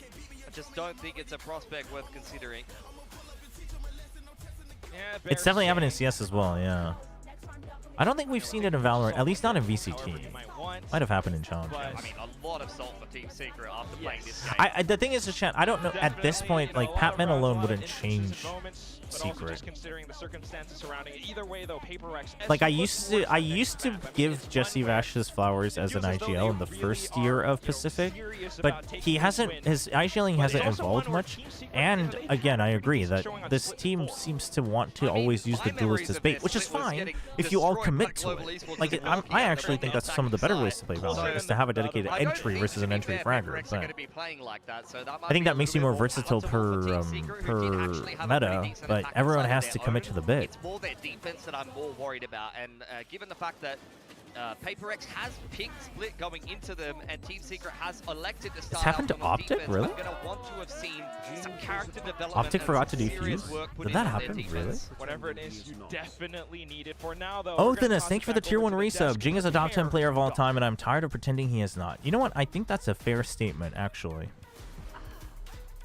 I just don't think it's a prospect worth considering. Yeah, It's definitely happened in CS as well, yeah. I don't think we've seen it in Valorant, at least not in VCT. Might have happened in Challenge. I mean, a lot of salt for Team Secret after playing this game. The thing is, chat, I don't know, at this point, like, Patman alone wouldn't change Secret. Considering the circumstances surrounding it. Either way, though, PRX. Like, I used to give Jesse Vash his flowers as an IGL in the first year of Pacific, but he hasn't, his IGLing hasn't evolved much, and again, I agree that this team seems to want to always use the duelist as bait, which is fine if you all commit to it. Like, I actually think that's some of the better ways to play Valorant, is to have a dedicated entry versus an entry fragger. But I think that makes you more versatile per meta, but everyone has to commit to the bit. It's more their defense that I'm more worried about, and given the fact that PRX has picked split going into them, and Team Secret has elected to start happened out to on Optic, defense, really? I'm gonna want to have seen some character development. Optic and forgot some to serious defuse? work put Did in that on their happen? defense. Really? Whatever it is, you definitely need it. For now, though. Oh, we're gonna goodness, toss thank you it for the back tier over 1 to the resub. desk Jing is a top 10 prepare player of all for time, and I'm tired of pretending he is not. You know what? I think that's a fair statement, actually.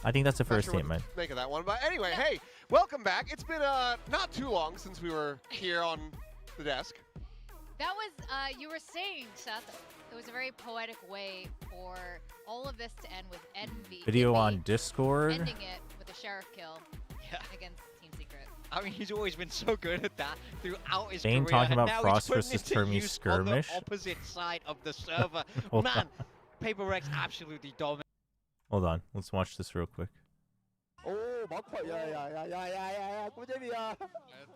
I think that's a fair statement. Make of that one. But anyway, hey, welcome back. It's been not too long since we were here on the desk. That was, you were saying, Seth, it was a very poetic way for all of this to end with Envy. Video on Discord. Ending it with a Sheriff kill against Team Secret. I mean, he's always been so good at that throughout his Dane career. talking and about now Frost he's putting versus it to Termi use skirmish. on the opposite side of the server. Hold Man, on. PRX absolutely dominates. Hold on. Let's watch this real quick. 오 막파 야야야야야야 꿀잼이야.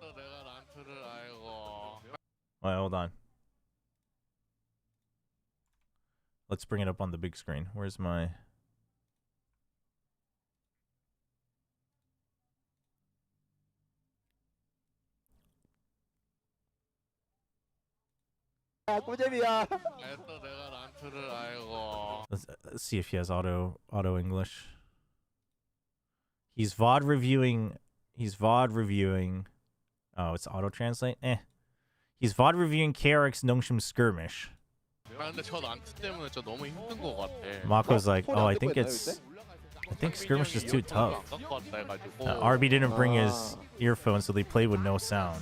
또 내가 란트를 알고. Wait, hold on. Let's bring it up on the big screen. Where's my... Let's see if he has auto English. He's VOD reviewing. Oh, it's auto translate. He's VOD reviewing KRX Nongshim skirmish. Mako's like, oh, I think skirmish is too tough. RB didn't bring his earphones, so they played with no sound.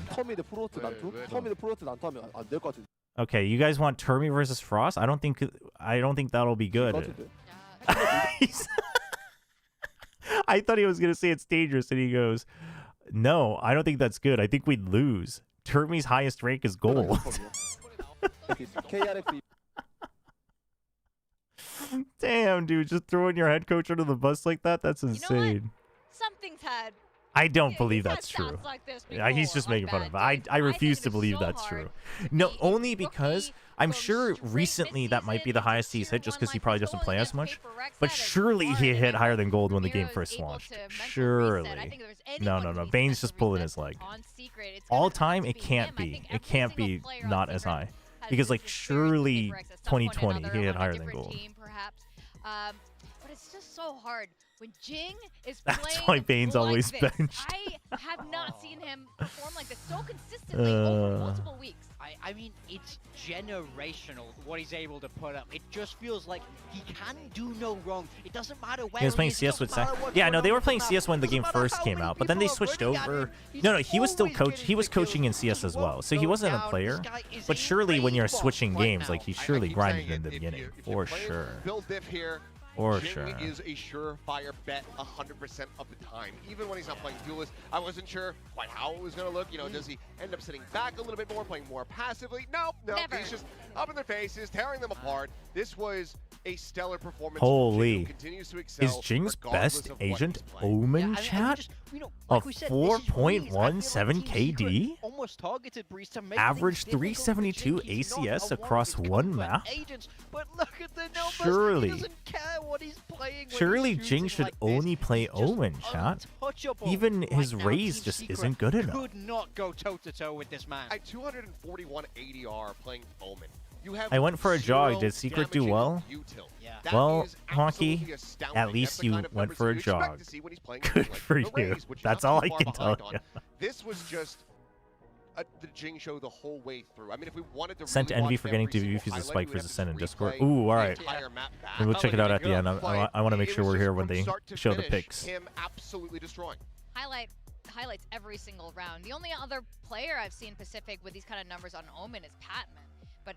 Okay, you guys want Termi versus Frost? I don't think that'll be good. I thought he was gonna say it's dangerous, and he goes, "No, I don't think that's good. I think we'd lose. Termi's highest rank is gold." Damn, dude, just throwing your head coach under the bus like that—that's insane. You know what? Something's had. I don't believe that's true. Like he's just making fun of it. I refuse to believe that's true. No, only because I'm sure recently that might be the highest he's hit, just because he probably doesn't play as much. But surely he hit higher than gold when the game first launched. Surely. No. Bane's just pulling his leg. All time, it can't be. It can't be not as high. Because, like, surely 2020 he hit higher than gold. But it's just so hard. When Jing is playing That's why Bane's like always this, benched. I have not seen him perform like this so consistently over multiple weeks. I mean, it's generational what he's able to put up. It just feels like he can do no wrong. It doesn't matter where He was playing CS with Zach. Yeah, no, they were playing CS when the game first came out, but then they switched over. No, he was still he was coaching in CS as well, so he wasn't a player. But surely when you're switching games, like he surely grinded in the beginning, for sure. Build diff here. For Jing sure. is a surefire bet 100% of the time. Even when he's not playing duelist, I wasn't sure quite how it was going to look. You know, does he end up sitting back a little bit more, playing more passively? No, he's just up in their faces, tearing them apart. This was a stellar performance. Holy. Continues to excel Is Jing's regardless best of what agent he's playing. Omen chat? Of 4.17 KD? Almost targeted Breeze to make Average things difficult for 372 Jing. He's not ACS a across one-hit one combat map? agent, but look at the numbers. Surely. He doesn't care what he's playing when Surely he's Jing shooting should like this. only play Omen, chat. Untouchable. Even his Right now, raise Team just Secret isn't good enough. Could not go toe-to-toe with this man. At 241 ADR playing Omen. You have I went for a jog. zero Did Secret do damaging well? util. Yeah. That Well, is Honky, absolutely astounding. at That's least the you kind of went numbers for a that you expect jog. to see when he's playing Good like for the you. Rays, which That's not all too I far can tell behind you. on. This was just the Jing show the whole way through. I mean, if we wanted to Sent really Envy watch for getting every to single Fuse a highlight, spike we would versus have to send in replay Discord. the Ooh, all right. entire map back. And we'll check it out at the end. But I want to make it sure was we're just here when from they start to show the finish, picks. Him absolutely destroying. Highlights every single round. The only other player I've seen Pacific with these kind of numbers on Omen is Patman. But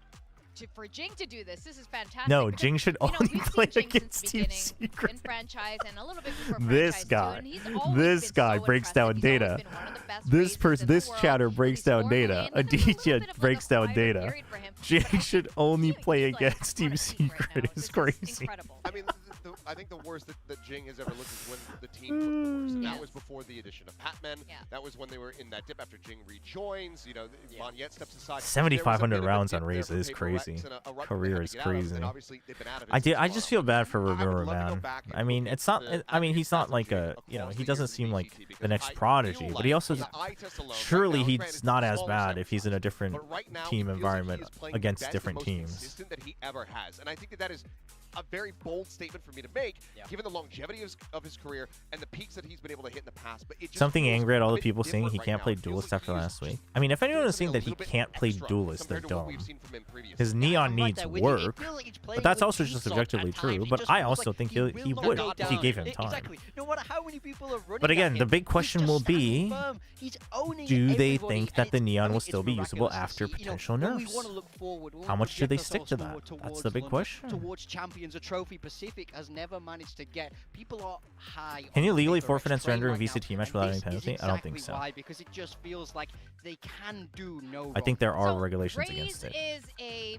for Jing to do this is fantastic. No, because, Jing should only we've play seen Jing against since Team the beginning Secret. in franchise and a little bit before This franchise guy, too, and he's always this been guy so breaks impressive. down He's always data. been one of the best This racers person, in the this world. chatter breaks down data. Aditya breaks down data. period for him. Jing should only play against Team Secret. It's crazy. I mean, I think the worst that Jing has ever looked is when the team looked worse. And that was before the addition of Patman. That was when they were in that dip after Jing rejoins. You know, Monyet steps aside. 7,500 rounds on Raze is crazy. Career is crazy. I just feel bad for Ramura, man. I mean, it's not. I mean, he's not like a. You know, he doesn't seem like the next prodigy, but he also. Surely he's not as bad if he's in a different team environment against different teams. That he ever has, and I think that is a very bold statement for me to make, given the longevity of his career and the peaks that he's been able to hit in the past. But it just Something feels angry at all a the bit people saying he different can't right play now. It feels Duelist like after he is last week. I mean, if anyone is saying that he can't play Duelist, they're dumb. His Neon needs work, but that's also just objectively true. But I also think he would if he gave him time. Exactly. No matter how many people are running But again, at the him, big question will be, he's owning do they everybody, think and that the it's- Neon I mean, will it's still be usable miraculous to after see, potential when we nerfs? wanna look forward, when How we much do they project stick to that? ourselves That's the big London, question. Towards champions, a trophy Pacific has never managed to get. People are high. Can on you legally PRX forfeit and train surrender in right now, VCT match and without this any is penalty? I don't think exactly so. why, because it just feels like they can do no I think there are wrong. regulations Raze against it. is a,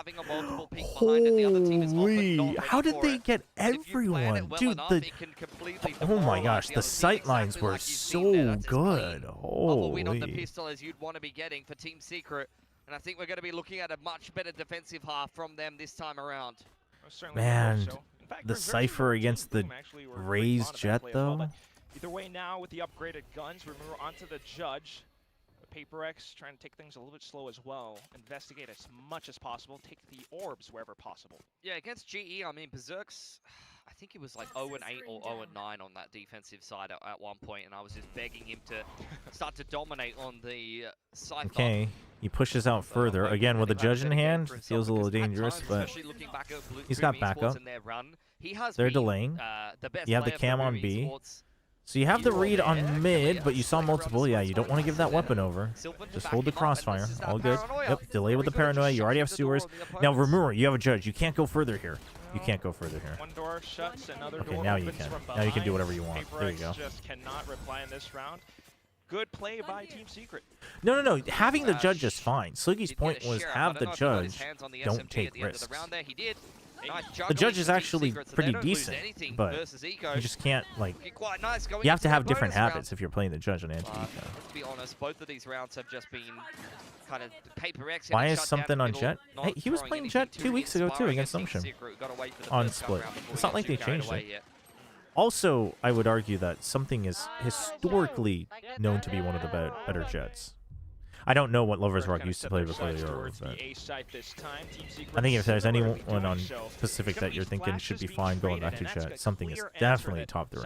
having a multiple peek behind it. The other team is often not ready How did for they it. get And if you plan everyone? it well Dude, enough, the it can completely oh my demoralize gosh, the the other team, sight lines exactly were like you've seen there. so That's as good. clean of a win on the Holy. pistol as you'd want to be getting for Team Secret. And I think we're going to be looking at a much better defensive half from them this time around. Man, the Cypher against the raised Jet, though. Either way now with the upgraded guns, remember onto the Judge. PRX trying to take things a little bit slow as well. Investigate as much as possible. Take the orbs wherever possible. Yeah, against GE, I mean, Berserk's, I think he was like 0-8 or 0-9 on that defensive side at one point, and I was just begging him to start to dominate on the Cypher. Okay, he pushes out further. Again, with a judge in hand, feels a little dangerous, but he's got backup. They're delaying. You have the cam on B. So you have the read on mid, but you saw multiple. Yeah, you don't want to give that weapon over. Just hold the crossfire. All good. Yep, delay with the paranoia. You already have sewers. Now, remember, you have a judge. You can't go further here. You can't go further here. One door shuts, another door now you opens can. from Now you can do behind. whatever you want. There you go. Just cannot reply in this round. Good play by Team Secret. No. Having the judge is fine. Sliggy's point was have the judge. Don't take risks. The judge is actually pretty decent, but you just can't, like, you have to have different habits if you're playing the judge on anti. Let's be honest, both of these rounds have just been kind of PRX. Why is something on Jet? Hey, he was playing Jet 2 weeks ago too against Sumption on split. It's not like they changed it. Also, I would argue that something is historically known to be one of the better Jets. I don't know what Lovers Rock used to play before they were, but I think if there's anyone on Pacific that you're thinking should be fine going back to Jet, something is definitely top 3.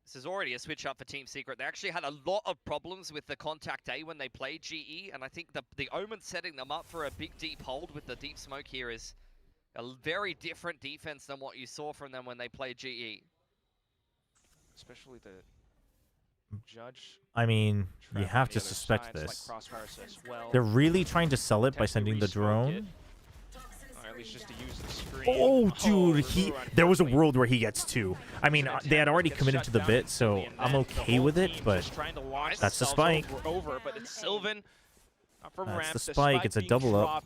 This is already a switch up for Team Secret. They actually had a lot of problems with the contact A when they played GE, and I think the Omen setting them up for a big deep hold with the deep smoke here is a very different defense than what you saw from them when they played GE. Especially the judge. I mean, you have to suspect this. They're really trying to sell it by sending the drone. Or at least just to use the screen. Oh, dude, there was a world where he gets 2. I mean, they had already committed to the bit, so I'm okay with it, but that's the spike. Over, but it's Sylvan. That's the spike. It's a double up.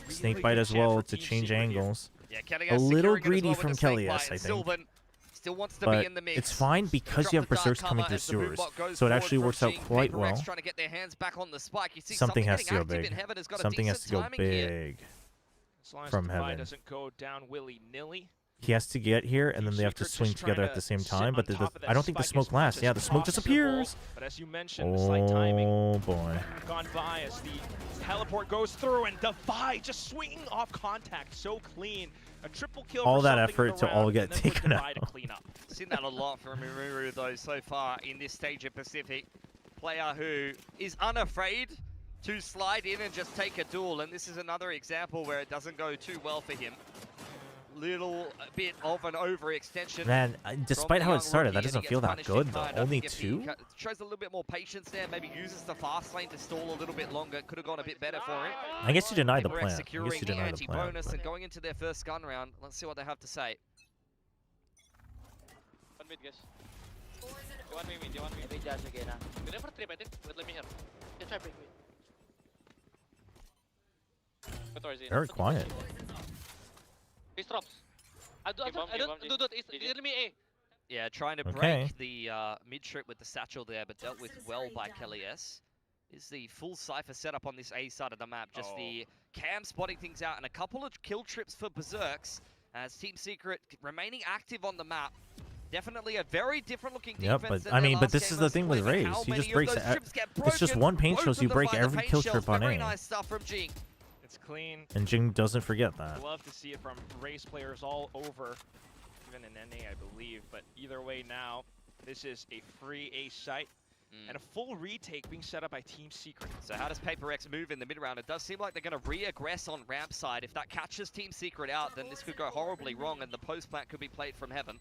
Snake bite as well to change angles. A little greedy from Kelly S, I think. Still wants to But be in the mix. it's fine because you have Berserks coming through sewers, so it actually works out quite well. Trying to get their hands back on the spike. You see Something has to go active big. in Heaven has got a Something has to decent go timing here. big As long as from the divide Heaven. doesn't go down willy-nilly. He has to get here, and then they have to swing together at the same time, but I don't think the smoke lasts. Yeah, the smoke disappears. But as you mentioned, the slight timing Oh, boy. gone by as the teleport goes through, and Divide just swinging off contact so clean. A triple kill All for that something in effort the to all round, get and then for taken Divide out. to clean up. Seen that a lot from Mururu though so far in this stage of Pacific. Player who is unafraid to slide in and just take a duel, and this is another example where it doesn't go too well for him. Little bit of an overextension. Man, despite how it started, that doesn't feel that good, though. Only 2? Shows a little bit more patience there, maybe uses the fast lane to stall a little bit longer. Could have gone a bit better for him. I guess you deny the PRX plan. I securing guess you deny the plan. anti-bonus but- and going into their first gun round. Let's see what they have to say. One mid, guys. You want me mid, you want me mid. Judge again, We never trip, I think. Wait, let me hear. You try break mid. Very quiet. Ace drops. I don't do that. It's me A. Yeah, trying to Okay. break the mid trip with the satchel there, but dealt with well by Kelly S. Is the full Cypher setup on this A side of the map. Just the cam spotting things out and a couple of kill trips for Berserks as Team Secret remaining active on the map. Definitely a very different looking Yep, defense. but I mean, but this is the thing with Raze. He just breaks it. It's just one paint shows you break every kill trip on Very A. nice stuff from Jing. It's clean. And Jing doesn't forget that. Love to see it from race players all over, even in NA, I believe. But either way now, this is a free A site and a full retake being set up by Team Secret. So how does PRX move in the mid round? It does seem like they're going to re-aggress on ramp side. If that catches Team Secret out, then this could go horribly wrong and the post plant could be played from Heaven.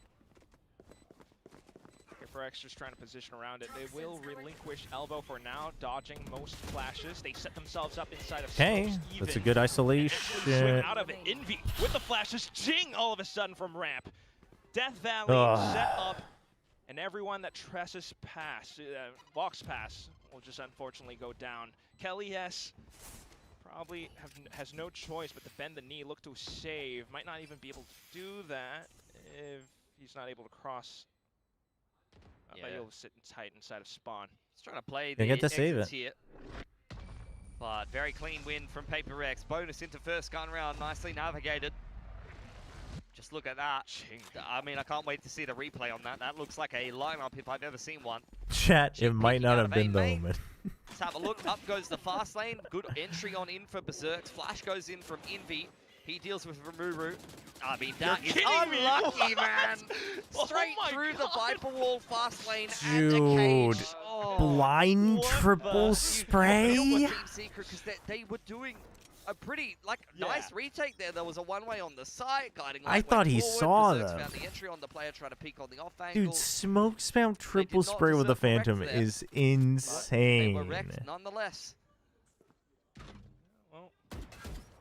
PRX just trying to position around it. They will relinquish elbow for now, dodging most flashes. They set themselves up inside of Okay, smokes that's a even. good Swing isolation. out of Envy with the flashes. Jing all of a sudden from ramp. Death Valley Ugh. set up, and everyone that walks past will just unfortunately go down. Kelly S probably has no choice but to bend the knee, look to save. Might not even be able to do that if he's not able to cross. Might be able to sit tight inside of spawn. He's trying to play They the get to save exits it. here. But very clean win from PRX. Bonus into first gun round, nicely navigated. Just look at that. I mean, I can't wait to see the replay on that. That looks like a lineup if I've ever seen one. Chat, it might not have been the mate. Omen. have a look. Up goes the fast lane. Good entry on in for Berserks. Flash goes in from Envy. He deals with Rimuru. I mean, that is unlucky, man. Straight through the Viper Wall fast lane and a cage. Oh, blind triple spray. Team Secret, because they were doing a pretty nice retake there. There was a one-way on the side, guiding. I thought he saw Berserks them. found the entry on the player, trying to peek on the off angle. Dude, smoke spam triple spray with the Phantom is insane. They were wrecked nonetheless. Well,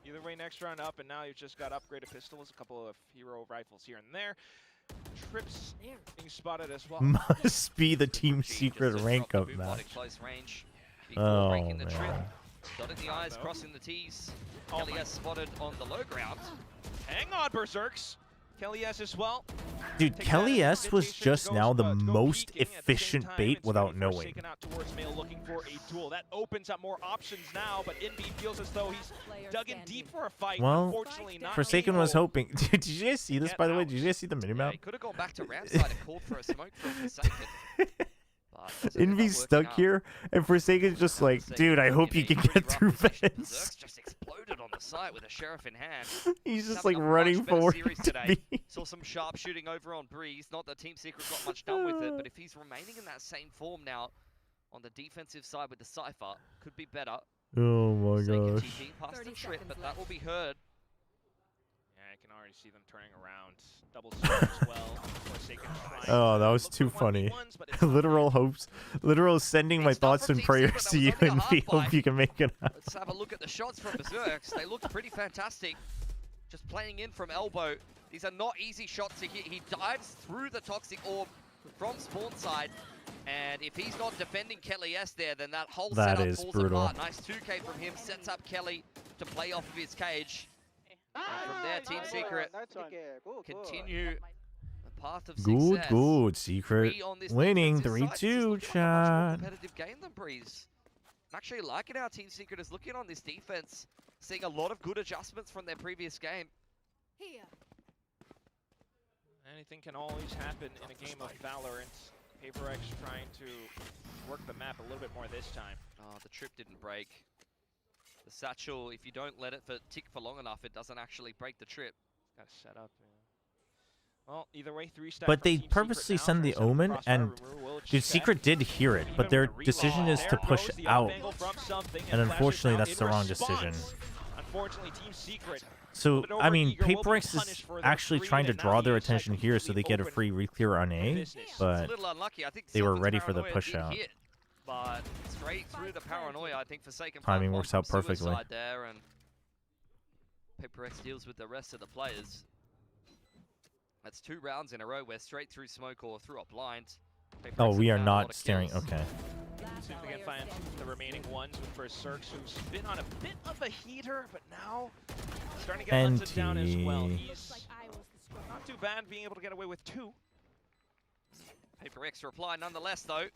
either way, next round up, and now you've just got upgraded pistols, a couple of hero rifles here and there. Trips being spotted as well. Must be the Team Secret rank up match. Close range. Oh, breaking the man. trip. Dotting the I's, crossing the T's. Kelly S spotted on the low ground. Hang on, Berserks. Kelly S as well. Dude, Kelly S was just now the most efficient bait without knowing. Shaken out towards Mail, looking for a duel. That opens up more options now, but Envy feels as though he's dug in deep for a fight. Well, Unfortunately, not Forsaken was hoping. Dude, did you guys see this, by the way? Did you guys see the minimap? He could have gone back to Ramside and called for a smoke from Forsaken. Envy's stuck here, and Forsaken's just like, dude, I hope you can get through vents. Just exploded on the site with a sheriff in hand. He's just like running forward to me. Saw some sharp shooting over on Breeze. Not that Team Secret got much done with it, but if he's remaining in that same form now on the defensive side with the Cypher, could be better. Oh my gosh. TP past the trip, but that will be heard. Yeah, I can already see them turning around. Double sword as well. Forsaken trying Oh, that was too funny. Literal hopes, literal sending my thoughts and prayers to you, Envy. Hope you can make it out. Let's have a look at the shots from Berserks. They looked pretty fantastic. Just playing in from elbow. These are not easy shots to hit. He dives through the toxic orb from spawn side. And if he's not defending Kelly S there, then that whole setup falls apart. Nice 2K from him. Sets up Kelly to play off of his cage. And from there, Team Secret continue the path of success. Good, Secret. Winning 3-2, chat. Competitive game than Breeze. I'm actually liking how Team Secret is looking on this defense. Seeing a lot of good adjustments from their previous game. Anything can always happen in a game of Valorant. PRX trying to work the map a little bit more this time. Oh, the trip didn't break. The satchel, if you don't let it tick for long enough, it doesn't actually break the trip. Got to set up. Well, either way, 3-stack. But they purposely send the Omen, and dude, Secret did hear it, but their decision is to push out. And unfortunately, that's the wrong decision. Unfortunately, Team Secret. So, I mean, PRX is actually trying to draw their attention here so they get a free re-clear on A, but they were ready for the push out. But straight through the paranoia, I think Forsaken timing works out perfectly. There, and PRX deals with the rest of the players. That's 2 rounds in a row where straight through smoke or through a blind. Oh, we are not staring. Okay. See if we can find the remaining ones with Berserks, who's been on a bit of a heater, but now starting to get hunted down as well. He's not too bad being able to get away with 2. PRX reply nonetheless, though.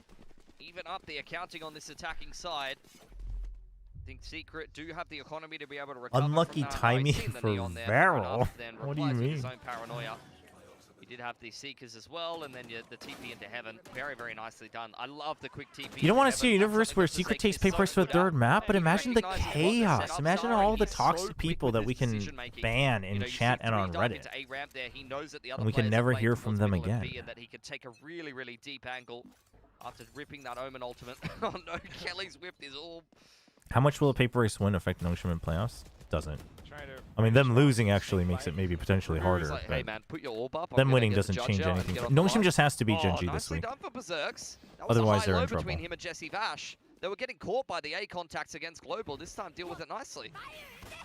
Even up the accounting on this attacking side. I think Secret do have the economy to be able to recover. Unlucky from that. timing for Varel. What do you mean? His own paranoia. He did have the Seekers as well, and then the TP into Heaven. Very, very nicely done. I love the quick TP. You don't want to see a universe where Secret takes PRX for the 3rd map, but imagine the chaos. Imagine all the toxic people that we can ban in chat and on Reddit. And we can never hear from them again. And that he could take a really, really deep angle after ripping that Omen ultimate. Oh no, Kelly's whipped his orb. How much will a PRX win affect Noshim in playoffs? Doesn't. I mean, them losing actually makes it maybe potentially harder. Like, hey man, put your orb up. Them winning doesn't change anything. Noshim just has to be Genji this week. Done for Berserks. That was Otherwise, a they're high in low trouble. between him and Jesse Vash. They were getting caught by the A contacts against Global. This time, deal with it nicely.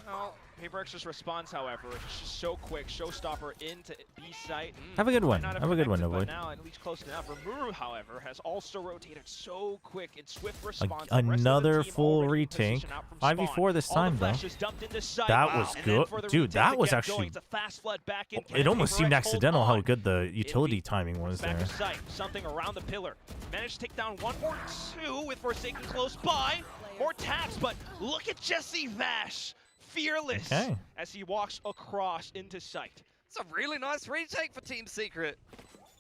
Well, PRX just responds, however. It's just so quick. Showstopper into B site. Have a good one. Have a good one, Novoid. Now at least close enough. Rimuru, however, has also rotated so quick in swift response. Another full retake. 5v4 this time, though. That was good. Dude, that was actually... It almost seemed accidental how good the utility timing was there. Something around the pillar. Managed to take down 1 or 2 with Forsaken close by. More taps, but look at Jesse Vash. Fearless as he walks across into sight. It's a really nice retake for Team Secret.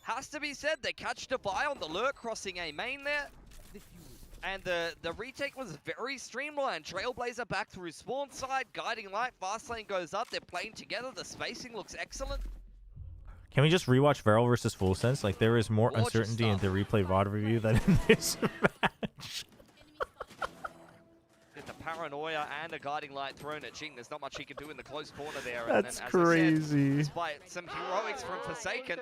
Has to be said, they catch Devi on the lurk, crossing a main there. And the retake was very streamlined. Trailblazer back through spawn side, guiding light, fast lane goes up, they're playing together, the spacing looks excellent. Can we just rewatch Varel versus Full Sense? Like, there is more uncertainty in the replay VOD review than in this match. Get the paranoia and a guiding light thrown at Jing. There's not much he can do in the close corner there. That's and then, as crazy. I said, despite some heroics from Forsaken,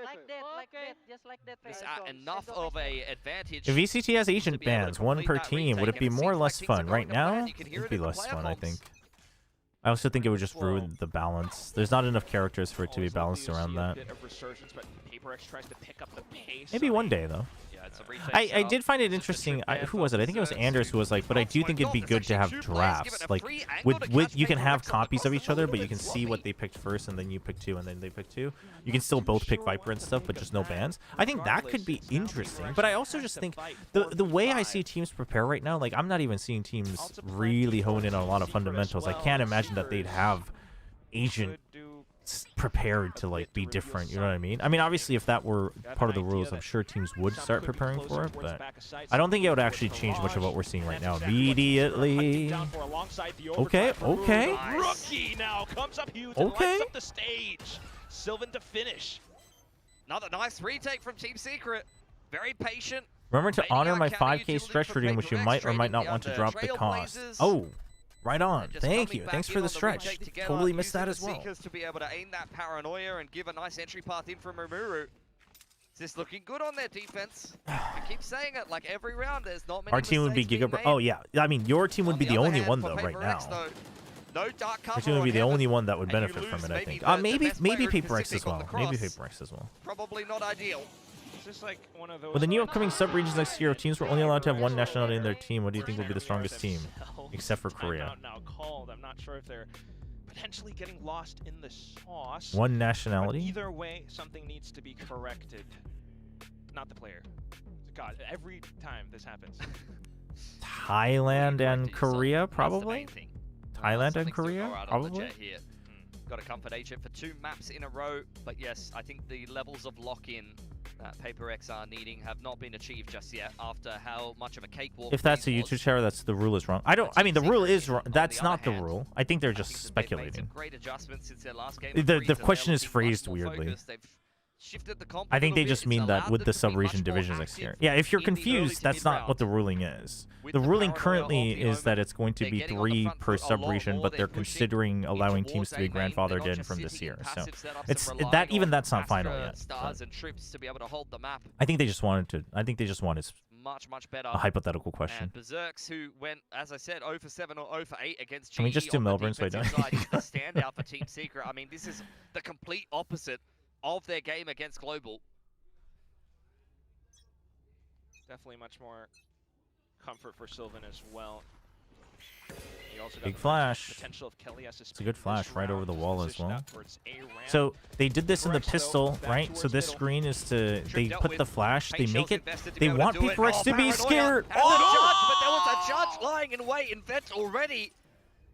it's at enough of a advantage. If VCT has agent bans, one per team, would it be more or less fun? Right now, it'd be less fun, I think. I also think it would just ruin the balance. There's not enough characters for it to be balanced around that. Maybe one day, though. I did find it interesting. Who was it? I think it was Anders who was like, but I do think it'd be good to have drafts. Like, with you can have copies of each other, but you can see what they picked first, and then you pick two, and then they pick two. You can still both pick Viper and stuff, but just no bans. I think that could be interesting. But I also just think the way I see teams prepare right now, like, I'm not even seeing teams really hone in on a lot of fundamentals. I can't imagine that they'd have agent prepared to like be different, you know what I mean? I mean, obviously if that were part of the rules, I'm sure teams would start preparing for it, but I don't think it would actually change much of what we're seeing right now immediately. Okay, okay. Rookie now comes up huge. Okay. Lights up the stage. Sylvan to finish. Another nice retake from Team Secret. Very patient. Remember to honor my 5K stretch reading, which you might or might not want to drop the cost. Oh, right on. Thank you. Thanks for the stretch. Totally missed that as well. To be able to aim that paranoia and give a nice entry path in from Rimuru. Is this looking good on their defense? I keep saying it, like every round, there's not many. Our team would be Giga. Oh yeah, I mean your team would be the only one though right now. No dark cover. Your team would be the only one that would benefit from it, I think. Maybe PRX as well. Maybe PRX as well. Probably not ideal. Just like one of those. With the new upcoming sub-regions next year, if teams were only allowed to have one nationality in their team, what do you think would be the strongest team? Except for Korea. Now called. I'm not sure if they're potentially getting lost in the sauce. One nationality? But either way, something needs to be corrected. Not the player. God, every time this happens. Thailand and Korea, probably? Thailand and Korea, probably? Got a comfort agent for 2 maps in a row, but yes, I think the levels of lock-in that PRX are needing have not been achieved just yet after how much of a cakewalk. If that's a YouTube channel, that's the rule is wrong. I mean, the rule is wrong. That's not the rule. I think they're just speculating. Great adjustments since their last game. The question is phrased weirdly. Shifted the comp I think they just mean that with the sub-region divisions next year. Yeah, if you're confused, that's not what the ruling is. The ruling currently is that it's going to be 3 per sub-region, but they're considering allowing teams to be grandfathered in from this year. So it's that even that's not final yet. I think they just wanted to. I think they just wanted much better. A hypothetical question. And Berserks, who went, as I said, 0 for 7 or 0 for 8 against GE. Can we just do Melbourne so I don't? The standout for Team Secret. I mean, this is the complete opposite of their game against Global. Definitely much more comfort for Sylvan as well. He also got Big flash. Potential of Kelly has to it's a good flash right over the wall as well. A So they did this in the pistol, right? So this screen is to, they put the flash, they make it, they want PRX to be scared. And the judge, but there was a judge lying in wait in vent already.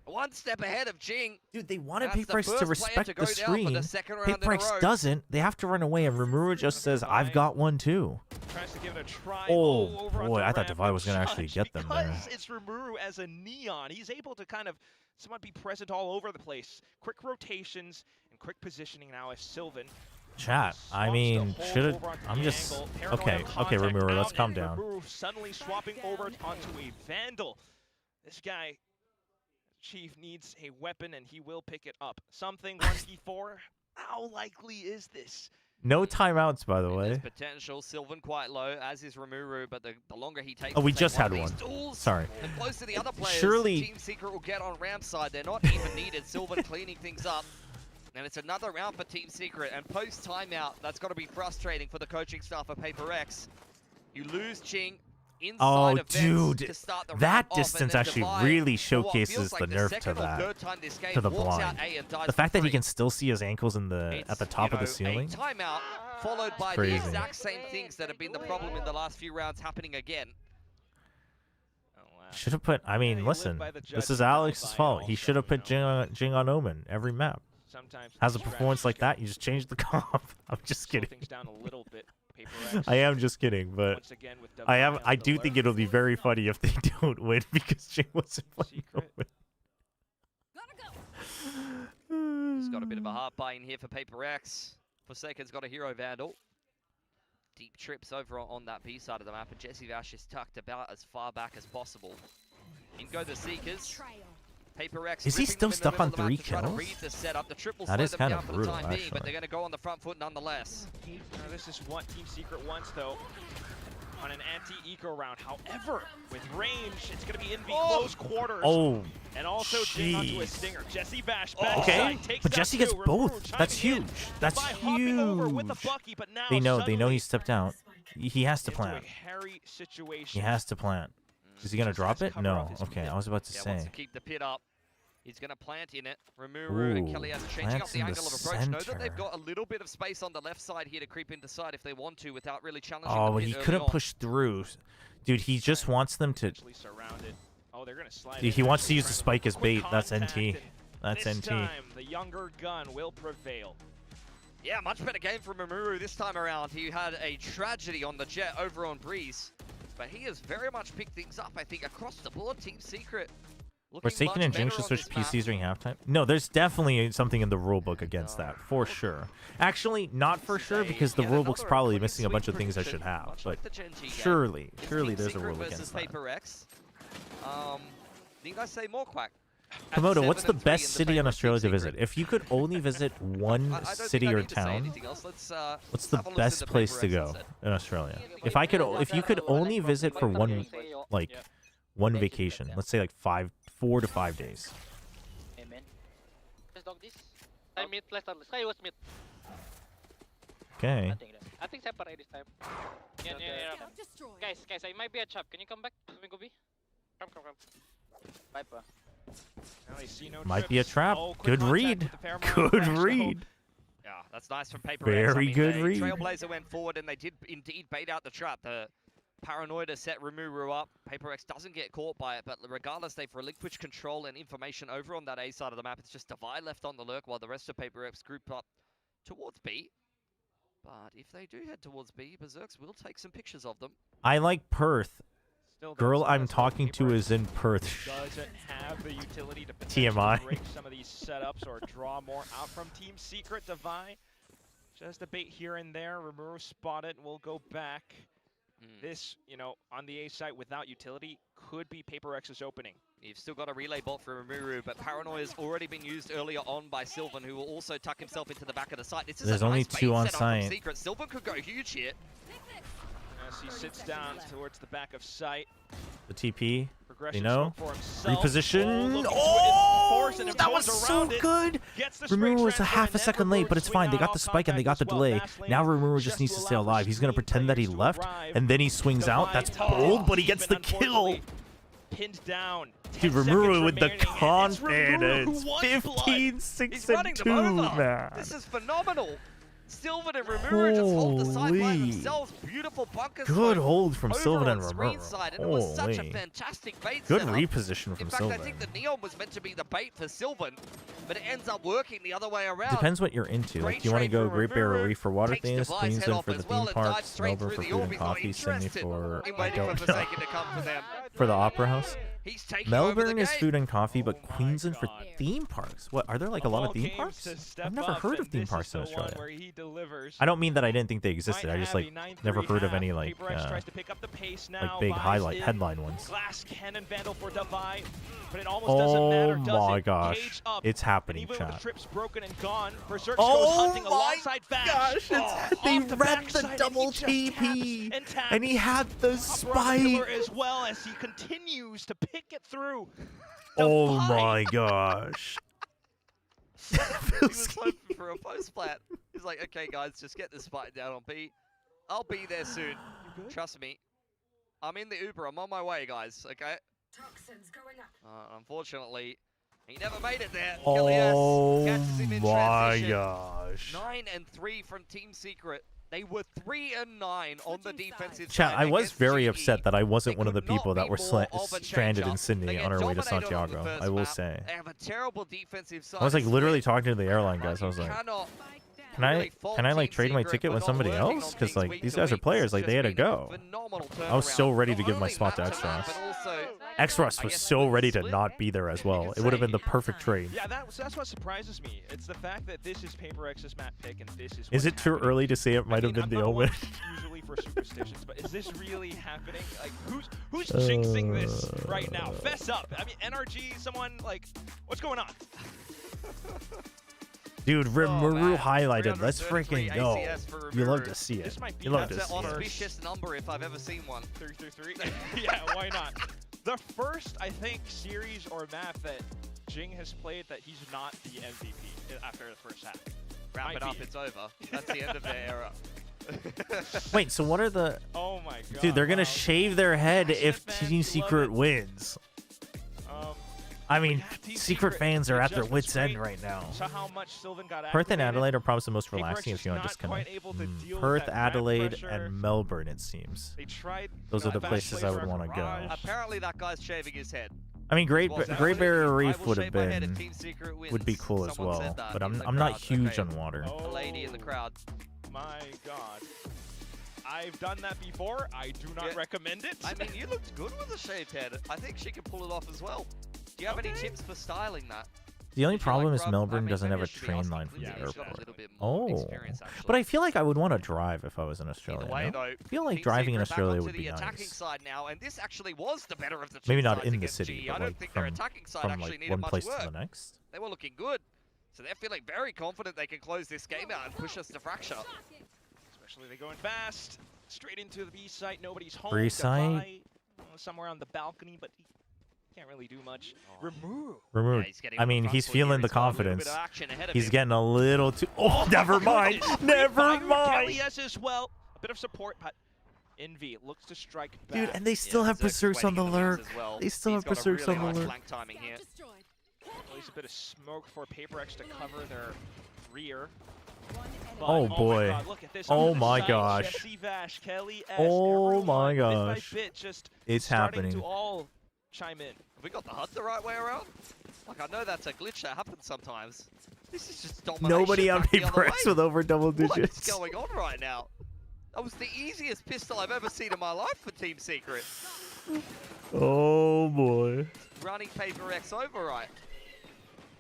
1 step ahead of Jing. Dude, they wanted PRX to respect the screen. PRX doesn't. They have to run away, and Rimuru just says, "I've got one too." Tries to give it a try. Oh boy, I thought Divide was gonna actually get them there. Because it's Rimuru as a neon. He's able to kind of somewhat be present all over the place. Quick rotations and quick positioning now as Sylvan. Chat, I mean, should I'm just okay. Okay, Rimuru, let's calm down. Rimuru suddenly swapping over onto a Vandal. This guy. Chief needs a weapon, and he will pick it up. Something 1v4. How likely is this? No timeouts, by the way. Potential. Sylvan quite low, as is Rimuru, but the longer he takes. Oh, we just had one. Sorry. And close to the other players, surely Team Secret will get on ramp side. They're not even needed. Sylvan cleaning things up. And it's another round for Team Secret. And post timeout, that's got to be frustrating for the coaching staff of PRX. You lose Ching. Oh, dude, that distance actually really showcases the nerf to that, to the blind. The fact that he can still see his ankles in the at the top of the ceiling. Timeout followed by the exact same things that have been the problem in the last few rounds happening again. Should have put. I mean, listen, this is Alex's fault. He should have put Jing on Omen every map. Has a performance like that, you just change the comp. I'm just kidding. Things down a little bit. I am just kidding, but I do think it'll be very funny if they don't win because Jay wasn't playing to win. He's got a bit of a heart buy in here for PRX. Forsaken's got a hero vandal. Deep trips over on that B side of the map, and Jesse Vash is tucked about as far back as possible. In go the Seekers. PRX Is he still stuck on 3 kills? That is kind of brutal, actually. But they're going to go on the front foot nonetheless. This is what Team Secret wants, though, on an anti-eco round. However, with range, it's going to be in the close quarters. Oh, and also dig onto a stinger. Jesse Vash back okay, but Jesse gets both. That's huge. That's huge. They know he stepped out. He has to plant. He has to plant. Is he gonna drop it? No. Okay, I was about to say. Wants to keep the pit up. He's gonna plant in it. Rimuru and Kelly changing up the angle of approach. Know that they've got a little bit of space on the left side here to creep into side if they want to without really challenging. Oh, but he couldn't push through. Dude, he just wants them to. Oh, they're gonna slide. Dude, he wants to use the spike as bait. That's NT. That's this NT. Time, the younger gun will prevail. Yeah, much better game from Rimuru this time around. He had a tragedy on the jet over on Breeze. But he has very much picked things up, I think, across the board. Team Secret. Forsaken and Jinx should switch PCs during halftime. No, there's definitely something in the rulebook against that, for sure. Actually, not for sure, because the rulebook's probably missing a bunch of things I should have. But surely there's a rule against that. PRX. Didn't I say more Quack? Komodo, what's the best city in Australia to visit? If you could only visit one city or town, what's the best place to go in Australia? If you could only visit for one vacation, let's say like 4 to 5 days. Okay. I think separate this time. Yeah. Guys, I might be a chop. Can you come back? Let me go B. Come. Viper. Might be a trap. Good read. Good read. Yeah, that's nice from PRX. Very good read. Trailblazer went forward and they did indeed bait out the trap. The Paranoida set Rimuru up. PRX doesn't get caught by it, but regardless, they've relinquished control and information over on that A side of the map. It's just Divide left on the lurk while the rest of PRX group up towards B. But if they do head towards B, Berserks will take some pictures of them. I like Perth. Girl I'm talking to is in Perth. Doesn't have the utility to TMI. break some of these setups or draw more out from Team Secret. Divide just a bait here and there. Rimuru spotted. We'll go back. This, on the A site without utility could be PRX's opening. You've still got a relay bot for Rimuru, but Paranoia has already been used earlier on by Sylvan, who will also tuck himself into the back of the site. This is There's only 2 on site. Secret. Sylvan could go huge here. As he sits down towards the back of site. The TP, they Progression know. smoke for himself. Reposition. That was so good. Rimuru was a half a second late, but it's fine. They got the spike and they got the delay. Now Rimuru just needs to stay alive. He's going to pretend that he left, and then he swings out. That's bold, but he gets the kill. Pinned down. Dude, Rimuru with the confidence. 15, 6, and 2, man. This is phenomenal. Sylvan and Rimuru just hold the side by themselves. Beautiful bunker Good hold from Sylvan and Rimuru. Side, and it was such a fantastic bait Good setup. reposition from Sylvan. In fact, I think the Neon was meant to be the bait for Sylvan, but it ends up working the other way around. Depends what you're into. Like, do you want to go Great Barrier Reef for water things, Queensland for the theme parks, Melbourne for food and coffee, Sydney for I don't know. For the Opera House. Melbourne is food and coffee, but Queensland for theme parks. What, are there like a lot of theme parks? I've never heard of theme parks in Australia. I don't mean that I didn't think they existed. I just like never heard of any like big headline ones. Glass cannon vandal for Divide, but it almost doesn't matter, does my it? gosh, Cage up. it's happening, Even with chat. the trips broken and gone, Berserks goes hunting alongside Vash. They read the double TP, and he had the spike. As well as he continues to pick it through. Oh my gosh. He was hoping for a post plat. He's like, okay, guys, just get this spike down on B. I'll be there soon. Trust me. I'm in the Uber. I'm on my way, guys. Okay. Unfortunately, he never made it there. Oh catches him in my transition. gosh. 9 and 3 from Team Secret. They were 3 and 9 on the defensive Chat, side. I was against very GE. upset that I wasn't one of the people that were of a stranded in change-up. Sydney They on our way to dominated on the Santiago. first I will map. say. They have a terrible defensive side. I was like literally talking to the airline guys. I was like, Cannot Can I like trade my ticket with somebody else? Because like these guys are players, like they had to go. I was so ready to give my spot to X-Rust. X-Rust was so ready to not be there as well. It would have been the perfect trade. Yeah, that's what surprises me. It's the fact that this is Paper X's map pick and this is. Is it too early to say it might have been the Omen? Usually for superstitions, but is this really happening? Like who's jinxing this right now? Fess up. I mean, NRG, someone like, what's going on? Dude, Rimuru highlighted. Let's freaking go. You love to see it. You love to That's see an it. auspicious number if I've ever seen one. 333. Yeah, why not? The first, I think, series or map that Jing has played that he's not the MVP after the first half. Wrap it up, it's over. That's the end of their era. Wait, so what are the... Oh my god. Dude, they're gonna shave their head if Team Secret wins. I mean, Secret fans are at their wits' end right now. So how much Sylvan got Perth and activated. Adelaide are probably the most Paper relaxing X if you want to is not quite disconnect. able to deal with Perth, that ramp Adelaide, pressure. and Melbourne, it seems. They tried Those are the fast places I laser would want to go. garage. Apparently that guy's shaving his head. I mean, Great Was that Great it? Barrier I Reef will would have shave my head been if Team Secret wins. would be cool as Someone well, said that but in the I'm not crowd. huge Okay. on water. A lady in the crowd. My god. I've done that before. I do not recommend it. I mean, you looked good with a shaved head. I think she can pull it off as well. Do you have any tips for styling that? The only Did you, problem like, is rub- Melbourne I mean, doesn't have maybe a I should be train asking line from the Lindsay, she's got a airport. little bit more Oh, experience, actually. but I feel like I would want to drive if I was in Australia. Either way, no? though, I feel like Team driving in Secret back Australia onto would be the attacking nice. side now, and this actually was the better of the two Maybe not sides in the against city, G. but I don't like think their from, attacking side from actually like needed one much place work. to the next. They were looking good, so they're feeling very confident they can close this game out and push us to fracture. Especially they going fast. Straight into the B site. Nobody's home. Free site. Defy, somewhere on the balcony, but he can't really do much. Remove. Removed. I mean, he's feeling the confidence. He's getting a little too. Oh, never mind. Never mind. Yes, as well. A bit of support, but Envy looks to strike back. Dude, and they still have Berserks on the lurk. They still have Berserks on the lurk. Timing here. At least a bit of smoke for Paper X to cover their rear. But, Oh my boy. God, look at this Oh on the my side. gosh. Jesse Vash, Kelly S, Oh everyone, my bit by gosh. bit, just It's starting happening. to all chime in. Have we got the HUD the right way around? Like, I know that's a glitch that happens sometimes. This is just domination. Nobody on back the Paper other X way. with over double What is digits. going on right now? That was the easiest pistol I've ever seen in my life for Team Secret. Oh boy. Running Paper X over right.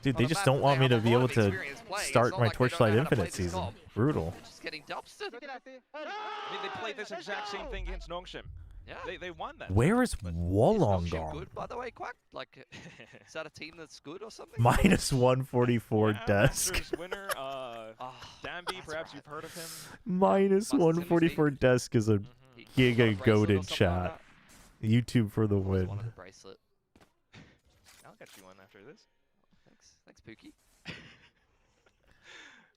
Dude, On they a just map don't that want they me to have a be lot able of to experience playing. start It's not my like they don't Torchlight know how to play Infinite this season. comp. Brutal. Just getting dubstered. I mean, they played this exact same thing against Nongshim. Yeah. They won that. Where is Nongshim Wollongong? good, by the way, Quack? Like, is that a team that's good or something? Minus 144 Yeah, desk. Masters winner, Danby, perhaps you've heard of him. Minus 144 desk is a giga goated something chat. YouTube for the win. Wanted a bracelet. I'll get you one after this. Thanks, Pookie.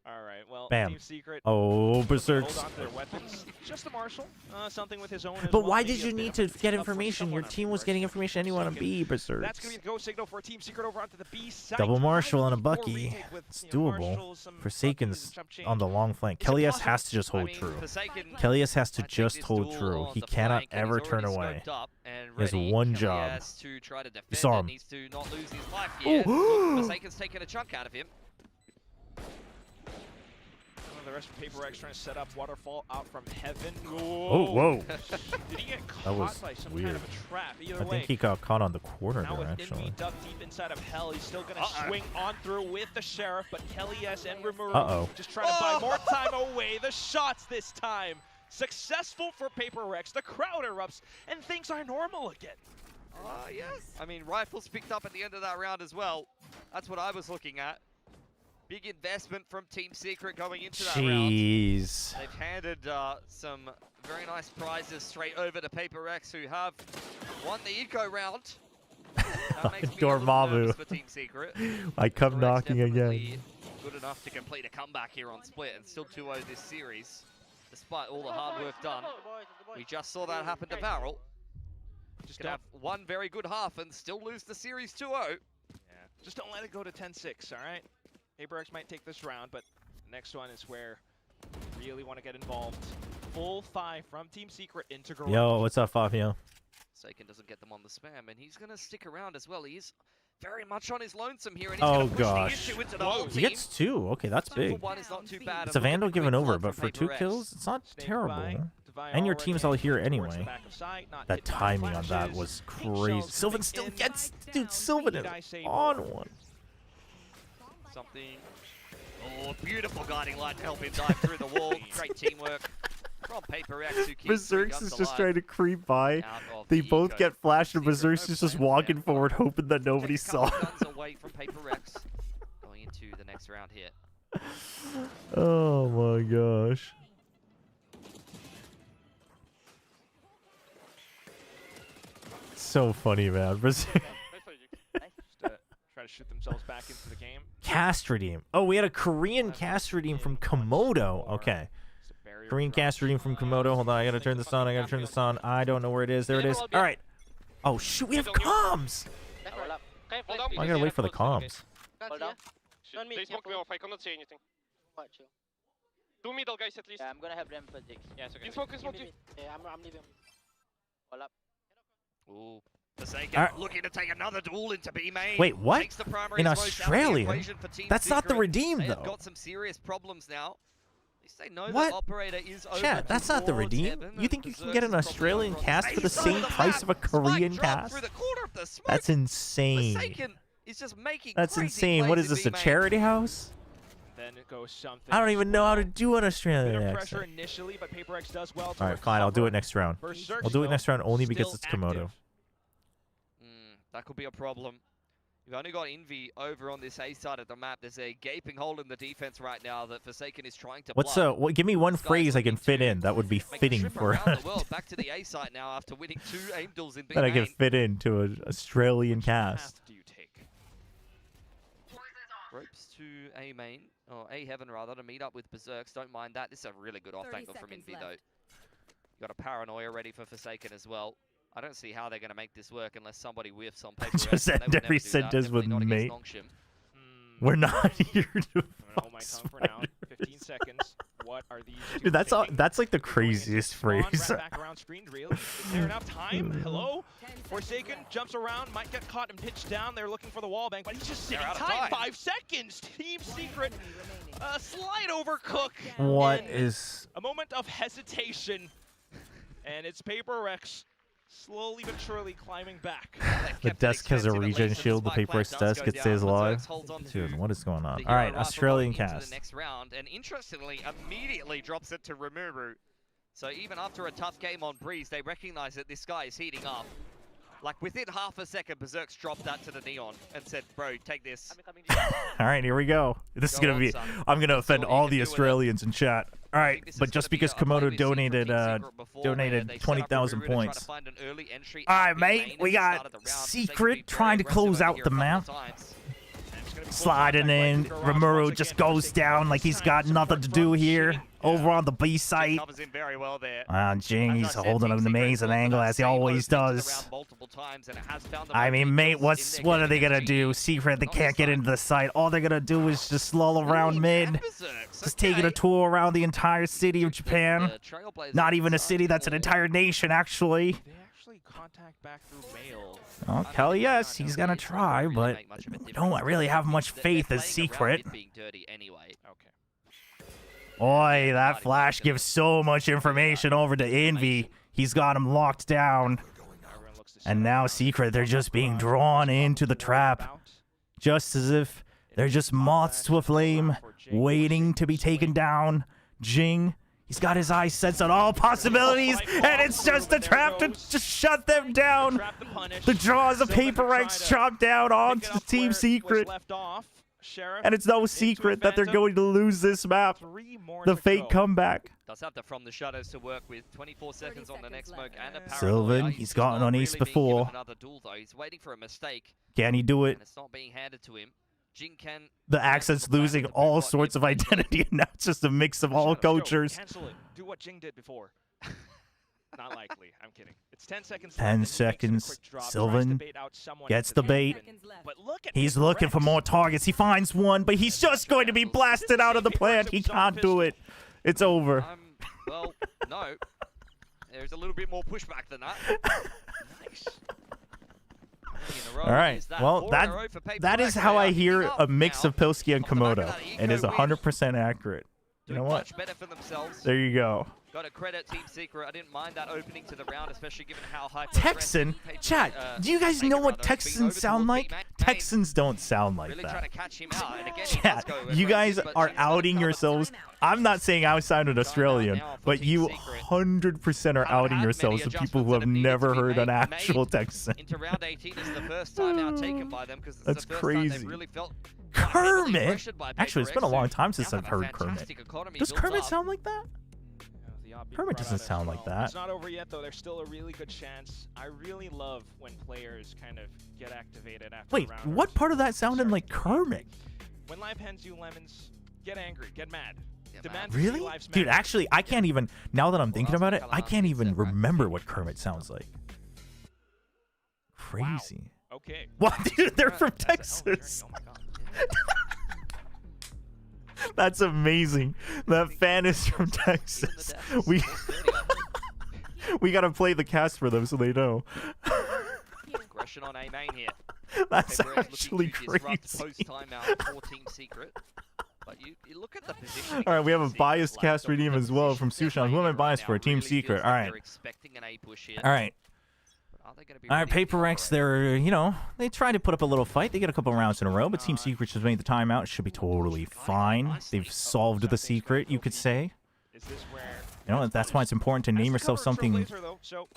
All right, well, Bam. Team Secret. Oh, Berserks. Hold on to their weapons. Just a Marshal, something with his own. as But well, why maybe did a you bit need of to a get up for information? Your someone team was getting information anyone on B, Berserks. That's gonna be the go signal for Team Secret over onto the B side. Double Marshall and a 5v4 Bucky. retake with, It's you know, doable. Marshall, some Forsaken's jump change. on the long flank. Is it Kelly S possible? has to just hold I mean, true. Forsaken, Kelly S has to I think just this hold duel true. on He the cannot flank, and ever he's turn already away. scoped up and He has ready. one Kelly job. has to try to defend saw it, him. needs to not lose his life Oh. here. Look, Forsaken's taking a chunk out of him. The rest of Paper X trying to set up Waterfall out from heaven. Oh, whoa. Did he get caught That was by some weird. kind of a trap? Either I way. think he got caught on the corner Now there, with actually. Envy ducked deep inside of Hell, he's still going to swing on through with the Sheriff, but Kelly S and Rimuru Uh-oh. just trying to buy more time away. The shots this time. Successful for Paper X. The crowd erupts, and things are normal again. Yes. I mean, rifles picked up at the end of that round as well. That's what I was looking at. Big investment from Team Secret going into that round. Jeez. They've handed some very nice prizes straight over to Paper X, who have won the eco round. That makes me a little Dormammu. nervous for Team Secret. I come Paper X knocking again. definitely good enough to complete a comeback here on Split, and still 2-0 this series, despite all the hard work done. We just saw that happen to Barrel. Just gonna have one very good half and still lose the series 2-0. Yeah. Just don't let it go to 10-6, all right? Paper X might take this round, but the next one is where we really want to get involved. Full 5 from Team Secret into garage. Yo, what's up, Fabio? Forsaken doesn't get them on the spam, and he's going to stick around as well. He's very much on his lonesome here, and he's Oh going to push the gosh. issue into the whole He team. gets 2. Okay, that's For big. one is not too bad. It's a And look at Vandal the given quick over, club but from for 2 PRX. kills, it's not terrible. Divine And your already team's all here towards the anyway. back of sight, not That hit by timing on that flashes. was Pink crazy. shells Sylvan coming still in. gets... Dude, Sylvan is on one. Something. Oh, beautiful guiding light to help him dive through the wall. Great teamwork from PRX, who keeps Berserk's is just trying to creep by. They both get flashed, and Berserk's is just walking forward, hoping that nobody saw. guns away from PRX, going into the next round here. Oh my gosh. So funny, man. Berserk. Try to shoot themselves back into the game. Cast redeem. Oh, we had a Korean cast redeem from Komodo. Okay. Korean cast redeem from Komodo. Hold on, I gotta turn this on. I don't know where it is. There it is. All right. Oh shoot, we have comms. I gotta wait for the comms. Hold on. They smoke me off. I cannot say anything. 2 middle guys at least. Yeah, I'm gonna have them for Jix. Yeah, it's okay. Smoke. Yeah, I'm leaving. Hold up. Ooh. Forsaken Alright. looking to take another duel into B main. Wait, what? Takes the primary In smoke out of the Australia? equation for Team That's not the Secret. redeem, They have though. got some serious problems now. They say no, What? the operator is over Chat, that's not the towards redeem. heaven, You and think you can Berserk get an is probably Australian over on cast for the side same of the price map. of a Korean Spike dropped cast? through the corner of the smoke. That's insane. Forsaken is just making That's crazy insane. What plays is in this, a B main. charity house? Then it goes something. I don't even know how to do an Bit Australian of pressure accent. initially, but PRX does well to Alright, fine. I'll do it recover. next round. Berserk, I'll do it though, next round only because still it's Komodo. active. That could be a problem. You've only got Envy over on this A side of the map. There's a gaping hole in the defense right now that Forsaken is trying to What's plug. give me one phrase I can fit in that would be Make a fitting trip for around the world, back to the A site now after winning 2 aim duels in B that I can main. fit into an Australian cast. Do you take? Ropes to A main, or A heaven rather, to meet up with Berserks. Don't mind that. This is a really good off 30 angle from seconds Envy left. though. You got a paranoia ready for Forsaken as well. I don't see how they're going to make this work unless somebody whiffs on paper. Just end every sentence with mate. We're not here to I'm gonna hold my tongue for now. 15 seconds. What are these? Dude, that's all. That's like the craziest Spawn, phrase. right back around screen. Really? Is there enough time? Hello? Forsaken jumps around, might get caught and pitched down. They're looking for the wall bank, but he's just sitting out of tight. time. 5 seconds. Team Secret. Slide over Cook. What And is? a moment of hesitation, and it's PRX slowly but surely climbing back. The desk has a regen shield. The PRX desk, it stays alive. Dude, what is going on? All right, Australian cast. The next round, and interestingly, immediately drops it to Rimuru. So even after a tough game on Breeze, they recognize that this guy is heating up. Like within half a second, Berserk's dropped that to the Neon and said, "Bro, take this." All right, here we go. This is gonna be. I'm gonna offend all the Australians in chat. All right, but just because Komodo donated donated 20,000 points. All right, mate, we got Secret trying to close out the map. Sliding in, Rimuru just goes down like he's got nothing to do here. Over on the B site. Covers in very well there. Jing, he's holding an amazing angle as he always does. I mean, mate, what are they gonna do? Secret, they can't get into the site. All they're gonna do is just lull around mid. Just taking a tour around the entire city of Japan. Not even a city, that's an entire nation, actually. They actually contact back through mail. Oh, Kelly, yes, he's gonna try, but we don't really have much faith as Secret. Boy, that flash gives so much information over to Envy. He's got him locked down. And now Secret, they're just being drawn into the trap. Just as if they're just moths to a flame, waiting to be taken down. Jing, he's got his eyes set on all possibilities, and it's just a trap to just shut them down. The jaws of PRX chop down onto Team Secret. And it's no secret that they're going to lose this map. The fake comeback. Does have the from the shadows to work with. 24 seconds on the next smoke and a paranoia. Sylvan, he's gotten on ace before. Another duel though. He's waiting for a mistake. Can he do it? And it's not being handed to him. Jing can. The accent's losing all sorts of identity, and now it's just a mix of all cultures. Cancel it. Do what Jing did before. Not likely. I'm kidding. It's 10 seconds. 10 seconds. Sylvan gets the bait. He's looking for more targets. He finds one, but he's just going to be blasted out of the plant. He can't do it. It's over. Well, no. There's a little bit more pushback than that. Nice. All right. Well, that is how I hear a mix of Pilski and Komodo, and is 100% accurate. You know what? Much better for themselves. There you go. Got to credit Team Secret. I didn't mind that opening to the round, especially given how high. Texan? Chat, do you guys know what Texans sound like? Texans don't sound like that. Chat, you guys are outing yourselves. I'm not saying I sounded Australian, but you 100% are outing yourselves to people who have never heard an actual Texan. Into round 18 is the first time now taken by them because That's the first crazy. time they've really felt Kermit? Actually, it's been a long time since I've heard Kermit. Does Kermit sound like that? Kermit doesn't sound like that. It's not over yet, though. There's still a really good chance. I really love when players kind of get activated after Wait, a round. what part of that sounded like Kermit? When life hands you lemons, get angry, get mad. Demand to see Really? life's Dude, magic. actually, I can't even, now that I'm thinking about it, I can't even remember what Kermit sounds like. Crazy. Okay. What, dude? They're from Texas. That's amazing. That fan is from Texas. We gotta play the cast for them so they know. Aggression on A main here. That's PRX actually looking to disrupt crazy. post timeout for Team Secret. But you look at the position. All right, we have a biased cast redeem as well from Sushan. Who am I biased for? Team Secret. All right. Expecting an A push here. All right. All right, PRX, they're, you know, they try to put up a little fight. They get a couple rounds in a row, but Team Secret just made the timeout. It should be totally fine. They've solved the secret, you could say. You know, that's why it's important to name yourself something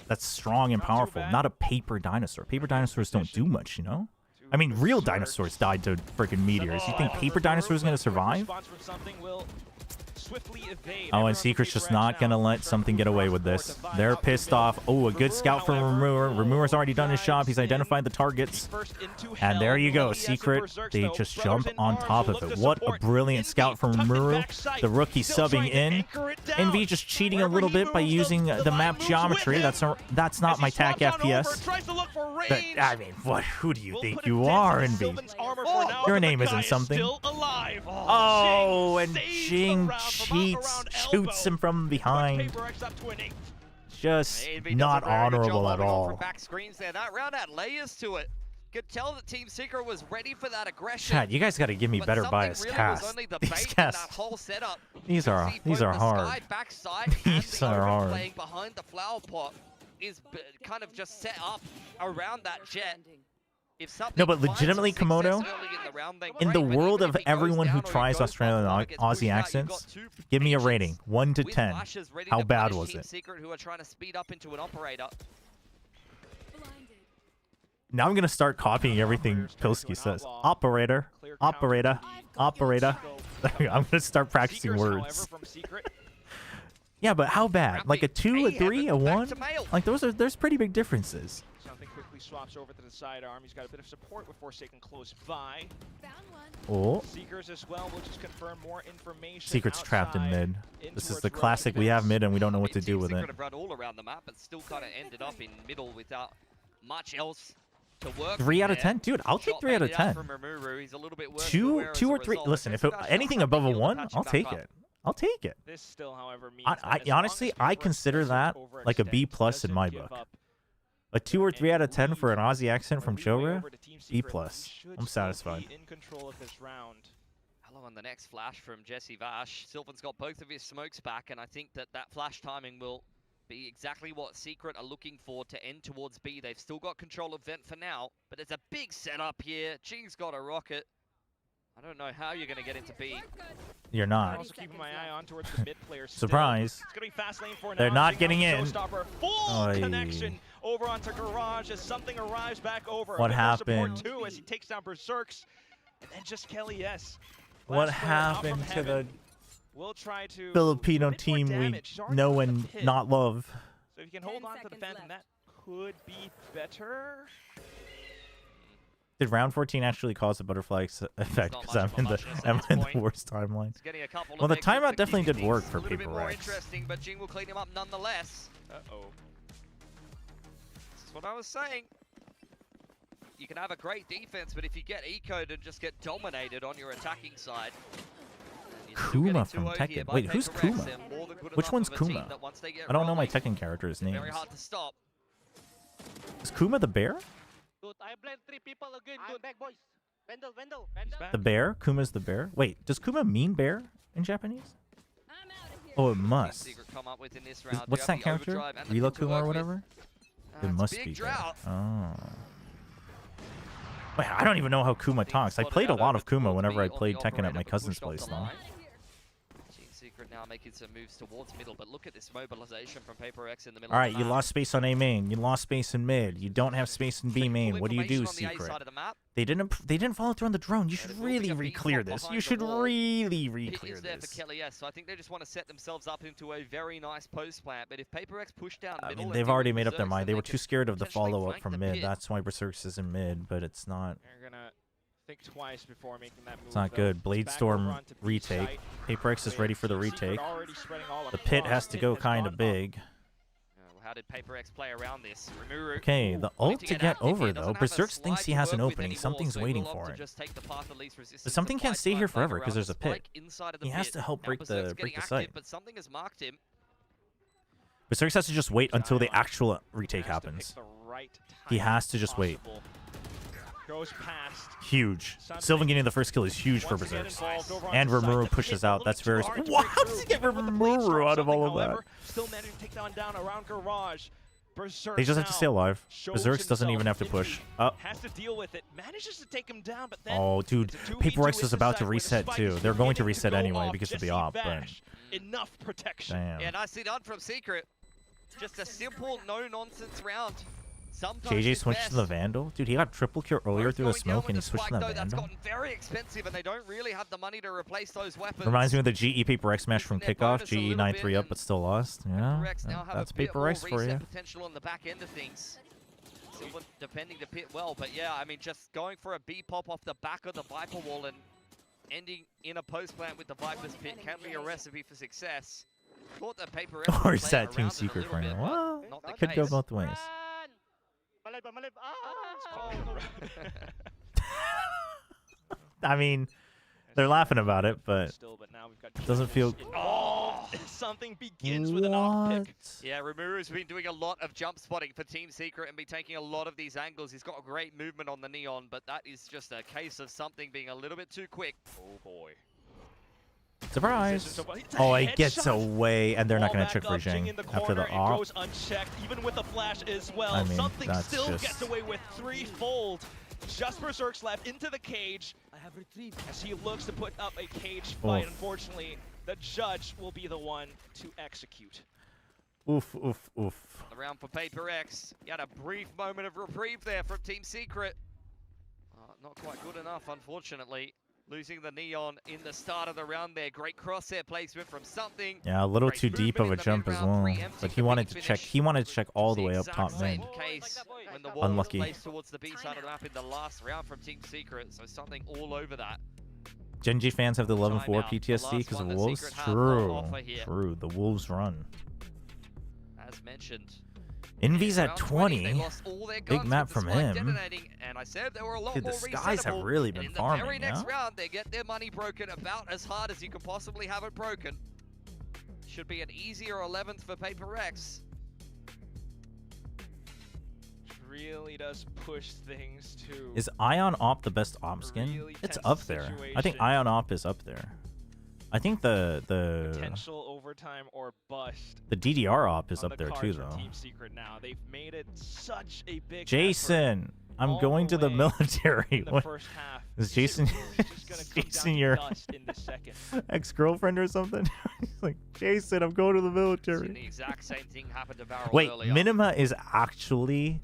that's strong and powerful, not a paper dinosaur. Paper dinosaurs don't do much, you know? I mean, real dinosaurs died to freaking meteors. You think paper dinosaurs are going to survive? Oh, and Secret's just not going to let something get away with this. They're pissed off. Oh, a good scout from Remur. Remur's already done his job. He's identified the targets. And there you go, Secret. They just jump on top of it. What a brilliant scout from Remur. The rookie subbing in. NV just cheating a little bit by using the map geometry. That's not my TAC FPS. But, I mean, what? Who do you think you are, NV? Your name isn't something. Oh, and Jing cheats, shoots him from behind. Just not honorable at all. Back screens there. That round had layers to it. Could tell that Team Secret was ready for that aggression. Chad, you guys got to give me better bias casts. These casts, these are hard. These are hard. Playing behind the flower pot is kind of just set up around that jet. No, but legitimately, Komodo, in the world of everyone who tries Australian and Aussie accents, give me a rating, 1 to 10. How bad was it? Who are trying to speed up into an operator. Now I'm going to start copying everything Pilski says. Operator, operator, operator. I'm going to start practicing words. Yeah, but how bad? Like a 2, a 3, a 1? Like there's pretty big differences. Swaps over to the sidearm. He's got a bit of support with Forsaken close by. Oh. Seekers as well. We'll just confirm more information. Secret's trapped in mid. This is the classic. We have mid and we don't know what to do with it. Have run all around the map, but still kind of ended up in middle without much else to work. 3 out of 10, dude. I'll take 3 out of 10. 2 or 3. Listen, if anything above a 1, I'll take it. I'll take it. This still, however, means I honestly, I consider that like a B+ in my book. A 2 or 3 out of 10 for an Aussie accent from Chobra? B+. I'm satisfied. In control of this round. Hello on the next flash from Jesse Vash. Sylvan's got both of his smokes back, and I think that flash timing will be exactly what Secret are looking for to end towards B. They've still got control of Vent for now, but there's a big setup here. Jing's got a rocket. I don't know how you're going to get into B. You're not. Also keeping my eye on towards the mid players. Surprise. It's going to be fast lane for now. They're not getting in. Full connection over onto Garage as something arrives back over. What happened? Too, as he takes down Berserks. And then just Kelly S. What happened to the we'll try to Filipino team we know and not love? So if you can hold on to the Phantom, that could be better. Did round 14 actually cause the butterfly effect? Because I'm in the worst timeline. Well, the timeout definitely did work for PRX. Interesting, but Jing will clean him up nonetheless. Uh-oh. This is what I was saying. You can have a great defense, but if you get eco'd and just get dominated on your attacking side. Kuma from Tekken. Wait, who's Kuma? Which one's Kuma? I don't know my Tekken character's name. Very hard to stop. Is Kuma the bear? Dude, I blend 3 people again, dude. Back, boys. Vandal. The bear? Kuma's the bear? Wait, does Kuma mean bear in Japanese? Oh, it must. What's that character? Rila Kuma or whatever? It must be bear. Oh. Wait, I don't even know how Kuma talks. I played a lot of Kuma whenever I played Tekken at my cousin's place, though. Secret now making some moves towards middle, but look at this mobilization from PRX in the middle. All right, you lost space on A main. You lost space in mid. You don't have space in B main. What do you do, Secret? They didn't follow through on the drone. You should really re-clear this. You should really re-clear there for this. Kelly, yes. So I think they just want to set themselves up into a very nice post plant. But if PRX push down I middle, mean, they've already made up their mind. They were too scared of the follow-up from mid. That's why Berserk's is in mid, but it's not. They're gonna think twice before making that move. It's not good. Bladestorm retake. PRX is ready for the retake. The pit has to go kind of big. How did PRX play around this? Rimuru Okay, the ult to get over, though. Berserk thinks he has an opening. Something's waiting for it. But something can't stay here forever because there's a pit. He has to help break the site. But something has marked him. Berserk has to just wait until the actual retake happens. He has to just wait. Goes past. Huge. Sylvan getting the first kill is huge for Berserk. And Rimuru pushes out. That's very... Wow, how does he get Rimuru out of all of that? Still managing to take down around Garage. Berserk They just have to stay alive. Berserk doesn't even have to push. Has to deal with it. Manages to take him down, but then... Oh, dude. PRX is about to reset, too. They're going to reset anyway because of the op, but... Enough protection. Damn. Yeah, nicely done from Secret. Just a simple, no-nonsense round. Sometimes JJ switched to the Vandal? Dude, he got triple kill earlier through the smoke and he switched to the That's Vandal? gotten very expensive and they don't really have the money to replace those weapons. Reminds me of the GE PRX match from kickoff. GE 9-3 up but still lost. Yeah, that's PRX for you. Potential on the back end of things. Silver defending the pit well, but yeah, I mean, just going for a B pop off the back of the Viper wall and ending in a post plant with the Viper's pit can be a recipe for success. Thought that PRX Or is that Team Secret for him? Well, it could go both ways. I mean, they're laughing about it, but it doesn't feel... Oh, something begins with an off pick. Yeah, Rimuru's been doing a lot of jump spotting for Team Secret and been taking a lot of these angles. He's got a great movement on the Neon, but that is just a case of something being a little bit too quick. Oh boy. Surprise! Oh, he gets away, and they're not going to check for Zhang after the op. Goes unchecked, even with the flash as well. I mean, something still gets away with threefold. Just Berserk's left into the cage. As he looks to put up a cage fight, unfortunately, the judge will be the one to execute. Oof, oof, oof. Around for PRX. You had a brief moment of reprieve there from Team Secret. Not quite good enough, unfortunately. Losing the Neon in the start of the round there. Great crosshair placement from something. Yeah, a little too deep of a jump as well. But he wanted to check. He wanted to check all the way up top mid. Unlucky. Towards the B side of the map in the last round from Team Secret, so something all over that. Genji fans have the 11-4 PTSD because of Wolves. True. True. The Wolves run. As mentioned. Envy's at 20. Big map from him. And I said there were a lot Dude, more the skies have really been farming, the very next yeah? round, they get their money broken about as hard as you could possibly have it broken. Should be an easier 11th for PRX. Really does push things to... Is Ion Op the best op skin? It's up there. I think Ion Op is up there. I think the potential overtime or bust. The DDR op is up there too, though. Team Secret now. They've made it such a big Jason, I'm going to the military. The first half. Is Jason Jason your ex-girlfriend or something? He's like, Jason, I'm going to the military. The exact same thing happened to Varel Wait, earlier. Minima is actually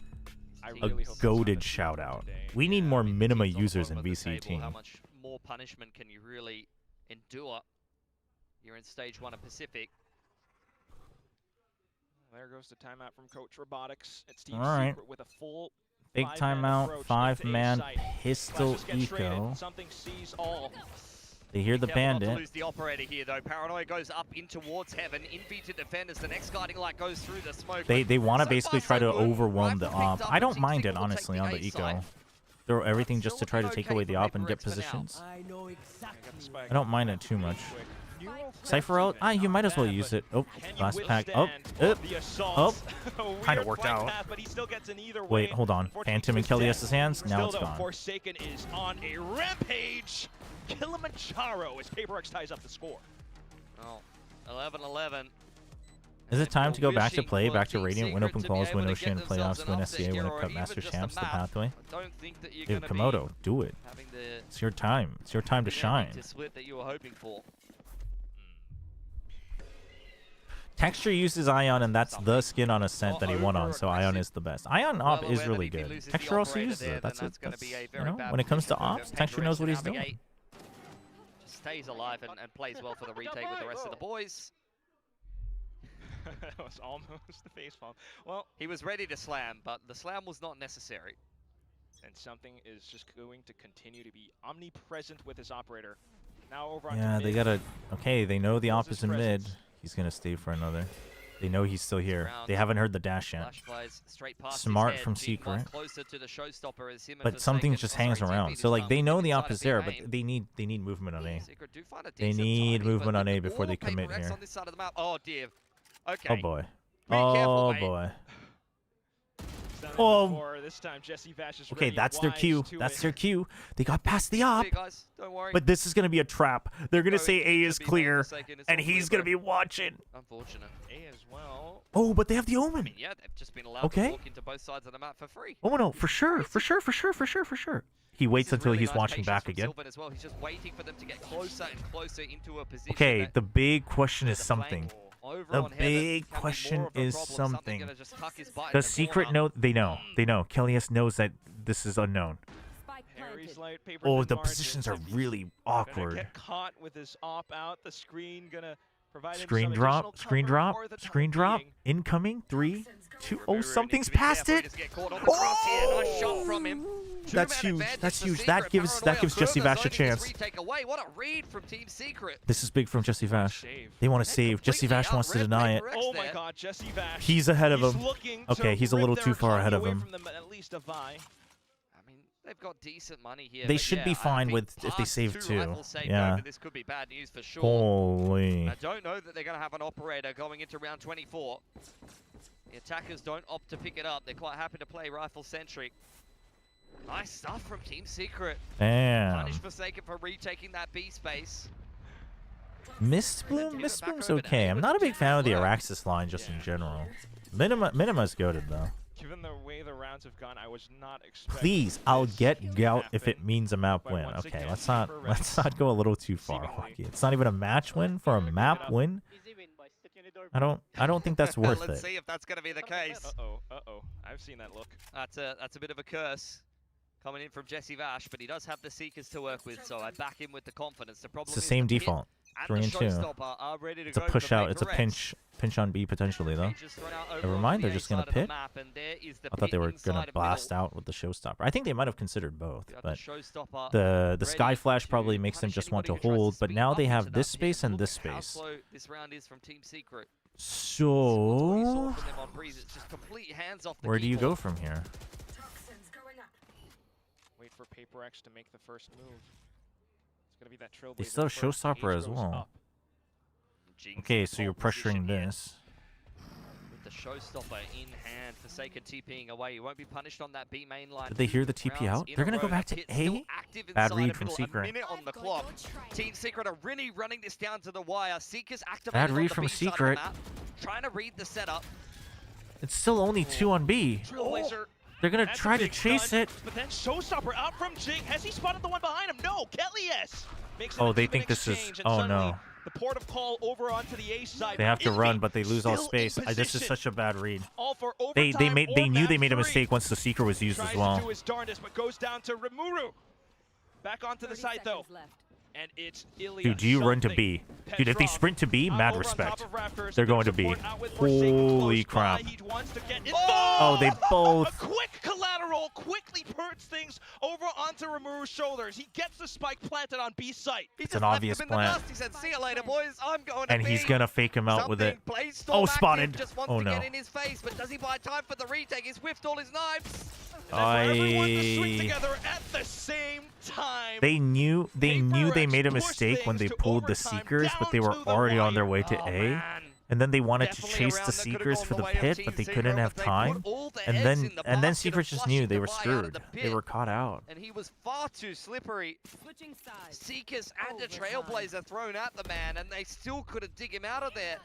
a goated shout out. We need more Minima users in VCT. How much more punishment can you really endure? You're in stage 1 of Pacific. There goes the timeout from Coach Robotics. It's Team Secret with a full big timeout, 5-man pistol eco. Something sees all. They hear the bandit. Not to lose the operator here though. Paranoia goes up in towards heaven. Envy to defend as the next guiding light goes through the smoke. They want to basically try to overwhelm the op. I don't mind it honestly on the eco. Throw everything just to try to take away the op and get positions. I don't mind it too much. Cypher ult? Ah, you might as well use it. Oh, last pack. Oh, kind of worked out. Wait, hold on. Phantom in Kelias' hands. Now it's gone. Forsaken is on a rampage. Kilimanjaro as PRX ties up the score. Oh, 11-11. Is it time to go back to play, back to Radiant, win open quals, win Ocean, playoffs, win SCA, win a Cup Master Champs, the pathway? Dude, Komodo, do it. It's your time. It's your time to shine. That you were hoping for. Texture uses Ion, and that's the skin on Ascent that he won on, so Ion is the best. Ion Op is really good. Texture also uses it. That's it. You know, when it comes to Ops, Texture knows what he's doing. Just stays alive and plays well for the retake with the rest of the boys. That was almost the facepalm. Well, he was ready to slam, but the slam was not necessary. And something is just going to continue to be omnipresent with his operator. Now over on Yeah, mid. they gotta... Okay, they know the Op is in mid. He's gonna stay for another. They know he's still here. They haven't heard the dash yet. Smart from Secret. But something just hangs around. So like they know the Op is there, but they need movement on A. They need movement on A before they commit here. Oh dear. Okay. Oh boy. Oh boy. Oh. This time, Jesse Vash is Okay, ready. that's their cue. That's their cue. They got past the Op. But this is gonna be a trap. They're gonna say A is clear, and he's gonna be watching. Unfortunate. A as well. Oh, but they have the Omen. I mean, yeah, they've just been allowed to walk into both sides of the map for free. Oh no, for sure. He waits until he's watching back again. As well. He's just waiting for them to get closer and closer into a position. Okay, the big question is something. The big question is something. Does Secret know? They know. Kelias knows that this is unknown. Oh, the positions are really awkward. Get caught with his op out. The screen gonna provide Screen drop. Incoming. 3, 2. Oh, something's past it. Oh! Nice shot from him. That's huge. That's huge. That gives Jesse Vash a chance. What a read from Team Secret. This is big from Jesse Vash. They want to save. Jesse Vash wants to deny it. Oh my God, Jesse Vash. He's ahead of him. Okay, he's a little too far ahead of him. At least a Vi. They've got decent money here. They should be fine with if they save 2. Yeah. This could be bad news for sure. Holy. I don't know that they're going to have an operator going into round 24. The attackers don't opt to pick it up. They're quite happy to play rifle centric. Nice stuff from Team Secret. Damn. Punish Forsaken for retaking that B space. Mist Bloom's okay. I'm not a big fan of the Araxis line just in general. Minima's goated though. Given the way the rounds have gone, I was not expecting. Please, I'll get gout if it means a map win. Okay, let's not go a little too far, Hockey. It's not even a match win for a map win. I don't think that's worth it. Let's see if that's going to be the case. Uh-oh. I've seen that look. That's a bit of a curse coming in from Jesse Vash, but he does have the Seekers to work with, so I back him with the confidence. The problem It's the is same default. 3 and 2. It's a push out. It's a pinch on B potentially though. Never mind, they're just gonna pit. I thought they were gonna blast out with the showstopper. I think they might have considered both, but the sky flash probably makes them just want to hold. But now they have this space and this space. So where do you go from here? Wait for PRX to make the first move. It's gonna be that Trailblazer. They still have showstopper as well. Okay, so you're pressuring this. With the showstopper in hand, Forsaken TPing away. You won't be punished on that B main line. Did they hear the TP out? They're gonna go back to A? Bad read from Secret. A minute on the clock. Team Secret are really running this down to the wire. Seekers activated Bad on read the from B side of the Secret. map, trying to read the setup. It's still only 2 on B. Trailblazer. They're gonna try to chase it. But then showstopper out from Jing. Has he spotted the one behind him? No, Kelias. Oh, they think this is. Oh no. The port of call over onto the A side. They have to run, but they lose all space. This is such a bad read. They knew they made a mistake once the Seeker was used as well. Tries to do his darndest, but goes down to Rimuru. Back onto the side though. And it's Ilya. Dude, do you run to B? Dude, if they sprint to B, mad respect. They're going to B. Holy crap. Oh, they both. A quick collateral quickly hurts things over onto Rimuru's shoulders. He gets the spike planted on B site. It's an obvious plant. He said, "See you later, boys. I'm going." And he's gonna fake him out with it. Oh, spotted. Just wants Oh to no. get in his face, but does he buy time for the retake? He's whiffed all his knives. Everyone to swing together at the same time. They knew they made a mistake when they pulled the Seekers, but they were already on their way to A. And then they wanted to chase the Seekers for the pit, but they couldn't have time. And then Seekers just knew they were screwed. They were caught out. And he was far too slippery. Seekers and a Trailblazer thrown at the man, and they still couldn't dig him out of there.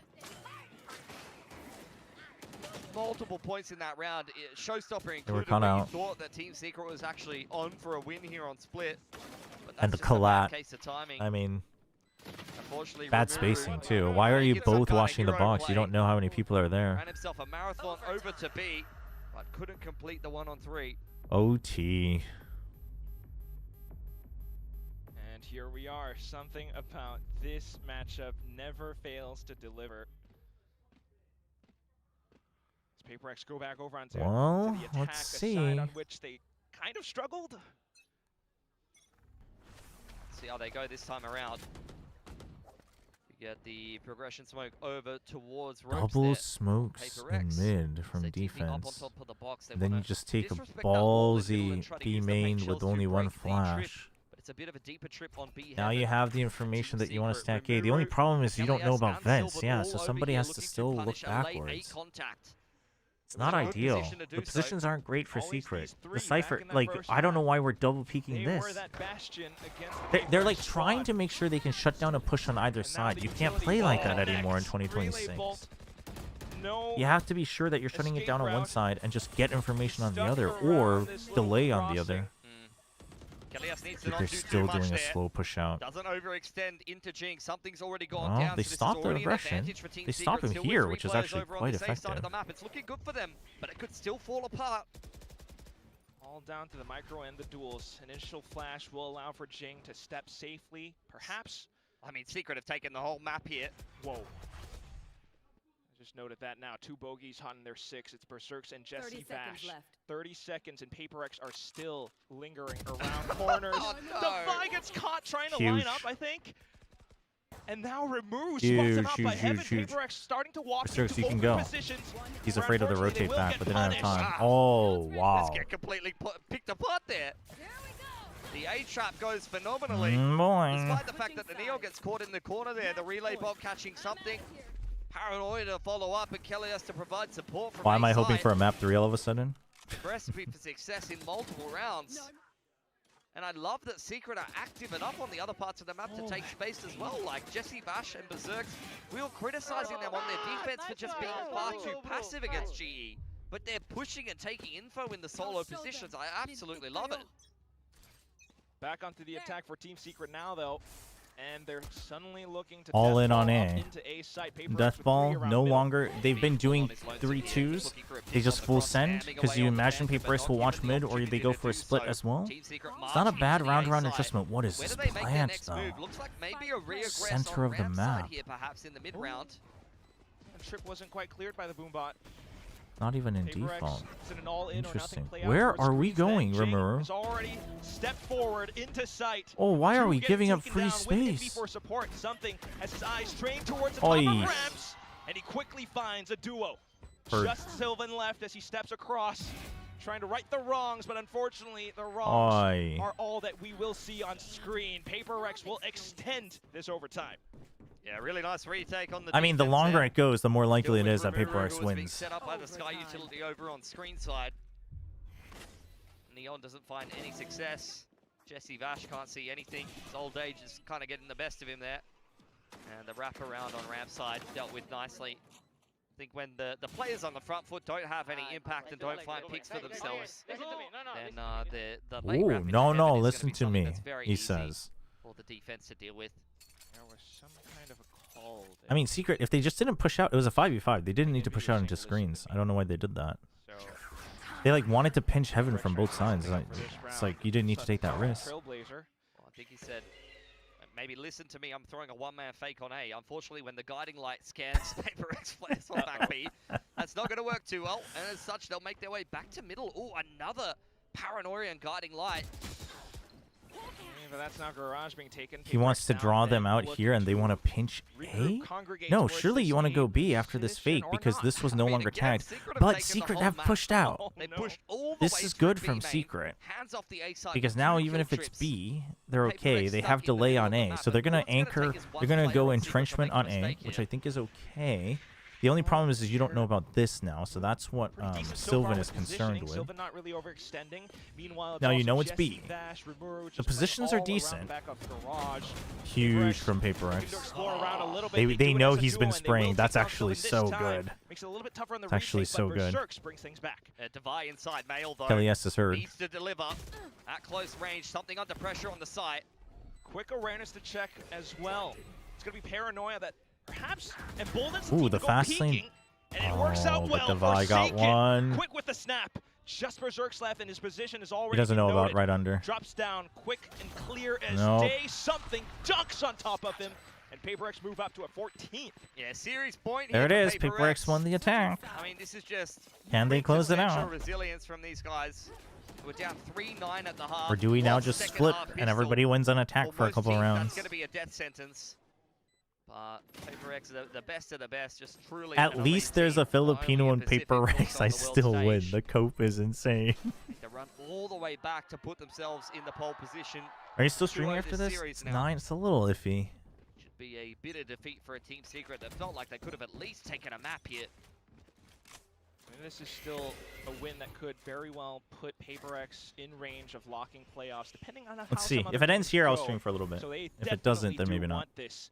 Multiple points in that round. Showstopper included. caught When you out. thought that Team Secret was actually on for a win here on Split. But And the that's just a bad collat. case of timing. I mean, Unfortunately, bad Ramu spacing too. Why are you gets some both kind of watching the hero box? You play. don't know how many people are there. Ran himself a marathon over to B, but couldn't complete the 1-on-3. OT. And here we are. Something about this matchup never fails to deliver. As PRX go back over onto Well, the attack, let's a see. side on which they kind of struggled. See how they go this time around. You get the progression smoke over towards ropes Double there. smokes in PRX. mid from They TP up on defense. top of the box. They Then you wanna just take a disrespect that wall in the middle ballsy and try to B use the main fake with shells only to one break the trip, flash. but it's a bit of a deeper trip on B Now you heaven. have the information that you want to Secret, stack A. The only Rimuru, problem is you don't know Elias about and vents. Silver Yeah, all so over somebody here has to looking still look punish a late A backwards. contact. It's not in a good ideal. position to do The so. positions aren't great for Always Secret. these three The Cypher, back in that like, first I don't know round. why we're double peeking They this. were that bastion against the They're like PRX trying squad. to make sure they can shut down a push on either side. the You can't utility play like ball that anymore in next. Relay 2026. bolt. No You have to be sure that you're shutting it escape down on one route. side and just get information on the Stuck other, around or this little delay on the crossing. other. Elias needs to They're not do still too much doing a there. slow push out. Doesn't overextend into Jinx. Something's already gone Well, down. they so this is stopped the already an aggression. advantage for Team They Secret. stop him Still with here, 3 which is players actually over on quite the safe side of effective. the map. It's looking good for them, but it could still fall apart. All down to the micro and the duels. Initial flash will allow for Jing to step safely, perhaps. I mean, Secret have taken the whole map here. Whoa. I just noted that now. 2 bogeys hot in their 6. It's Berserks and Jesse 30 seconds Bash. left. 30 seconds, and PRX are still lingering around corners. Oh, no. The Vi gets caught trying to Huge. line up, I think. And now removes Huge, spots him out by huge, Heaven. huge, huge. PRX starting to walk Berserks, into you can open go. positions. He's where afraid of the unfortunately rotate will back, get but they don't have punished. time. Oh, wow. Let's get completely picked apart there. The A-trap goes phenomenally. Boy. Despite the fact that the Neo gets caught in the corner there, the relay bot catching something. Paranoia to follow up, and Kelly has to provide support from Why am I A hoping side. for a map 3 all of a sudden? Recipe for success in multiple rounds. And I love that Secret are active enough on the other parts of the map to take space as well, like Jesse Bash and Berserks. We were criticizing them on their defense for just being far too passive against GE. But they're pushing and taking info in the solo positions. I absolutely love it. Back onto the attack for Team Secret now, though. And they're suddenly looking to All in deathball on up A. into A site. PRX with Death 3 ball, around no middle. longer. They've been doing 3-2s. They just full send because you imagine PRX will watch mid, or they go for a split as well. It's not a bad round-around adjustment. What is Where this do they make their plant next though? move? Looks like maybe a reaggress Center on of the ramp side map. here, perhaps in the mid round. The trip wasn't quite cleared by the boombot. Not even in PRX default. is in an all-in or nothing Interesting. play out Where towards are we screens. Then going, Jing Rimuru? has already stepped forward into sight. Oh, why are Two we get giving up taken free down with space? NB for support. Something as his eyes train towards the top Oi. of ramps, and he quickly finds a duo. Bird. Just Sylvan left as he steps across, trying to right the wrongs, but unfortunately the Oi. wrongs are all that we will see on screen. PRX will extend this overtime. Yeah, really nice retake on the I mean, the defense longer there. it goes, the more likely it Still is that with Rimuru, PRX who was being wins. set up by the Sky Utility over on screen side. Neon doesn't find any success. Jesse Vash can't see anything. His old age is kind of getting the best of him there. And the wraparound on ramp side dealt with nicely. I think when the players on the front foot don't have any impact and don't find picks for themselves, then the late Ooh, ramp in no, heaven no, is gonna listen be to something me, that's very he easy says. for the defense to deal with. There was some kind of a call there. I mean, Secret, if they just didn't push out, it was a 5v5. They didn't need to push out into screens. I don't know why they did that. They like wanted to pinch Heaven from both sides. It's like you didn't need to take that risk. Trailblazer. Well, I think he said, maybe listen to me, I'm throwing a one-man fake on A. Unfortunately, when the guiding light scans PRX players on back B, that's not going to work too well. And as such, they'll make their way back to middle. Oh, another Paranoia and guiding light. but that's now Garage being taken. He wants to draw them out here, and they want to pinch A? No, surely you want to go B after this fake, because this was no longer tagged. But Secret have pushed out. They pushed all the This way is through good B from main, Secret. hands off the A side Because with now, two even kill if it's trips. B, they're okay. They have delay on A. So they're going to anchor, they're going to go entrenchment on A, which I think is okay. The only problem is you don't know about this now, so that's what Sylvan is concerned with. Sylvan not really overextending. Meanwhile, Now you also know it's Jesse, B. Vash, Rimuru, The just positions playing are all around decent. back of Garage. Huge from Looking to PRX. explore around a little bit. They do it know as a he's been duo, and they spraying. will That's take down actually Sylvan so this time. good. Makes it a little bit tougher on the It's actually retake, so but good. Berserk brings things back. Devi inside Mail though. Kelly S is heard. Needs to deliver at close range. Something under pressure on the site. Quick awareness to check as well. It's going to be paranoia that perhaps emboldens Ooh, team the to go fast peeking, lane. and it works out but well. Devi got Forsaken, one. quick with the snap. Just Berserk's left, and his position is already He doesn't know been about noted. right under. Drops down quick and clear as Nope. day. Something dunks on top of him, and PRX move up to a 14th. Yeah, series point. There it here is. for PRX won the attack. I mean, this is just Can they close it quintessential out? resilience from these guys. We're down 3-9 at the half. Or do we now Lost just second split half and pistol. everybody wins on attack For for a most couple teams, rounds? That's going to be a death sentence. But PRX, the best of the best, just truly. At an least elite there's team. a Filipino Only in a Pacific PRX. also I on the world still win. stage. The cope is insane. They run all the way back to put themselves in the pole position. Are you still to streaming own after this? series It's now. 9. It's a little iffy. Should be a bitter defeat for a Team Secret that felt like they could have at least taken a map here. And this is still a win that could very well put PRX in range of locking playoffs, depending on how Let's some see. other If it ends games here, I'll go. stream for a little bit. So they If it doesn't, then definitely maybe do not. want this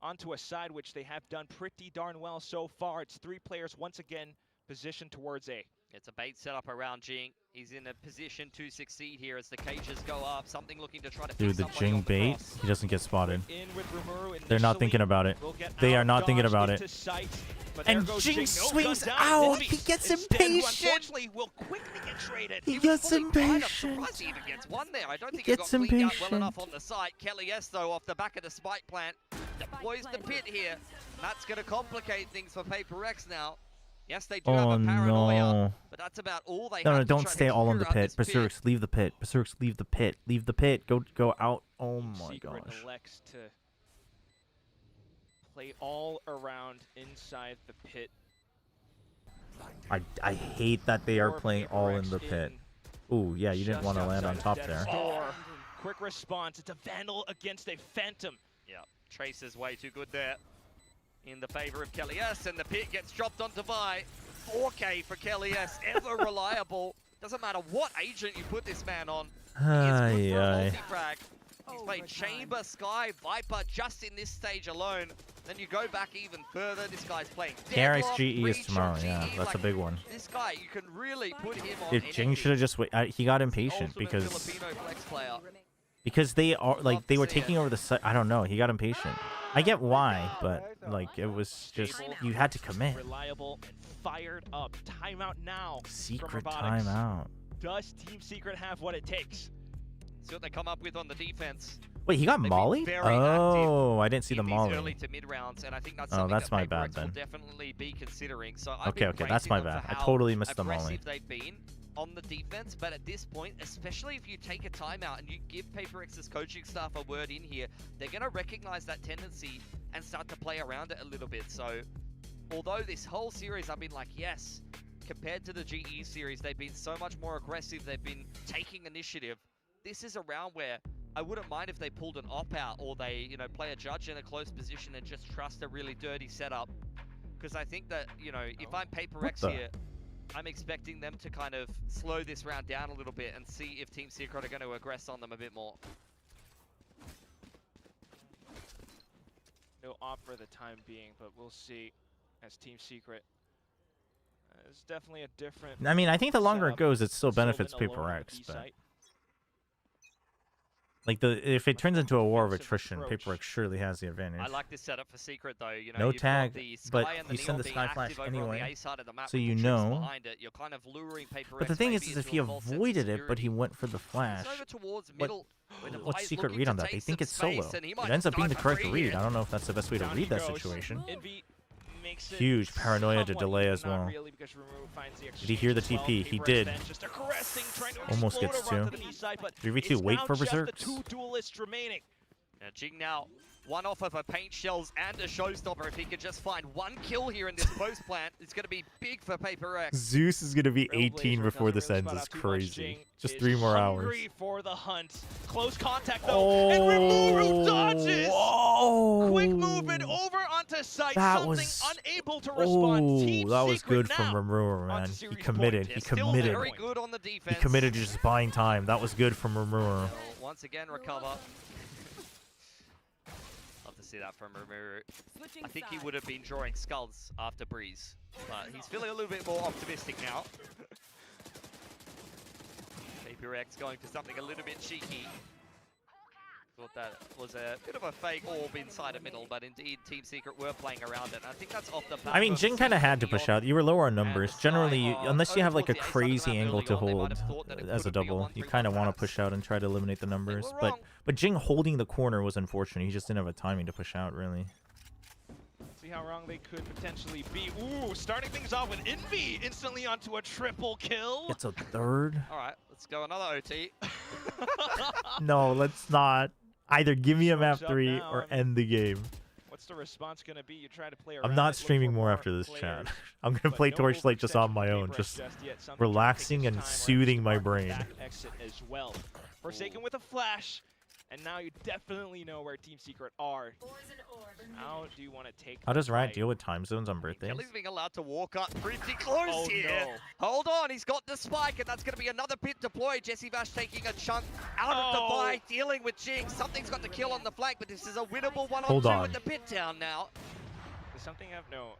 onto a side which they have done pretty darn well so far. It's 3 players once again positioned towards A. It's a bait setup around Jing. He's in a position to succeed here as the cages go up. Something looking to try to Dude, pick the somebody Jing on the bait, cross. he doesn't get spotted. In with Rimuru They're not initially. thinking about it. Will get They are out not thinking dodged about into it. sight, but And there goes Jing No swings gun down. out. Envy He gets instead, who impatient. unfortunately will quickly get traded. He gets Fully wide. I'm impatient. surprised he even gets one there. I don't think He he got gets cleaned out well impatient. enough on the site. Kelly S, though, off the back of the spike plant, deploys the pit here. That's going to complicate things for PRX now. Yes, they do have Oh a paranoia, no. but that's about all they No, have no, to don't try to stay all in the clear out pit. this pit. Berserks, leave the pit. Berserks, leave the pit. Leave the pit. Go out. Oh my Secret gosh. elects to play all around inside the pit. I hate that they are Or playing all in PRX the pit. in Ooh, yeah, you didn't just want to land on outside top of there. death's door. Quick response. It's a Vandal against a Phantom. Yeah, Trace is way too good there. In the favor of Kelly S, and the pit gets dropped onto Vi. 4K for Kelly S, ever reliable. Doesn't matter what agent you put this man on. He is good for a multi-frag. He's played Chamber, Sky, Viper just in this stage alone. Then you go back even further. This guy's playing PRX Deadlock, GE is Breach, tomorrow. GE. Yeah, that's a big one. This guy, you can really put him on Dude, Jing should have just wait. He got impatient ultimate because Filipino flex player. they are like they were taking over the site. I don't know. He got impatient. I get why, but like it was just you had to commit. Reliable and fired up. Timeout now. from Secret Robotics. timeout. Does Team Secret have what it takes? See what they come up with on the defense. Wait, he got They've been Molly? very Oh, I didn't see the in these Molly. early to mid rounds, and I think that's Oh, something that's that my bad PRX then. will definitely be considering. So I've Okay, been that's praising my them for bad. I how totally missed the Molly. aggressive they've been on the defense, but at this point, especially if you take a timeout and you give PRX's coaching staff a word in here, they're going to recognize that tendency and start to play around it a little bit. So although this whole series I've been like, yes, compared to the GE series, they've been so much more aggressive. They've been taking initiative. This is a round where I wouldn't mind if they pulled an op-out or they, you know, play a judge in a close position and just trust a really dirty setup. Because I think that, you know, if I'm PRX the- here, I'm expecting them to kind of slow this round down a little bit and see if Team Secret are going to aggress on them a bit more. No op for the time being, but we'll see as Team Secret. It's definitely a different. I mean, I think the longer it setup. goes, it still Sylvan benefits alone on the PRX, B but site. like if it turns into a war of Defensive attrition, approach. PRX surely has the advantage. I like this setup for Secret though. You know, No you've got tag, the Sky but and the you send Neon the being Sky Flash active over on the anyway, A side of the map so with you the troops know. behind it. You're kind of luring PRX But the thing is maybe if into he a false sense of avoided it, but he security. went for the flash, Over towards what- middle, where the what's Vi's Secret looking read to on that? take They think some it's solo. space, and he It might ends up being the start correct three read. here. I don't know if that's the best way to Down read he that goes. situation. Envy makes it Huge paranoia to somewhat delay even, as not well. really, because Rumu finds the Did he hear the exchange as TP? well. He PRX did. then just aggressing, trying to Almost explode gets over onto two. the B side, but 3v2, it's wait now for just the berserks. 2 duelists remaining. Now Jing now, one off of a paint shells and a showstopper. If he could just find 1 kill here in this post plant, it's going to be big for PRX. Zeus is gonna be 18 before this doesn't ends. really It's spot out too much. crazy. Jing Just is 3 more hours. hungry for the hunt. Close contact though, and Rimuru dodges. Whoa. Quick movement over onto site. That Something was unable to respond. Team that was Secret good from now Rimuru, man. onto He series committed. point. He Still committed. very good on the He defense. committed to just buying time. That was good from Rimuru. Once again, recover. Love to see that from Rimuru. I think he would have been drawing skulls after Breeze, but he's feeling a little bit more optimistic now. PRX going for something a little bit cheeky. Thought that was a bit of a fake orb inside the middle, but indeed Team Secret were playing around it. And I think that's off the back I mean, of Jing kind of had to push out. You were lower on numbers. Generally, unless you over have like a towards the A side of the crazy map angle early to on, they might hold have thought that it as a couldn't be a double, you 1-3-1 kind of want to pass. push out and try to eliminate the numbers. were wrong. But Jing holding the corner was unfortunate. He just didn't have a timing to push out, really. See how wrong they could potentially be. Ooh, starting things off with Envy instantly onto a triple kill. It's a third. All right, let's go another OT. No, let's not. Either give me a map Up 3 now, or I mean, end the game. What's the response going to be? You try to play around I'm it, not look streaming for more after this players, chat. I'm going to but play no Torchlight just on my overextension own, for just yet. Something to take relaxing his and time, or soothing my start brain. back exit as well. Forsaken with a flash, and now you definitely know where Team Secret are. How do you want to take How does Riot fight? deal with time zones on birthdays? Kelly's being allowed to walk up pretty close Oh, here. no. Hold on, he's got the spike, and that's going to be another pit deployed. Jesse Vash taking a chunk out of the buy, dealing with Jing. Something's got to kill on the flank, but this is a winnable 1-on-2 Hold on. with the pit down now. Does something have no?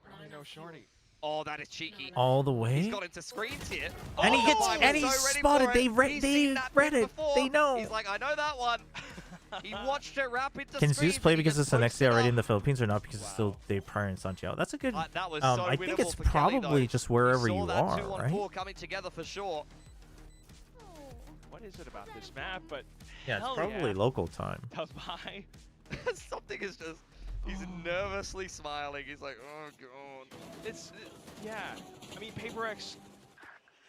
Probably no shorty. Oh, that is cheeky. All the way? He's got into screens here. And he Oh, gets, I was and he's so ready spotted. for They it. read, He's they seen that read pit it. before. They know. He's like, I know that one. He watched it wrap into Can screens, Zeus play and he because just it's the next day posted already up. in the Philippines or not because it's still day prior in Santiago? That's a good. That was I think it's for Kelly, probably though. just wherever We saw you that are, 2-on-4 right? coming together for sure. What is it about this map? But Yeah, it's hell probably yeah. local time. The buy. Something is just, he's nervously smiling. He's like, oh god. Yeah. I mean, PRX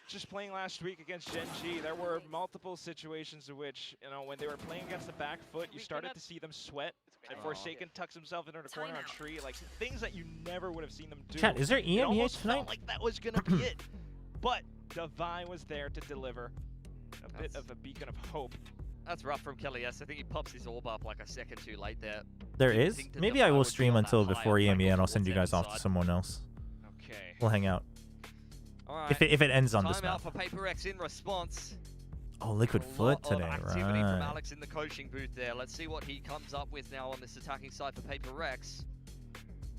just playing last week against Gen G, there were multiple situations in which, you know, when they were playing against the back foot, you started to see them sweat. And Forsaken tucks himself into the corner on tree, like things that you never would have seen them do. Chat, is there It EMEA almost tonight? felt like that was gonna be it, but Divine was there to deliver a bit of a beacon of hope. That's rough from Kelly, yes. I think he pops his orb up like a second too late there. There Didn't is? think that Maybe Divine I will would be stream on that until high before of EMEA and I'll towards send you guys off side. to someone else. Okay. We'll hang out. All right. If it ends on this Timeout map. for PRX in response. Oh, Liquid A Foot lot of today, activity from right. Alex in the coaching booth there. Let's see what he comes up with now on this attacking side for PRX.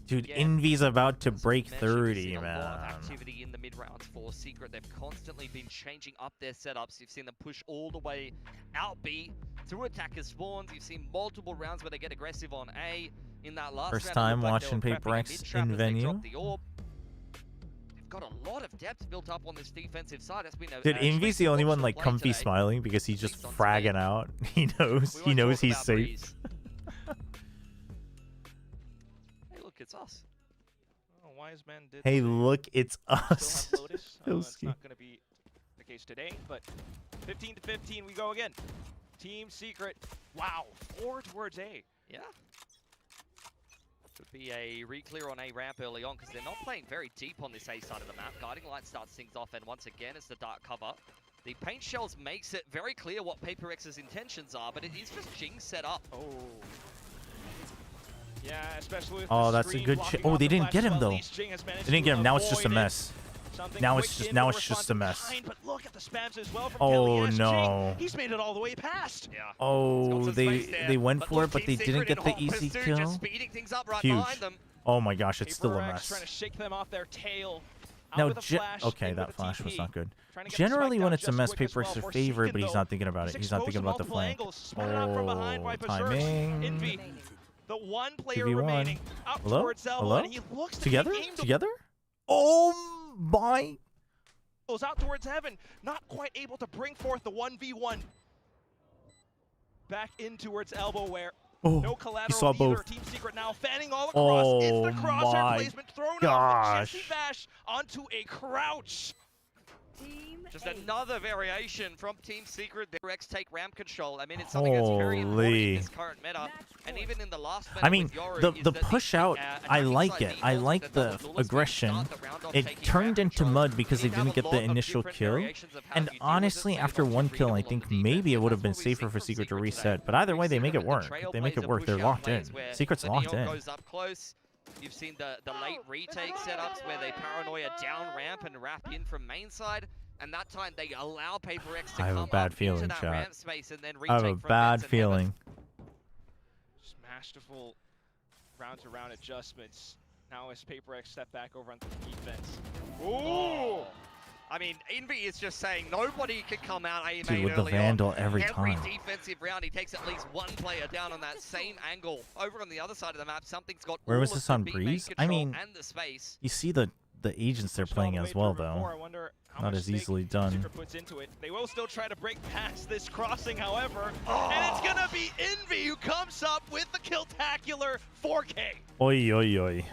Dude, Yeah. Envy's about to break Mentioned, we've 30, seen a lot of man. activity in the mid rounds for Secret. They've constantly been changing up their setups. You've seen them push all the way out B to attackers spawns. You've seen multiple rounds where they get aggressive on A. In that last First round, it time looked like they watching were prepping a PRX mid-trap in as they venue. dropped the orb. They've got a lot of depth built up on this defensive side. That's been a Dude, Envy's the only one like play comfy today. smiling because he's just fragging out. He knows he's safe. Hey, look, it's us. Oh, Wise Man did. Hey, say look, it's us. still have Lotus. It's Hilski. not going to be the case today, but 15 to 15, we go again. Team Secret. Wow, 4 towards A. Yeah. Could be a re-clear on A ramp early on because they're not playing very deep on this A side of the map. Guiding Light starts things off, and once again, it's the dark cover. The paint shells makes it very clear what PRX's intentions are, but it is just Jing set up. Oh. Yeah, especially with Oh, the that's a screen good. blocking Oh, off they the didn't flash get him spell. though. At least Jing has They managed didn't get to him. Now it's just a avoid it. mess. Something Now quick it's just in now to it's just a respond mess. behind, but look at the spams as well from Oh, Kelly. Yes, no. Jing, he's made it all the way past. Yeah. Oh, they went for it, but they didn't get the Team easy Secret kill. just speeding things up right Huge. behind them. Oh my gosh, it's still a PRX mess. trying to shake them off their tail. Out Now, with a flash, okay, in that with a flash was TP. not good. Trying to get the spike Generally, down when it's a just mess, quick as PRX well. are favored, Forsaken, but he's though, not thinking about is it. He's not thinking exposed about the from multiple flank. angles, spotted out from behind by Berserk. Timing. Envy, the one player 2v1. remaining, up Hello? towards Elbow, Hello? and he looks to Together? be aimed Together? Oh my! goes out towards heaven, not quite able to bring forth the 1v1. Back in towards Elbow where Oh, no he collateral saw either. both. Team Secret now fanning all across. It's the crosshair my placement thrown gosh. off. Jesse Vash onto a crouch. Just another variation from Team Secret. The PRX take ramp control. I mean, it's something that's very important in Holy. this current meta. And even in the last meta I mean, with Yoru the is the that push out, I like it. I like the aggression. It turned into mud because they didn't get the initial kill. And honestly, after one kill, I think maybe it would have been safer for Secret to reset. But either way, they make it work. They make it work. They're locked in. Secret's locked in. Goes up close. You've seen the late retake setups where they paranoia down ramp and wrap in from main side. And that time they allow PRX to I have a come bad up feeling, into that chat. ramp space and then I have a retake from bad Vents and Heaven. feeling. Just masterful round-to-round adjustments. Now as PRX step back over onto the defense. Ooh! I mean, Envy is just saying nobody can come out A Dude, main with the early Vandal on. every time. Defensive round, he takes at least one player down on that same angle. Over on the other side of the map, something's got Where all was of this the on B main Breeze? I control mean, and the space. you see the agents they're playing as well, though. Not as easily done. Secret puts into it. They will still try to break past this crossing, however. And it's gonna be Envy who comes up with the Killtacular 4K. Oi, oi, oi.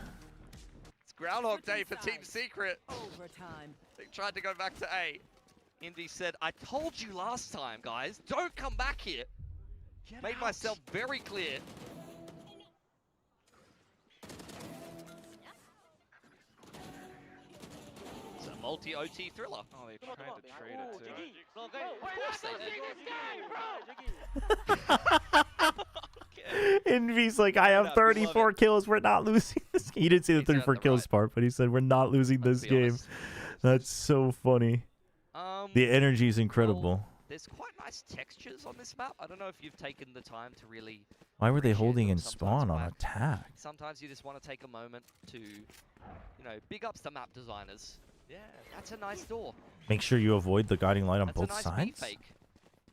It's Groundhog Day for Team Secret. Overtime. They tried to go back to A. Envy said, I told you last time, guys, don't come back here. Made myself very clear. It's a multi-OT thriller. Oh, they tried to trade it too. Of course they did. Envy's like, I have 34 kills. We're not losing this game. He didn't say the 34 kills part, but he said we're not losing this game. That's so funny. The energy is incredible. There's quite nice textures on this map. I don't know if you've taken the time to really... Why were they appreciate holding them. in spawn on Sometimes attack? Sometimes you just want to take a moment to, you know, big ups the map designers. Yeah, that's a nice door. Make sure you avoid the guiding light on That's both a nice sides. B-fake.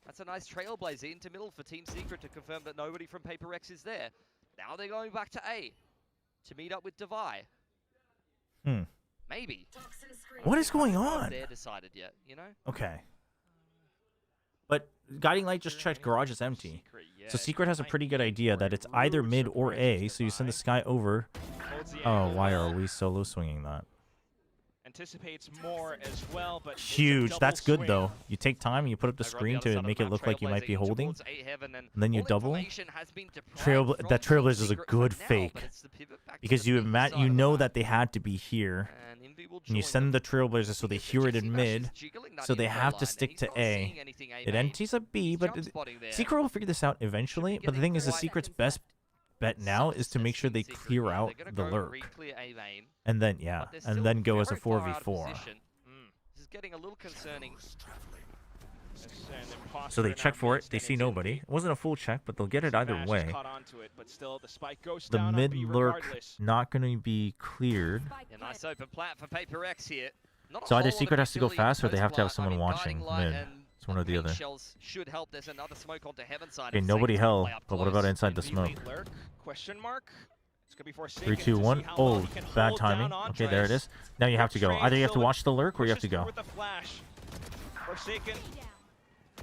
That's a nice trailblazer into middle for Team Secret to confirm that nobody from PRX is there. Now they're going back to A to meet up with Devi. Maybe. What is going on? They're decided yet, you know? Okay. But Guiding Light just checked garage is empty. So Secret has a pretty good idea that it's either mid or A, so you send the Sky over. Oh, why are we solo swinging that? Anticipates more as well, but Huge. That's good, though. You take time and you put up the screen to make it look like you might be holding. And then you double. That Trailblazer is a good fake. Because you know that they had to be here. And you send the Trailblazer so they hear it in mid. So they have to stick to A. It empties a B, but Secret will figure this out eventually. But the thing is, the Secret's best bet now is to make sure they clear out the lurk. And then, yeah, and then go as a 4v4. This is getting a little concerning. So they check for it. They see nobody. It wasn't a full check, but they'll get it either way. The mid lurk not going to be cleared. Yeah, nice open plat for PRX here. Not a So either whole lot Secret of has to go utility fast or they have to have post-plat. someone watching Guiding mid. Light It's one or the paint other. shells should help. There's another smoke onto heaven side. Okay, if nobody Satan's gonna hell, play up but what about close. inside the smoke? Lurk, question mark. It's gonna be 3, 2, 1. Oh, bad timing. Okay, there it is. Now you have to go. Either you have to watch the lurk or you have to go. With a flash. Forsaken.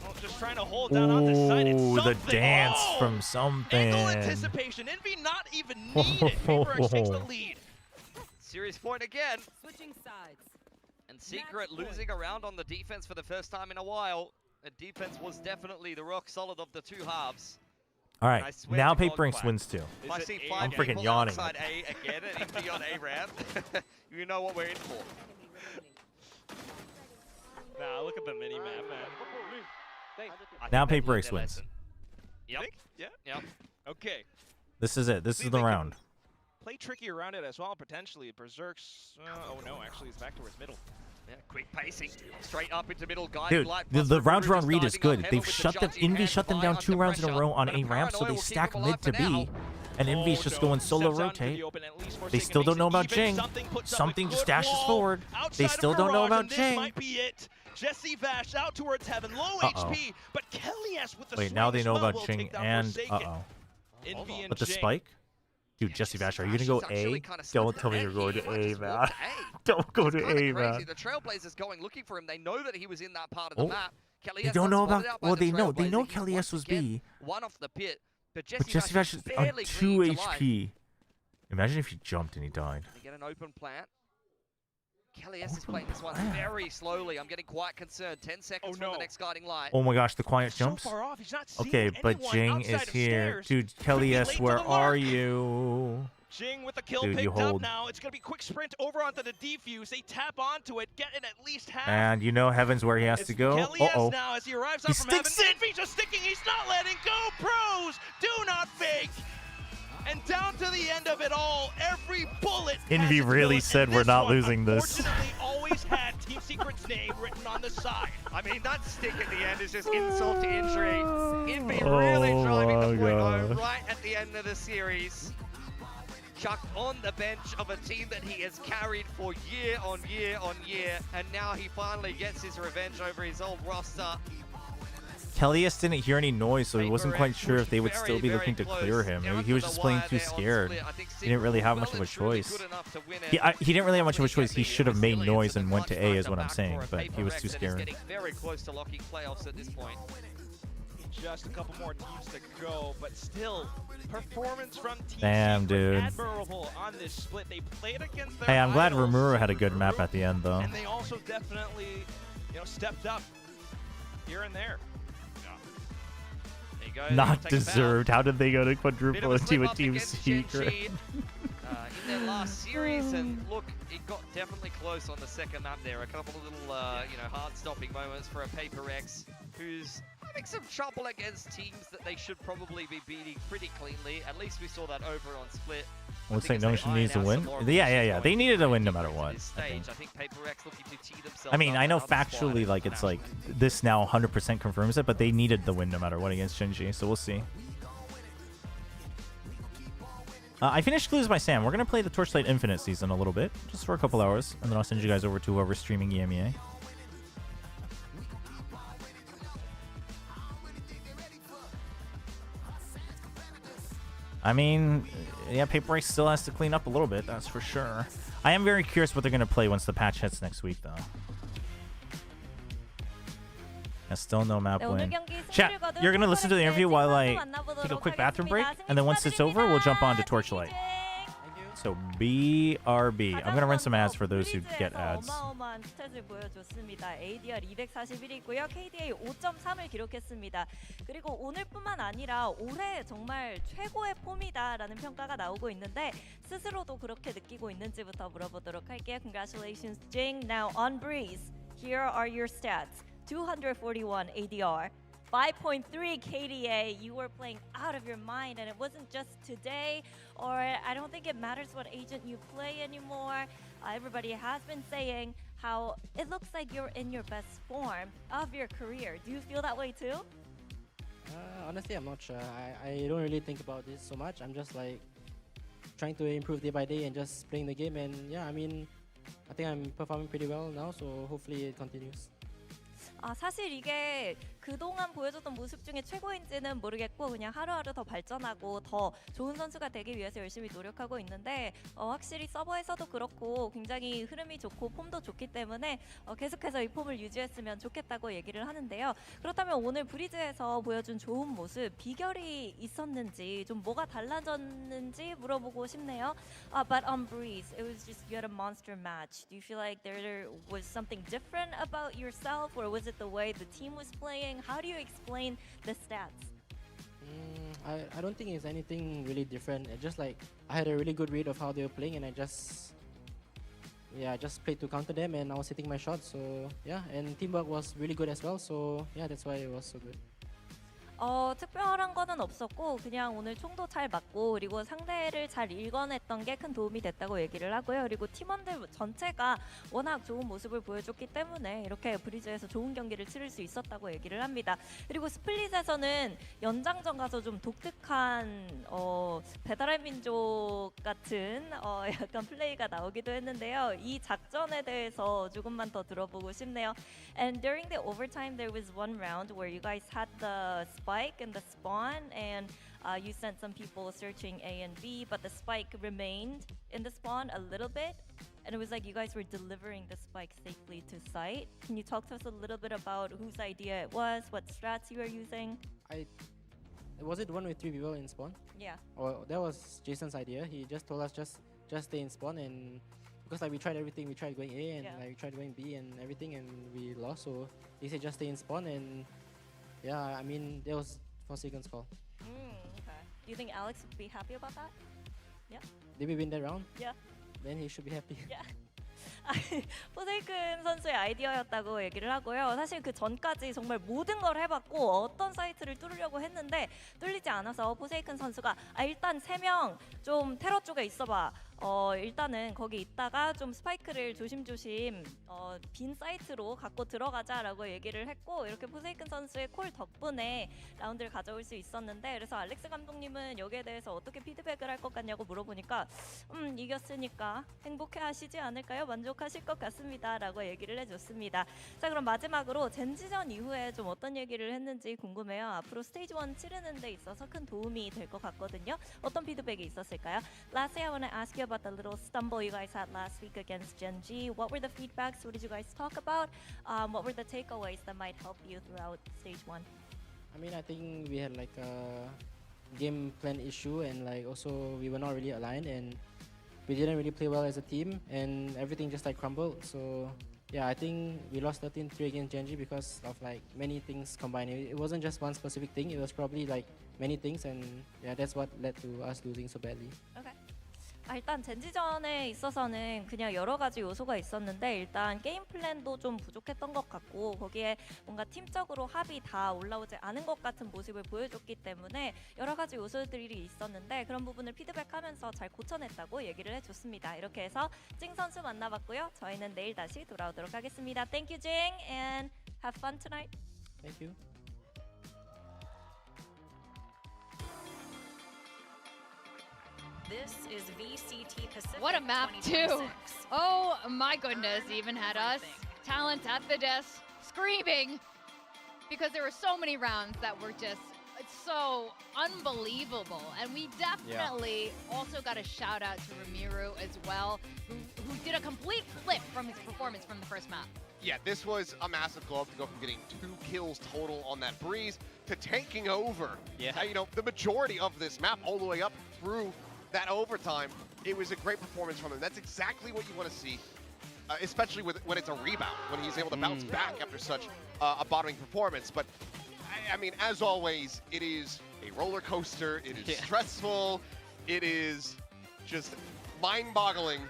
Oh, just trying to hold down on this side. It's Ooh, the something. dance Oh! from something. Angle anticipation. Envy not even needed. PRX takes the lead. Serious point again. Switching sides. And Secret losing around on the defense for the first time in a while. The defense was definitely the rock solid of the two halves. All And I right, swear now to God, PRX Quack, wins too. if I see I'm 5 freaking people yawning. outside A again and Envy on A ramp, you know what we're in for. Nah, look at the mini map, man. Now I think they PRX learned their wins. lesson. Yep. Yeah. Yep. Okay. This is it. This is the round. Play tricky around it as well, potentially. Berserk's. Oh no, actually, he's back towards middle. Yeah, quick pacing, straight up into middle. Guiding Dude, light the plus round-to-round read is starting good. up They've heaven shut with them. the judge in Envy hand, shut them Devi down under 2 rounds in a pressure, row on but A ramp, so Paranoia they will stack keep mid them to alive for B. now. And Envy's just going solo Steps out into the rotate. open, at least They Forsaken still don't makes know it about even. Jing. Something puts up a Something just good dashes wall forward. outside They of still don't know garage, about and this Jing. might be it. Jesse Vash out towards heaven, low Uh-oh. HP, but Kellyas with the Wait, swing now they as know well about will Jing take down and Forsaken. uh-oh. Envy and But the Jing. spike? Dude, Jesse Vash, are you going to go A? Kinda Don't slipped tell me ahead you're going here. to He might A, just walk man. to A. Don't go to Kinda A, crazy. man. The Trailblazers going looking for him. They know that he was in that part of the Oh. map. They Kellyas don't got know spotted about... out by Well, the they know. They know Trailblazer. He's Kellyas once was again B. One off the pit. But But Jesse Jesse Vash Vash is is on barely 2 clinging to life. HP. Imagine if he jumped and he died. They get an open plant. Kelly S is playing this one very slowly. I'm getting quite concerned. 10 seconds from the next guiding light. Oh my gosh, the quiet So jumps. far off, he's not seeing Okay, but anyone Jing outside is of here. stairs. Dude, Kelly Could be S, late to where the are lurk. you? Jing with the kill Dude, you picked up hold. now. It's going to be quick sprint over onto the defuse. They tap onto it, getting at least half. And you know Heaven's where he has to go. Kelly S Uh-oh. now as he arrives He up from Heaven. sticks it! If he's just sticking, he's not letting go. Pros, do not fake. And down to the end of it all, every bullet. Envy has its really billet, said and we're this not one, losing this. Unfortunately, always had Team Secret's name written on the side. I mean, that stick at the end is just insult to injury. Envy Oh really driving the my point home gosh. right at the end of the series. Chucked on the bench of a team that he has carried for year on year on year, and now he finally gets his revenge over his old roster. Kelly S didn't hear any noise, so he wasn't quite sure if they would still be very looking to close. clear him. Maybe he was just playing too scared. I think He didn't really have much of a choice. He didn't really have much of a choice. He should have made noise and went to A, is what I'm saying, but he was too scared. Getting very close to locking playoffs at this point. Just a couple more teams to go, but still, performance from Team Damn, Secret dude. admirable on this split. They played against their Hey, I'm glad idols, Rimuru had a good map at the end, though. and they also definitely, stepped up here and there. There you go. Not Take a bow. deserved. How did they go to Bit quadruple of a into slip a up Team against Secret? Genji, in their last series, and look, it got definitely close on the second map there. A couple of little, hard-stopping moments for a PRX, who's having some trouble against teams that they should probably be beating pretty cleanly. At least we saw that over on Split. Looks like Notion needs to win. Yeah. They needed to win no matter what. This I think. stage, I think PRX looking to tee themselves I mean, up I know for another spot. factually, like, it's like, this now 100% confirms it, but they needed the win no matter what against Shinji, so we'll see. I finished Clues by Sam. We're going to play the Torchlight Infinite season a little bit, just for a couple hours, and then I'll send you guys over to whoever's streaming EMEA. I mean, yeah, PRX still has to clean up a little bit, that's for sure. I am very curious what they're going to play once the patch hits next week, though. Still no map win. Chat, you're going to listen to the interview while I take a quick bathroom break, and then once it's over, we'll jump on to Torchlight. So BRB. I'm going to run some ads for those who get ads. 어마어마한 스탯을 보여줬습니다. ADR 241이고요. KDA 5.3을 기록했습니다. 그리고 오늘뿐만 아니라 올해 정말 최고의 폼이다라는 평가가 나오고 있는데 스스로도 그렇게 느끼고 있는지부터 물어보도록 할게요. Congratulations, Jing. Now on Breeze, here are your stats. 241 ADR. 5.3 KDA, you were playing out of your mind, and it wasn't just today, or I don't think it matters what agent you play anymore. Everybody has been saying how it looks like you're in your best form of your career. Do you feel that way too? Honestly, I'm not sure. I don't really think about this so much. I'm just like trying to improve day by day and just playing the game, and yeah, I mean, I think I'm performing pretty well now, so hopefully it continues. 사실 이게 그동안 보여줬던 모습 중에 최고인지는 모르겠고 그냥 하루하루 더 발전하고 더 좋은 선수가 되기 위해서 열심히 노력하고 있는데 확실히 서버에서도 그렇고 굉장히 흐름이 좋고 폼도 좋기 때문에 계속해서 이 폼을 유지했으면 좋겠다고 얘기를 하는데요. 그렇다면 오늘 브리즈에서 보여준 좋은 모습 비결이 있었는지 좀 뭐가 달라졌는지 물어보고 싶네요. But on Breeze, it was just you had a monster match. Do you feel like there was something different about yourself, or was it the way the team was playing? How do you explain the stats? I don't think it's anything really different. It just like I had a really good read of how they were playing, and I just played to counter them, and I was hitting my shots. So yeah, and teamwork was really good as well. So yeah, that's why it was so good. 특별한 거는 없었고 그냥 오늘 총도 잘 맞고 그리고 상대를 잘 읽어냈던 게 큰 도움이 됐다고 얘기를 하고요. 그리고 팀원들 전체가 워낙 좋은 모습을 보여줬기 때문에 이렇게 브리즈에서 좋은 경기를 치를 수 있었다고 얘기를 합니다. 그리고 스플릿에서는 연장전 가서 좀 독특한 배달의 민족 같은 약간 플레이가 나오기도 했는데요. 이 작전에 대해서 조금만 더 들어보고 싶네요. And during the overtime there was one round where you guys had the spike and the spawn, and you sent some people searching A and B, but the spike remained in the spawn a little bit, and it was like you guys were delivering the spike safely to site. Can you talk to us a little bit about whose idea it was, what strats you were using? Was it the one with 3 people in spawn? Yeah. Or that was Jason's idea. He just told us just stay in spawn, and because like we tried everything, we tried going A and like we tried going B and everything, and we lost. So he said just stay in spawn, and yeah, I mean that was Forsaken's call. Okay. Do you think Alex would be happy about that? Yeah. Did we win that round? Yeah. Then he should be happy. Yeah. 포세이큰 선수의 아이디어였다고 얘기를 하고요. 사실 그 전까지 정말 모든 걸 해봤고 어떤 사이트를 뚫으려고 했는데 뚫리지 않아서 포세이큰 선수가 일단 3명 좀 테러 쪽에 있어봐. 일단은 거기 있다가 좀 스파이크를 조심조심 빈 사이트로 갖고 들어가자라고 얘기를 했고, 이렇게 포세이큰 선수의 콜 덕분에 라운드를 가져올 수 있었는데, 그래서 알렉스 감독님은 여기에 대해서 어떻게 피드백을 할 것 같냐고 물어보니까 이겼으니까 행복해하시지 않을까요? 만족하실 것 같습니다 라고 얘기를 해줬습니다. 자, 그럼 마지막으로 젠지전 이후에 좀 어떤 얘기를 했는지 궁금해요. 앞으로 스테이지 1 치르는 데 있어서 큰 도움이 될 것 같거든요. 어떤 피드백이 있었을까요? Lastly, I want to ask you about the little stumble you guys had last week against Gen G. What were the feedbacks? What did you guys talk about? What were the takeaways that might help you throughout stage 1? I mean, I think we had like a game plan issue, and like also we were not really aligned, and we didn't really play well as a team, and everything just like crumbled. So yeah, I think we lost 13-3 against Gen G because of like many things combined. It wasn't just one specific thing. It was probably like many things, and yeah, that's what led to us losing so badly. Okay. 일단 젠지전에 있어서는 그냥 여러 가지 요소가 있었는데, 일단 게임 플랜도 좀 부족했던 것 같고, 거기에 뭔가 팀적으로 합이 다 올라오지 않은 것 같은 모습을 보여줬기 때문에 여러 가지 요소들이 있었는데, 그런 부분을 피드백하면서 잘 고쳐냈다고 얘기를 해줬습니다. 이렇게 해서 징 선수 만나봤고요. 저희는 내일 다시 돌아오도록 하겠습니다. Thank you, Jing, and have fun tonight. Thank you. This is VCT Pacific. What a map, too. Oh my goodness, even had us talent at the desk screaming because there were so many rounds that were just so unbelievable. And we definitely also got a shout out to Ramiru as well, who did a complete flip from his performance from the first map. Yeah, this was a massive glow up to go from getting 2 kills total on that breeze to taking over. Yeah. You know, the majority of this map all the way up through that overtime. It was a great performance from him. That's exactly what you want to see, especially when it's a rebound, when he's able to bounce back after such a bottoming performance. But I mean, as always, it is a roller coaster. It is stressful. It is just mind-boggling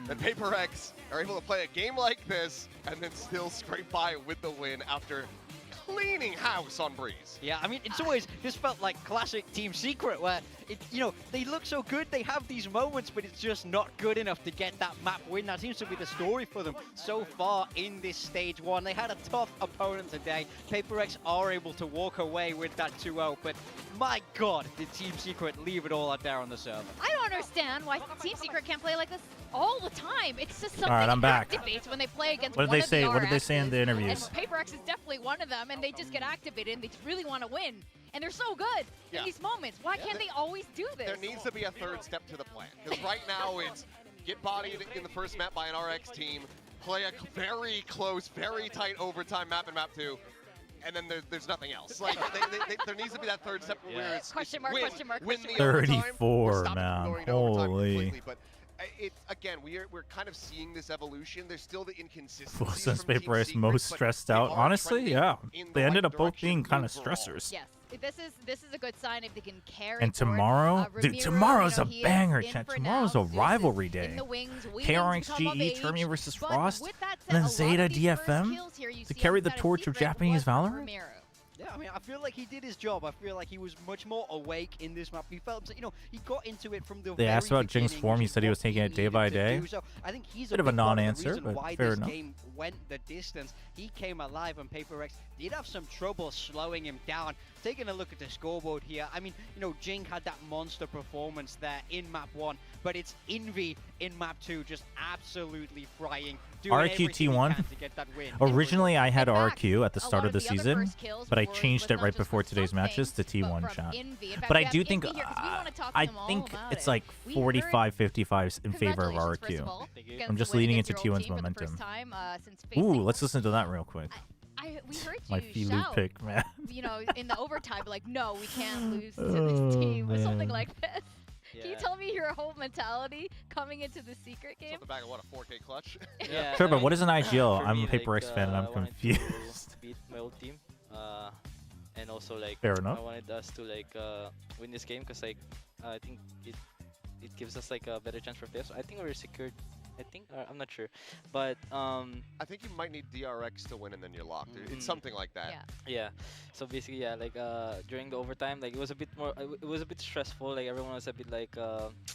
that PRX are able to play a game like this and then still scrape by with the win after cleaning house on Breeze. Yeah, I mean, it's always just felt like classic Team Secret, where they look so good, they have these moments, but it's just not good enough to get that map win. That seems to be the story for them so far in this stage 1. They had a tough opponent today. PRX are able to walk away with that 2-0, but my God, did Team Secret leave it all out there on the server. I don't understand why Team Secret can't play like this all the time. It's just something I'm back. activates when they play against What did one they of say? the What did they say in the RXs, interviews? And PRX is definitely one of them, and they just get activated, and they really want to win. And they're so good in these moments. Why can't they always do this? There needs to be a third step to the plan. Because right now it's get bodied in the first map by an RX team, play a very close, very tight overtime map in map 2, and then there's nothing else. Like there needs to be that third step where it's Question mark, win, question mark, win question the mark. overtime, 34, or stop it from man. going to overtime Holy. completely. But it's again, we're kind of seeing this evolution. There's still the inconsistency. Well, since from Team PRX Secret, most but stressed they out, are honestly, trending yeah. in the They ended right up both direction being kind of overall. stressors. Yes, this is a good sign if they can carry. And forward. tomorrow, dude, Ramiru, tomorrow's you a know, he banger, is in chat. for Tomorrow's now. a Zeus is rivalry in day. the wings, waiting KRX to come of GE, age. Termi versus But Frost, with that and then said, a lot Zeta of these first DFM kills here you to see carry the outside of torch of Secret Japanese was from Valorant. Ramiru. Yeah, I mean, I feel like he did his job. I feel like he was much more awake in this map. He felt, he got into it from the They asked very about Jing's beginning, form. He which is said he what was taking it day needed by to day. do. So I think he's Bit of a big part non-answer, the reason but why fair this enough. game went the distance. He came alive, and PRX did have some trouble slowing him down. Taking a look at the scoreboard here, I mean, Jing had that monster performance there in map 1, but it's Envy in map 2 just absolutely frying. RQT1. Originally, I had RQ at the start of the season, but I changed it right before today's matches to T1 chat. But I do think it's like 45-55 in favor of RQ. I'm just leading into T1's momentum. Ooh, let's listen to that real quick. we heard My you Filu shout, pick, man. you know, in the overtime, like, no, we can't lose to Oh, this team or something man. like this. Can you Yeah. tell me your whole mentality coming into the secret game? Off the back of what, a 4K clutch? Yeah, Chobra, I mean, what is an IGL? for I'm me, a Paper X fan and I'm I wanted confused. to beat my old team, and also like Fair enough. I wanted us to like win this game because like I think it gives us like a better chance for playoffs. I think we're secured. I think I'm not sure, but I think you might need DRX to win and then you're locked. It's something like that. yeah. So basically, yeah, like during the overtime, like it was a bit more. It was a bit stressful. Like everyone was a bit like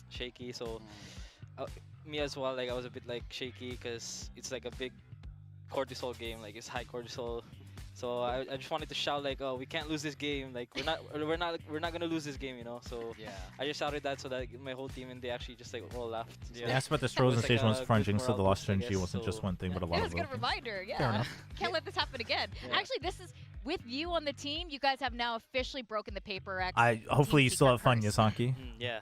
shaky. So me as well. Like I was a bit like shaky because it's like a big cortisol game. Like it's high cortisol. So I just wanted to shout like, oh, we can't lose this game. Like we're not gonna lose this game, you know. So I just shouted that so that my whole team and they actually just like all laughed. So Yeah, asked about the Strozen station was crunching, so the lost strategy wasn't just one thing, but a lot It of was a good other things. reminder, Fair yeah. enough. Can't let this happen again. Yeah. Actually, this is with you on the team. You guys have now officially broken the Paper X. Hopefully you team still have fun, secret Yasaki. Yeah.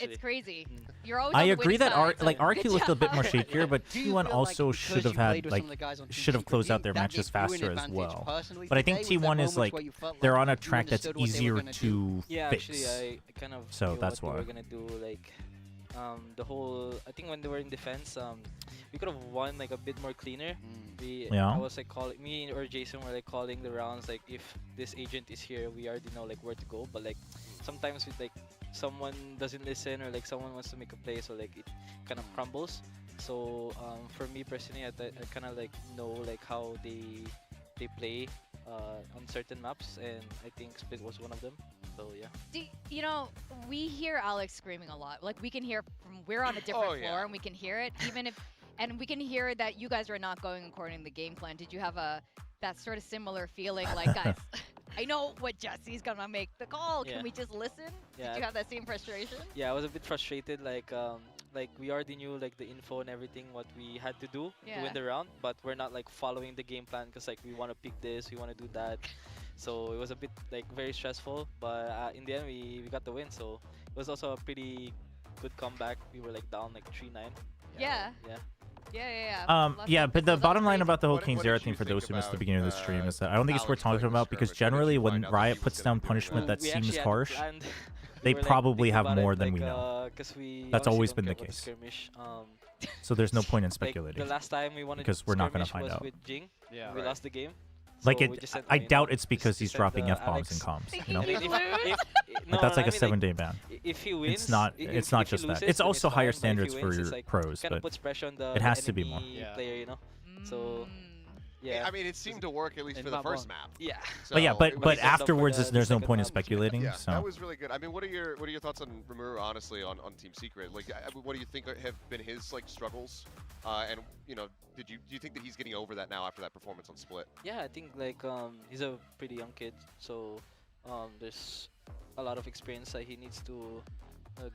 It's crazy. You're always. I on the agree winning that side, so RQ good looked a bit more job. shakier, but Do you T1 feel also like should because have you had played with some of the guys on Team should have Secret, closed out their that matches gave you an faster as advantage well. personally But I think today? Was there T1 is moments like where you felt they're like on a you track that's understood what they were easier gonna to do? Yeah, fix. actually, I kind of So knew that's what why. they were gonna do. Like, the whole. I think when they were in defense, we could have won like a bit more cleaner. Yeah. I was like calling me or Jason were like calling the rounds. Like, if this agent is here, we already know like where to go. But like sometimes with like someone doesn't listen or like someone wants to make a play, so like it kind of crumbles. So for me personally, I kind of like know like how they play on certain maps, and I think Split was one of them. So yeah. You know, we hear Alex screaming a lot. Like we can hear from we're on a different floor and we can hear it, even if, and we can hear that you guys are not going according to the game plan. Did you have that sort of similar feeling, like guys? I know what Jesse's gonna make the call. Can Yeah. we just listen? Yeah. Did you have that same frustration? Yeah, I was a bit frustrated. Like we already knew like the info and everything what we had to do to Yeah. win the round, but we're not like following the game plan because like we want to pick this, we want to do that. So it was a bit like very stressful, but in the end we got the win. So it was also a pretty good comeback. We were like down like 3-9. Yeah. Yeah. Yeah, but the bottom line about the whole King Zero thing for those who missed the beginning of the stream is that I don't think it's worth talking about because generally when Riot puts down punishment that We seems actually had harsh, planned- they we were, like, probably thinking have about it, more than like, we know. 'cause we That's honestly always don't been the care about case. skirmish. So there's no point in Like, speculating. the last time we wanted because we're not going to skirmish find was out. with Jing. Yeah. We lost the game. Like So we just said, I you know, doubt it's because just he's said, dropping f-bombs Alex, and comms. I You know, mean, like that's like I a mean, 7-day ban. If he wins, It's not. if- It's not if he just that. loses, It's then also fine, higher but if he standards wins, for it's like pros, kind of but puts pressure on the it has to be more. enemy player, you know. So yeah. I mean, it seemed to work at least for the first map. Yeah. But yeah, So but it but was- afterwards, there's no second point in map. speculating. Yeah, So that was really good. I mean, what are your thoughts on Rimuru, honestly, on Team Secret? Like, what do you think have been his like struggles? And you know, do you think that he's getting over that now after that performance on Split? Yeah, I think like he's a pretty young kid, so there's a lot of experience that he needs to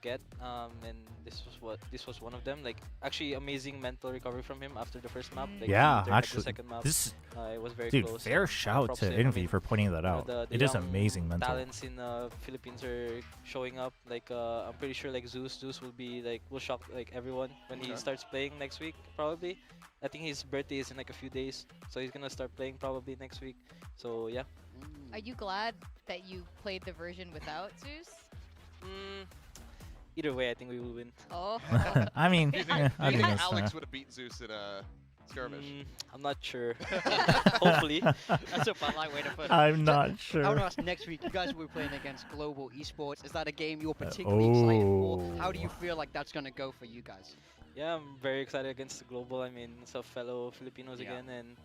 get, and this was one of them. Like actually amazing mental recovery from him after the first map. Like, yeah, he turned up actually, the second map. this It was very dude, close. fair and shout props to him. I Envy mean, for pointing that out. the It is young amazing mental. talents in Philippines are showing up. Like I'm pretty sure like Zeus will be like will shock like everyone when he Okay. starts playing next week probably. I think his birthday is in like a few days, so he's gonna start playing probably next week. So yeah. Are you glad that you played the version without Zeus? Either way, I think we will win. Oh. I mean, Do you yeah, think, I do you think think that's Alex fair. would have beat Zeus in a skirmish? I'm not sure. Hopefully. That's a polite way to put it. I'm So, not I want sure. to ask, next week you guys will be playing against Global Esports. Is that a game you're particularly excited for? How do you feel like that's going to go for you guys? Yeah, I'm very excited against the Global. I mean, it's a fellow Filipinos Yeah. again, and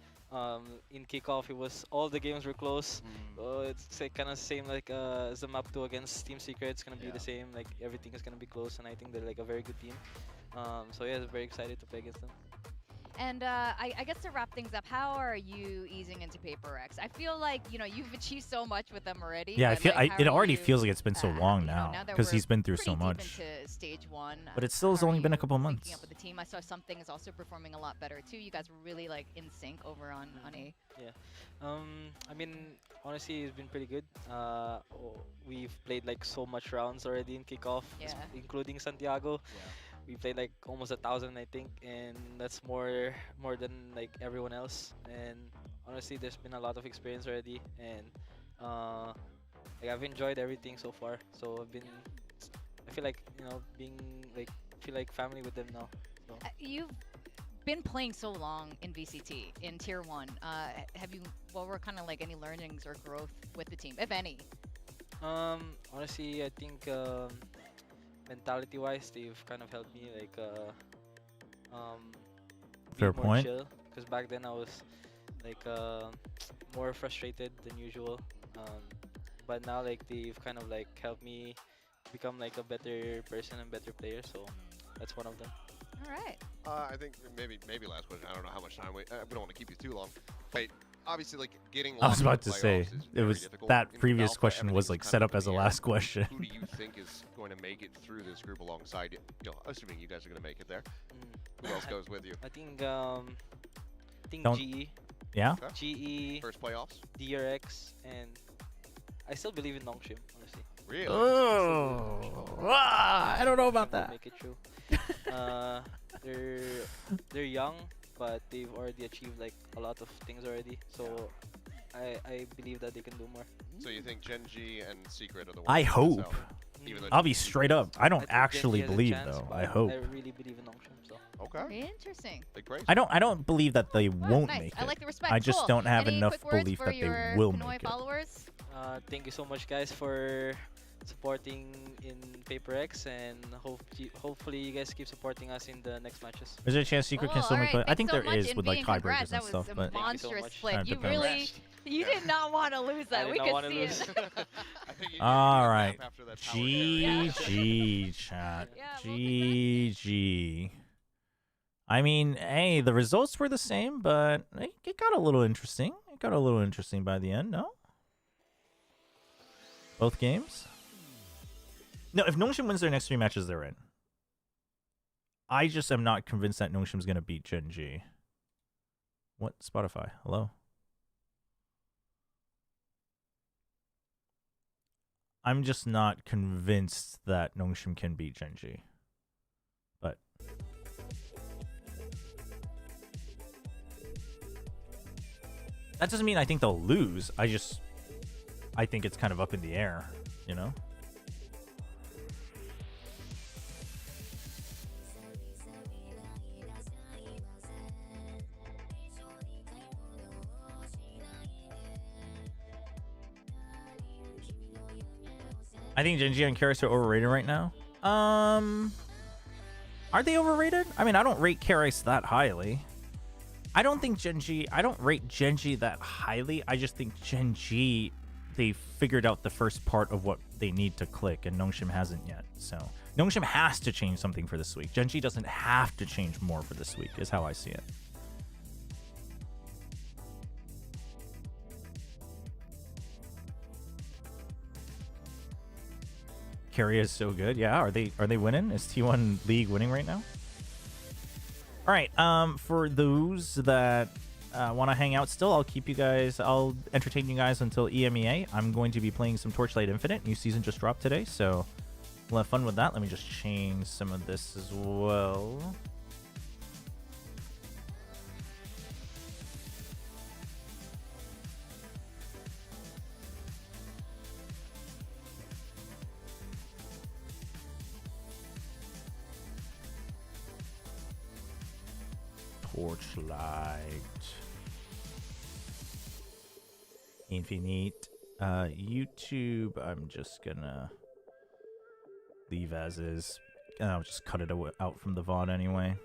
in kickoff, it was all the games were close. It's like kind of same like as the map 2 against Team Secret. It's gonna be the same. Like everything is gonna be close, and I think they're like a very good team. So yeah, very excited to play against them. And I guess to wrap things up, how are you easing into Paper X? I feel like you've achieved so much with them already. Yeah, but, like, how it are already you, feels like it's been so long now now that because we're he's been through so pretty deep much. into stage 1. But it still has only been a couple months. Keeping up with the team, I saw something is also performing a lot better too. You guys were really like in sync over on A. Yeah. I mean, honestly, it's been pretty good. We've played like so much rounds already in kickoff, including Santiago. We played like almost 1,000, I think, and that's more than like everyone else. And honestly, there's been a lot of experience already, and like I've enjoyed everything so far. So I feel like feel like family with them now. So. You've been playing so long in VCT in Tier 1. What were kind of like any learnings or growth with the team, if any? Honestly, I think mentality-wise, they've kind of helped me like Fair be more point. chill. Because back then I was like more frustrated than usual. But now like they've kind of like helped me become like a better person and better player. So that's one of them. All right. I think maybe last question. I don't know how much time we don't want to keep you too long. But obviously, like getting. I was about to playoffs say is it very was difficult. that In previous Alpha, question was everything's like kind set of up as a in the air. last question. Who do you think is going to make it through this group alongside you? You know, assuming you guys are going to make it there. Who else goes with you? I think Don't- GE. Yeah? GE. First playoffs. DRX, and I still believe in Nongshim, honestly. Really? I don't know about They'll that. Make it true. They're young, but they've already achieved like a lot of things already. So I believe that they can do more. So you think Gen G and Secret are the ones? I that miss hope. out, even though I'll Gen be G straight does? up. I don't think Gen actually G has a believe chance, though. but I hope. I really believe in Nongshim. So. Okay. Very interesting. Big praise. I don't believe that they won't Nice. make it. I like the respect. I just Cool. don't have Any enough quick words belief for that they your will Pinoy make it. followers? Thank you so much, guys, for supporting in PRX, and hopefully you guys keep supporting us in the next matches. Is there a chance Secret can Cool. still All make right. it? I think Thanks so there much, is and with like being tiebreakers congrats. and That stuff, was a but monstrous much. flip. Kinda You depends. really, you did not want to lose that. I We did not could wanna see lose. it. I think you all right. after that power carry. GG chat. Yeah, GG. I mean, hey, the results were the same, but it got a little interesting. It got a little interesting by the end, no? Both games? No, if Nongshim wins their next 3 matches, they're in. I just am not convinced that Nongshim's going to beat Gen G. What? Spotify? Hello? I'm just not convinced that Nongshim can beat Gen G. But that doesn't mean I think they'll lose. I think it's kind of up in the air, you know? I think Gen G and Karis are overrated right now. Are they overrated? I mean, I don't rate Karis that highly. I don't rate Gen G that highly. I just think Gen G, they figured out the first part of what they need to click, and Nongshim hasn't yet. So Nongshim has to change something for this week. Gen G doesn't have to change more for this week, is how I see it. Carry is so good. Yeah, are they winning? Is T1 League winning right now? All right. For those that want to hang out still, I'll entertain you guys until EMEA. I'm going to be playing some Torchlight Infinite. New season just dropped today, so we'll have fun with that. Let me just change some of this as well. Torchlight Infinite. YouTube, I'm just gonna leave as is. I'll just cut it out from the VOD anyway.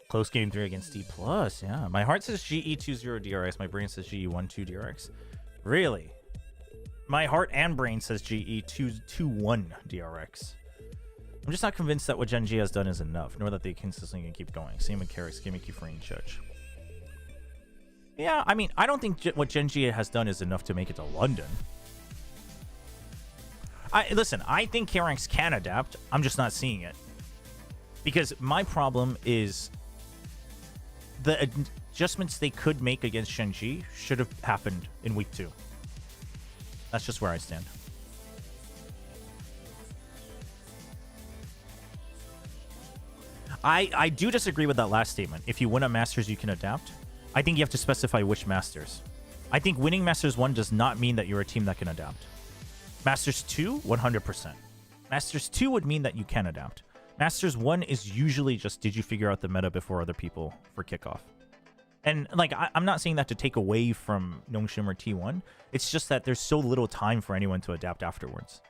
Close game 3 against D+. Yeah, my heart says GE20 DRX. My brain says GE12 DRX. Really? My heart and brain says GE21 DRX. I'm just not convinced that what Gen G has done is enough, nor that they consistently can keep going. Same with Karis, Gimmicky, Frame, Church. Yeah, I mean, I don't think what Gen G has done is enough to make it to London. Listen, I think PRX can adapt. I'm just not seeing it. Because my problem is the adjustments they could make against Gen G should have happened in week 2. That's just where I stand. I do disagree with that last statement. If you win a Masters, you can adapt. I think you have to specify which Masters. I think winning Masters 1 does not mean that you're a team that can adapt. Masters 2, 100%. Masters 2 would mean that you can adapt. Masters 1 is usually just, did you figure out the meta before other people for kickoff? And, like, I'm not saying that to take away from Nongshim or T1. It's just that there's so little time for anyone to adapt afterwards.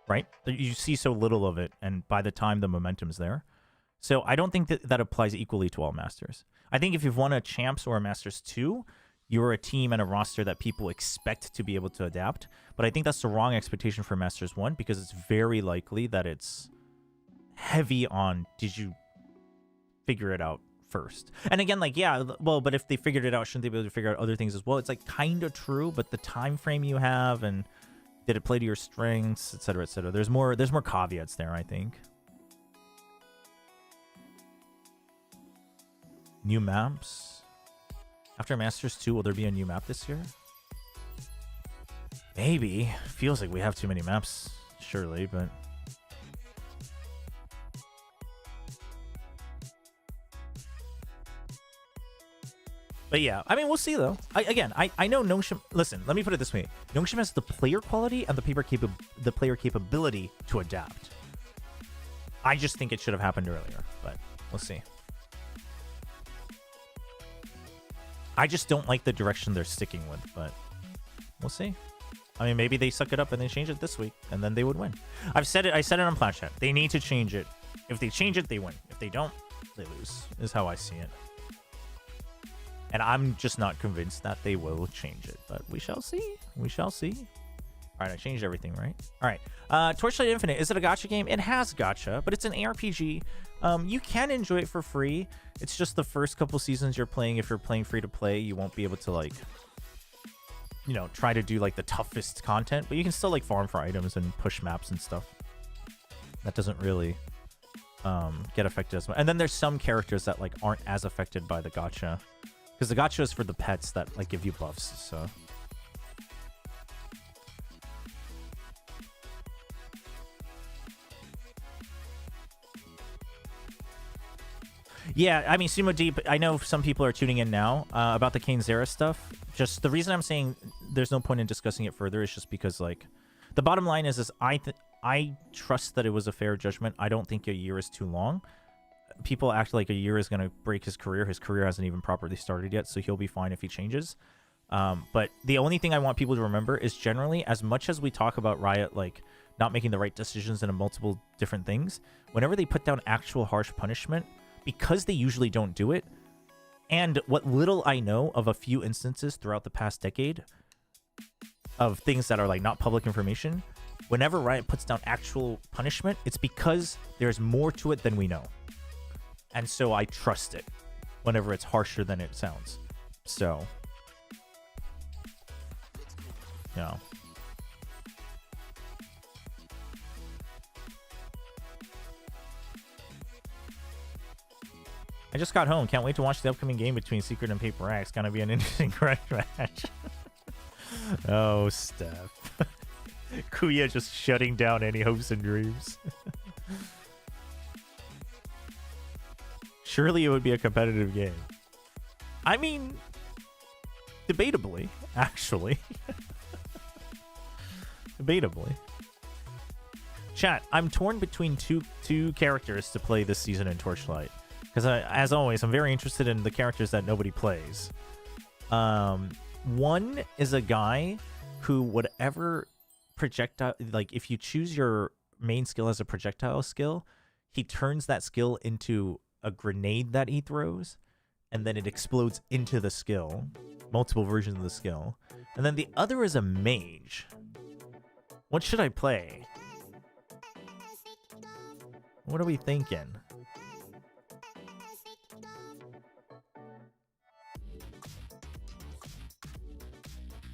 Right? You see so little of it, and by the time the momentum's there. So I don't think that that applies equally to all Masters. I think if you've won a Champs or a Masters 2, you're a team and a roster that people expect to be able to adapt. But I think that's the wrong expectation for Masters 1, because it's very likely that it's heavy on, did you figure it out first? And again, like, yeah, well, but if they figured it out, shouldn't they be able to figure out other things as well? It's like kind of true, but the time frame you have, and did it play to your strengths, etc., etc. There's more caveats there, I think. New maps. After Masters 2, will there be a new map this year? Maybe. Feels like we have too many maps, surely, but... But yeah, I mean, we'll see, though. I know Nongshim... Listen, let me put it this way. Nongshim has the player quality and the player capability to adapt. I just think it should have happened earlier, but we'll see. I just don't like the direction they're sticking with, but we'll see. I mean, maybe they suck it up and they change it this week, and then they would win. I said it on Plat Chat. They need to change it. If they change it, they win. If they don't, they lose, is how I see it. And I'm just not convinced that they will change it, but we shall see. We shall see. All right, I changed everything, right? All right. Torchlight Infinite, is it a gacha game? It has gacha, but it's an ARPG. You can enjoy it for free. It's just the first couple seasons you're playing. If you're playing free to play, you won't be able to, like, you know, try to do like the toughest content, but you can still like farm for items and push maps and stuff. That doesn't really get affected as much. And then there's some characters that like aren't as affected by the gacha, because the gacha is for the pets that like give you buffs. So. Yeah, I mean, Sumo Deep, I know some people are tuning in now about the Kane Zera stuff. Just the reason I'm saying there's no point in discussing it further is just because, like, the bottom line is I trust that it was a fair judgment. I don't think a year is too long. People act like a year is going to break his career. His career hasn't even properly started yet, so he'll be fine if he changes. But the only thing I want people to remember is generally, as much as we talk about Riot, like, not making the right decisions in multiple different things, whenever they put down actual harsh punishment, because they usually don't do it, and what little I know of a few instances throughout the past decade of things that are like not public information, whenever Riot puts down actual punishment, it's because there's more to it than we know. And so I trust it whenever it's harsher than it sounds. So, you know. I just got home. Can't wait to watch the upcoming game between Secret and PRX. Gonna be an interesting correct match. Oh, Steph. Kuya just shutting down any hopes and dreams. Surely it would be a competitive game. I mean, debatably, actually. Debatably. Chat, I'm torn between two characters to play this season in Torchlight. Because, as always, I'm very interested in the characters that nobody plays. One is a guy who, whatever projectile... Like, if you choose your main skill as a projectile skill, he turns that skill into a grenade that he throws, and then it explodes into the skill. Multiple versions of the skill. And then the other is a mage. What should I play? What are we thinking?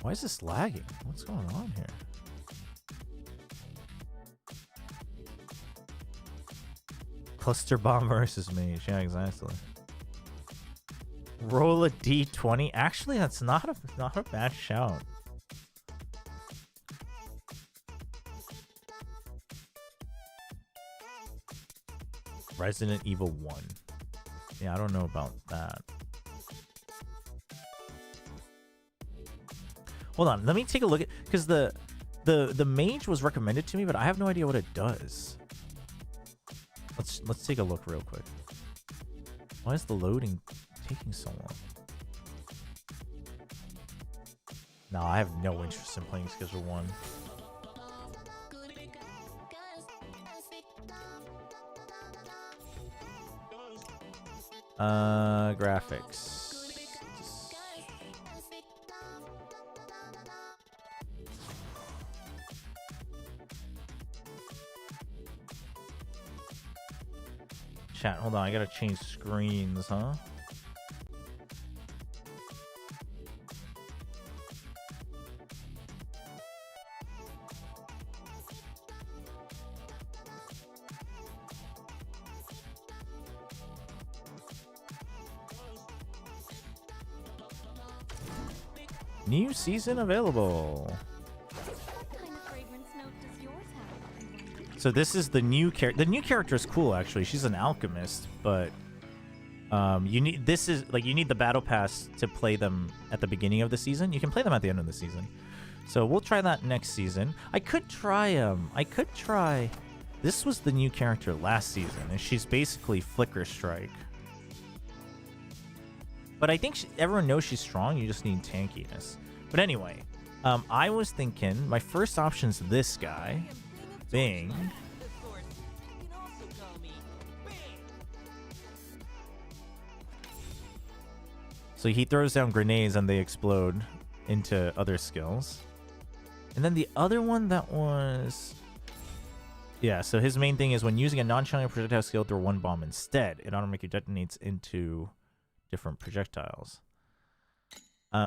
Why is this lagging? What's going on here? Cluster bomb versus mage. Yeah, exactly. Roll a d20. Actually, that's not a bad shout. Resident Evil 1. Yeah, I don't know about that. Hold on, let me take a look at, because the mage was recommended to me, but I have no idea what it does. Let's take a look real quick. Why is the loading taking so long? No, I have no interest in playing Schedule 1. Graphics. Chat, hold on, I gotta change screens, huh? New season available. So this is the new character. The new character is cool, actually. She's an alchemist, but you need you need the battle pass to play them at the beginning of the season. You can play them at the end of the season. So we'll try that next season. I could try this was the new character last season, and she's basically Flicker Strike. But I think everyone knows she's strong. You just need tankiness. But anyway, I was thinking my first option's this guy. Bing. So he throws down grenades and they explode into other skills. And then the other one that was... Yeah, so his main thing is when using a non-challenging projectile skill, throw one bomb instead. It automatically detonates into different projectiles.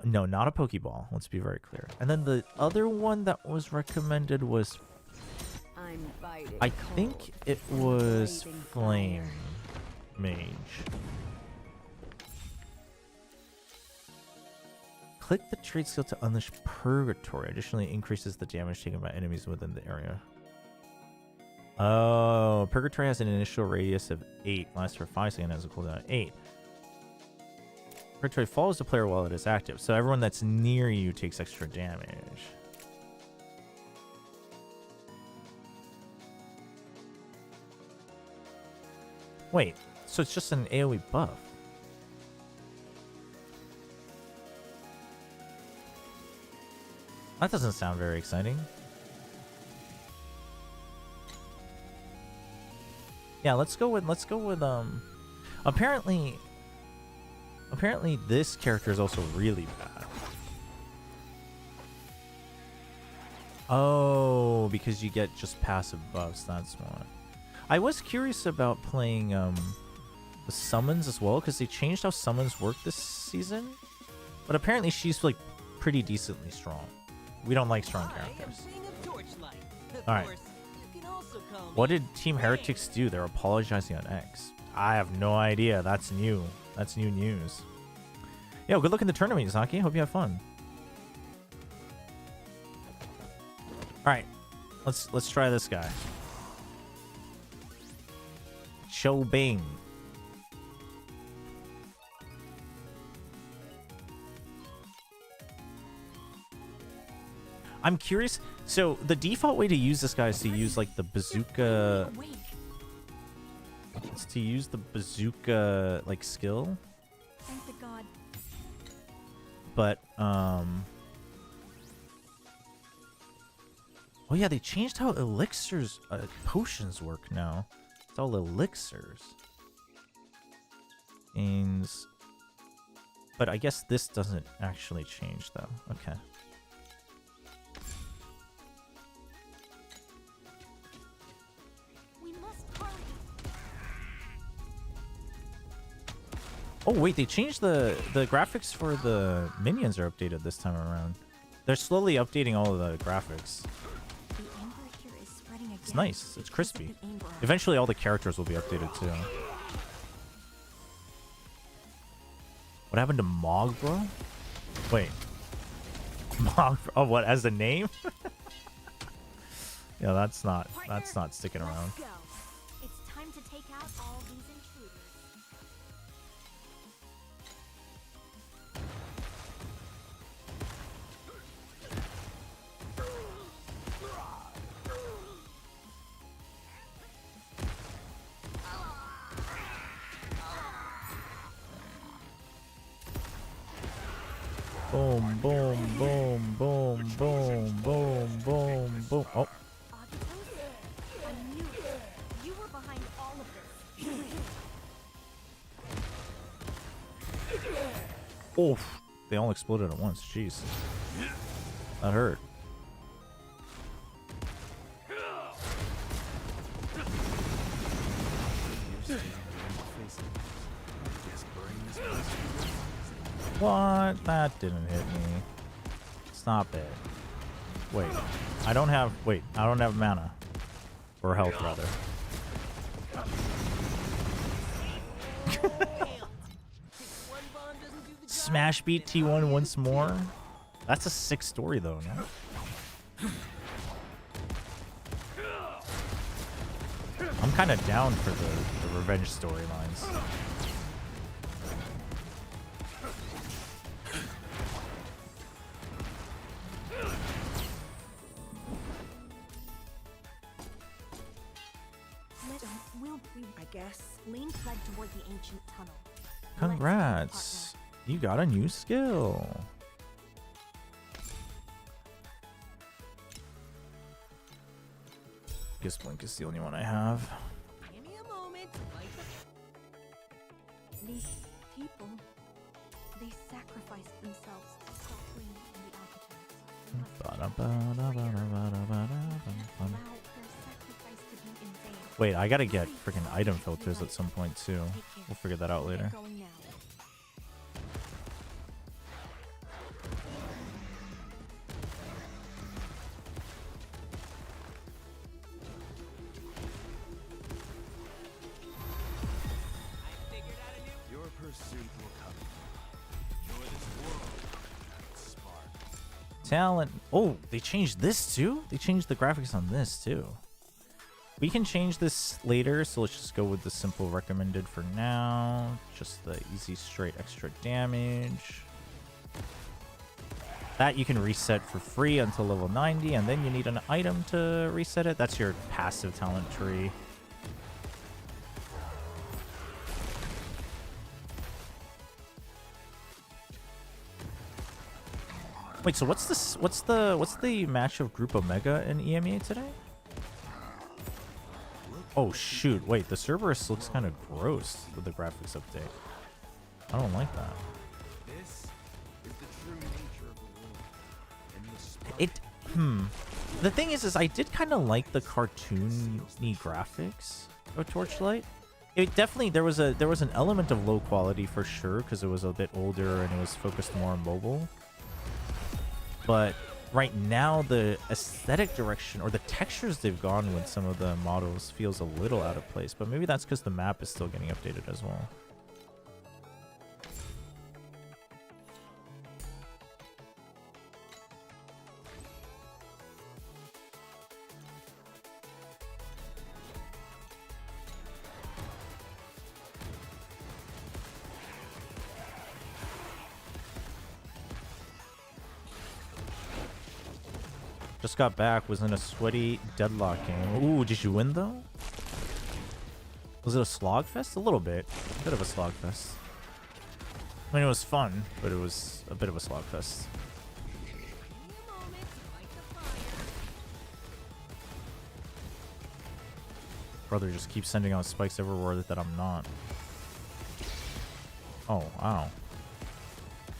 No, not a Pokeball. Let's be very clear. And then the other one that was recommended was... I think it was Flame Mage. Click the trait skill to unleash Purgatory. Additionally, increases the damage taken by enemies within the area. Oh, Purgatory has an initial radius of 8. Lasts for 5 seconds and has a cooldown of 8. Purgatory follows the player while it is active, so everyone that's near you takes extra damage. Wait, so it's just an AoE buff? That doesn't sound very exciting. Yeah, let's go with apparently this character is also really bad. Oh, because you get just passive buffs, that's why. I was curious about playing the summons as well, because they changed how summons work this season. But apparently she's like pretty decently strong. We don't like strong characters. Alright. What did Team Heretics do? They're apologizing on X. I have no idea. That's new. That's new news. Yo, good luck in the tournament, Yuzaki. Hope you have fun. Alright. Let's try this guy. Chobra. I'm curious. So the default way to use this guy is to use like the bazooka. It's to use the bazooka like skill. Thank the god. But oh yeah, they changed how elixirs potions work now. It's all elixirs. And but I guess this doesn't actually change though. Okay. Oh wait, they changed the graphics for the minions are updated this time around. They're slowly updating all of the graphics. It's nice. It's crispy. Eventually all the characters will be updated too. What happened to Mog, bro? Wait. Mog, oh what, as a name? Yeah, that's not sticking around. It's time to take out all these intruders. Boom, boom, boom, boom, boom, boom, boom, boom. Oh. I knew it. You were behind all of this. Oof. They all exploded at once. Jeez. That hurt. What? That didn't hit me. Stop it. Wait. I don't have mana. Or health, rather. Smash beat T1 once more? That's a sick story, though, no? I'm kind of down for the revenge storylines. I guess. Lean fled toward the ancient tunnel. Congrats. You got a new skill. Guess Blink is the only one I have. Give me a moment. These people, they sacrificed themselves to stop Lean and the Allow their sacrifice to be in vain. Wait, I gotta get freaking item filters at some point too. We'll figure that out later. Going now. Your pursuit will come. Enjoy this world. Spark. Talent. Oh, they changed this too? They changed the graphics on this too. We can change this later, so let's just go with the simple recommended for now. Just the easy straight extra damage. That you can reset for free until level 90, and then you need an item to reset it. That's your passive talent tree. Wait, so what's this? What's the match of Group Omega and EMEA today? Oh shoot! Wait, the Cerberus looks kind of gross with the graphics update. I don't like that. This is the true nature of the world. And the spark It. The thing is I did kind of like the cartoony graphics of Torchlight. It definitely there was an element of low quality for sure because it was a bit older and it was focused more on mobile. But right now, the aesthetic direction or the textures they've gone with some of the models feels a little out of place. But maybe that's because the map is still getting updated as well. Just got back, was in a sweaty deadlock game. Ooh, did you win though? Was it a slogfest? A little bit. A bit of a slogfest. I mean, it was fun, but it was a bit of a slogfest. Brother just keeps sending out spikes everywhere that I'm not. Oh, wow.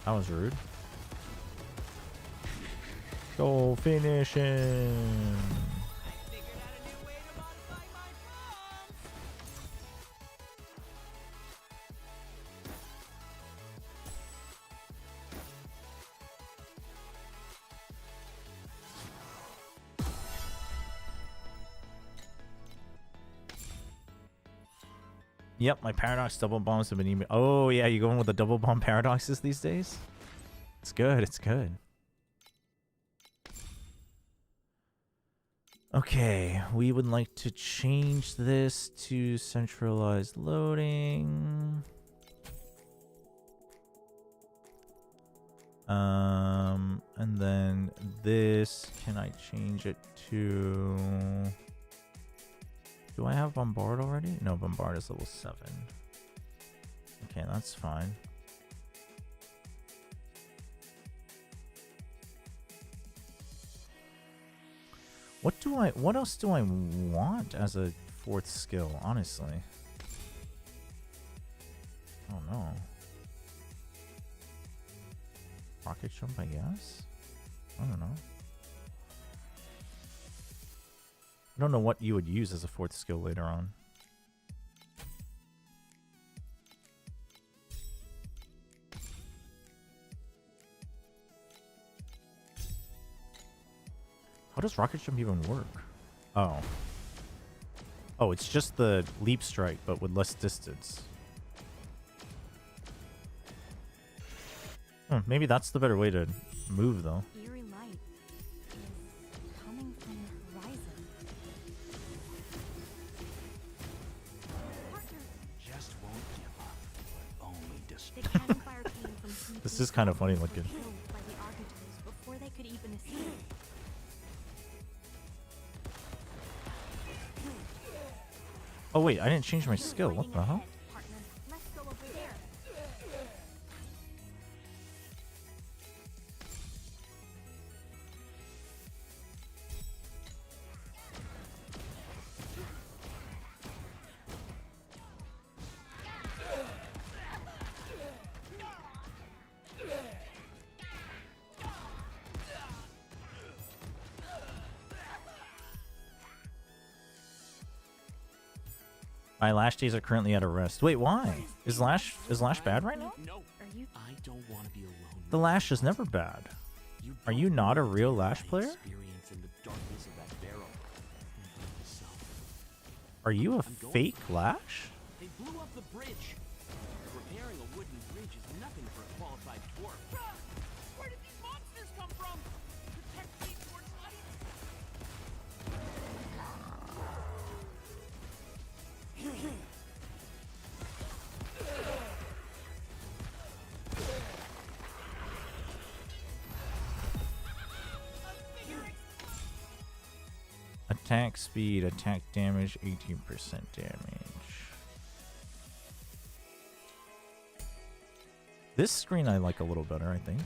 That was rude. Go finish him. Yep, my paradox double bombs have been Oh yeah, you going with the double bomb paradoxes these days? It's good, it's good. Okay, we would like to change this to centralized loading. And then this, can I change it to... Do I have Bombard already? No, Bombard is level 7. Okay, that's fine. What else do I want as a 4th skill, honestly? I don't know. Rocket jump, I guess? I don't know. I don't know what you would use as a 4th skill later on. How does rocket jump even work? Oh. Oh, it's just the leap strike, but with less distance. Maybe that's the better way to move, though. Eerie light is coming from the horizon. Just won't give up, but only destroy. The cannon fire came from This is kind of funny looking. killed by the Architects before they could even escape. Oh wait, I didn't change my skill. What the hell? Partner, let's go over there. My lash days are currently at a rest. Wait, why? Is lash bad right now? No, I don't want to be alone. The lash is never bad. Are you not a real lash player? Experience in the darkness of that barrel. Are you a fake lash? They blew up the bridge. Repairing a wooden bridge is nothing for a qualified dwarf. Where did these monsters come from? Protect me towards light. Attack speed, attack damage, 18% damage. This screen I like a little better, I think.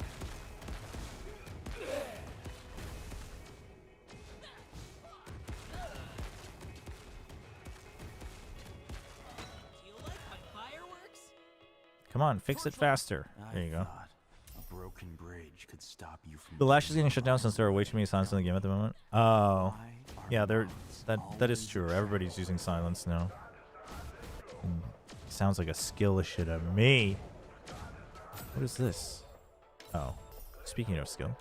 Come on, fix it faster. There you go. A broken bridge could stop you from. The lash is getting shut down since there are way too many silence in the game at the moment. Oh, yeah, that is true. Everybody's using silence now. Sounds like a skill shit at me. What is this? Oh, speaking of skill.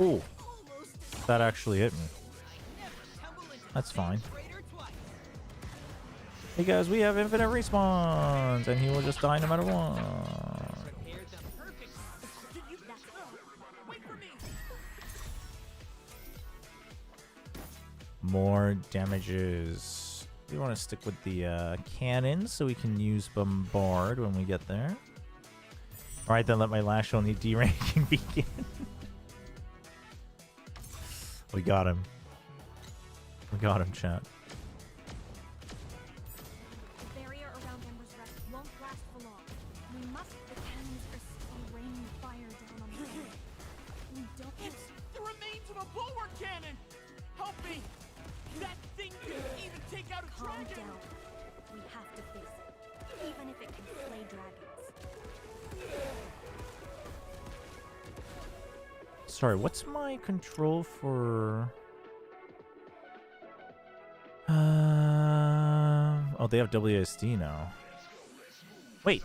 Ooh, that actually hit me. That's fine. Hey guys, we have infinite respawns, and he will just die no matter what. More damages. We want to stick with the cannon so we can use Bombard when we get there. Alright, then let my lash only deranking begin. We got him. We got him, chat. The barrier around Ember's Rest won't last for long. We must. The cannons are still raining fire down on the enemy. We don't. It's the remains of a bulwark cannon. Help me. That thing can even take out a Calm dragon. down. We have to face it, even if it can slay dragons. Sorry, what's my control for... Oh, they have WASD now. Wait,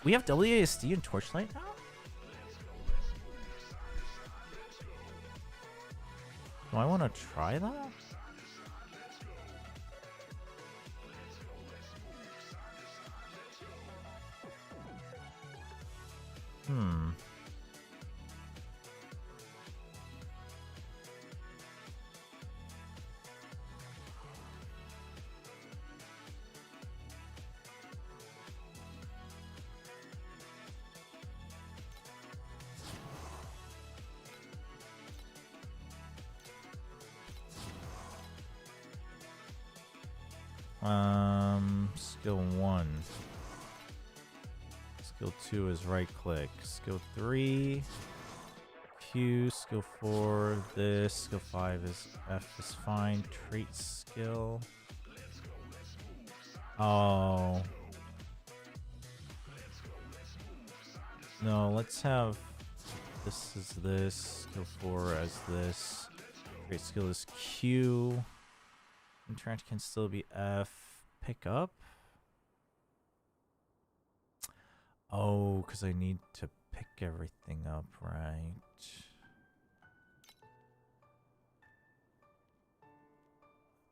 we have WASD and Torchlight now? Do I want to try that? Hmm. Skill 1. Skill 2 is right click. Skill 3, Q. Skill 4, this. Skill 5 is F is fine. Trait skill. Oh. No, let's have this is this. Skill 4 as this. Trait skill is Q. Interact can still be F. Pick up. Oh, because I need to pick everything up, right?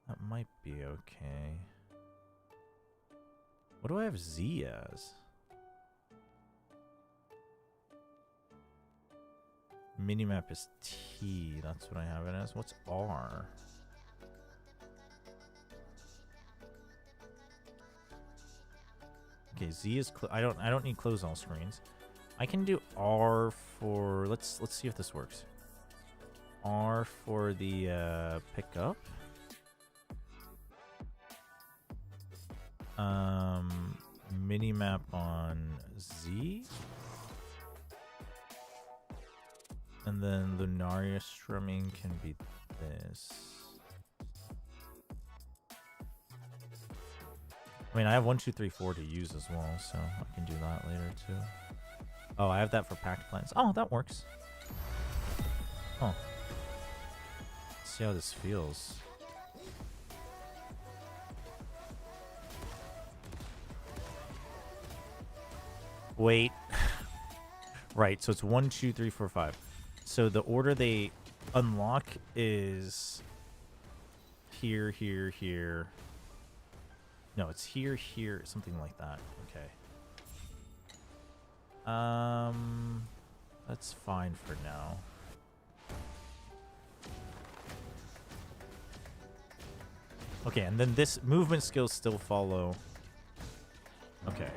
That might be okay. What do I have Z as? Minimap is T. That's what I have it as. What's R? Okay, Z is I don't need close all screens. I can do R for let's see if this works. R for the pickup. Minimap on Z. And then Lunaria strumming can be this. I mean, I have 1, 2, 3, 4 to use as well, so I can do that later too. Oh, I have that for packed plans. Oh, that works. Oh. Let's see how this feels. Wait. Right, so it's 1, 2, 3, 4, 5. So the order they unlock is here, here, here. No, it's here, here, something like that. Okay. That's fine for now. Okay, and then this movement skills still follow. Okay.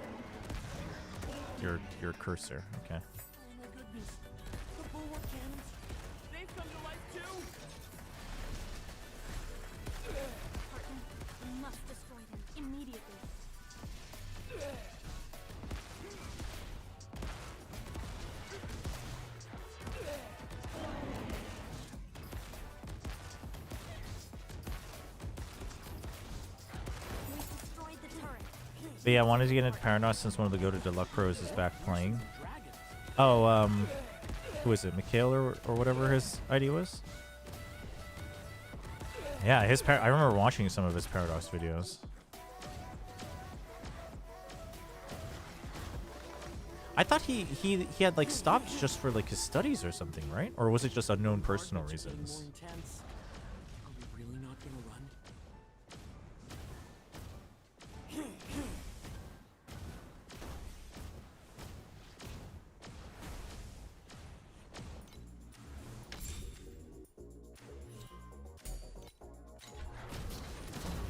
Your cursor. Okay. Oh my goodness. The bulwark cannons. They've come to life too. Partner, we must destroy them immediately. We destroyed the turret. But yeah, I wanted to get into Paradox since one of the Go to Deluxe Pros is back playing. Oh, who is it? Mikhail or whatever his ID was? Yeah, I remember watching some of his Paradox videos. I thought he had like stopped just for like his studies or something, right? Or was it just unknown personal reasons? Are we really not gonna run?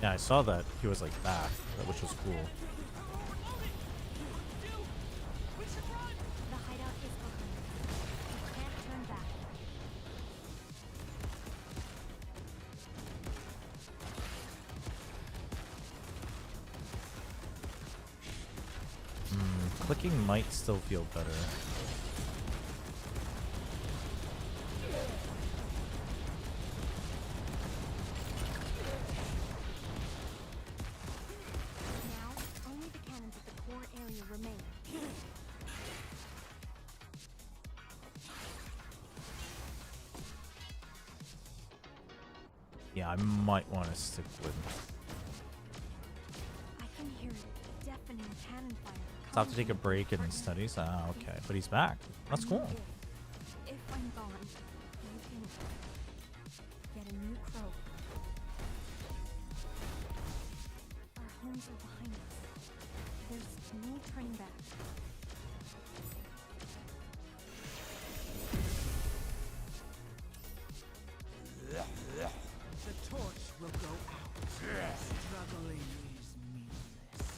Yeah, I saw that he was like back, which was cool. The hideout is open. We can't turn back. Clicking might still feel better. Now, only the cannons at the core area remain. Yeah, I might want to stick with. I Stop to take a break and studies. Ah, okay. But he's back. That's cool. If I'm gone, you can get a new crow. Our homes are behind us. There's no turning back. The torch will go out. Struggling is meaningless.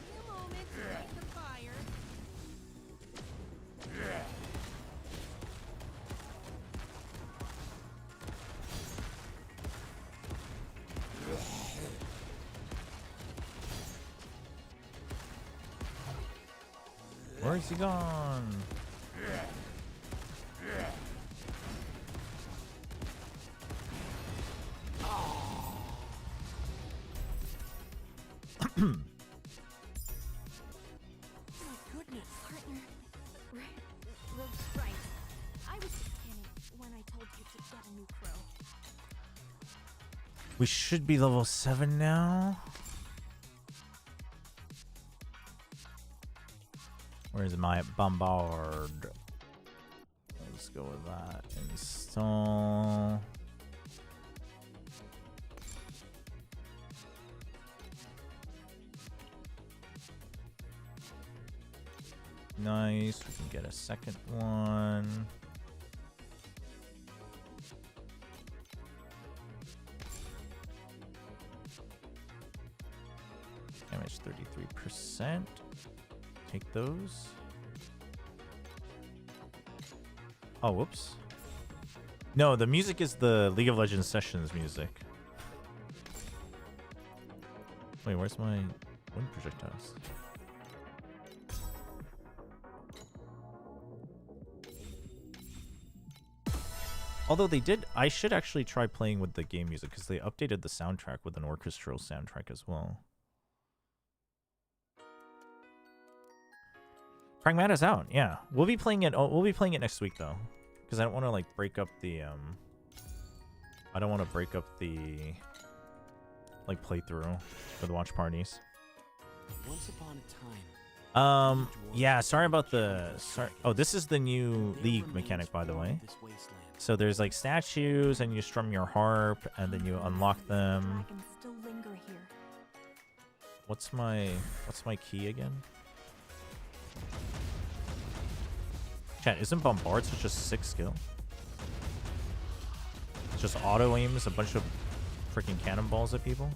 A moment to light the fire. Where's he gone? Goodness, partner. Rogue's right. I was just kidding when I told you to get a new crow. We should be level 7 now. Where's my bombard? Let's go with that. Install. Nice. We can get a second one. Damage 33%. Take those. Oh, whoops. No, the music is the League of Legends Sessions music. Wait, where's my wind projectiles? Although they did, I should actually try playing with the game music because they updated the soundtrack with an orchestral soundtrack as well. Pragmata's out, yeah. We'll be playing it. We'll be playing it next week though, because I don't want to like break up the. I don't want to break up the like playthrough for the watch parties. Once upon a time. Yeah. Sorry about the. Oh, this is the new League mechanic, by the way. So there's like statues, and you strum your harp, and then you unlock them. Still linger here. What's my key again? Chat, isn't Bombard such a sick skill? It just auto aims a bunch of freaking cannonballs at people.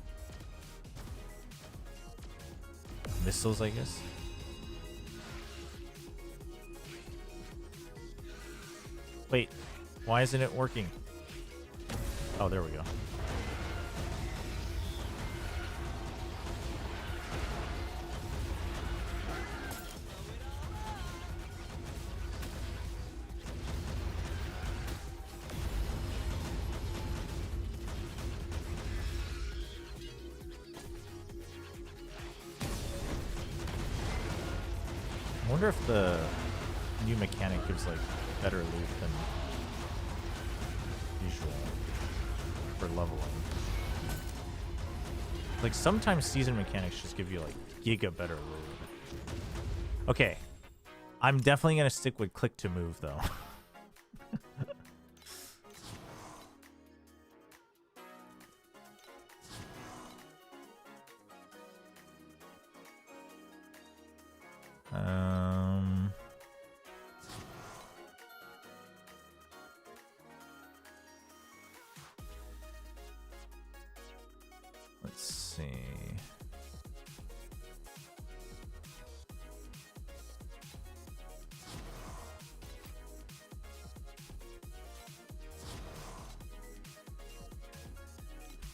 Missiles, I guess. Wait, why isn't it working? Oh, there we go. I wonder if the new mechanic gives like better loot than usual for leveling. Like sometimes season mechanics just give you like giga better loot. Okay, I'm definitely gonna stick with click to move though. Let's see.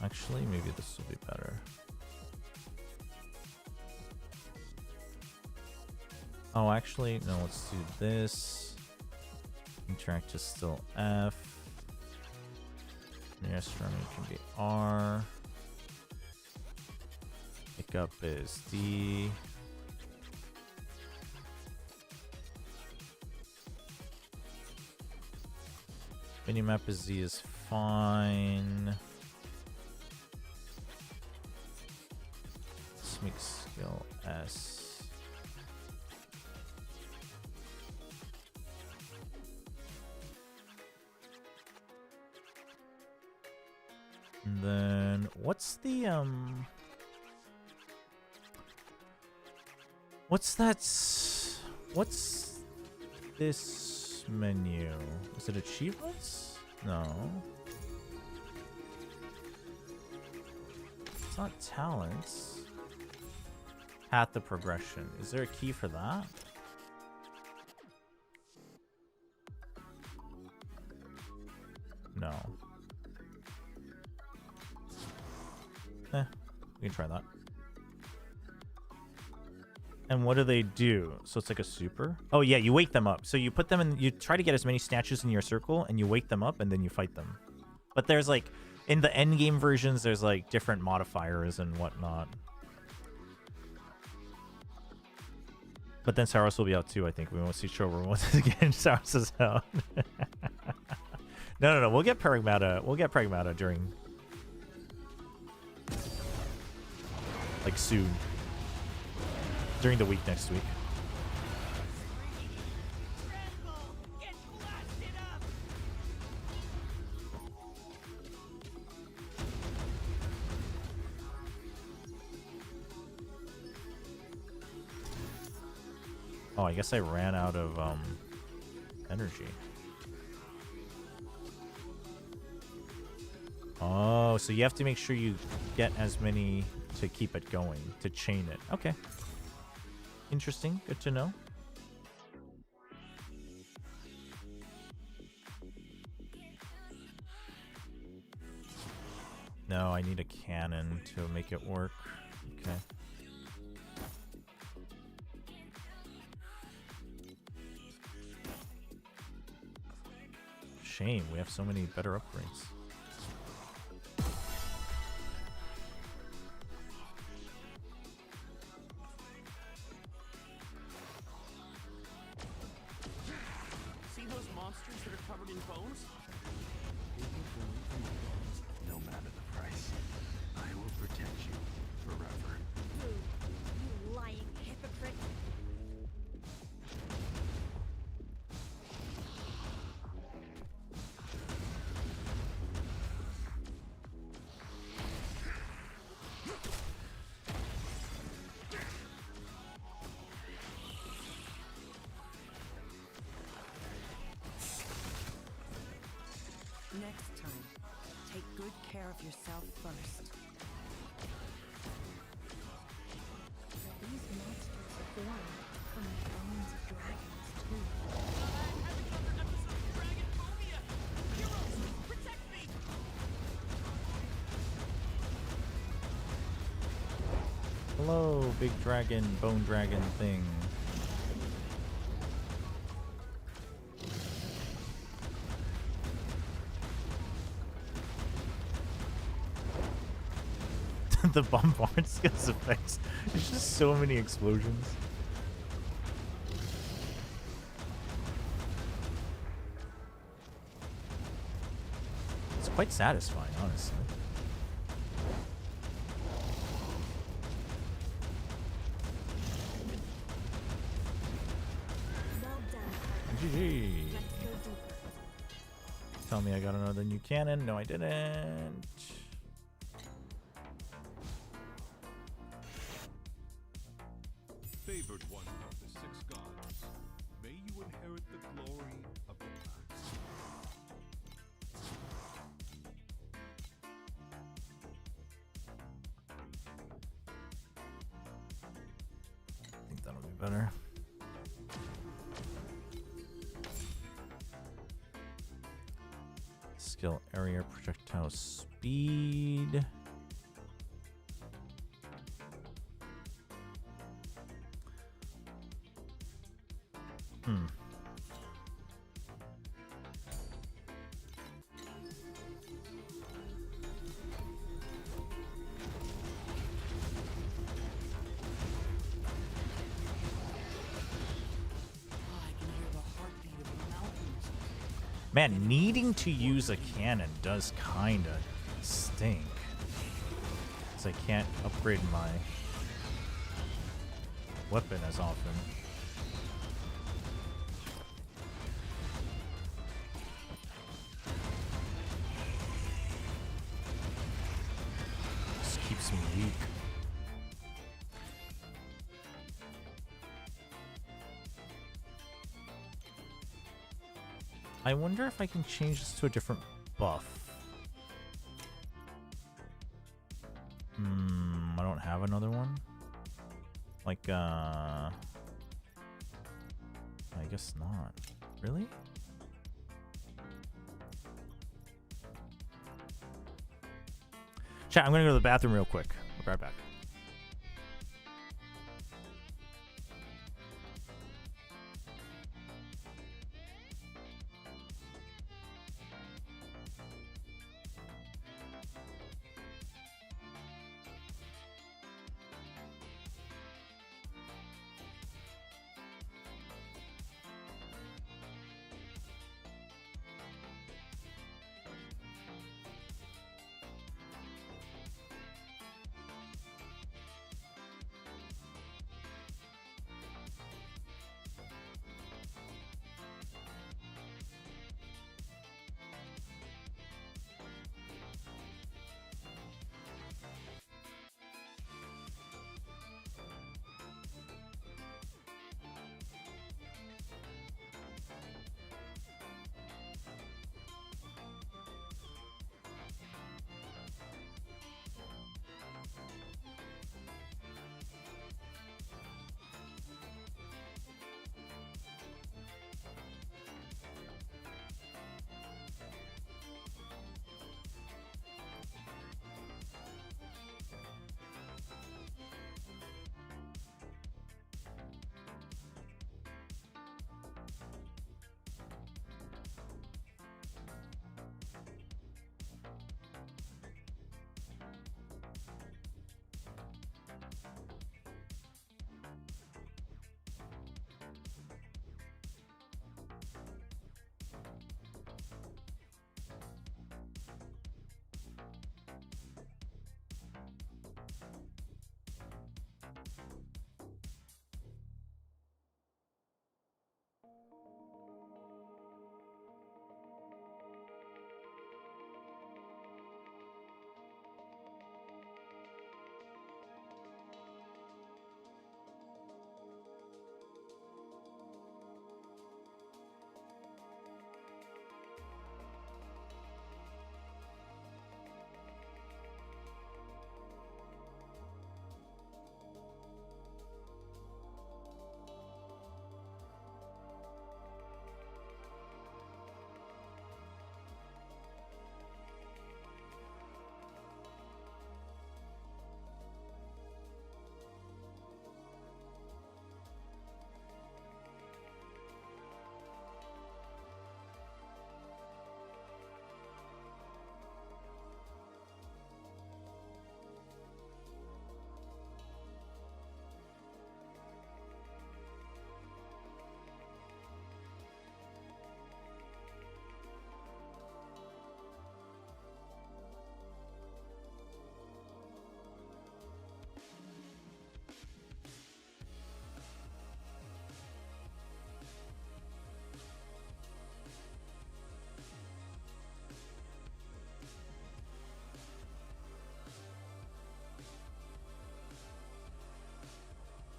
Actually, maybe this will be better. Oh, actually, no, let's do this. Interact is still F. Nearest running can be R. Pickup is D. Minimap is Z is fine. Let's make skill S. And then what's the what's this menu? Is it achievements? No. It's not talents. Path of progression. Is there a key for that? No. We can try that. And what do they do? So it's like a super? Oh yeah, you wake them up. So you put them in, you try to get as many statues in your circle, and you wake them up, and then you fight them. But there's like, in the end game versions, there's like different modifiers and whatnot. But then Saros will be out too, I think. We won't see Chobra once again. Saros is out. No. We'll get Pragmata. We'll get Pragmata during, like, soon. During the week next week. Oh, I guess I ran out of energy. Oh, so you have to make sure you get as many to keep it going, to chain it. Okay. Interesting. Good to know. No, I need a cannon to make it work. Okay. Shame, we have so many better upgrades. See those monsters that are covered in bones? No matter the price, I will protect you forever. You lying hypocrite. Next time, take good care of yourself first. These monsters are born from the bones of dragons, too. Hello, big dragon, bone dragon thing. The bombard skills effects. There's just so many explosions. It's quite satisfying, honestly. GG. Tell me I got another new cannon. No, I didn't. Favored one of the 6 gods, may you inherit the glory of the past. I think that'll be better. Skill area, projectile speed. Man, needing to use a cannon does kinda stink. Because I can't upgrade my weapon as often. Just keeps me weak. I wonder if I can change this to a different buff. I don't have another one. Like, I guess not. Really? Chat, I'm gonna go to the bathroom real quick. I'll be right back.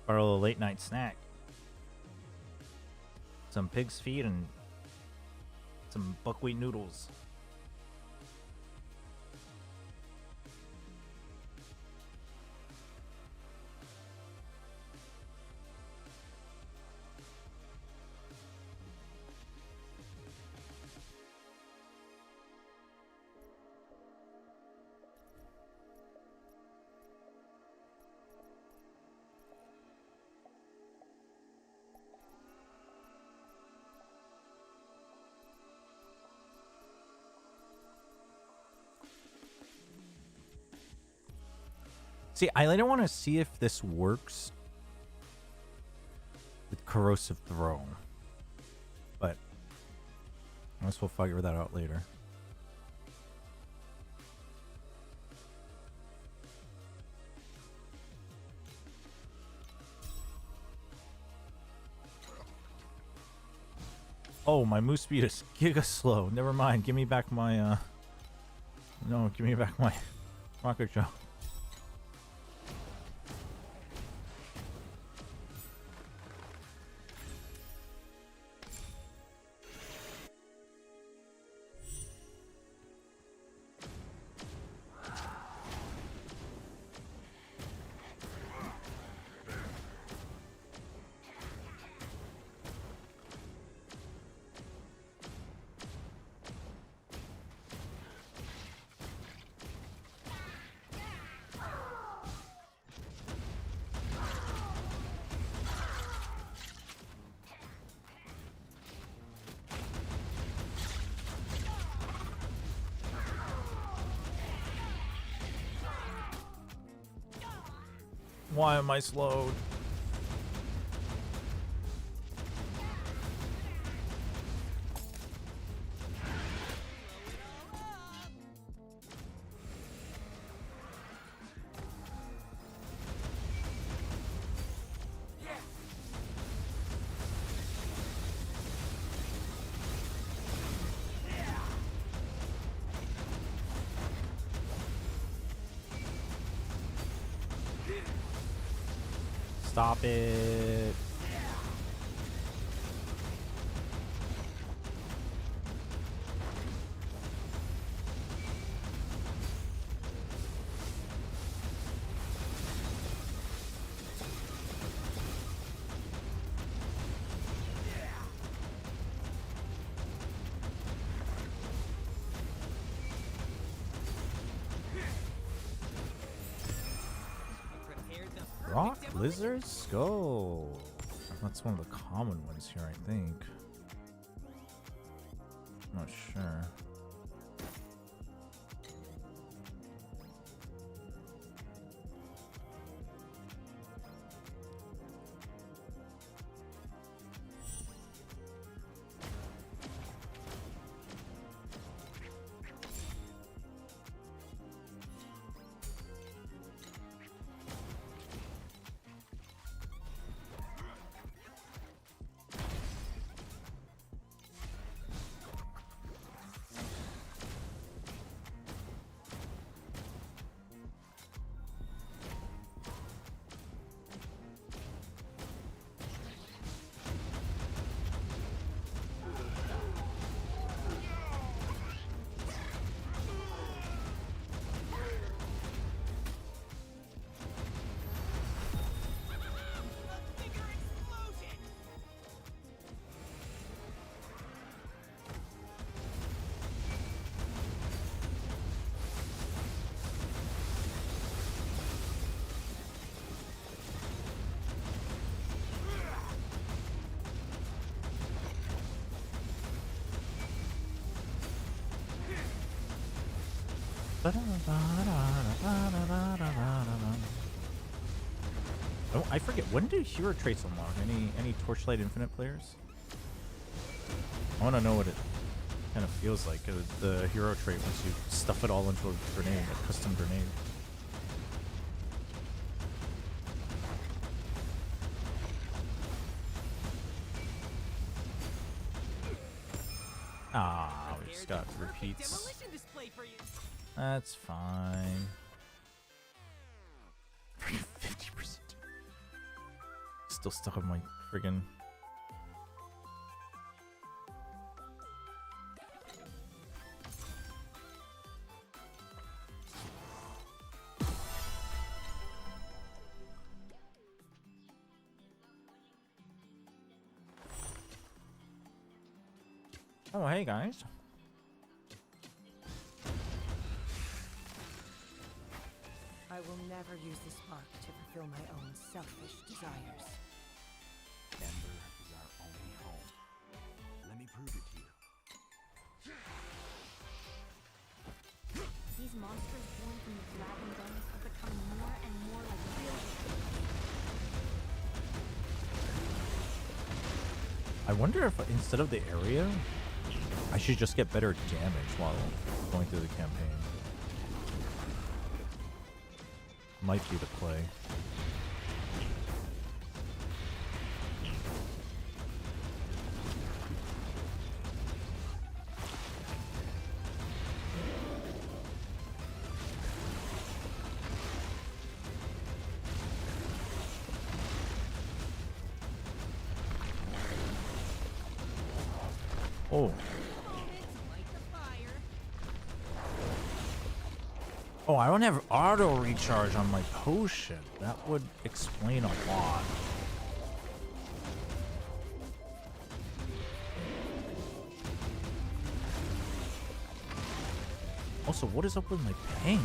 Borrow a late night snack. Some pig's feet and some buckwheat noodles. See, I later want to see if this works with Corrosive Throw. But Unless we'll figure that out later. Oh, my move speed is giga slow. Never mind. Give me back my, no, give me back my rocket jump. Why am I slowed? Stop it. Rock lizard skull. That's one of the common ones here, I think. I'm not sure. Oh, I forget. When do hero traits unlock? Any Torchlight Infinite players? I want to know what it kind of feels like. The hero trait once you stuff it all into a grenade, a custom grenade. Ah, we just got repeats. That's fine. 50%. Still stuck on my friggin'. Oh, hey guys. I will never use the spark to fulfill my own selfish desires. Ember is our only home. Let me prove it to you. These monsters born from the dragon dens are becoming more and more like real. I wonder if instead of the area, I should just get better damage while going through the campaign. Might be the play. Oh. Oh, I don't have auto recharge on my potion. That would explain a lot. Also, what is up with my ping?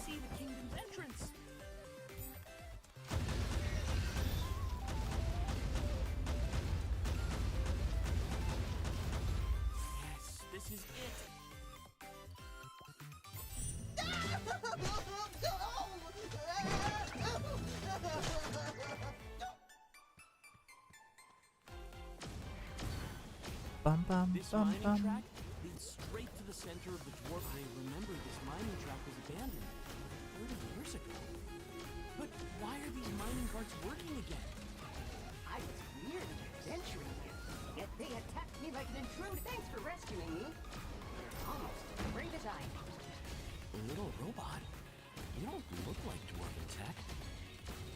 See the kingdom's entrance. Yes, this is it. Bum, bum, This bum, mining bum. track leads straight to the center of the dwarf. I remember this mining track was abandoned 30 years ago. But why are these mining carts working again? I was weird adventuring here, yet they attacked me like an intruder. Thanks for rescuing me. They're almost as great as I am. Little robot, you don't look like dwarven tech.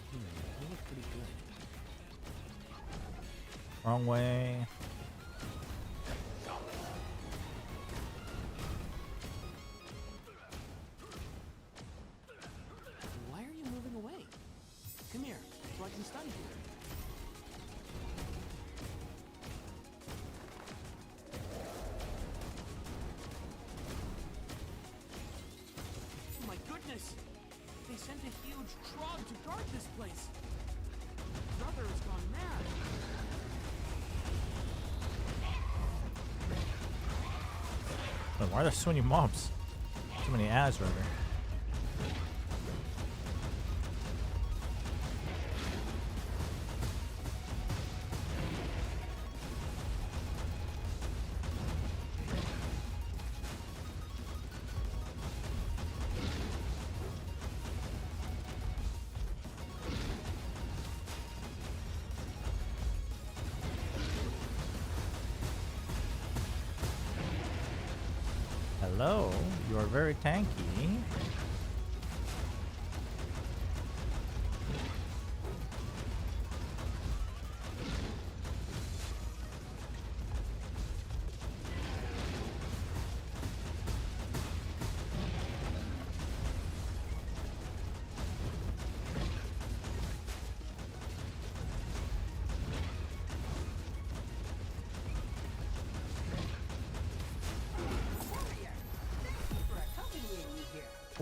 You look pretty good. Wrong way. Why are you moving away? Come here, so I can study you. Oh my goodness! They sent a huge trog to guard this place. Brother has gone mad. Wait, why are there so many mobs? So many ads, rather. Hello, you are very tanky.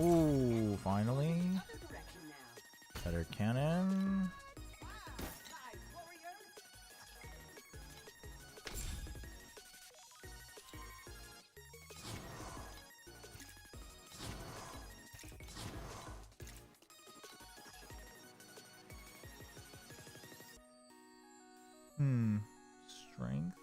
Ooh, finally. Better cannon. Strength.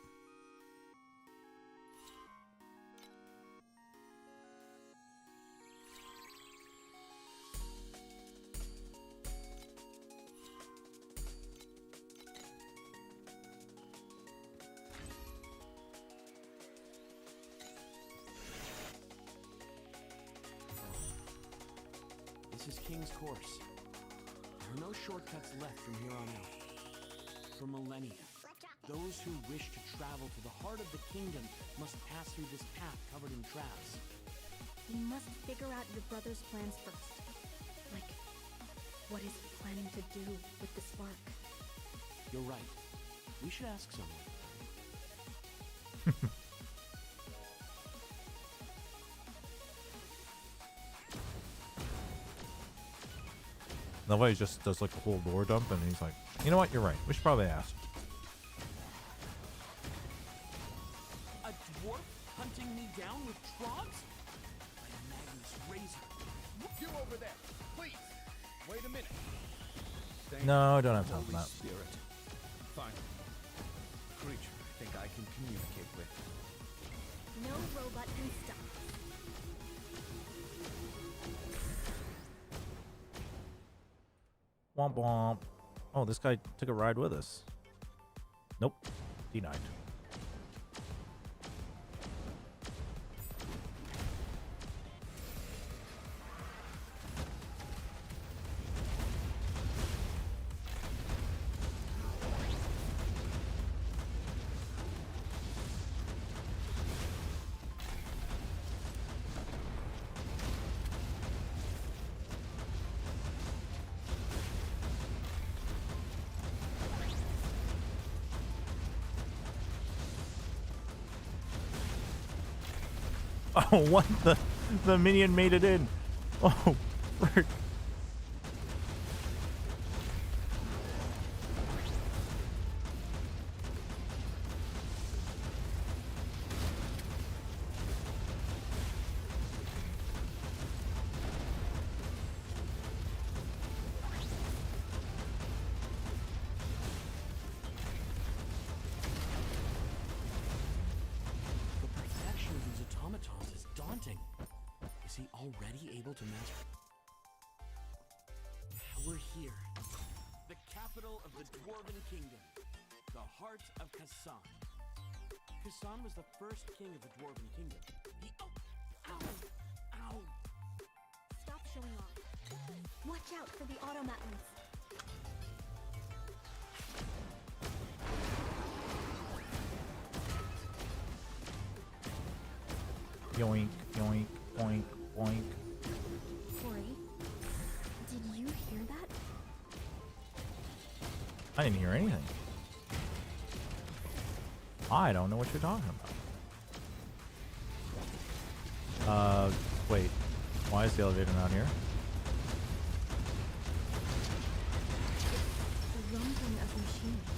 This is King's Course. There are no shortcuts left from here on out. For millennia, those who wish to travel to the heart of the kingdom must pass through this path covered in traps. We must figure out your brother's plans first. Like, what is he planning to do with the spark? You're right. We should ask someone. That way he just does like a whole lore dump, and he's like, you know what? You're right. We should probably ask. A dwarf hunting me down with trogs? My Magnus Razor. You over there, please. Wait a minute. No, I don't have time for that. Spirit. Fine. Creature I think I can communicate with. No robot can stop. Womp womp. Oh, this guy took a ride with us. Nope. Denied. Oh, what the minion made it in. Oh, frick. The perfection of these automatons is daunting. Is he already able to master? We're here. The capital of the Dwarven Kingdom. The heart of Kassan. Kassan was the first king of the Dwarven Kingdom. He... Oh! Ow! Ow! Stop showing off. Watch out for the automatons. Yoink, yoink, boink, boink. Corey, did you hear that? I didn't hear anything. I don't know what you're talking about. Wait. Why is the elevator not here? The rumbling of machines.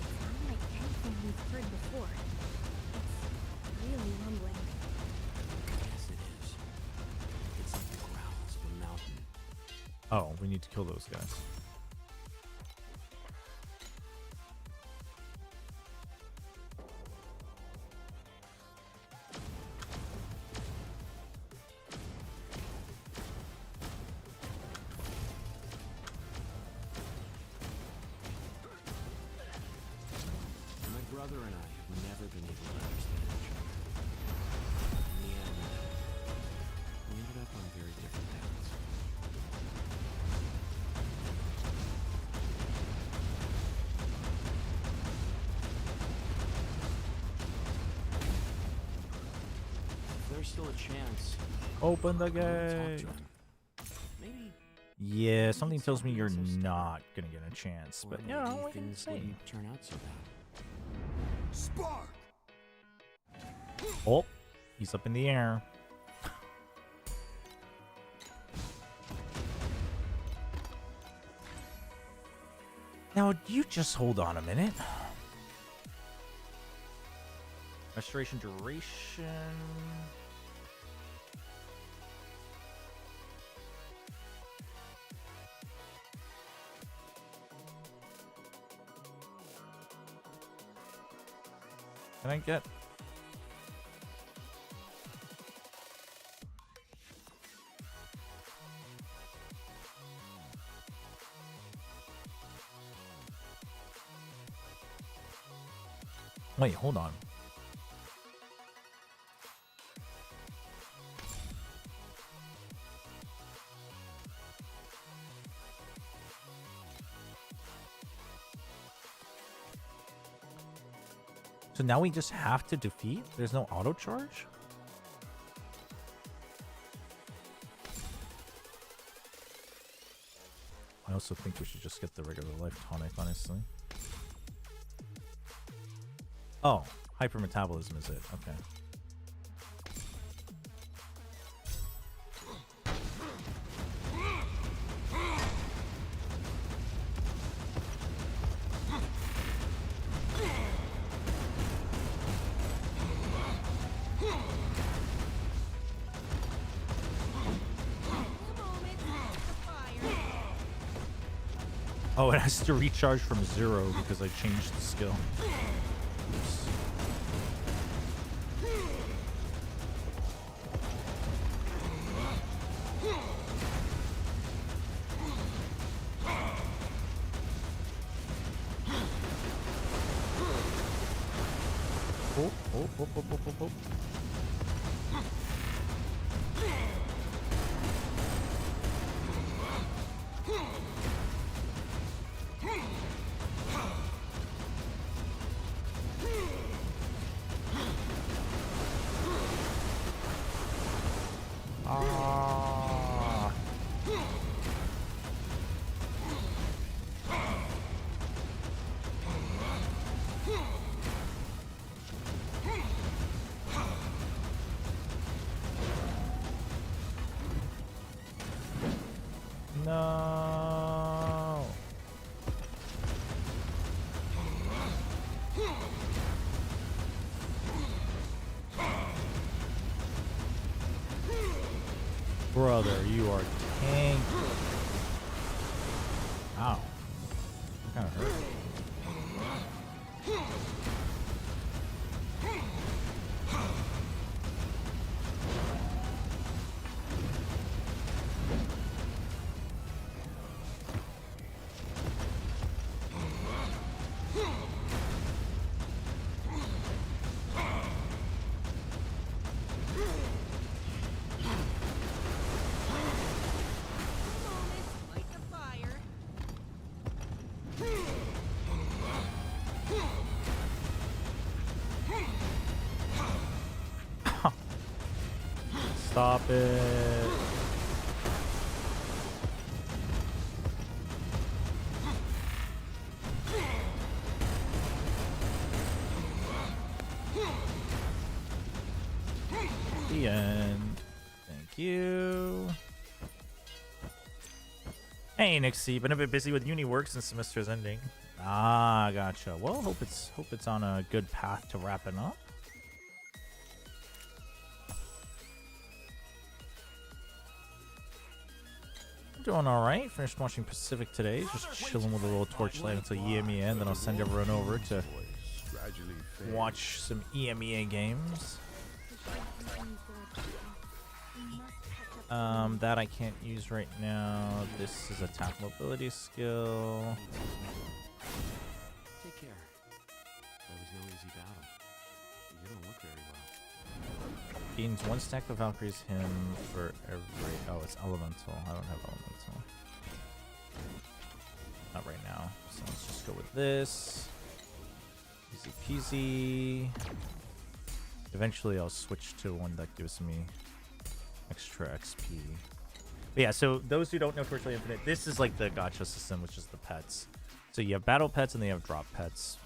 It's not like anything we've heard before. It's really rumbling. Yes, it is. It's like the growls of a mountain. Oh, we need to kill those guys. My brother and I have never been able to understand each other. In the end, we ended up on very different paths. If there's still a chance, Open the I wanna talk gate. to him. Maybe Yeah, something tells me you're not gonna get a chance, but or you know, maybe we can things see. wouldn't turn out so bad. Spark! Oh, he's up in the air. Now, you just hold on a minute. Restoration duration. Can I get... Wait, hold on. So now we just have to defeat? There's no auto charge? I also think we should just get the regular life tonic, honestly. Oh, hypermetabolism is it? Okay. Oh, it has to recharge from 0 because I changed the skill. Oops. Oh. No. Brother, you are tanky. Ow. Kind of hurt. Stop it. The end. Thank you. Hey, Nixie, been a bit busy with uni work since semester's ending. Ah, gotcha. Well, hope it's on a good path to wrapping up. Doing all right. Finished watching Pacific today. Just chilling with a little Torchlight until EMEA, and then I'll send everyone over to watch some EMEA games. That I can't use right now. This is attack mobility skill. Take care. That was no easy battle. You don't look very well. Gains 1 stack of Valkyrie's hymn for every... Oh, it's elemental. I don't have elemental. Not right now. So let's just go with this. Easy peasy. Eventually I'll switch to one that gives me extra XP. But yeah, so those who don't know Torchlight Infinite, this is like the gacha system, which is the pets. So you have battle pets and then you have drop pets.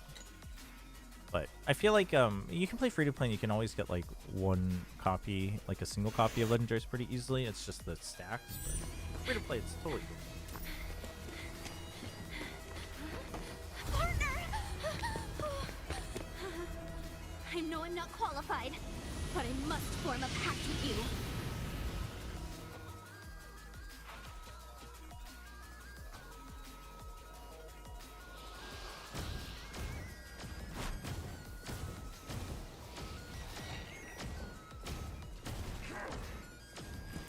But I feel like you can play free to play and you can always get like one copy, like a single copy of Legendaries pretty easily. It's just the stacks, but free to play it's totally cool. I know I'm not qualified, but I must form a pact with you.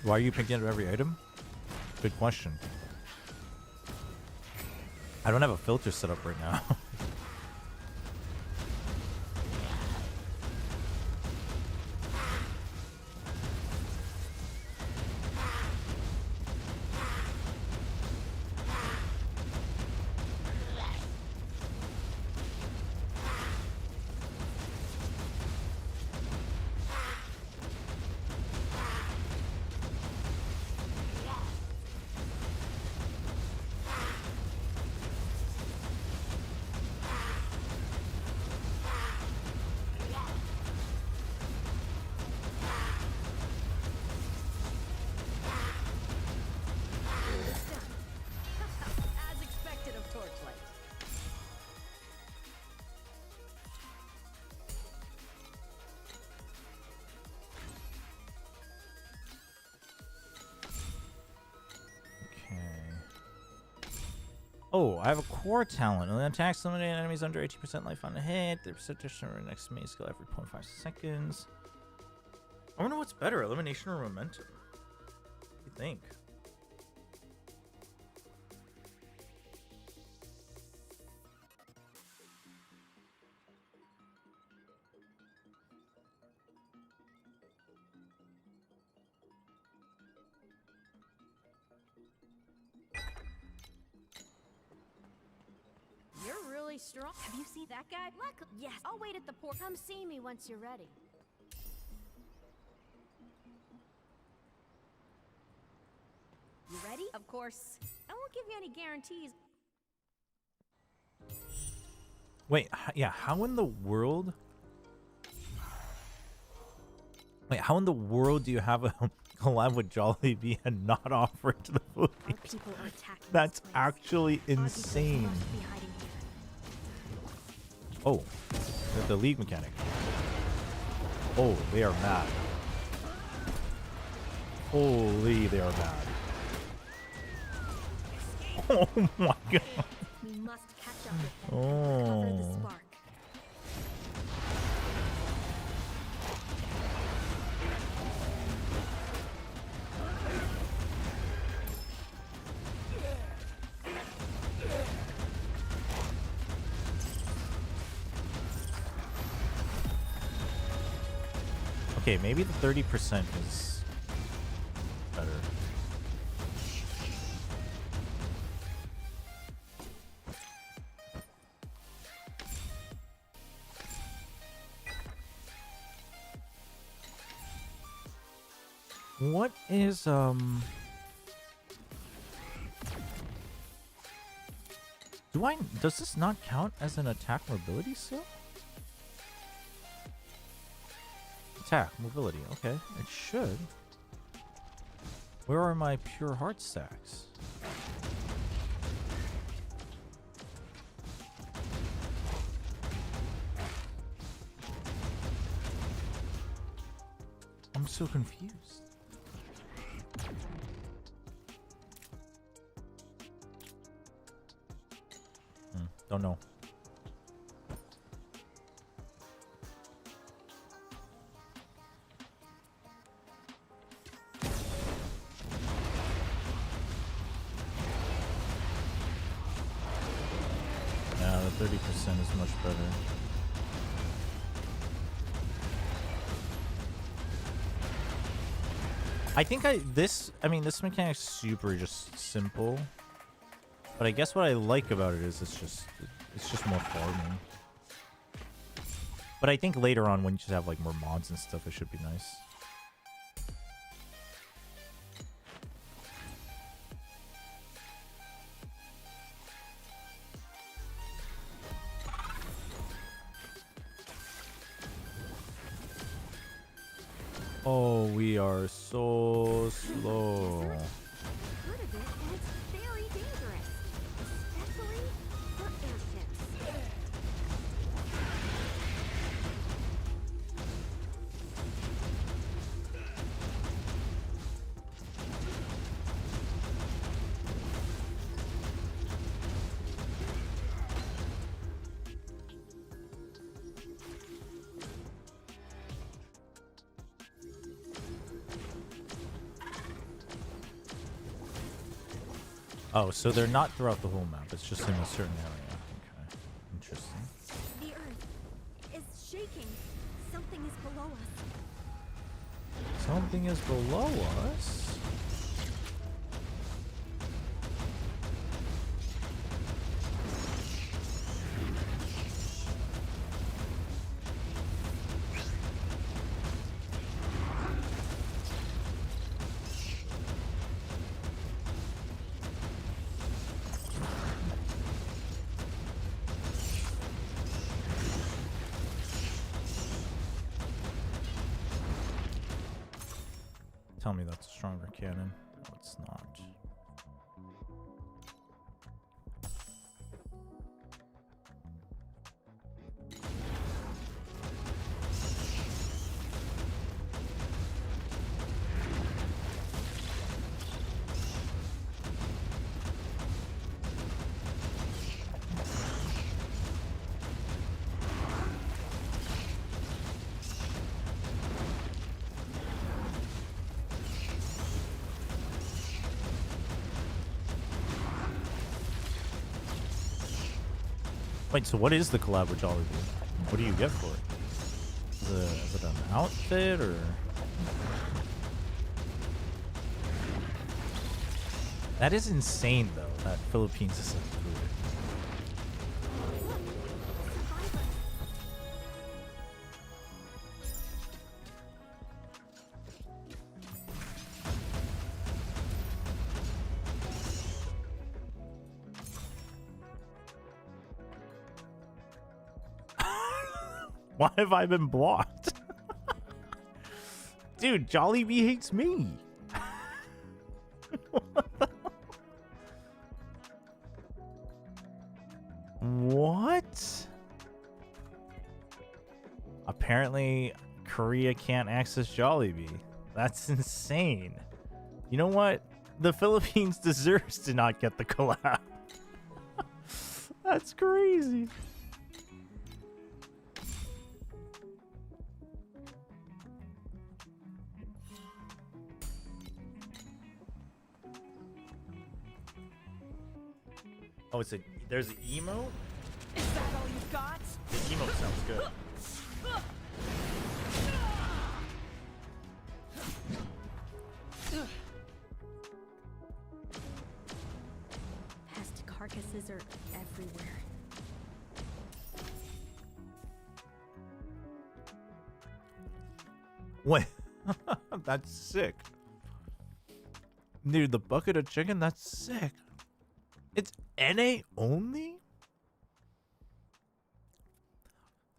Why are you picking up every item? Good question. I don't have a filter set up right now. Oh, I have a core talent. When attacks eliminate enemies under 18% life on a hit. 30% additional next main skill every 0.5 seconds. I wonder what's better, elimination or momentum? What do you think? You're really strong. Have you seen that guy? Look, yes. I'll wait at the port. Come see me once you're ready. You ready? Of course. I won't give you any guarantees. Wait, yeah, how in the world? Wait, how in the world do you have a collab with Jollibee and not offer it to the Philippines? That's actually insane. Oh, the league mechanic. Oh, they are mad. Holy, they are mad. Oh my god. We must catch up with them. Oh. Cover the spark. Okay, maybe the 30% is better. What is does this not count as an attack mobility skill? Attack mobility, okay. It should. Where are my pure heart stacks? I'm so confused. Don't know. Yeah, the 30% is much better. I think this mechanic's super just simple. But I guess what I like about it is it's just more farming. But I think later on when you just have like more mods and stuff, it should be nice. Oh, we are so slow. Good of it, and it's very dangerous, especially for airships. Oh, so they're not throughout the whole map. It's just in a certain area. Okay. Interesting. The earth is shaking. Something is below us. Something is below us? Tell me that's a stronger cannon. No, it's not. Wait, so what is the collab with Jollibee? What do you get for it? Is it an outfit or? That is insane though, that Philippines is included. Why have I been blocked? Dude, Jollibee hates me. What? Apparently, Korea can't access Jollibee. That's insane. You know what? The Philippines deserves to not get the collab. That's crazy. Oh, there's an emote? Is that all you got? The emote sounds good. Pest carcasses are everywhere. What? That's sick. Dude, the bucket of chicken, that's sick. It's NA only?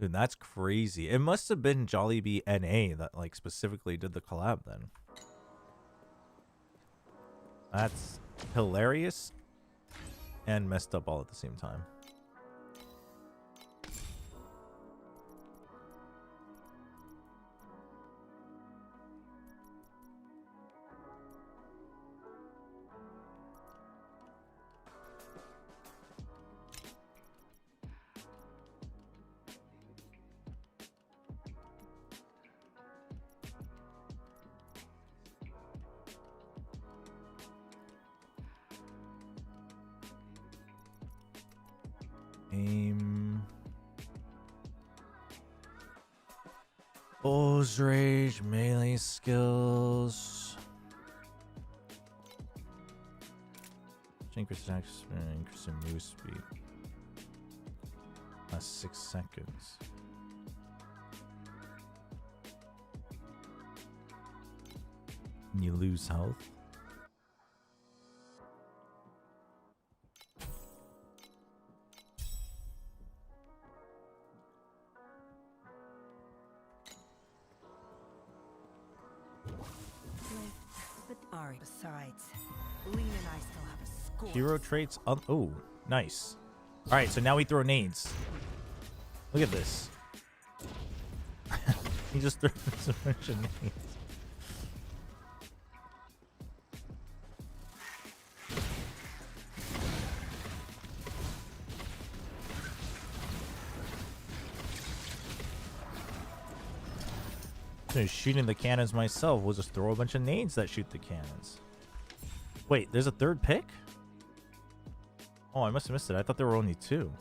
Dude, that's crazy. It must have been Jollibee NA that like specifically did the collab then. That's hilarious and messed up all at the same time. Aim. Bull's Rage, melee skills. Increase attack speed, increase in move speed. Last 6 seconds. And you lose health. Alright, besides, Lean and I still have a score. Hero traits. Oh, nice. All right, so now we throw nades. Look at this. He just threw a bunch of nades. So shooting the cannons myself, we'll just throw a bunch of nades that shoot the cannons. Wait, there's a third pick? Oh, I must have missed it. I thought there were only 2.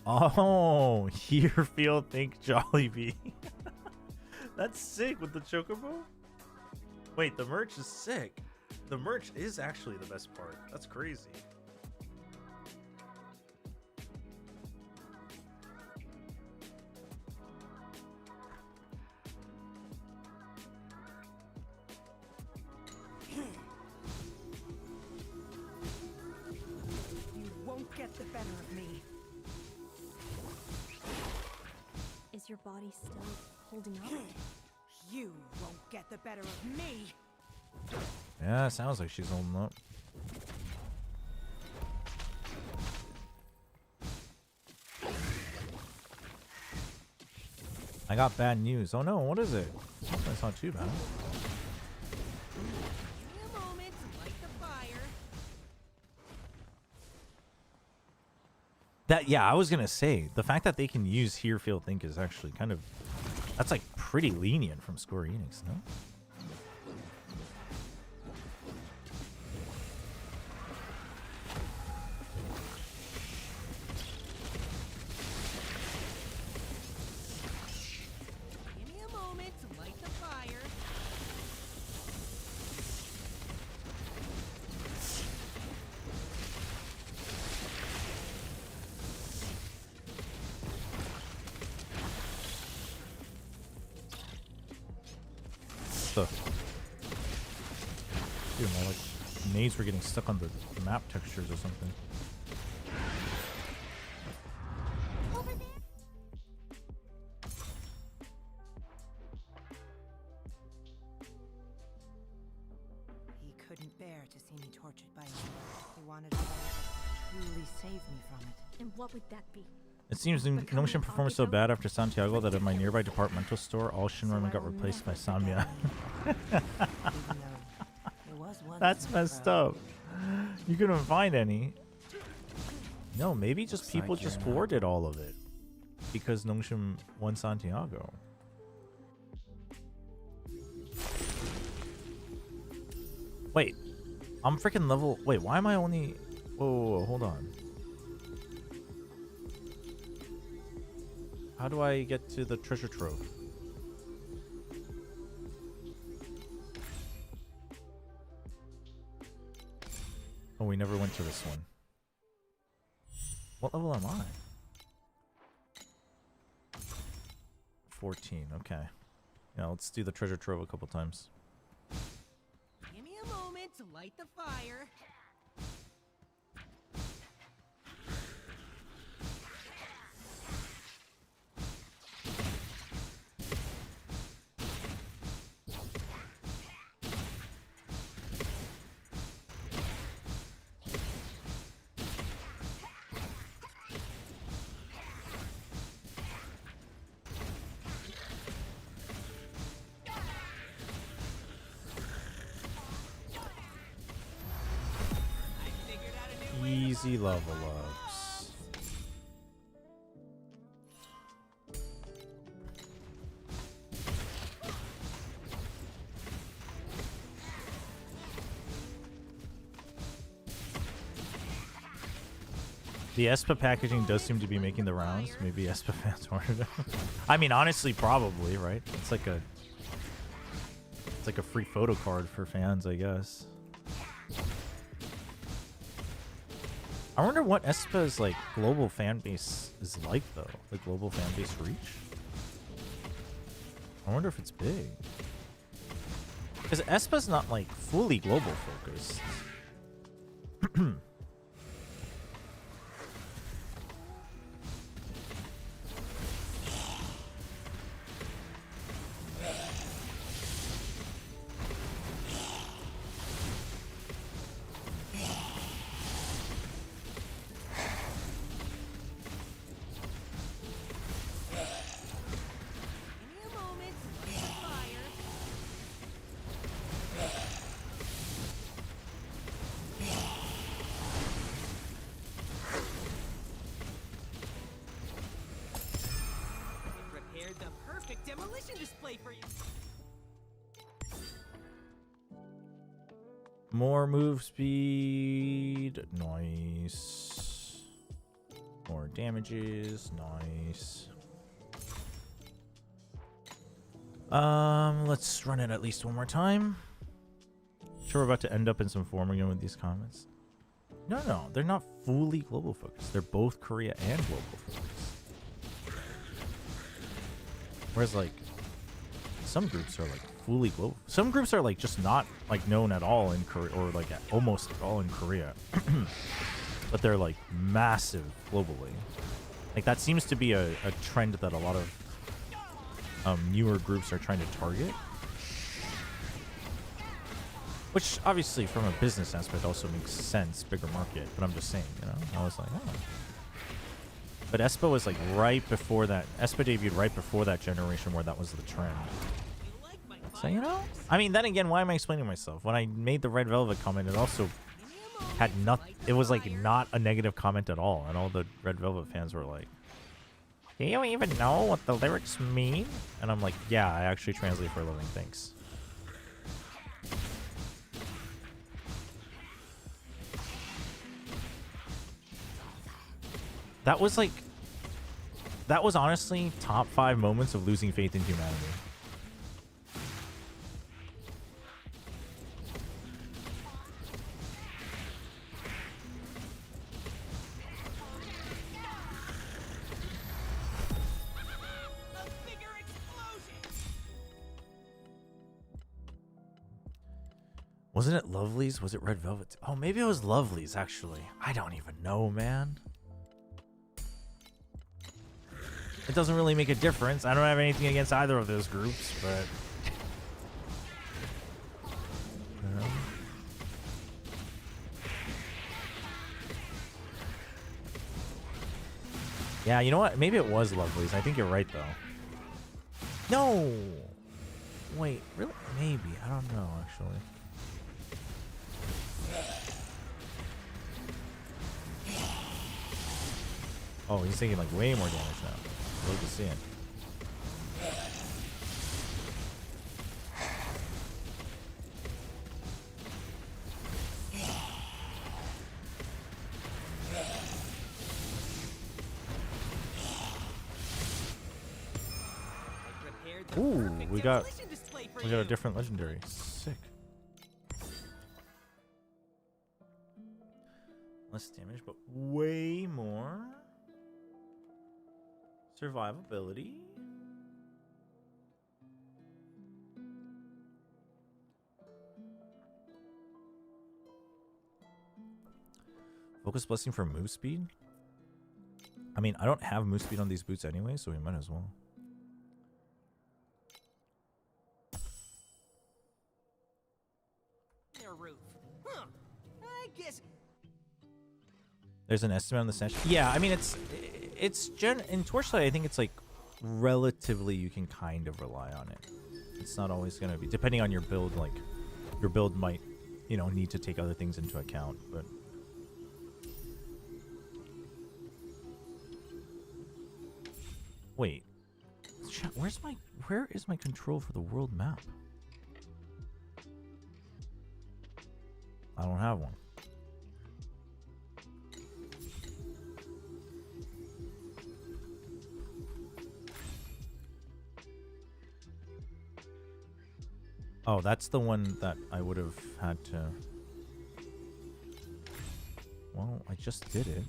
Oh, hear, feel, think, Jollibee. That's sick with the Chocobo. Wait, the merch is sick. The merch is actually the best part. That's crazy. You won't get the better of me. Is your body still holding up? You won't get the better of me. Yeah, sounds like she's holding up. I got bad news. Oh no, what is it? That's not too bad. A moment to light the fire. That, yeah, I was gonna say, the fact that they can use hear, feel, think is actually kind of, that's like pretty lenient from Square Enix, no? the? Dude, my like nades were getting stuck on the map textures or something. He couldn't bear to see me tortured by him. He wanted a way to truly save me from it. And what would that be? It seems Nongshim performed so bad after Santiago that at my nearby departmental store, all Shinramen got replaced by Samya. That's messed up. You couldn't find any. No, maybe just people just hoarded all of it because Nongshim won Santiago. Wait, I'm freaking level. Wait, why am I only? Whoa, hold on. How do I get to the treasure trove? Oh, we never went to this one. What level am I? 14, okay. Yeah, let's do the treasure trove a couple times. Give me a moment to light the fire. Easy level ups. The Espa packaging does seem to be making the rounds. Maybe Espa fans ordered it. I mean, honestly, probably, right? It's like a free photo card for fans, I guess. I wonder what Espa's like global fan base is like though. The global fan base reach. I wonder if it's big. Because Espa's not like fully global focused. Prepared the perfect demolition display for you. More move speed. Nice. More damages. Nice. Let's run it at least one more time. Sure, we're about to end up in some form again with these comments. No, they're not fully global focused. They're both Korea and global focused. Whereas like some groups are like fully global. Some groups are like just not like known at all in Korea, or like almost at all in Korea. But they're like massive globally. Like that seems to be a trend that a lot of newer groups are trying to target. Which obviously from a business aspect also makes sense, bigger market, but I'm just saying, you know, I was like, oh. But Espa was like right before that, Espa debuted right before that generation where that was the trend. So, you know, I mean, then again, why am I explaining myself? When I made the Red Velvet comment, it also had nothing, it was like not a negative comment at all, and all the Red Velvet fans were like, do you even know what the lyrics mean? And I'm like, yeah, I actually translate for a living, thanks. That was like, that was honestly top 5 moments of losing faith in humanity. Wasn't it Lovely's? Was it Red Velvet? Oh, maybe it was Lovely's, actually. I don't even know, man. It doesn't really make a difference. I don't have anything against either of those groups, but... Yeah, you know what? Maybe it was Lovely's. I think you're right, though. No! Wait, really? Maybe. I don't know, actually. Oh, he's taking like way more damage now. Look to see it. Ooh, we got a different legendary. Sick. Less damage, but way more survivability. Focus blessing for move speed. I mean, I don't have move speed on these boots anyway, so we might as well. Roof. Huh. I guess. There's an estimate on the session. Yeah, I mean in Torchlight. I think it's like relatively you can kind of rely on it. It's not always going to be, depending on your build. Like your build might, you know, need to take other things into account. But wait, where is my control for the world map? I don't have one. Oh, that's the one that I would have had to... Well, I just did it.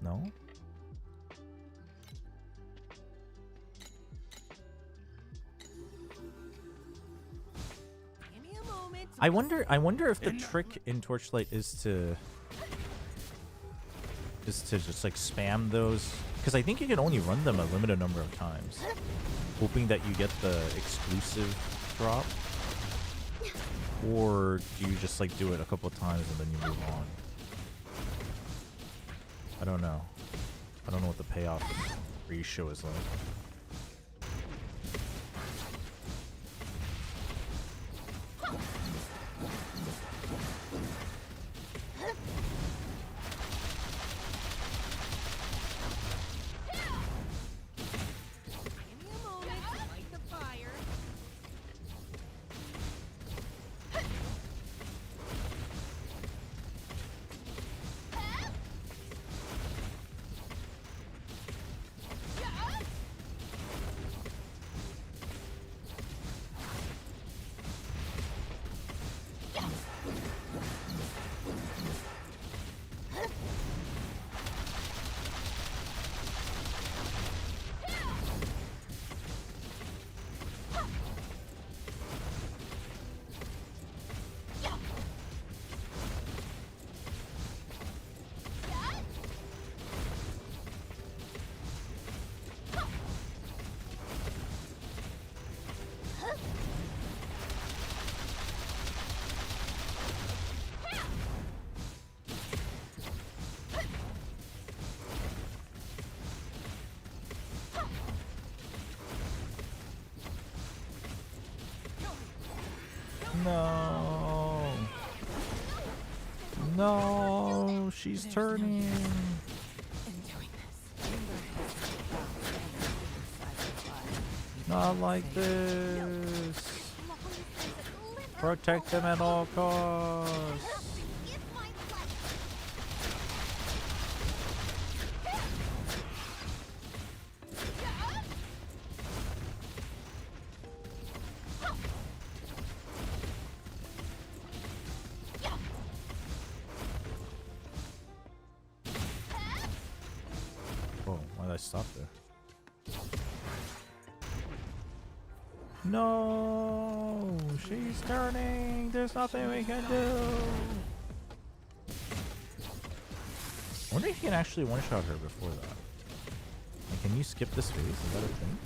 No? I wonder if the trick in Torchlight is to just like spam those, because I think you can only run them a limited number of times, hoping that you get the exclusive drop, or do you just like do it a couple of times and then you move on? I don't know. I don't know what the payoff ratio is like. No. No, she's turning. Not like this. Protect them at all costs. Whoa, why did I stop there? No, she's turning. There's nothing we can do. I wonder if you can actually one-shot her before that. Like, can you skip this phase? Is that a thing?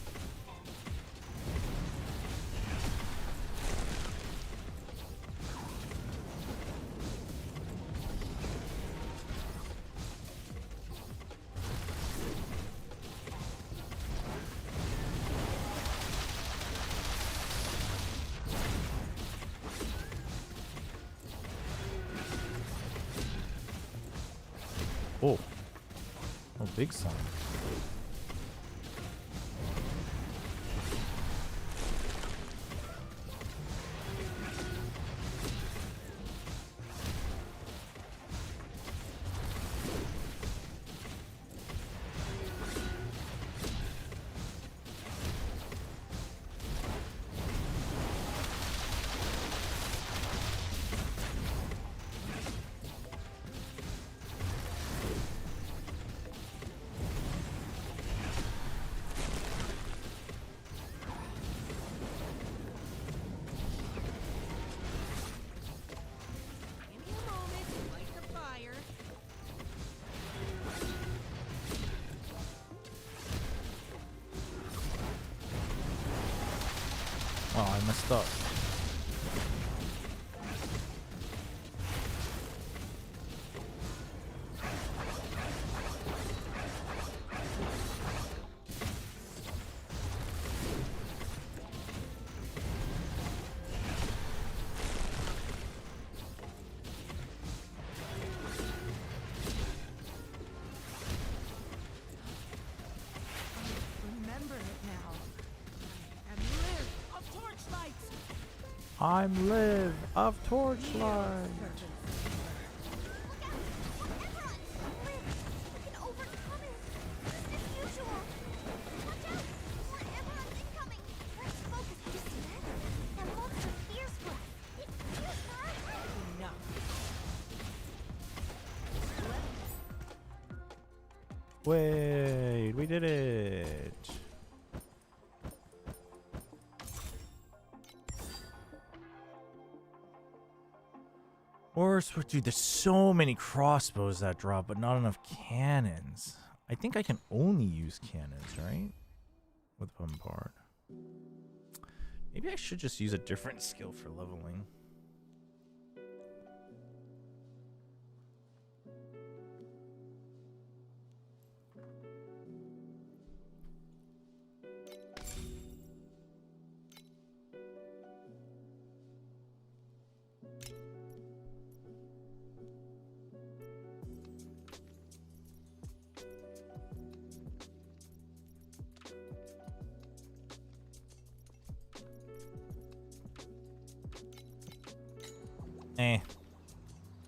Oh. Oh, big sign. Oh, I messed up. Remember it now. And live of torchlights. I'm Liv of Torchlight. Wait, we did it. Or, dude, there's so many crossbows that drop, but not enough cannons. I think I can only use cannons, right? With Bombard. Maybe I should just use a different skill for leveling.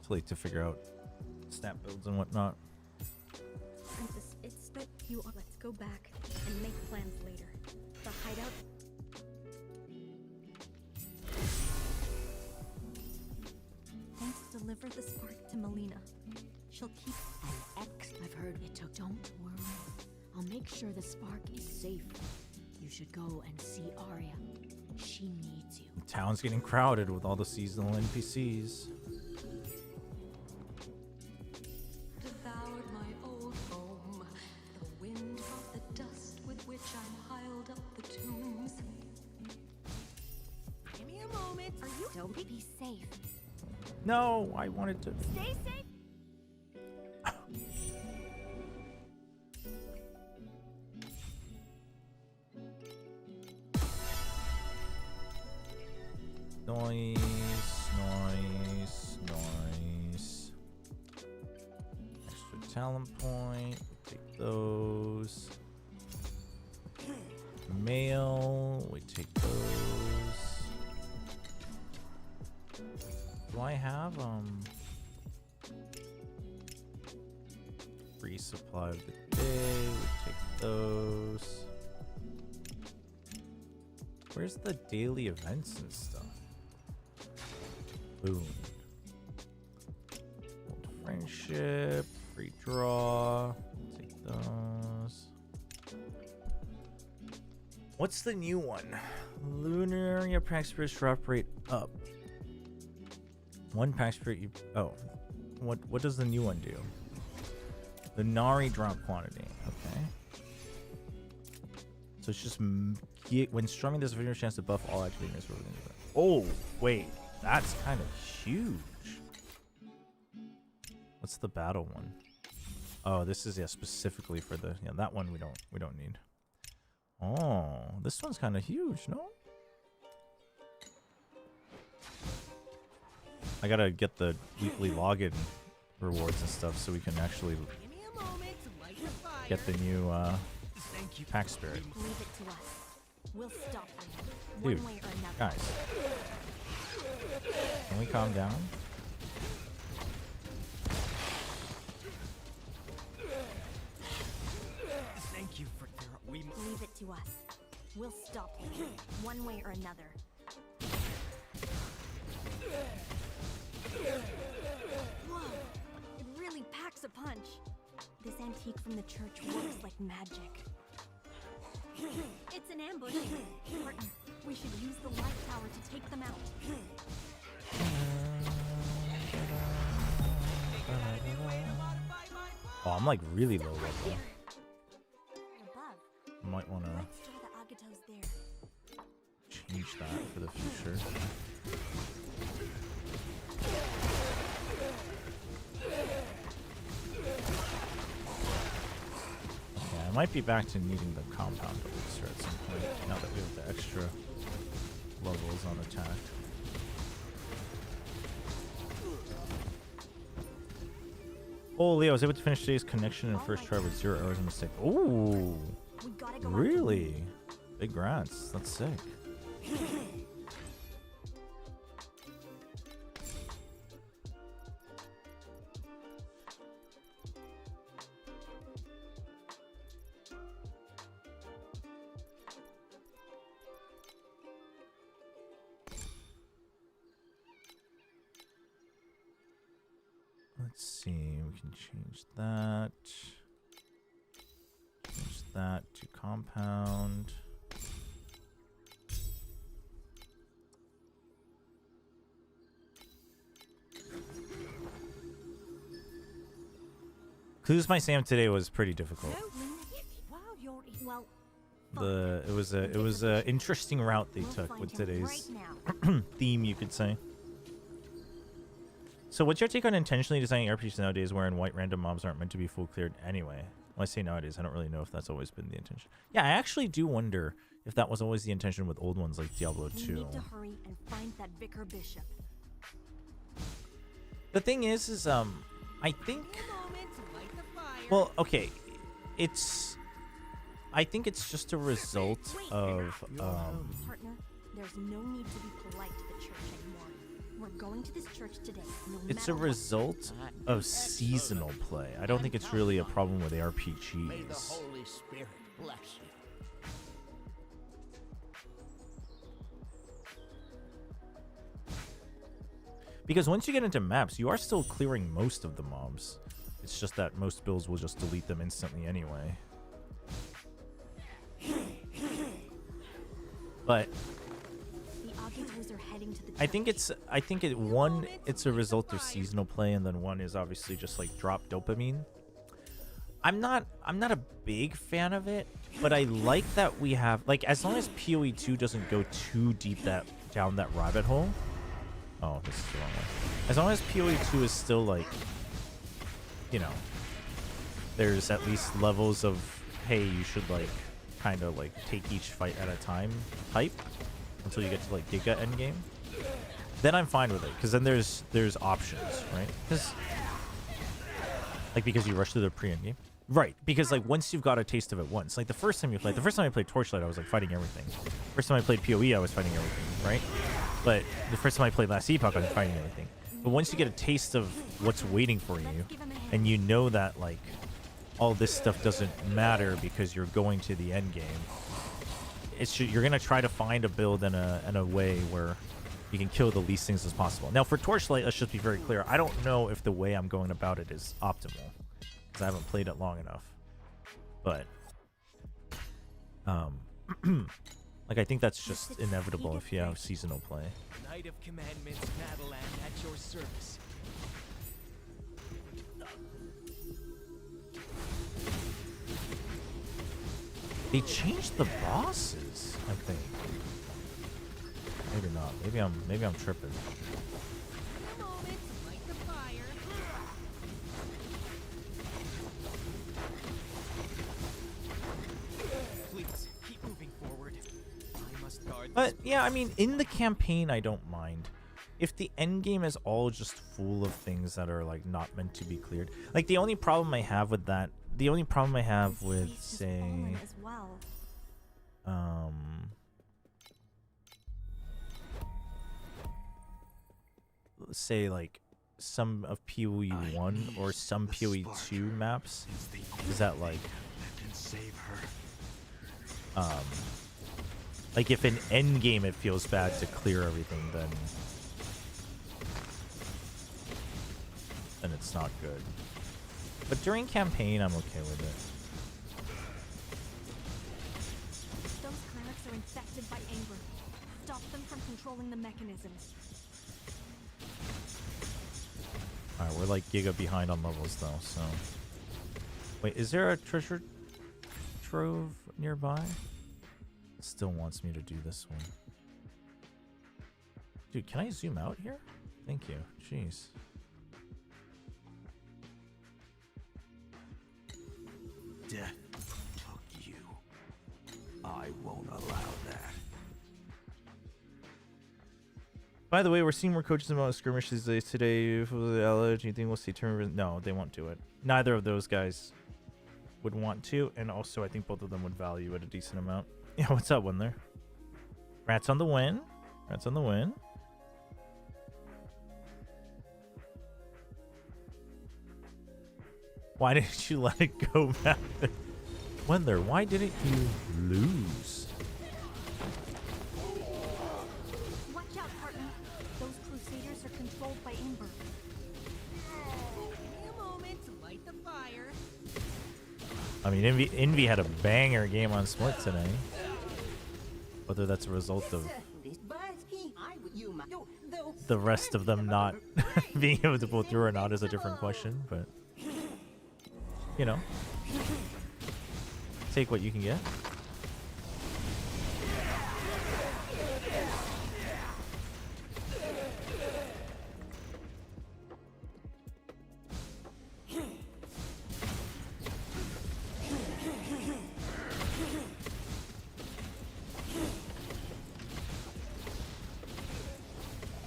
It's late to figure out snap builds and whatnot. Princess, it's that you are. Let's go back and make plans later. The hideout. Thanks. Deliver the spark to Melina. She'll keep an X. I've heard it took. Don't worry. I'll make sure the spark is safe. You should go and see Arya. She needs you. The town's getting crowded with all the seasonal NPCs. Devoured my old home. The wind brought the dust with which I piled up the tombs. Give me a moment. Are you? Don't be safe. No, I wanted to. Stay safe. Nice, nice, nice. Extra talent point. Take those. Mail. We take those. Do I have free supply of the day? We take those. Where's the daily events and stuff? Boom. Old friendship, free draw. Take those. What's the new one? Lunaria pack spirit drop rate up. One pack spirit you... Oh. What does the new one do? The Nari drop quantity. Okay. So it's just... When strumming, there's a 50% chance to buff all activating this. Oh, wait. That's kind of huge. What's the battle one? Oh, this is, yeah, specifically for the... Yeah, that one we don't need. Oh, this one's kind of huge, no? I gotta get the weekly login rewards and stuff so we can actually get the new pack spirit. Leave it to us. We'll stop them. Dude, One way or another. guys, can we calm down? Thank you for leave it to us. We'll stop them. One way or another. Whoa! It really packs a punch. This antique from the church works like magic. It's an ambush. Partner, we should use the light tower to take them out. Oh, I'm like really low level. Above. Might want to Let's try the Agatos there. change that for the future. Yeah, I might be back to needing the compound elixir at some point, now that we have the extra levels on attack. Oh, Leo, I was able to finish today's connection in first try with 0 errors and mistake. Ooh, really? Big grants. That's sick. Let's see, we can change that. Change that to compound. Clues my Sam today was pretty difficult. It was a interesting route they took with today's theme, you could say. So what's your take on intentionally designing RPGs nowadays wherein white random mobs aren't meant to be full cleared anyway? When I say nowadays, I don't really know if that's always been the intention. Yeah, I actually do wonder if that was always the intention with old ones like Diablo 2. We need to hurry and find that Vicar Bishop. The thing is I think... Well, okay, I think it's just a result of Partner, there's no need to be polite to the church anymore. We're going to this church today. it's a result of seasonal play. I don't think it's really a problem with May the RPGs. Holy Spirit bless you. Because once you get into maps, you are still clearing most of the mobs. It's just that most builds will just delete them instantly anyway. But I think it's a result of seasonal play, and then one is obviously just like drop dopamine. I'm not a big fan of it, but I like that we have, like, as long as PoE 2 doesn't go too deep down that rabbit hole. Oh, this is the wrong way. As long as PoE 2 is still like, you know, there's at least levels of, hey, you should like kind of like take each fight at a time type until you get to like Giga endgame, then I'm fine with it, because then there's options, right? Because you rush through the pre-endgame, right? Because like once you've got a taste of it once, like the first time I played Torchlight, I was like fighting everything. First time I played PoE, I was fighting everything, right? But the first time I played Last Epoch, I was fighting everything. But once you get a taste of what's waiting for you, and you know that like all this stuff doesn't matter because you're going to the end game, you're gonna try to find a build in a way where you can kill the least things as possible. Now for Torchlight, let's just be very clear. I don't know if the way I'm going about it is optimal, because I haven't played it long enough. But Like, I think that's just inevitable if you have seasonal play. Knight of Commandments, Madeline, at your service. They changed the bosses, I think. Maybe not. Maybe I'm tripping. Please keep moving forward. I must guard. But yeah, I mean, in the campaign, I don't mind. If the end game is all just full of things that are like not meant to be cleared, like the only problem I have with that, the only problem I have with say, say like some of PoE 1 or some PoE 2 maps is that like like if in end game it feels bad to clear everything, then it's not good. But during campaign I'm okay with it. Those clerics are infected by anger. Stop them from controlling the mechanisms. Alright, we're like giga behind on levels though, so. Wait, is there a treasure trove nearby? It still wants me to do this one. Dude, can I zoom out here? Thank you. Jeez. Death took you. I won't allow that. By the way, we're seeing more coaches about skirmish these days today. For the LH, do you think we'll see tournament? No, they won't do it. Neither of those guys would want to, and also I think both of them would value it a decent amount. Yeah, what's up, Windler? Rats on the win. Rats on the win. Why didn't you let it go back? Windler, why didn't you lose? Watch out, partner. Those crusaders are controlled by Ember. A moment to light the fire. I mean, Envy had a banger game on Split today. Whether that's a result of the rest of them not being able to pull through or not is a different question, but you know, take what you can get.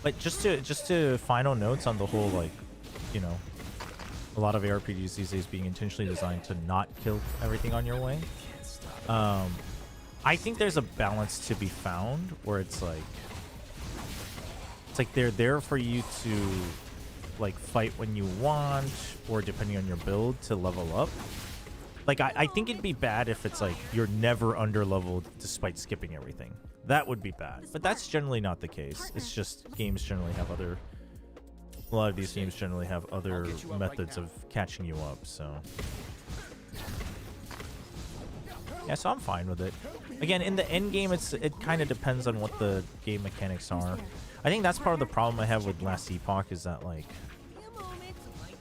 But just to final notes on the whole, like, you know, a lot of ARPGs these days being intentionally designed to not kill everything on your way. I think there's a balance to be found where it's like they're there for you to like fight when you want, or depending on your build to level up. Like I think it'd be bad if it's like you're never under leveled despite skipping everything. That would be bad, but that's generally not the case. It's just games generally have other. A lot of these games generally have other methods of catching you up, so. Yeah, so I'm fine with it. Again, in the end game, it kind of depends on what the game mechanics are. I think that's part of the problem I have with Last Epoch is that, like,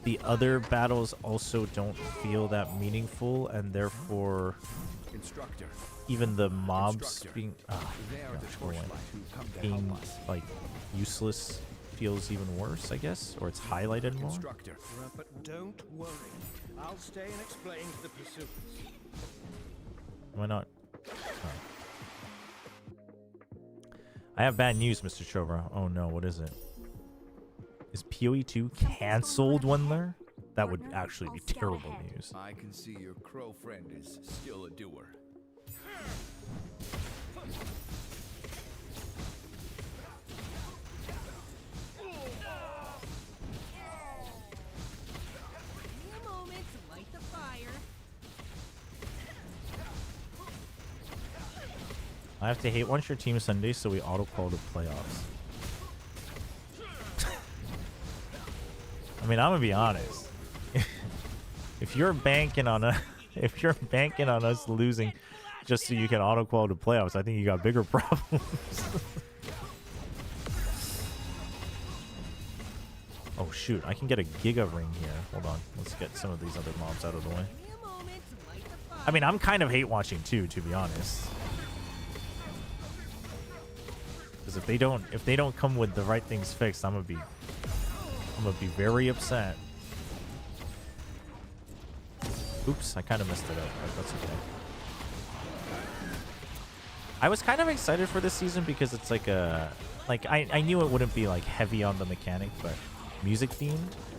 the other battles also don't feel that meaningful, and therefore, even the mobs being, being like, useless feels even worse, I guess, or it's highlighted more. But don't worry. I'll stay and explain to the pursuers. Why not? Oh. I have bad news, Mr. Chobra. Oh no, what is it? Is PoE 2 cancelled, Wendler? That would actually be terrible news. I can see your crow friend is still a doer. I have to hate once your team Sunday, so we auto-call to playoffs. I mean, I'm gonna be honest. If you're banking on us losing just so you can auto-qual to playoffs. I think you got bigger problems. Oh shoot, I can get a Giga Ring here. Hold on, let's get some of these other mobs out of the way. I mean, I'm kind of hate watching too, to be honest. Because if they don't come with the right things fixed, I'm gonna be very upset. Oops, I kind of messed it up, but that's okay. I was kind of excited for this season because it's like a I knew it wouldn't be like heavy on the mechanic, but music themed.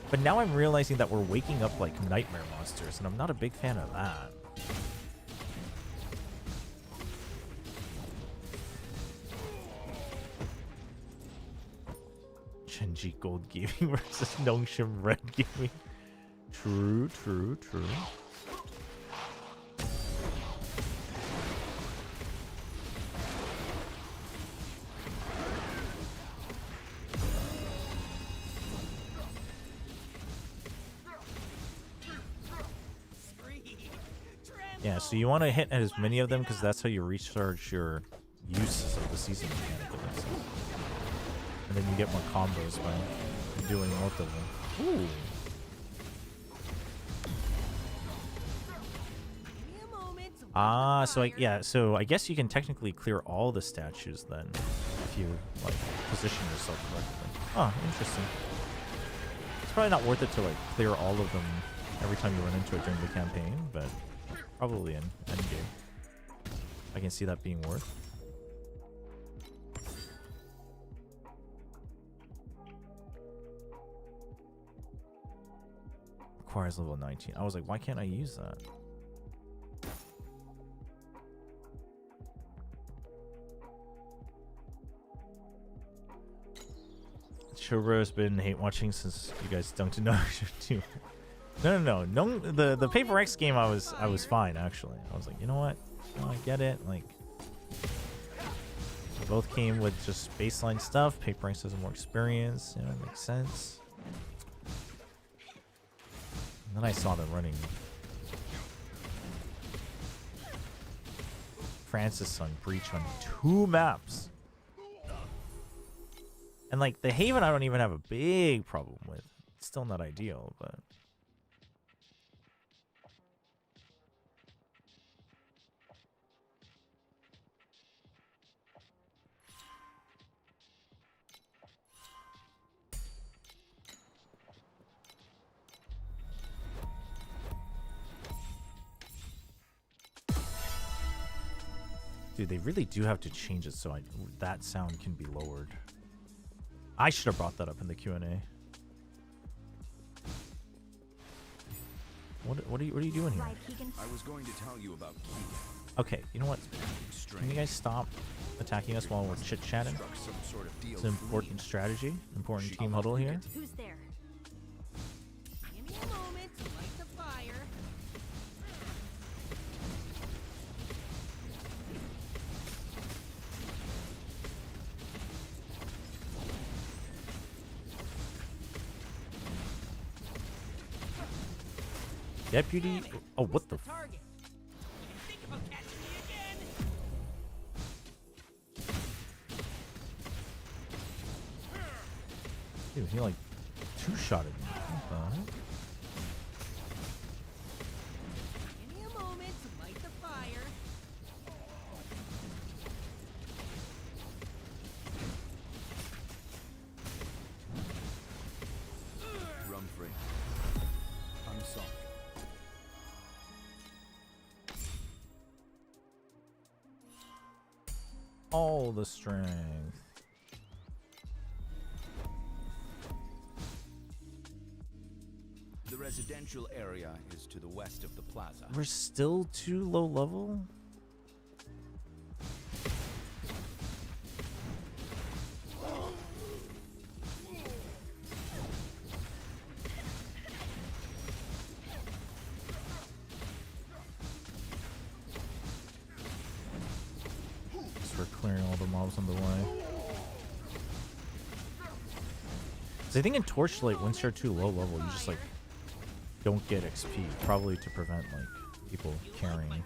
But now I'm realizing that we're waking up like nightmare monsters, and I'm not a big fan of that. Chenji Gold Gaming versus Nongshim Red Gaming. True, true, true. Yeah, so you want to hit as many of them because that's how you recharge your uses of the season mechanic. And then you get more combos by doing both of them. Ooh. Ah, so so I guess you can technically clear all the statues then, if you like position yourself correctly. Oh, interesting. It's probably not worth it to like clear all of them every time you run into it during the campaign, but probably in endgame. I can see that being worth. Requires level 19. I was like, why can't I use that? Chobra has been hate watching since you guys dunked no too. No. The PRX game I was fine actually. I was like, you know what? I get it. Like, they both came with just baseline stuff. PRX has more experience. You know, it makes sense. And then I saw them running Francis on Breach on 2 maps. And like the Haven I don't even have a big problem with. It's still not ideal, but dude, they really do have to change it so that sound can be lowered. I should have brought that up in the Q&A. What are you doing here? I was going to tell you about Keegan. Okay, you know what? Can you guys stop attacking us while we're chit-chatting? It's an important strategy, important team huddle here. Who's there? Give me a moment to light the fire. Deputy. Oh, what the? Dude, he like two-shotted me. What the heck? Give me a moment to light the fire. Rum free. I'm sorry. All the strength. The residential area is to the west of the plaza. We're still too low level? So we're clearing all the mobs on the way. So I think in Torchlight, once you're too low level, you just like don't get XP, probably to prevent like people carrying.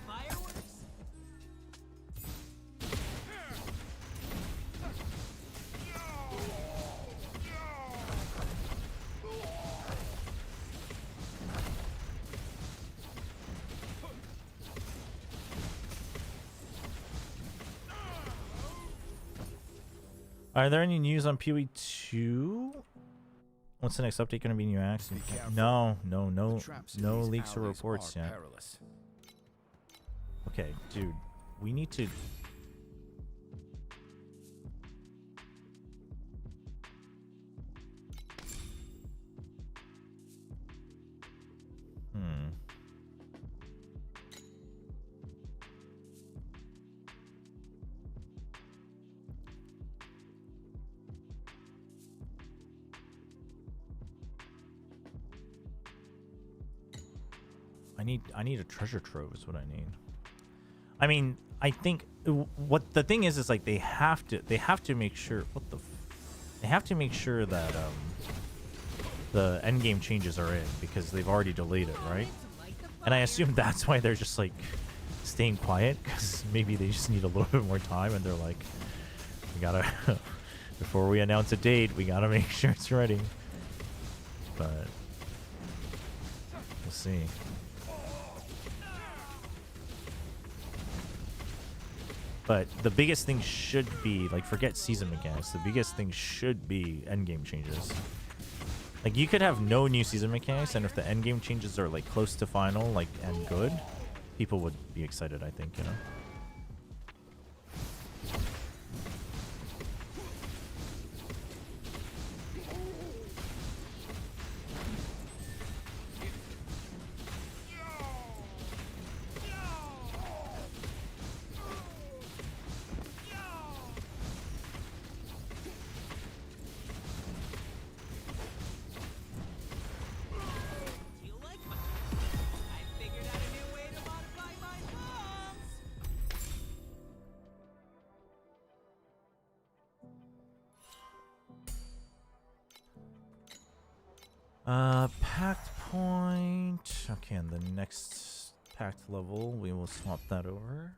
Are there any news on PoE 2? What's the next update going to be? New acts? No leaks or reports yet. Perilous. Okay, dude, we need to. I need a treasure trove is what I need. I mean, I think what the thing is like they have to make sure they have to make sure that the end game changes are in because they've already delayed it, right? And I assume that's why they're just like staying quiet because maybe they just need a little bit more time and they're like, we gotta before we announce a date, we gotta make sure it's ready. But we'll see. But the biggest thing should be, like, forget season mechanics. The biggest thing should be endgame changes. Like, you could have no new season mechanics, and if the endgame changes are, like, close to final, like, and good, people would be excited, I think, you know? Pact point. Okay, and the next pact level, we will swap that over.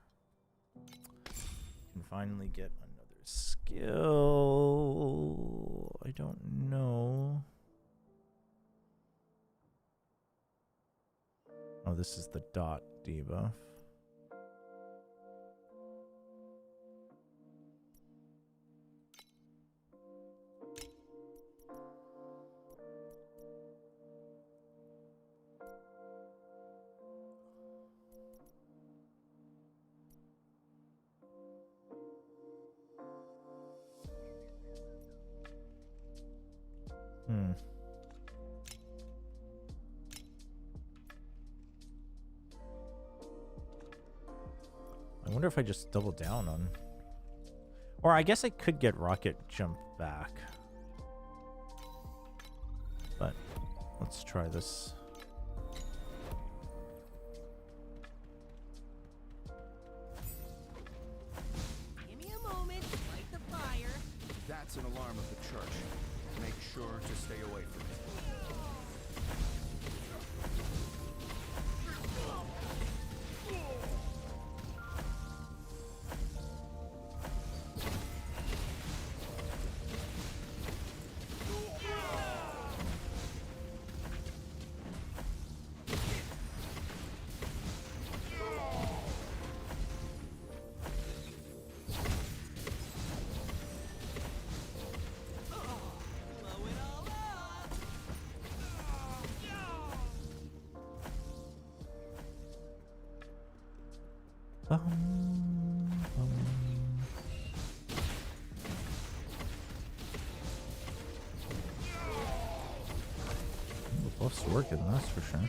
Can finally get another skill. I don't know. Oh, this is the dot debuff. I wonder if I just double down on... Or I guess I could get rocket jump back. But let's try this. Give me a moment to light the fire. That's an alarm of the church. Make sure to stay away from it. The buff's working, that's for sure.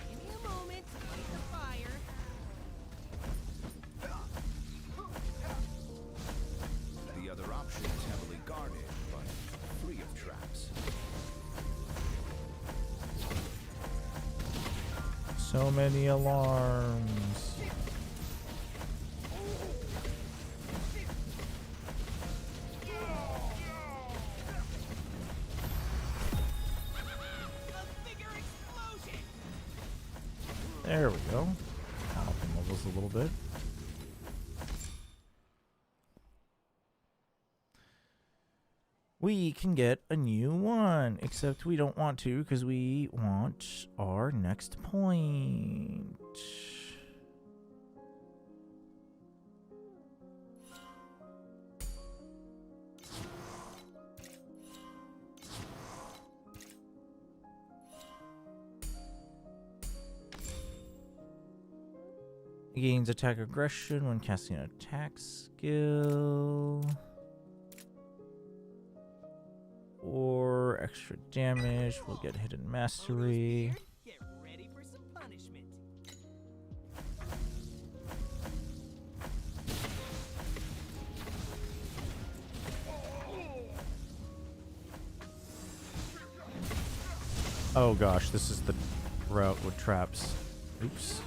Give me a moment to light the fire. The other option is heavily guarded, but free of traps. So many alarms. There we go. Up the levels a little bit. we can get a new one. Except we don't want to because we want our next point. Gains attack aggression when casting an attack skill. Or extra damage. We'll get hidden mastery. Get ready for some punishment. Oh gosh, this is the route with traps. Oops.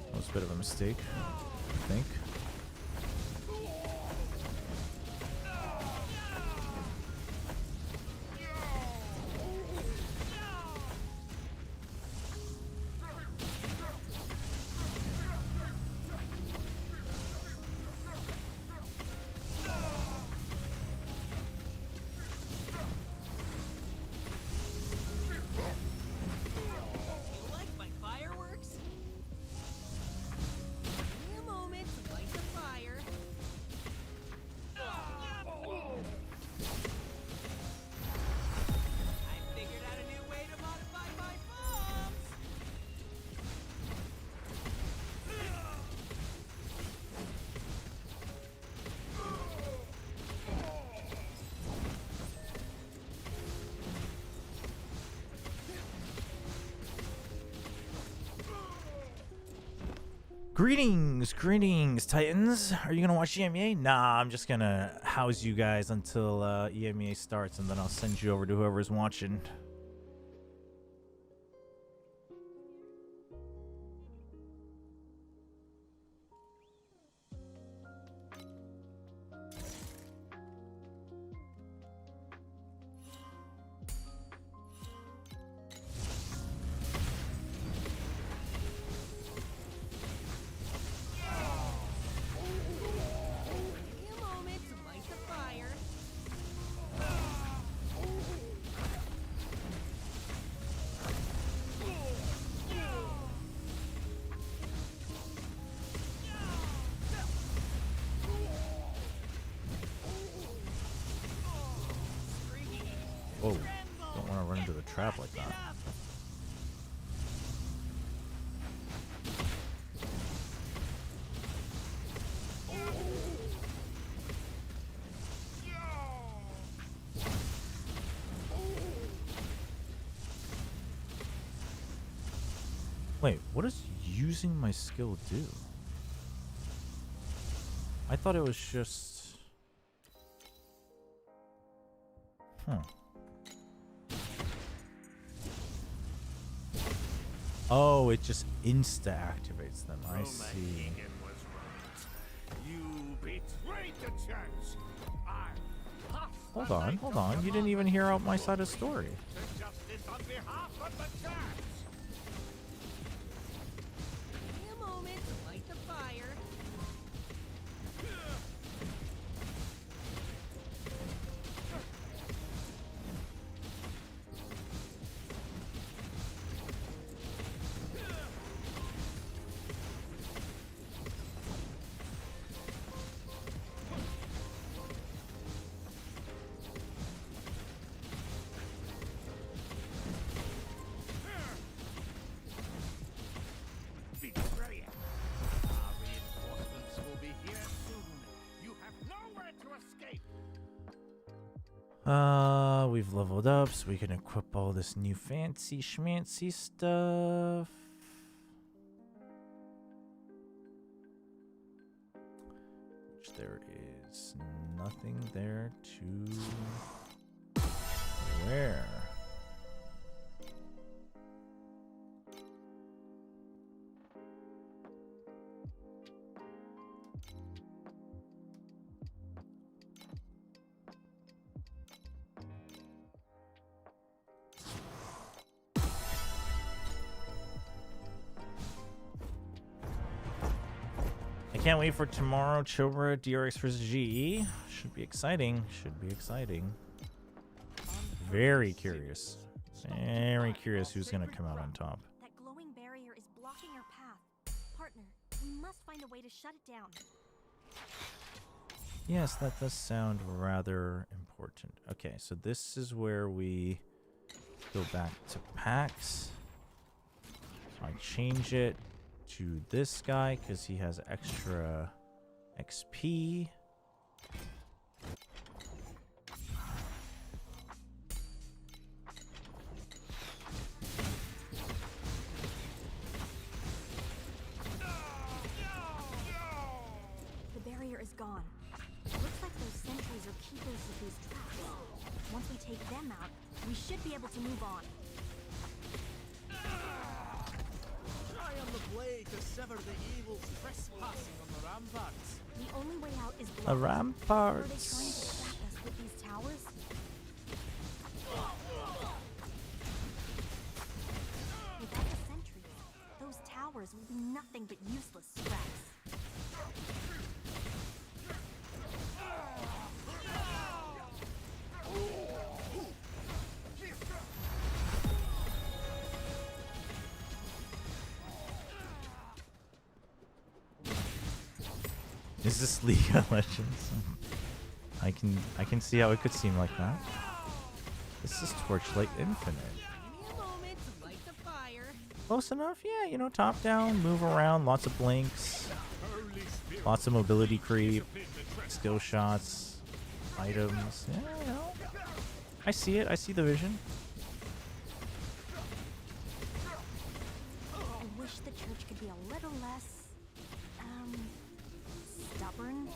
That was a bit of a mistake, I think. Greetings, Titans. Are you gonna watch EMEA? Nah, I'm just gonna house you guys until EMEA starts, and then I'll send you over to whoever's watching. Whoa, don't want to run into the trap like that. Wait, what does using my skill do? I thought it was just... Huh. Oh, it just insta-activates them. I see. You betrayed the church. Hold on. You didn't even hear out my side of the story. Justice on behalf of the church. A moment to light the fire. Betrayer. Our reinforcements will be here soon. You have nowhere to escape. We've leveled up so we can equip all this new fancy schmancy stuff. Which there is nothing there to wear. I can't wait for tomorrow. Chobra DRX versus GE. Should be exciting. Should be exciting. Very curious. Very curious who's gonna come out on top. That glowing barrier is blocking our path. Partner, we must find a way to shut it down. Yes, that does sound rather important. Okay, so this is where we go back to packs. So I change it to this guy because he has extra XP. The barrier is gone. Looks like those sentries are keepers of these traps. Once we take them out, we should be able to move on. Try on the blade to sever the evils trespassing on the ramparts. The only way out is blocked. The Are they trying ramparts. to trap us with these towers? Without the sentries, those towers will be nothing but useless scraps. Is this League of Legends? I can see how it could seem like that. This is Torchlight Infinite. Close enough, yeah, you know, top down, move around, lots of blinks, lots of mobility creep, skill shots, items, yeah, you know. I see it, I see the vision. I wish the church could be a little less, stubborn.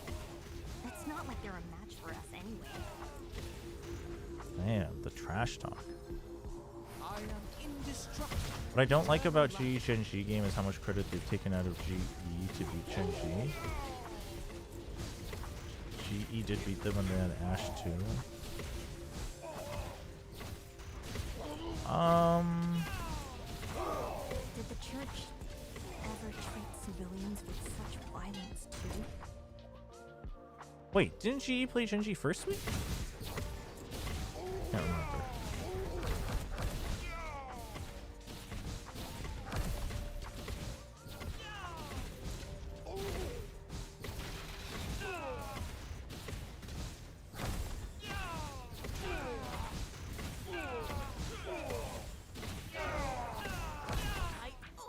It's not like they're a match for us anyway. Man, the trash talk. I am indestructible. What I don't like about GE Gen G game is how much credit they've taken out of GE to beat Gen G. GE did beat them and they had Ash too. Did the church ever treat civilians with such violence too? Wait, didn't GE play Gen G first week? Can't remember.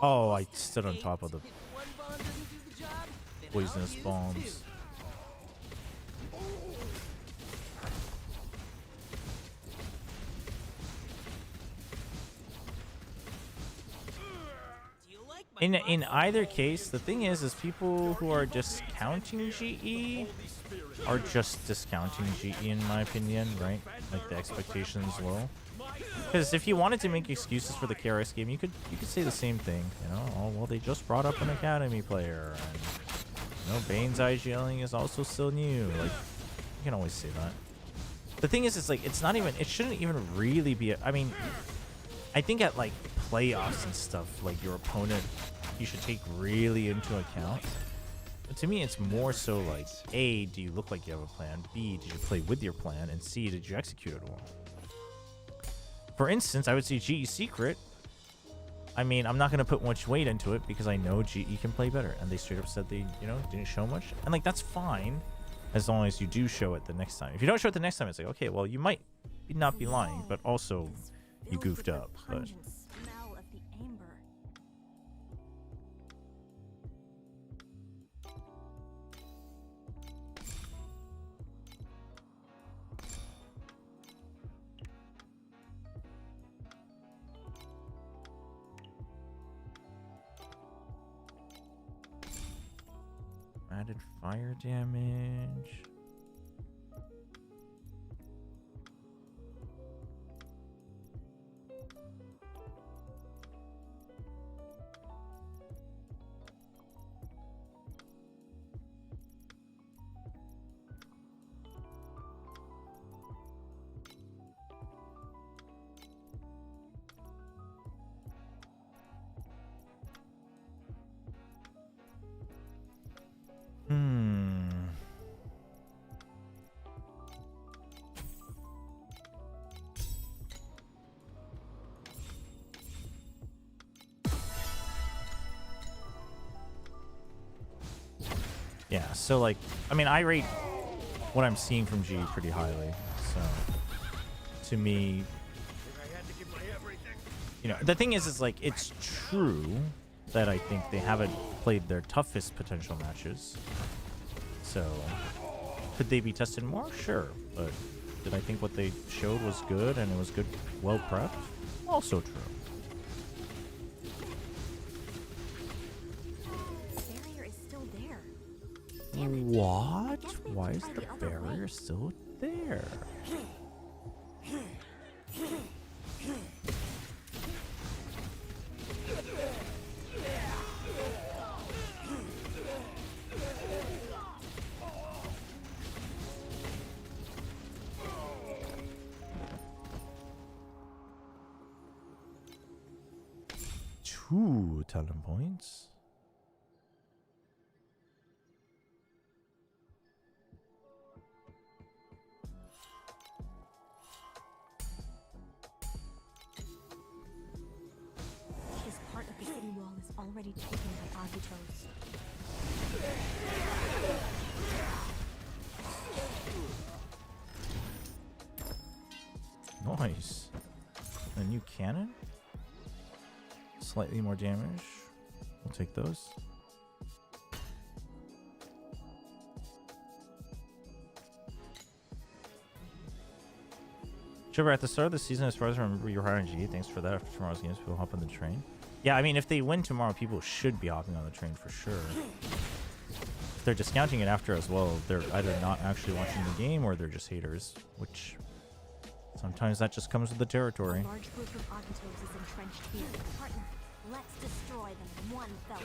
Oh, I stood on top of the poisonous bombs. In either case, the thing is people who are discounting GE are just discounting GE in my opinion, right? Like the expectations low. Because if you wanted to make excuses for the KRX game, you could say the same thing, you know. Oh well, they just brought up an academy player, and you know, Bane's IGLing is also still new. Like you can always say that. The thing is, it's like it's not even. It shouldn't even really be. I mean, I think at like playoffs and stuff, like your opponent, you should take really into account. But to me, it's more so like A, do you look like you have a plan? B, did you play with your plan? And C, did you execute it well? For instance, I would say GE Secret. I mean, I'm not going to put much weight into it because I know GE can play better. And they straight up said they, you know, didn't show much. And, like, that's fine as long as you do show it the next time. If you don't show it the next time, it's like, okay, well, you might not be lying, but also you goofed up. But Smell of the amber. added fire damage. Yeah, so like, I mean, I rate what I'm seeing from G pretty highly. So, to me, you know, the thing is like, it's true that I think they haven't played their toughest potential matches. So, could they be tested more? Sure, but did I think what they showed was good and it was good, well prepped? Also true. Barrier is still there. What? Why is the barrier still there? Two talent points. This part of the city wall is already taken by Agitos. Nice. A new cannon? Slightly more damage. We'll take those. Chobra, at the start of the season, as far as I remember, you were higher on G. Thanks for that. After tomorrow's games, we'll hop on the train. Yeah, I mean, if they win tomorrow, people should be hopping on the train for sure. If they're discounting it after as well, they're either not actually watching the game or they're just haters, which sometimes that just comes with the territory. A large group of Agitos is entrenched here. Partner, let's destroy them in one fell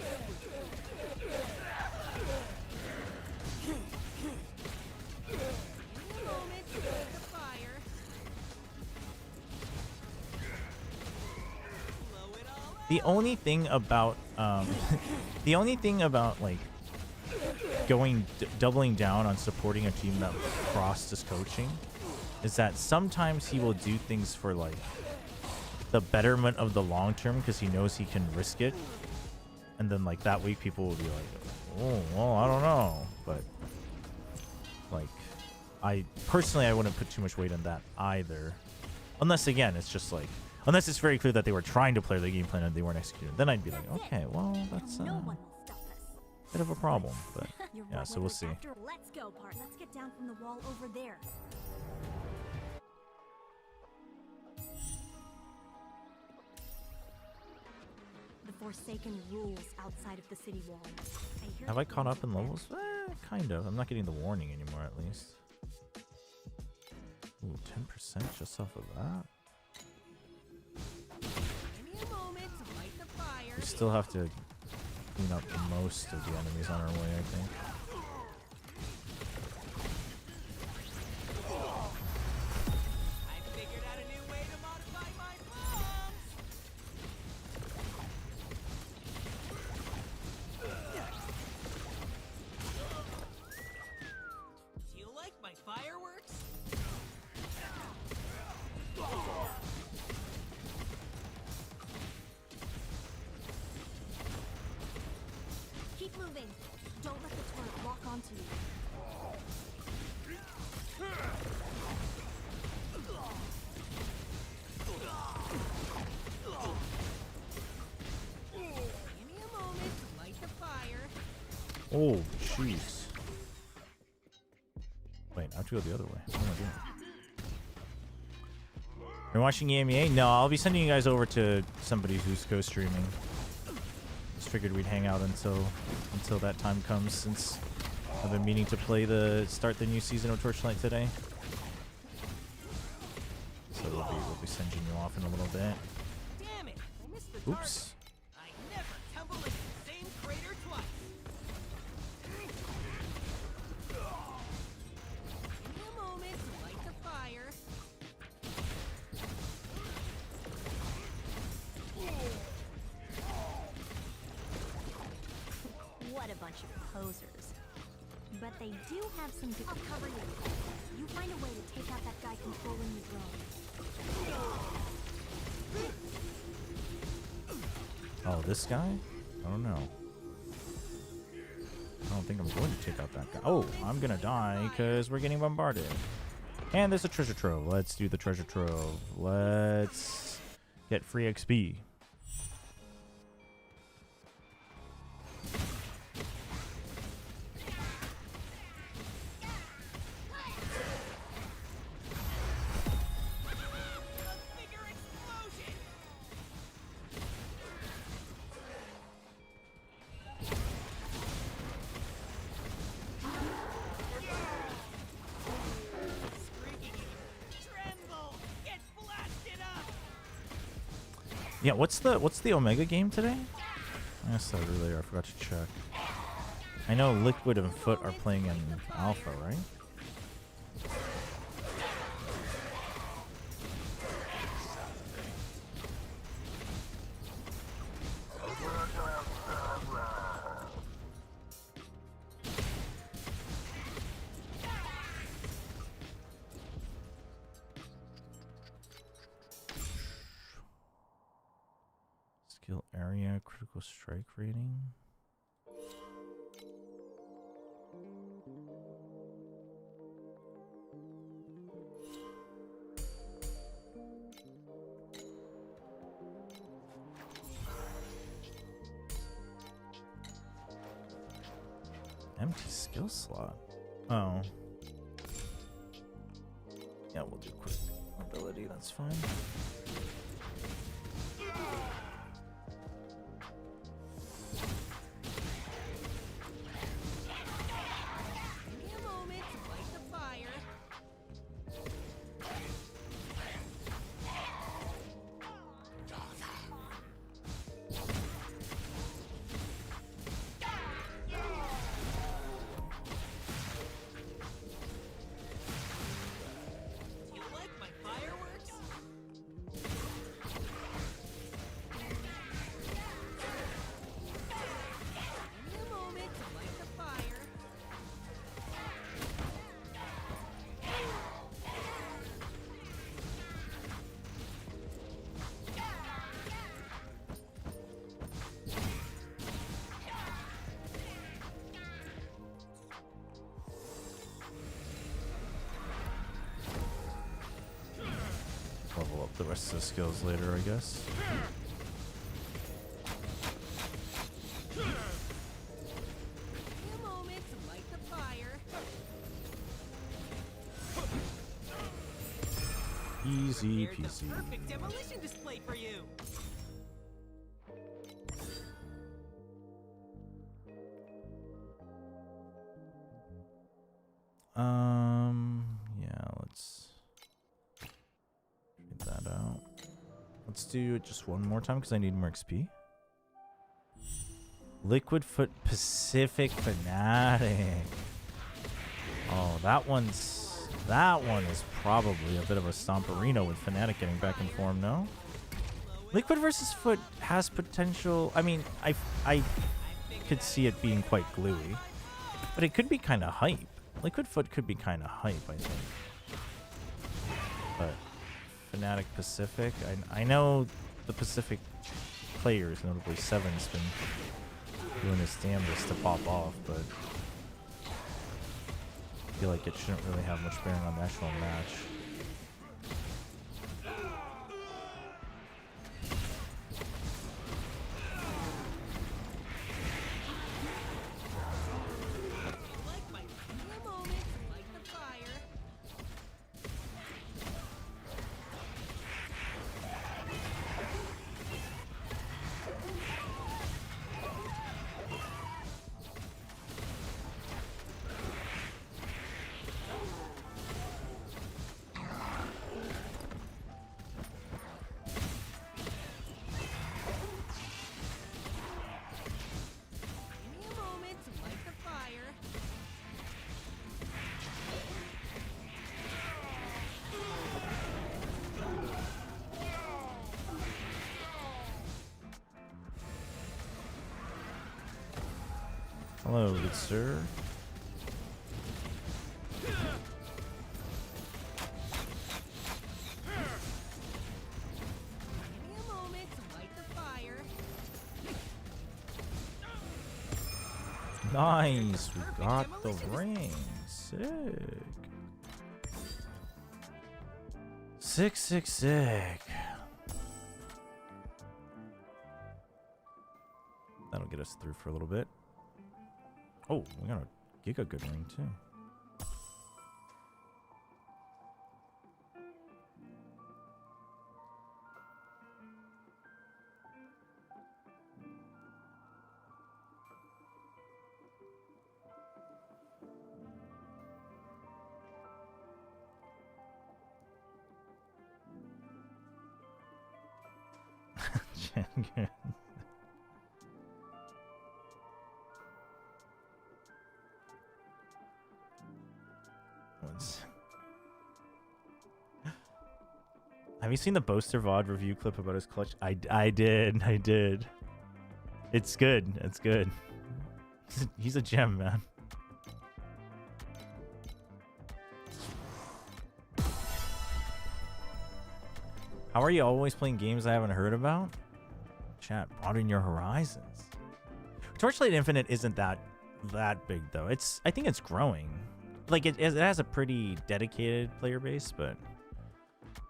The only thing about like doubling down on supporting a team that Frost is coaching is that sometimes he will do things for like the betterment of the long term because he knows he can risk it, and then like that week people will be like, oh well, I don't know, but like I personally wouldn't put too much weight on that either, unless again it's just like, unless it's very clear that they were trying to play the game plan and they weren't executing. Then I'd be like, okay, well, that's a bit of a problem. But yeah, so we'll see. Let's go, part. Let's get down from the wall over there. The Forsaken rules outside of the city wall. Have I caught up in levels? Kind of. I'm not getting the warning anymore, at least. Ooh, 10% just off of that. We still have to clean up most of the enemies on our way, I think. I figured out a new way to modify my bombs. Do you like my fireworks? Keep moving. Don't let the turret lock onto you. Give me a moment to light the fire. Oh, jeez. Wait, I have to go the other way. What am I doing? You're watching EMEA? No, I'll be sending you guys over to somebody who's co-streaming. Just figured we'd hang out until that time comes, since I've been meaning to start the new season of Torchlight today. So we'll be sending you off in a little bit. Damn it! I missed the Oops. I never tumble into the same crater twice. Give me a moment to light the fire. What a bunch of posers. But they do have some good cover you. You find a way to take out that guy controlling the drone. Oh, this guy? I don't know. I don't think I'm going to take out that guy. Oh, I'm going to die because we're getting bombarded. And there's a treasure trove. Let's do the treasure trove. Let's get free XP. Yeah, what's the Omega game today? I said earlier, I forgot to check. I know Liquid and Foot are playing in Alpha, right? Skill area, critical strike rating. Empty skill slot. Oh. Yeah, we'll do quick mobility, that's fine. Level up the rest of the skills later, I guess. Easy peasy. Perfect demolition display for you. Yeah, let's trade that out. Let's do it just one more time because I need more XP. Liquid Foot Pacific Fanatic. Oh, that one is probably a bit of a stomperino with Fnatic getting back in form, no? Liquid versus Foot has potential. I mean, I could see it being quite gluey, but it could be kind of hype. Liquid Foot could be kind of hype, I think. But Fnatic Pacific, I know the Pacific players, notably Seven's been doing his damnedest to pop off, but I feel like it shouldn't really have much bearing on the actual match. Hello, good sir. Nice. We got the ring. Sick. Sick. That'll get us through for a little bit. Oh, we got a Giga good ring too. Have you seen the Boaster VOD review clip about his clutch? I did. It's good. It's good. He's a gem, man. How are you always playing games I haven't heard about? Chat, broaden your horizons. Torchlight Infinite isn't that big though. I think it's growing. Like it has a pretty dedicated player base, but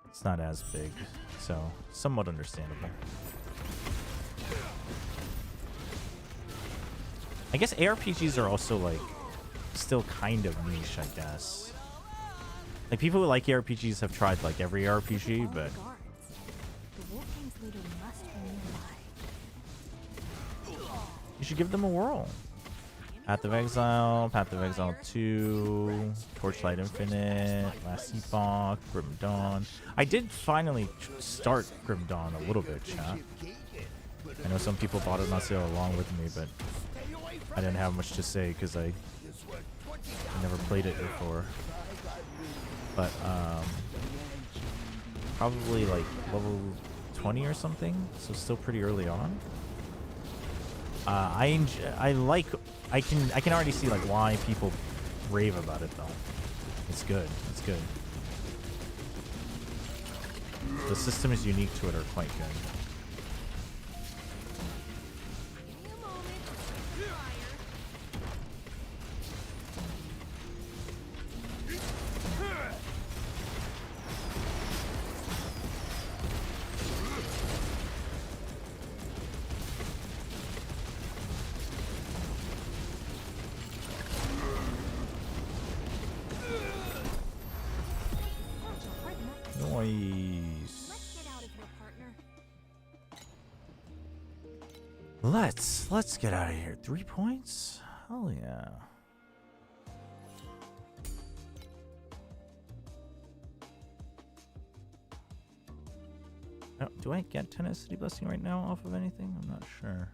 it's not as big, so somewhat understandable. I guess ARPGs are also like still kind of niche, I guess. Like people who like ARPGs have tried like every RPG, but you should give them a whirl. Path of Exile, Path of Exile 2, Torchlight Infinite, Last Epoch, Grim Dawn. I did finally start Grim Dawn a little bit, chat. I know some people bought it on sale along with me, but I didn't have much to say because I never played it before. But probably like level 20 or something, so still pretty early on. I can already see like why people rave about it though. It's good. It's good. The systems unique to it are quite good. Let's get out of here. 3 points? Hell yeah. Oh, do I get Tenacity Blessing right now off of anything? I'm not sure.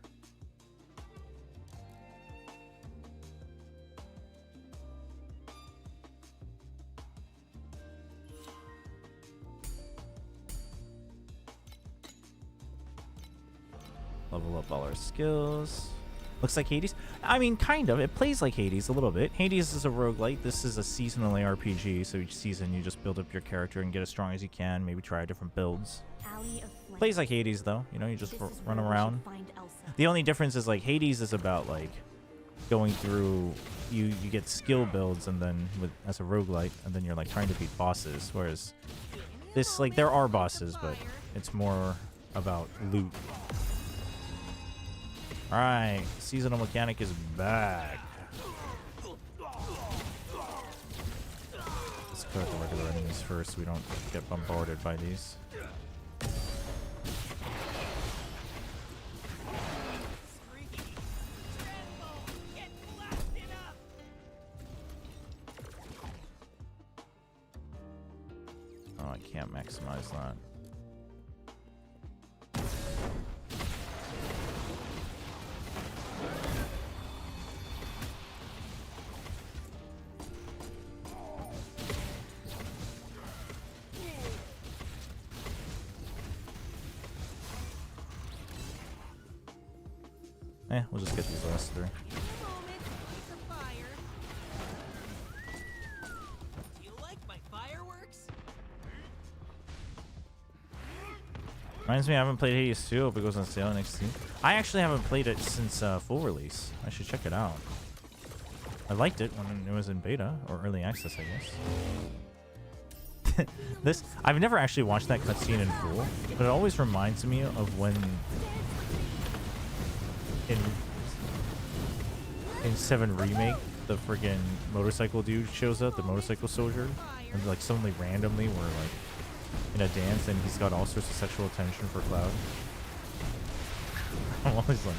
Level up all our skills. Looks like Hades. I mean, kind of. It plays like Hades a little bit. Hades is a roguelite. This is a seasonal ARPG, so each season you just build up your character and get as strong as you can. Maybe try different builds. Plays like Hades, though. You know, you just run around. The only difference is, like, Hades is about, like, going through... You get skill builds, and then as a roguelite, and then you're, like, trying to beat bosses. Whereas this, like, there are bosses, but it's more about loot. Alright, seasonal mechanic is back. Let's clear the regular enemies first so we don't get bombarded by these. Oh, I can't maximize that. We'll just get these last three. Reminds me, I haven't played Hades 2. Hope it goes on sale next week. I actually haven't played it since full release. I should check it out. I liked it when it was in beta or early access, I guess. This I've never actually watched that cutscene in full, but it always reminds me of when in 7 Remake the friggin' motorcycle dude shows up, the motorcycle soldier, and like suddenly randomly we're like in a dance and he's got all sorts of sexual attention for Cloud. I'm always like,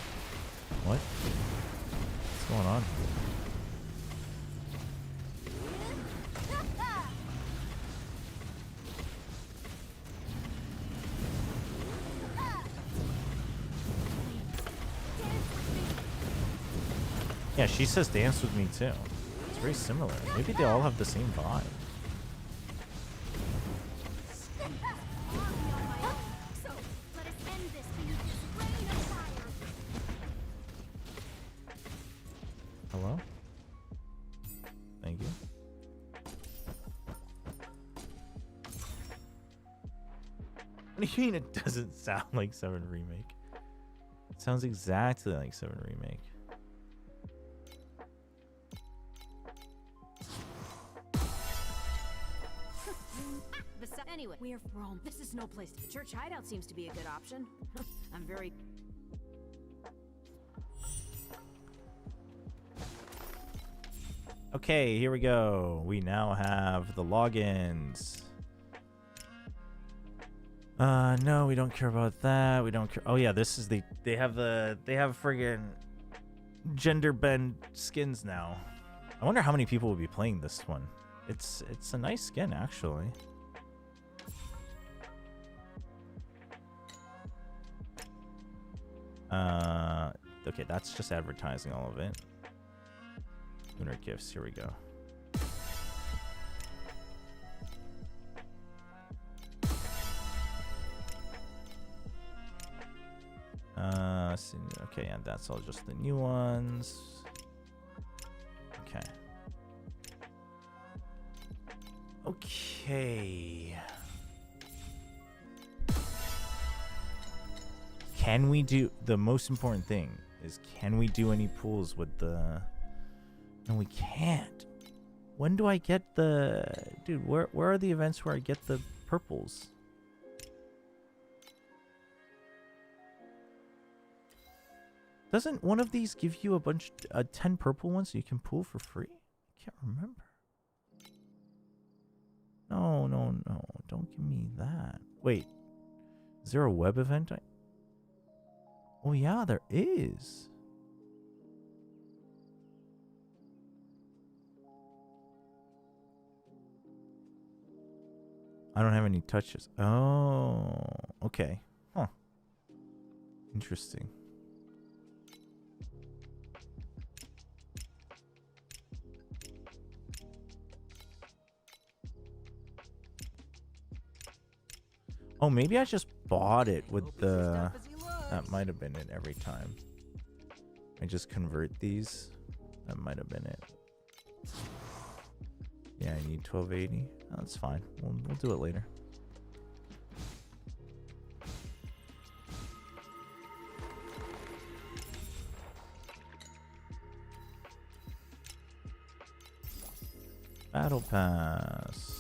what? What's going on? Yeah, she says dance with me too. It's very similar. Maybe they all have the same vibe. Hello? Thank you. What do you mean it doesn't sound like 7 Remake? It sounds exactly like 7 Remake. Anyway, we are from Rome. This is no place. The church hideout seems to be a good option. I'm very... Okay, here we go. We now have the logins. No, we don't care about that. We don't care. Oh yeah, this is the they have friggin' gender bend skins now. I wonder how many people will be playing this one. It's a nice skin actually. Okay, that's just advertising all of it. Lunar gifts, here we go. Okay, and that's all just the new ones. Okay. Okay. Can we do the most important thing is can we do any pools with the... No, we can't. When do I get the... Dude, where are the events where I get the purples? Doesn't one of these give you 10 purple ones so you can pool for free? I can't remember. No, no, no. Don't give me that. Wait. Is there a web event? Oh yeah, there is. I don't have any touches. Oh, okay. Huh. Interesting. Oh, maybe I just bought it with the... That might have been it every time. I just convert these. That might have been it. Yeah, I need 1280. Oh, that's fine. We'll do it later. Battle Pass.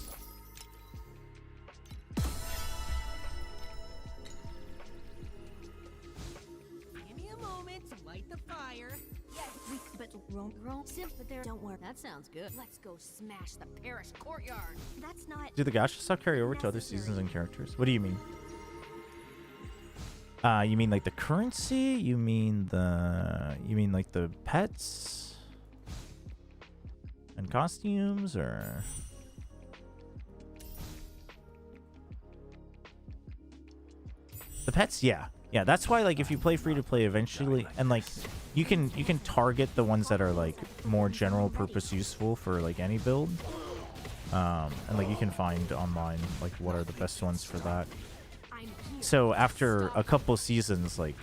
Give me a moment to light the fire. Yes, but Rome, but there. Don't worry. That sounds good. Let's go smash the parish courtyard. That's not. Do the gacha stuff carry over to other seasons and characters? What do you mean? You mean like the currency? You mean like the pets and costumes, or? The pets, yeah. Yeah, that's why, like, if you play free to play eventually, and like you can target the ones that are like more general purpose useful for like any build. And like you can find online like what are the best ones for that. So after a couple seasons, like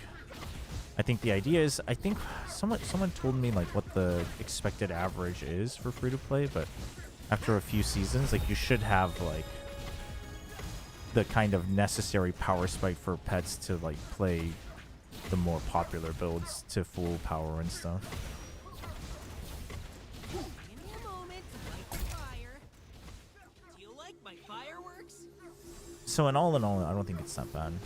I think the idea is, I think someone told me like what the expected average is for free to play, but after a few seasons, like you should have like the kind of necessary power spike for pets to like play the more popular builds to full power and stuff. so in all, I don't think it's that bad. And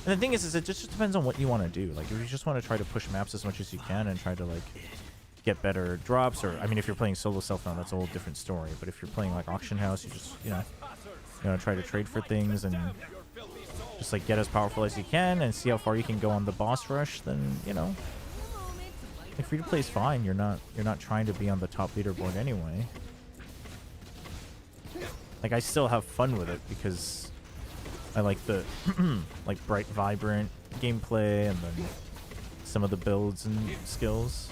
the thing is it just depends on what you want to do. Like, if you just want to try to push maps as much as you can and try to, like, get better drops, or, I mean, if you're playing solo self-found, that's a whole different story. But if you're playing, like, Auction House, you just, you know, try to trade for things and just, like, get as powerful as you can and see how far you can go on the boss rush, then, you know. Like, free-to-play is fine. You're not trying to be on the top leaderboard anyway. Like, I still have fun with it because I like the like bright, vibrant gameplay and then some of the builds and skills.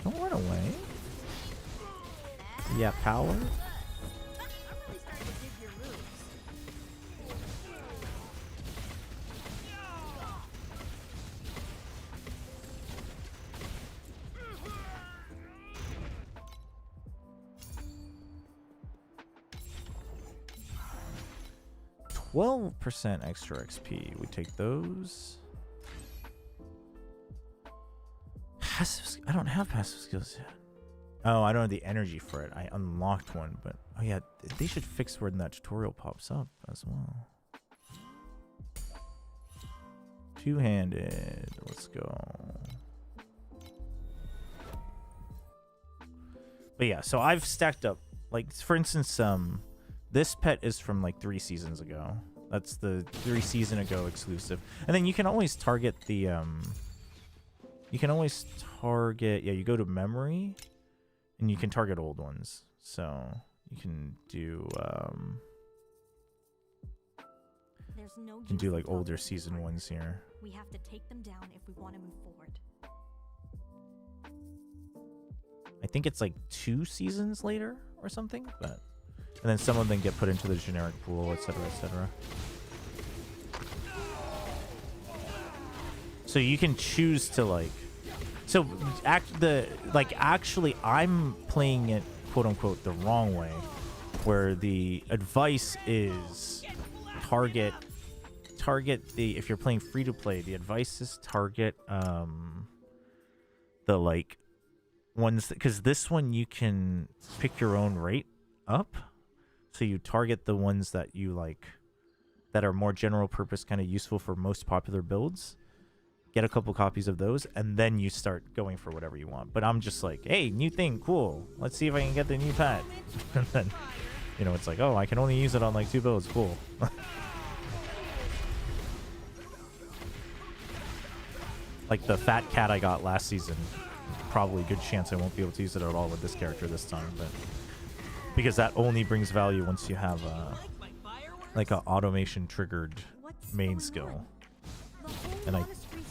Don't run away. Yeah, power. 12% extra XP. We take those. Passive. I don't have passive skills yet. Oh, I don't have the energy for it. I unlocked one, but oh yeah, they should fix when that tutorial pops up as well. Two-handed. Let's go. But yeah, so I've stacked up. Like, for instance, this pet is from like 3 seasons ago. That's the 3 season ago exclusive. And then you can always target the you can always target, yeah, you go to memory and you can target old ones. So you can do you can do like older season ones here. We have to take them down if we want to move forward. I think it's like 2 seasons later or something, but and then some of them get put into the generic pool, etc., etc. So you can choose to like, so actually I'm playing it quote unquote the wrong way, where the advice is target the, if you're playing free to play, the advice is target the like ones, because this one you can pick your own rate up, so you target the ones that you like, that are more general purpose, kind of useful for most popular builds. Get a couple copies of those, and then you start going for whatever you want. But I'm just like, hey, new thing, cool, let's see if I can get the new pet. And then, you know, it's like, oh, I can only use it on like 2 builds, cool. Like the fat cat I got last season, probably a good chance I won't be able to use it at all with this character this time, but because that only brings value once you have like a automation triggered main skill, and I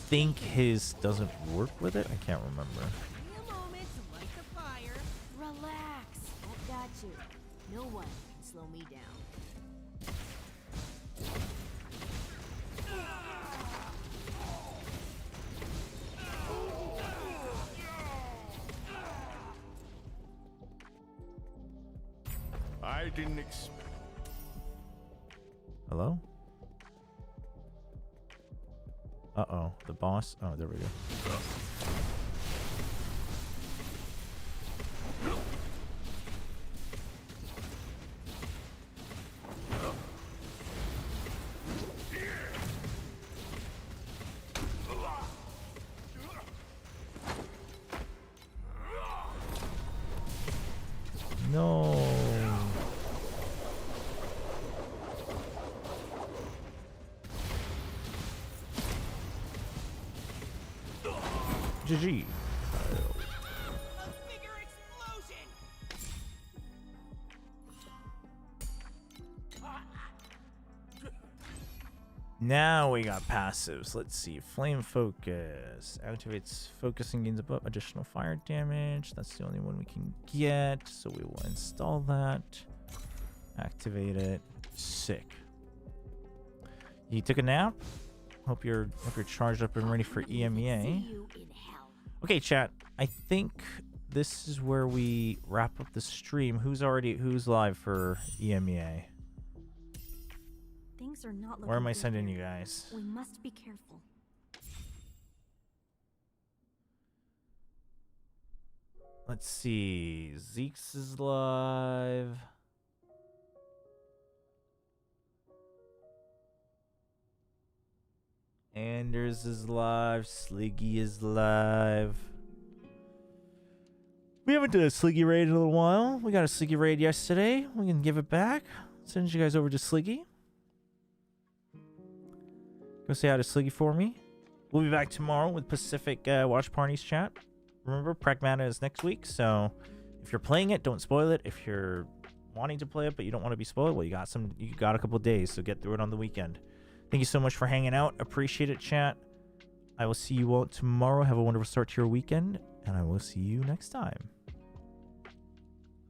think his doesn't work with it. I can't remember. Relax, I've got you. No one can slow me down. I didn't expect. Hello? Uh-oh, the boss. Oh, there we go. No. GG. Now we got passives. Let's see. Flame focus activates focusing gains above additional fire damage. That's the only one we can get, so we will install that. Activate it. Sick. You took a nap? Hope you're charged up and ready for EMEA. Okay, chat. I think this is where we wrap up the stream. Who's live for EMEA? Things are not looking Where am I good sending here. you guys? We must be careful. Let's see. Zeke's is live. Anders is live. Sliggy is live. We haven't done a Sliggy raid in a little while. We got a Sliggy raid yesterday. We can give it back. Send you guys over to Sliggy. Go say hi to Sliggy for me. We'll be back tomorrow with Pacific Watch Parties chat. Remember, Pragmata is next week, so if you're playing it, don't spoil it. If you're wanting to play it but you don't want to be spoiled, well, you got a couple days, so get through it on the weekend. Thank you so much for hanging out. Appreciate it, chat. I will see you all tomorrow. Have a wonderful start to your weekend, and I will see you next time.